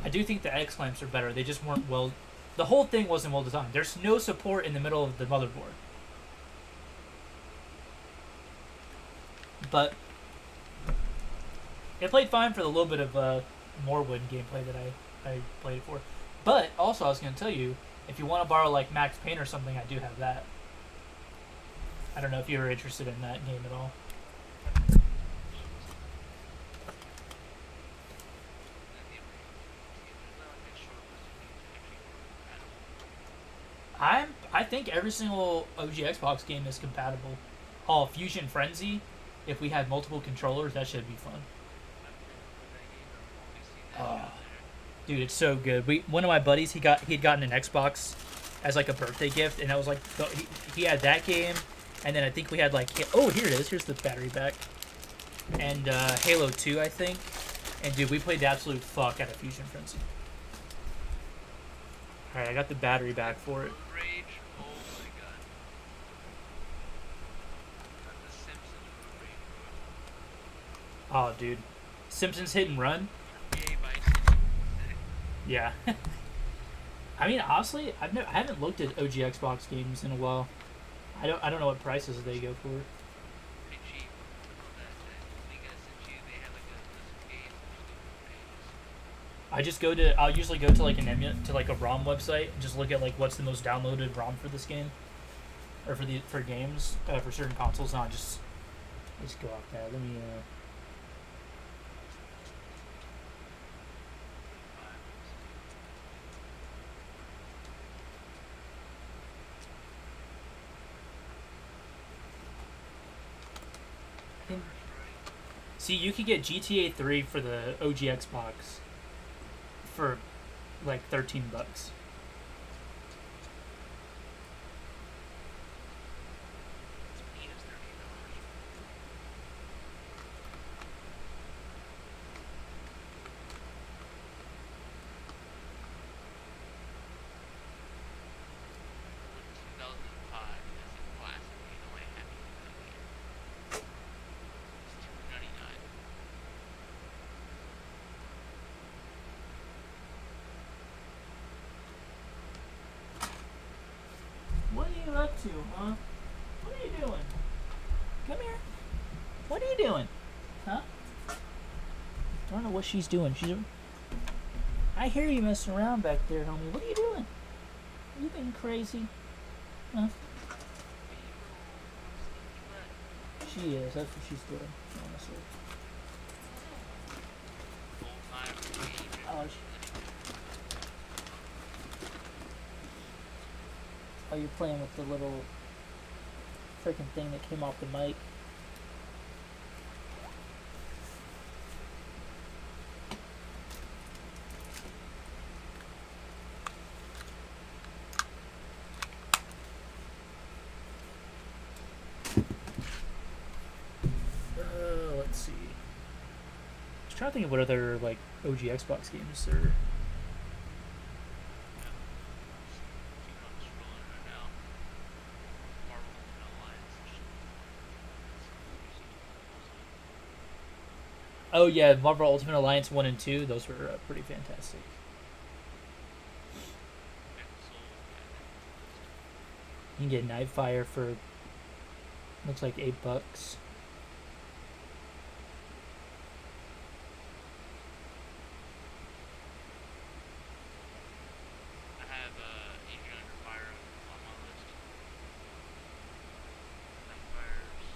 I do think the X clamps are better. They just weren't well. The whole thing wasn't well designed. There's no support in the middle of the motherboard. But it played fine for the little bit of Morrowind gameplay that I played it for. But also, I was going to tell you, if you want to borrow like Max Payne or something, I do have that. I don't know if you were interested in that game at all. I think every single OG Xbox game is compatible. Oh, Fusion Frenzy, if we had multiple controllers, that should be fun. Oh, dude, it's so good. One of my buddies, he'd gotten an Xbox as like a birthday gift, and that was like he had that game, and then I think we had like here it is. Here's the battery pack, and Halo 2, I think. And dude, we played the absolute fuck out of Fusion Frenzy. Alright, I got the battery back for it. Road rage. Oh my god. That's the Simpsons road rage, bro. Oh, dude. Simpsons Hit and Run? Yay, Bison. Yeah. I mean, honestly, I haven't looked at OG Xbox games in a while. I don't know what prices they go for. Pretty cheap. That link I sent you, they have like a list of games. I'll usually go to like like a ROM website and just look at like what's the most downloaded ROM for this game, or for games for certain consoles. And I'll just go off that. Let me. See, you could get GTA 3 for the OG Xbox for like $13. He is $13. In 2005, as a classic, you know, I have it. It's $2.99. What are you up to, huh? What are you doing? Come here. What are you doing? Huh? I don't know what she's doing. I hear you messing around back there, homie. What are you doing? You being crazy? Huh? She is. That's what she's doing, honestly. Oh, oh, you're playing with the little freaking thing that came off the mic. Let's see. I was trying to think of what other like OG Xbox games are. Oh yeah, Marvel Ultimate Alliance 1 and 2, those were pretty fantastic. You can get Nightfire for looks like $8. I have Agent Under Fire on my list. Nightfire's.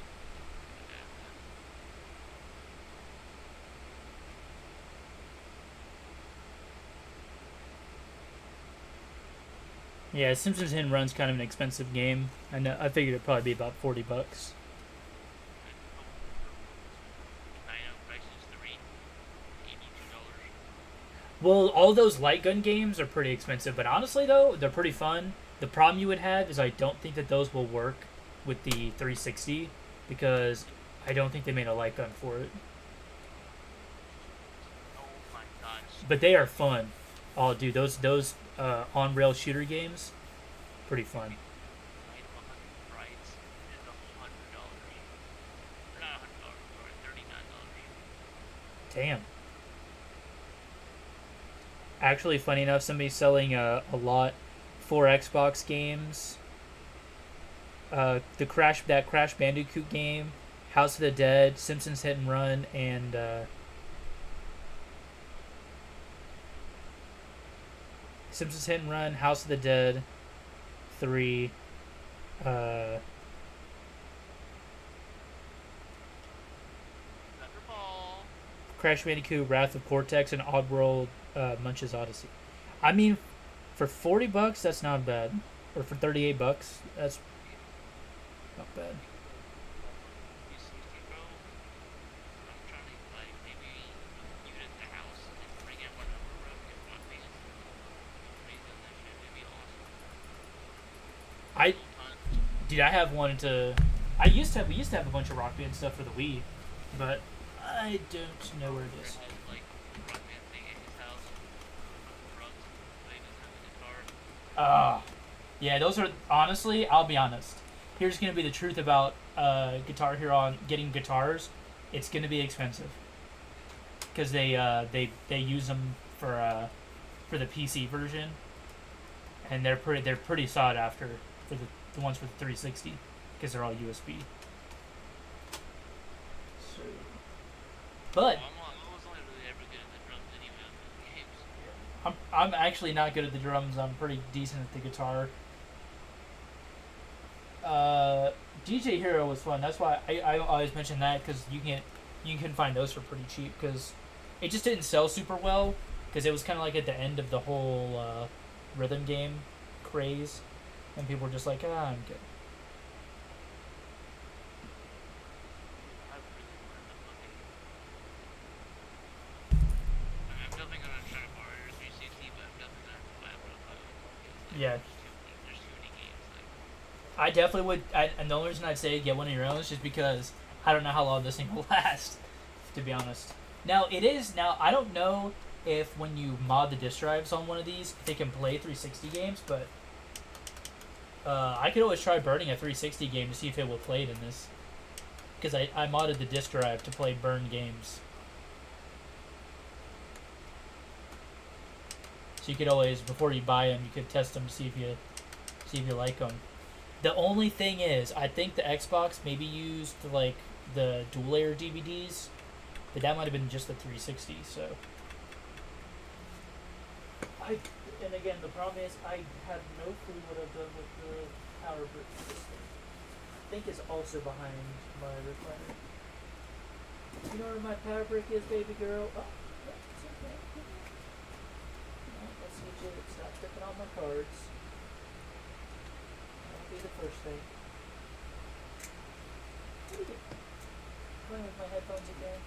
Yeah, Simpsons Hit and Run's kind of an expensive game. I figured it'd probably be about $40. I know price is $82. Well, all those light gun games are pretty expensive, but honestly though, they're pretty fun. The problem you would have is I don't think that those will work with the 360 because I don't think they made a light gun for it. Oh my god. But they are fun. Oh, dude, those on-rail shooter games, pretty fun. Night of 100 Brides is $100. Or not $100, sorry, $39. Damn. Actually, funny enough, somebody's selling a lot for Xbox games. That Crash Bandicoot game, House of the Dead, Simpsons Hit and Run, and Simpsons Hit and Run, House of the Dead 3, Thunderball. Crash Bandicoot, Wrath of Cortex, and Oddworld Munch's Odyssey. I mean, for $40, that's not bad. Or for $38, that's not bad. You see, bro? I'm trying to like maybe you at the house and bring out one number, bro. Get my face. Raise on that shit. It'd be awesome. Dude, I have wanted to. We used to have a bunch of Rock Band stuff for the Wii, but I don't know where it is. Has like rock band thing at his house. Drugs. Playing his guitar. Yeah, those are honestly. I'll be honest. Here's gonna be the truth about Guitar Hero on getting guitars. It's gonna be expensive because they use them for the PC version, and they're pretty sought after for the ones for the 360 because they're all USB. So, but I was only really ever good at the drums anyway on the games. I'm actually not good at the drums. I'm pretty decent at the guitar. DJ Hero was fun. That's why I always mention that because you can find those for pretty cheap because it just didn't sell super well because it was kind of like at the end of the whole rhythm game craze, and people were just like, I'm good. I really wanted to fucking. I'm definitely gonna try to borrow your 360, but I'm definitely gonna buy it for the phone. Yeah. There's too many games. Like, I definitely would. And the only reason I'd say get one of your own is just because I don't know how long this thing will last, to be honest. Now, I don't know if when you mod the disk drives on one of these, they can play 360 games, but I could always try burning a 360 game to see if it will play it in this. Because I modded the disk drive to play burn games. So you could always, before you buy them, you could test them to see if you like them. The only thing is, I think the Xbox maybe used like the dual layer DVDs, but that might have been just the 360. So, and again, the problem is I have no clue what I've done with the power brick system. I think it's also behind my recliner. You know where my power brick is, baby girl? Oh, yeah, it's okay. Let's get you to stop stepping on my cards. That'll be the first thing. What are you playing with my headphones again?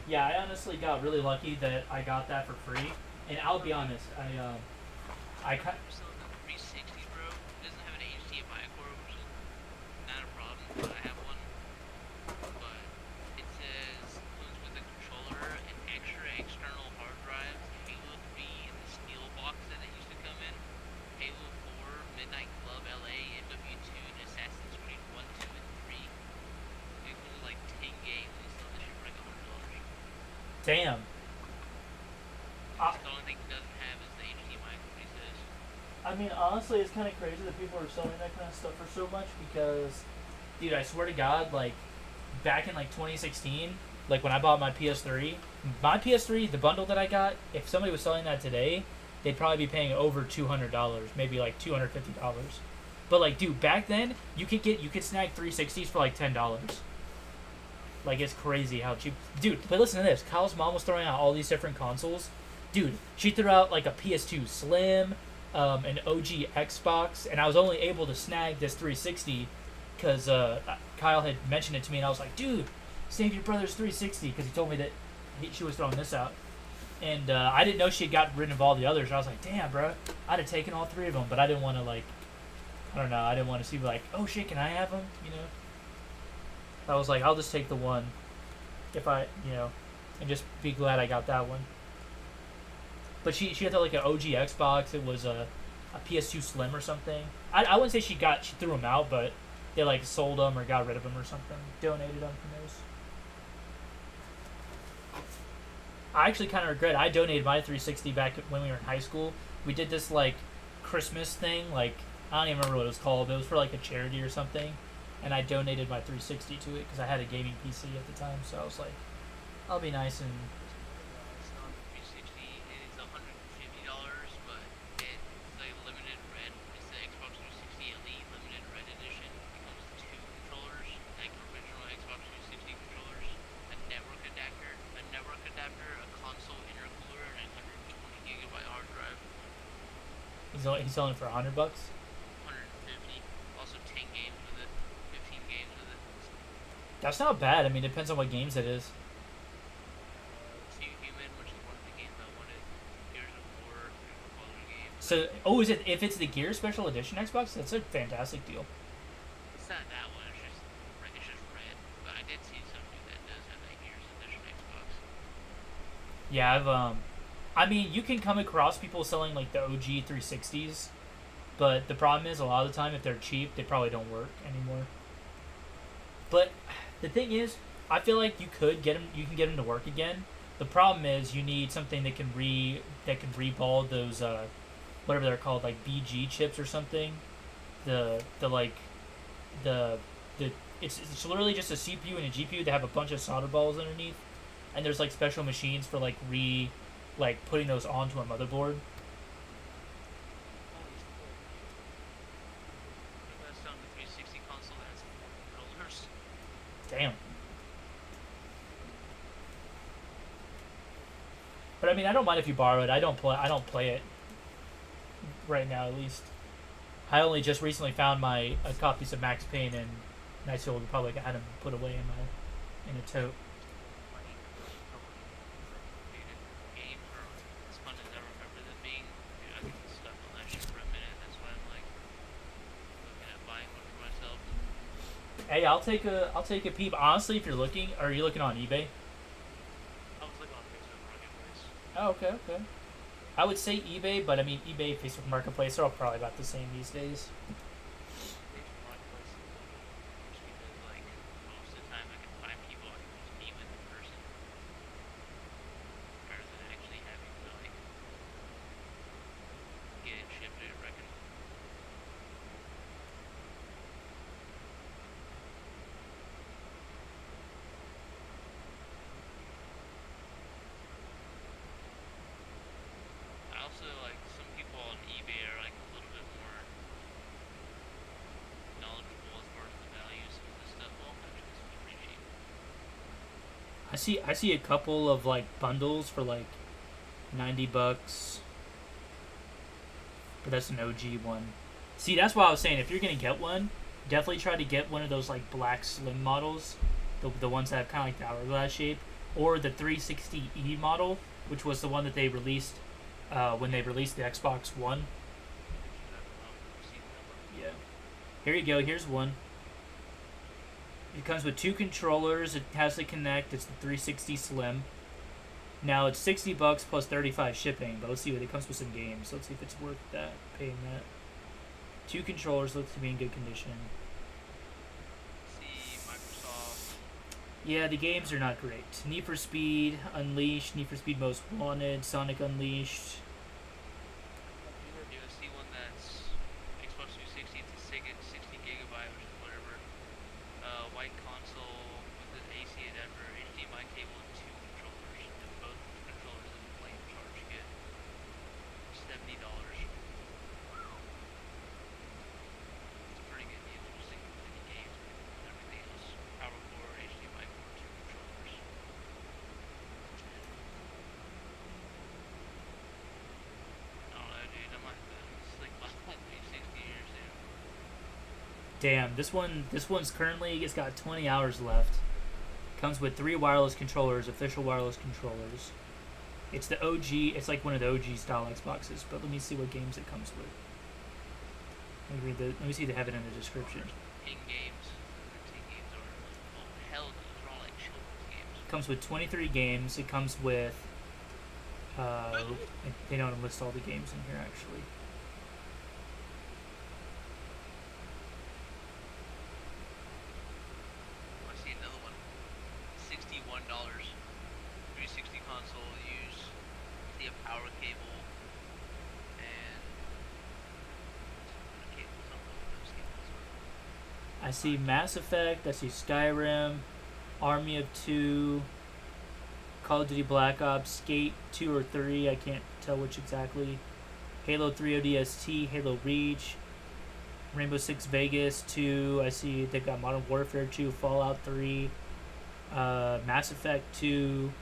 Yeah, I honestly got really lucky that I got that for free. And I'll be honest, I I'm still in the 360, bro. It doesn't have an HDMI cord, which is not a problem, but I have one. But it says comes with a controller, an extra external hard drive, Halo 3 in the steel box that it used to come in, Halo 4, Midnight Club LA, MW2, and Assassin's Creed 1, 2, and 3. It comes with like 10 games, and still this shit for like $100. damn. That's the only thing it doesn't have is the HDMI cord, he says. I mean, honestly, it's kind of crazy that people are selling that kind of stuff for so much because, dude, I swear to God, like, back in, like, 2016, like, when I bought my PS3, the bundle that I got, if somebody was selling that today, they'd probably be paying over $200, maybe, like, $250. But, like, dude, back then, you could snag 360s for, like, $10. Like, it's crazy how cheap. Dude, but listen to this. Kyle's mom was throwing out all these different consoles. Dude, she threw out, like, a PS2 Slim, an OG Xbox, and I was only able to snag this 360 because Kyle had mentioned it to me, and I was like, dude, save your brother's 360, because he told me that she was throwing this out. And I didn't know she had gotten rid of all the others. I was like, damn, bro, I'd have taken all three of them, but I didn't want to, like, I don't know, I didn't want to see, like, oh, shit, can I have them, you know? I was like, I'll just take the one if I, you know, and just be glad I got that one. But she had like an OG Xbox. It was a PS2 Slim or something. I wouldn't say she threw them out, but they like sold them or got rid of them or something. Donated them from those. I actually kind of regret I donated my 360 back when we were in high school. We did this like Christmas thing, like I don't even remember what it was called, but it was for like a charity or something. And I donated my 360 to it because I had a gaming PC at the time, so I was like, I'll be nice and. It's not 360. It's $150, but it's like limited red. It's the Xbox 360 Elite limited red edition. It comes with 2 controllers, like original Xbox 360 controllers, a network adapter, a console intercooler, and a 120 gigabyte hard drive. He's selling it for $100. 150. Also 10 games with it. 15 games with it. That's not bad. I mean, it depends on what games it is. Two Human, which is one of the games I wanted. Gears of War, other games. So, is it if it's the Gear Special Edition Xbox? That's a fantastic deal. It's not that one. It's just red. But I did see something that does have that Gears Edition Xbox. Yeah, I mean, you can come across people selling like the OG 360s, but the problem is a lot of the time if they're cheap, they probably don't work anymore. But the thing is, I feel like you can get them to work again. The problem is you need something that can reball those whatever they're called, like BG chips or something. It's literally just a CPU and a GPU that have a bunch of solder balls underneath, and there's like special machines for putting those onto a motherboard. That's on the 360 console that has 4 controllers. Damn. But I mean, I don't mind if you borrow it. I don't play it right now, at least. I only just recently found my copies of Max Payne and Night Diablo Republic. I had them put away in a tote. Game for as fun as I remember them being. Dude, I get stuck on that shit for a minute. That's why I'm like looking at buying one for myself. Hey, I'll take a peep. Honestly, if you're looking, are you looking on eBay? I was looking on Facebook Marketplace. Oh, okay. I would say eBay, but I mean eBay, Facebook Marketplace, they're all probably about the same these days. Facebook Marketplace is just because like most of the time I can find people I can just meet with in person rather than actually having to like get it shipped or reckon. I also like some people on eBay are like a little bit more knowledgeable as far as the values of the stuff. Well, actually, this was pretty cheap. I see a couple of like bundles for like $90, but that's an OG one. See, that's why I was saying if you're gonna get one, definitely try to get one of those like black slim models, the ones that have kind of like the hourglass shape, or the 360e model, which was the one that they released when they released the Xbox One. Yeah. Here you go. Here's one. It comes with 2 controllers. It has to connect. It's the 360 Slim. Now it's $60 plus 35 shipping. But let's see what it comes with some games. Let's see if it's worth that. Paying that. 2 controllers, looks to be in good condition. See Microsoft. Yeah, the games are not great. Need for Speed Unleashed, Need for Speed Most Wanted, Sonic Unleashed. You see one that's Xbox 360. It's a 60 gigabyte, which is whatever. White console with an AC adapter, HDMI cable, and 2 controllers. And both controllers have a flame charge kit. $70. It's a pretty good deal, just including the games and everything else. Power cord, HDMI cord, 2 controllers. I don't know, dude. I might have to sleep my whole 360 years soon. Damn, this one's currently, it's got 20 hours left. Comes with 3 wireless controllers, official wireless controllers. It's the OG, it's like one of the OG style Xboxes, but let me see what games it comes with. Let me see if they have it in the description. 10 games. 10 games are like, oh hell no, those are all like children's games. It comes with 23 games. It comes with they don't list all the games in here actually. I see another one. $61. 360 console use. See a power cable and a cable. I don't know what those cables are. I see Mass Effect, I see Skyrim, Army of Two, Call of Duty Black Ops, Skate 2 or 3, I can't tell which exactly, Halo 3 ODST, Halo Reach, Rainbow Six Vegas 2, I see they've got Modern Warfare 2, Fallout 3, Mass Effect 2,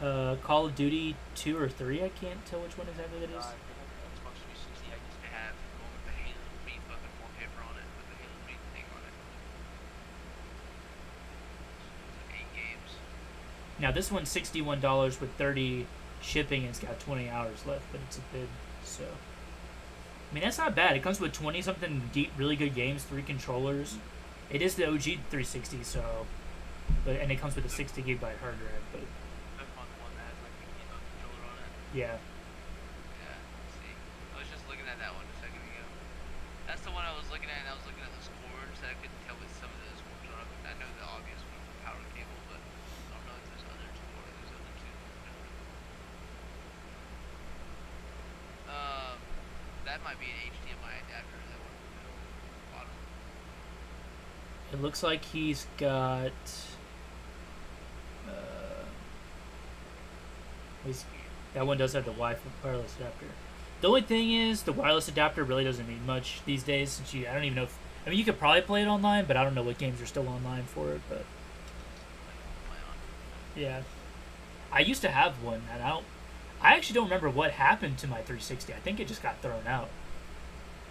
Call of Duty 2 or 3, I can't tell which one exactly that is. Xbox 360 Now this one's $61 with 30 shipping, and it's got 20 hours left, but it's a bid. So, I mean, that's not bad. It comes with 20 something deep, really good games, 3 controllers. It is the OG 360, so, and it comes with a 60 gigabyte hard drive. But I'm on the one that has like the keyboard controller on it. yeah, Yeah, see. I was just looking at that one a second ago. That's the one I was looking at, and I was looking at the scores, and I couldn't tell what some of the scores are. I know the obvious one with the power cable, but I don't know if there's other two or there's other two. That might be an HDMI adapter, that one in the middle, bottom. it looks like he's got. That one does have the Wi-Fi wireless adapter. The only thing is, the wireless adapter really doesn't mean much these days. Since I don't even know if. I mean, you could probably play it online, but I don't know what games are still online for it. But yeah, I used to have one, and I actually don't remember what happened to my 360. I think it just got thrown out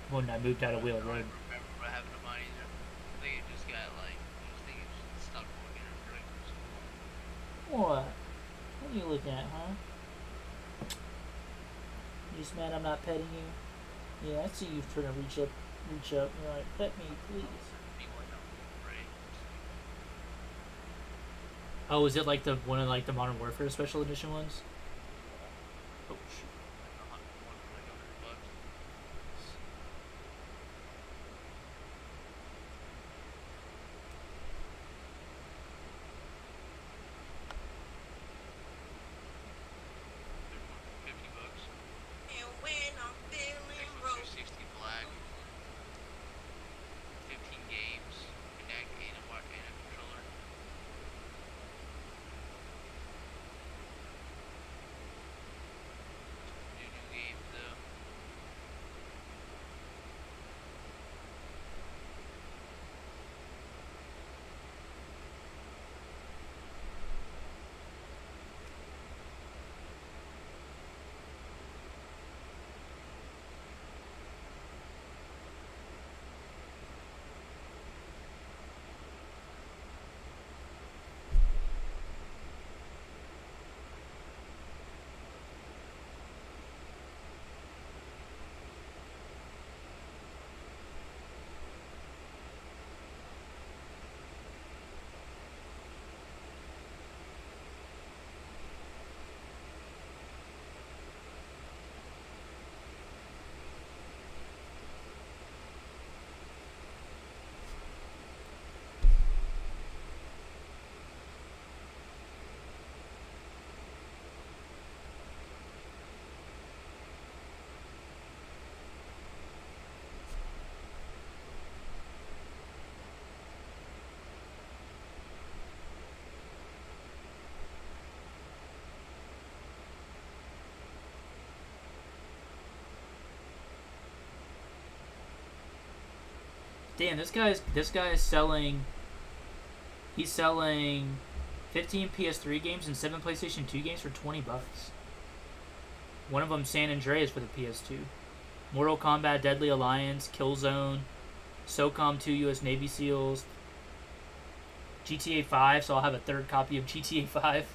when I moved out of Wheel I don't Road. remember what happened to mine either. I think it just got like, I just think it just stopped working or break or something. What? What are you looking at, huh? You just mad I'm not petting you? Yeah, I see you trying to reach up. You're like, pet me, please. Oh, is it like the one of like the Modern Warfare Special Edition ones? Oh shoot. And when I'm feeling broke. 260 black. 15 games. Connect and a controller. New games though. Damn, this guy is selling. He's selling 15 PS3 games and 7 PlayStation 2 games for $20. One of them, San Andreas, for the PS2. Mortal Kombat, Deadly Alliance, Killzone, SOCOM 2 U.S. Navy SEALs, GTA 5. So I'll have a third copy of GTA 5.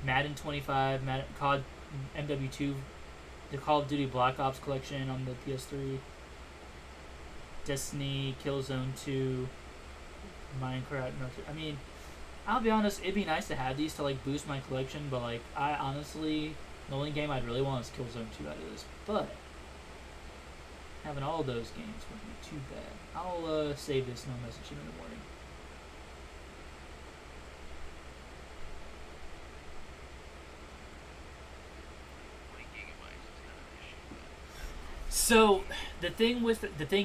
Madden 25, COD MW2, the Call of Duty Black Ops collection on the PS3. Destiny, Killzone 2, Minecraft. I mean, I'll be honest, it'd be nice to have these to like boost my collection, but like I honestly, the only game I'd really want is Killzone 2 out of this. But having all those games wouldn't be too bad. I'll save this and I'll message him in the morning. So the thing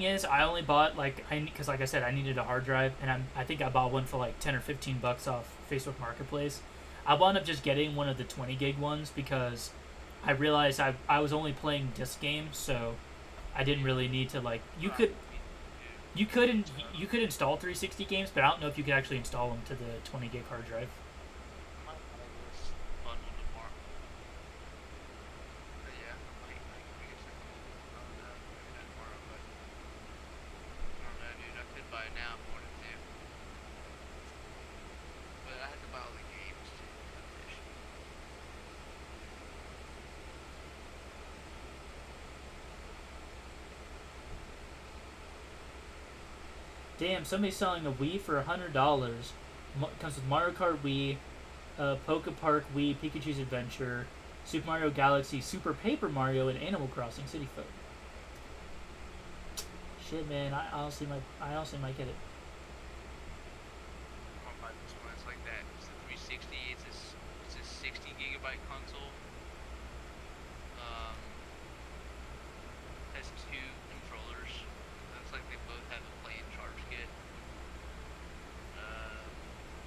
is, I only bought because like I said, I needed a hard drive, and I think I bought one for like $10 or $15 off Facebook Marketplace. I wound up just getting one of the 20 gig ones because I realized I was only playing disc games, so I didn't really need to like you could install 360 games, but I don't know if you could actually install them to the 20 gig hard drive. Damn, somebody's selling a Wii for $100. Comes with Mario Kart Wii, Poke Park Wii, Pikachu's Adventure, Super Mario Galaxy, Super Paper Mario, and Animal Crossing City Folk. Shit, man, I honestly might get it. I'm gonna buy this one. It's like that. It's the 360. It's a 60 gigabyte console. Has 2 controllers. Looks like they both have a play and charge kit.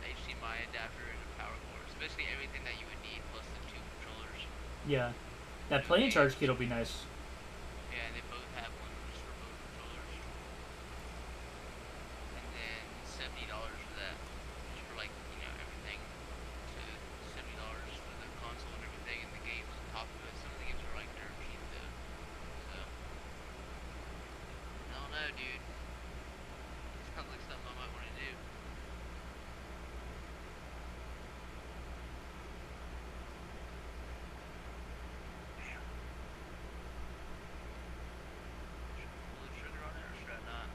HDMI adapter and a power cord. So basically everything that you would need plus the 2 controllers. Yeah. That play and charge kit will be nice. Yeah, they both have one just for both controllers. And then $70 for that. Just for like, everything. To $70 for the console and everything and the games on top of it. Some of the games are like dirt cheap though. So I don't know, dude. Sounds like something I might want to do. Pull the trigger on it or should I not?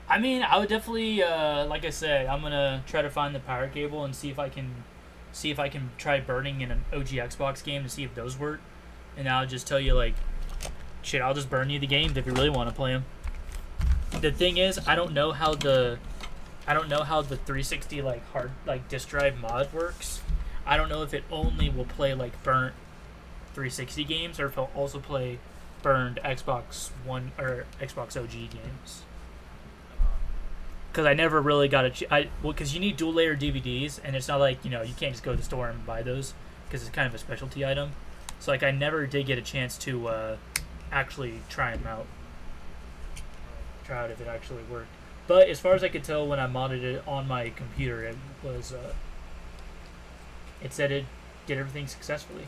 I mean, I would definitely, like I said, I'm gonna try to find the power cable and see if I can try burning in an OG Xbox game to see if those work. And I'll just tell you, like, shit, I'll just burn you the games if you really want to play them. The thing is, I don't know how the 360 like hard like disk drive mod works. I don't know if it only will play like burnt 360 games or if it'll also play burned Xbox One or Xbox OG games. Because I never really got because you need dual layer DVDs, and it's not like you can't just go to the store and buy those because it's kind of a specialty item. So like I never did get a chance to actually try them out, try out if it actually worked. But as far as I could tell when I modded it on my computer, it was it said it did everything successfully.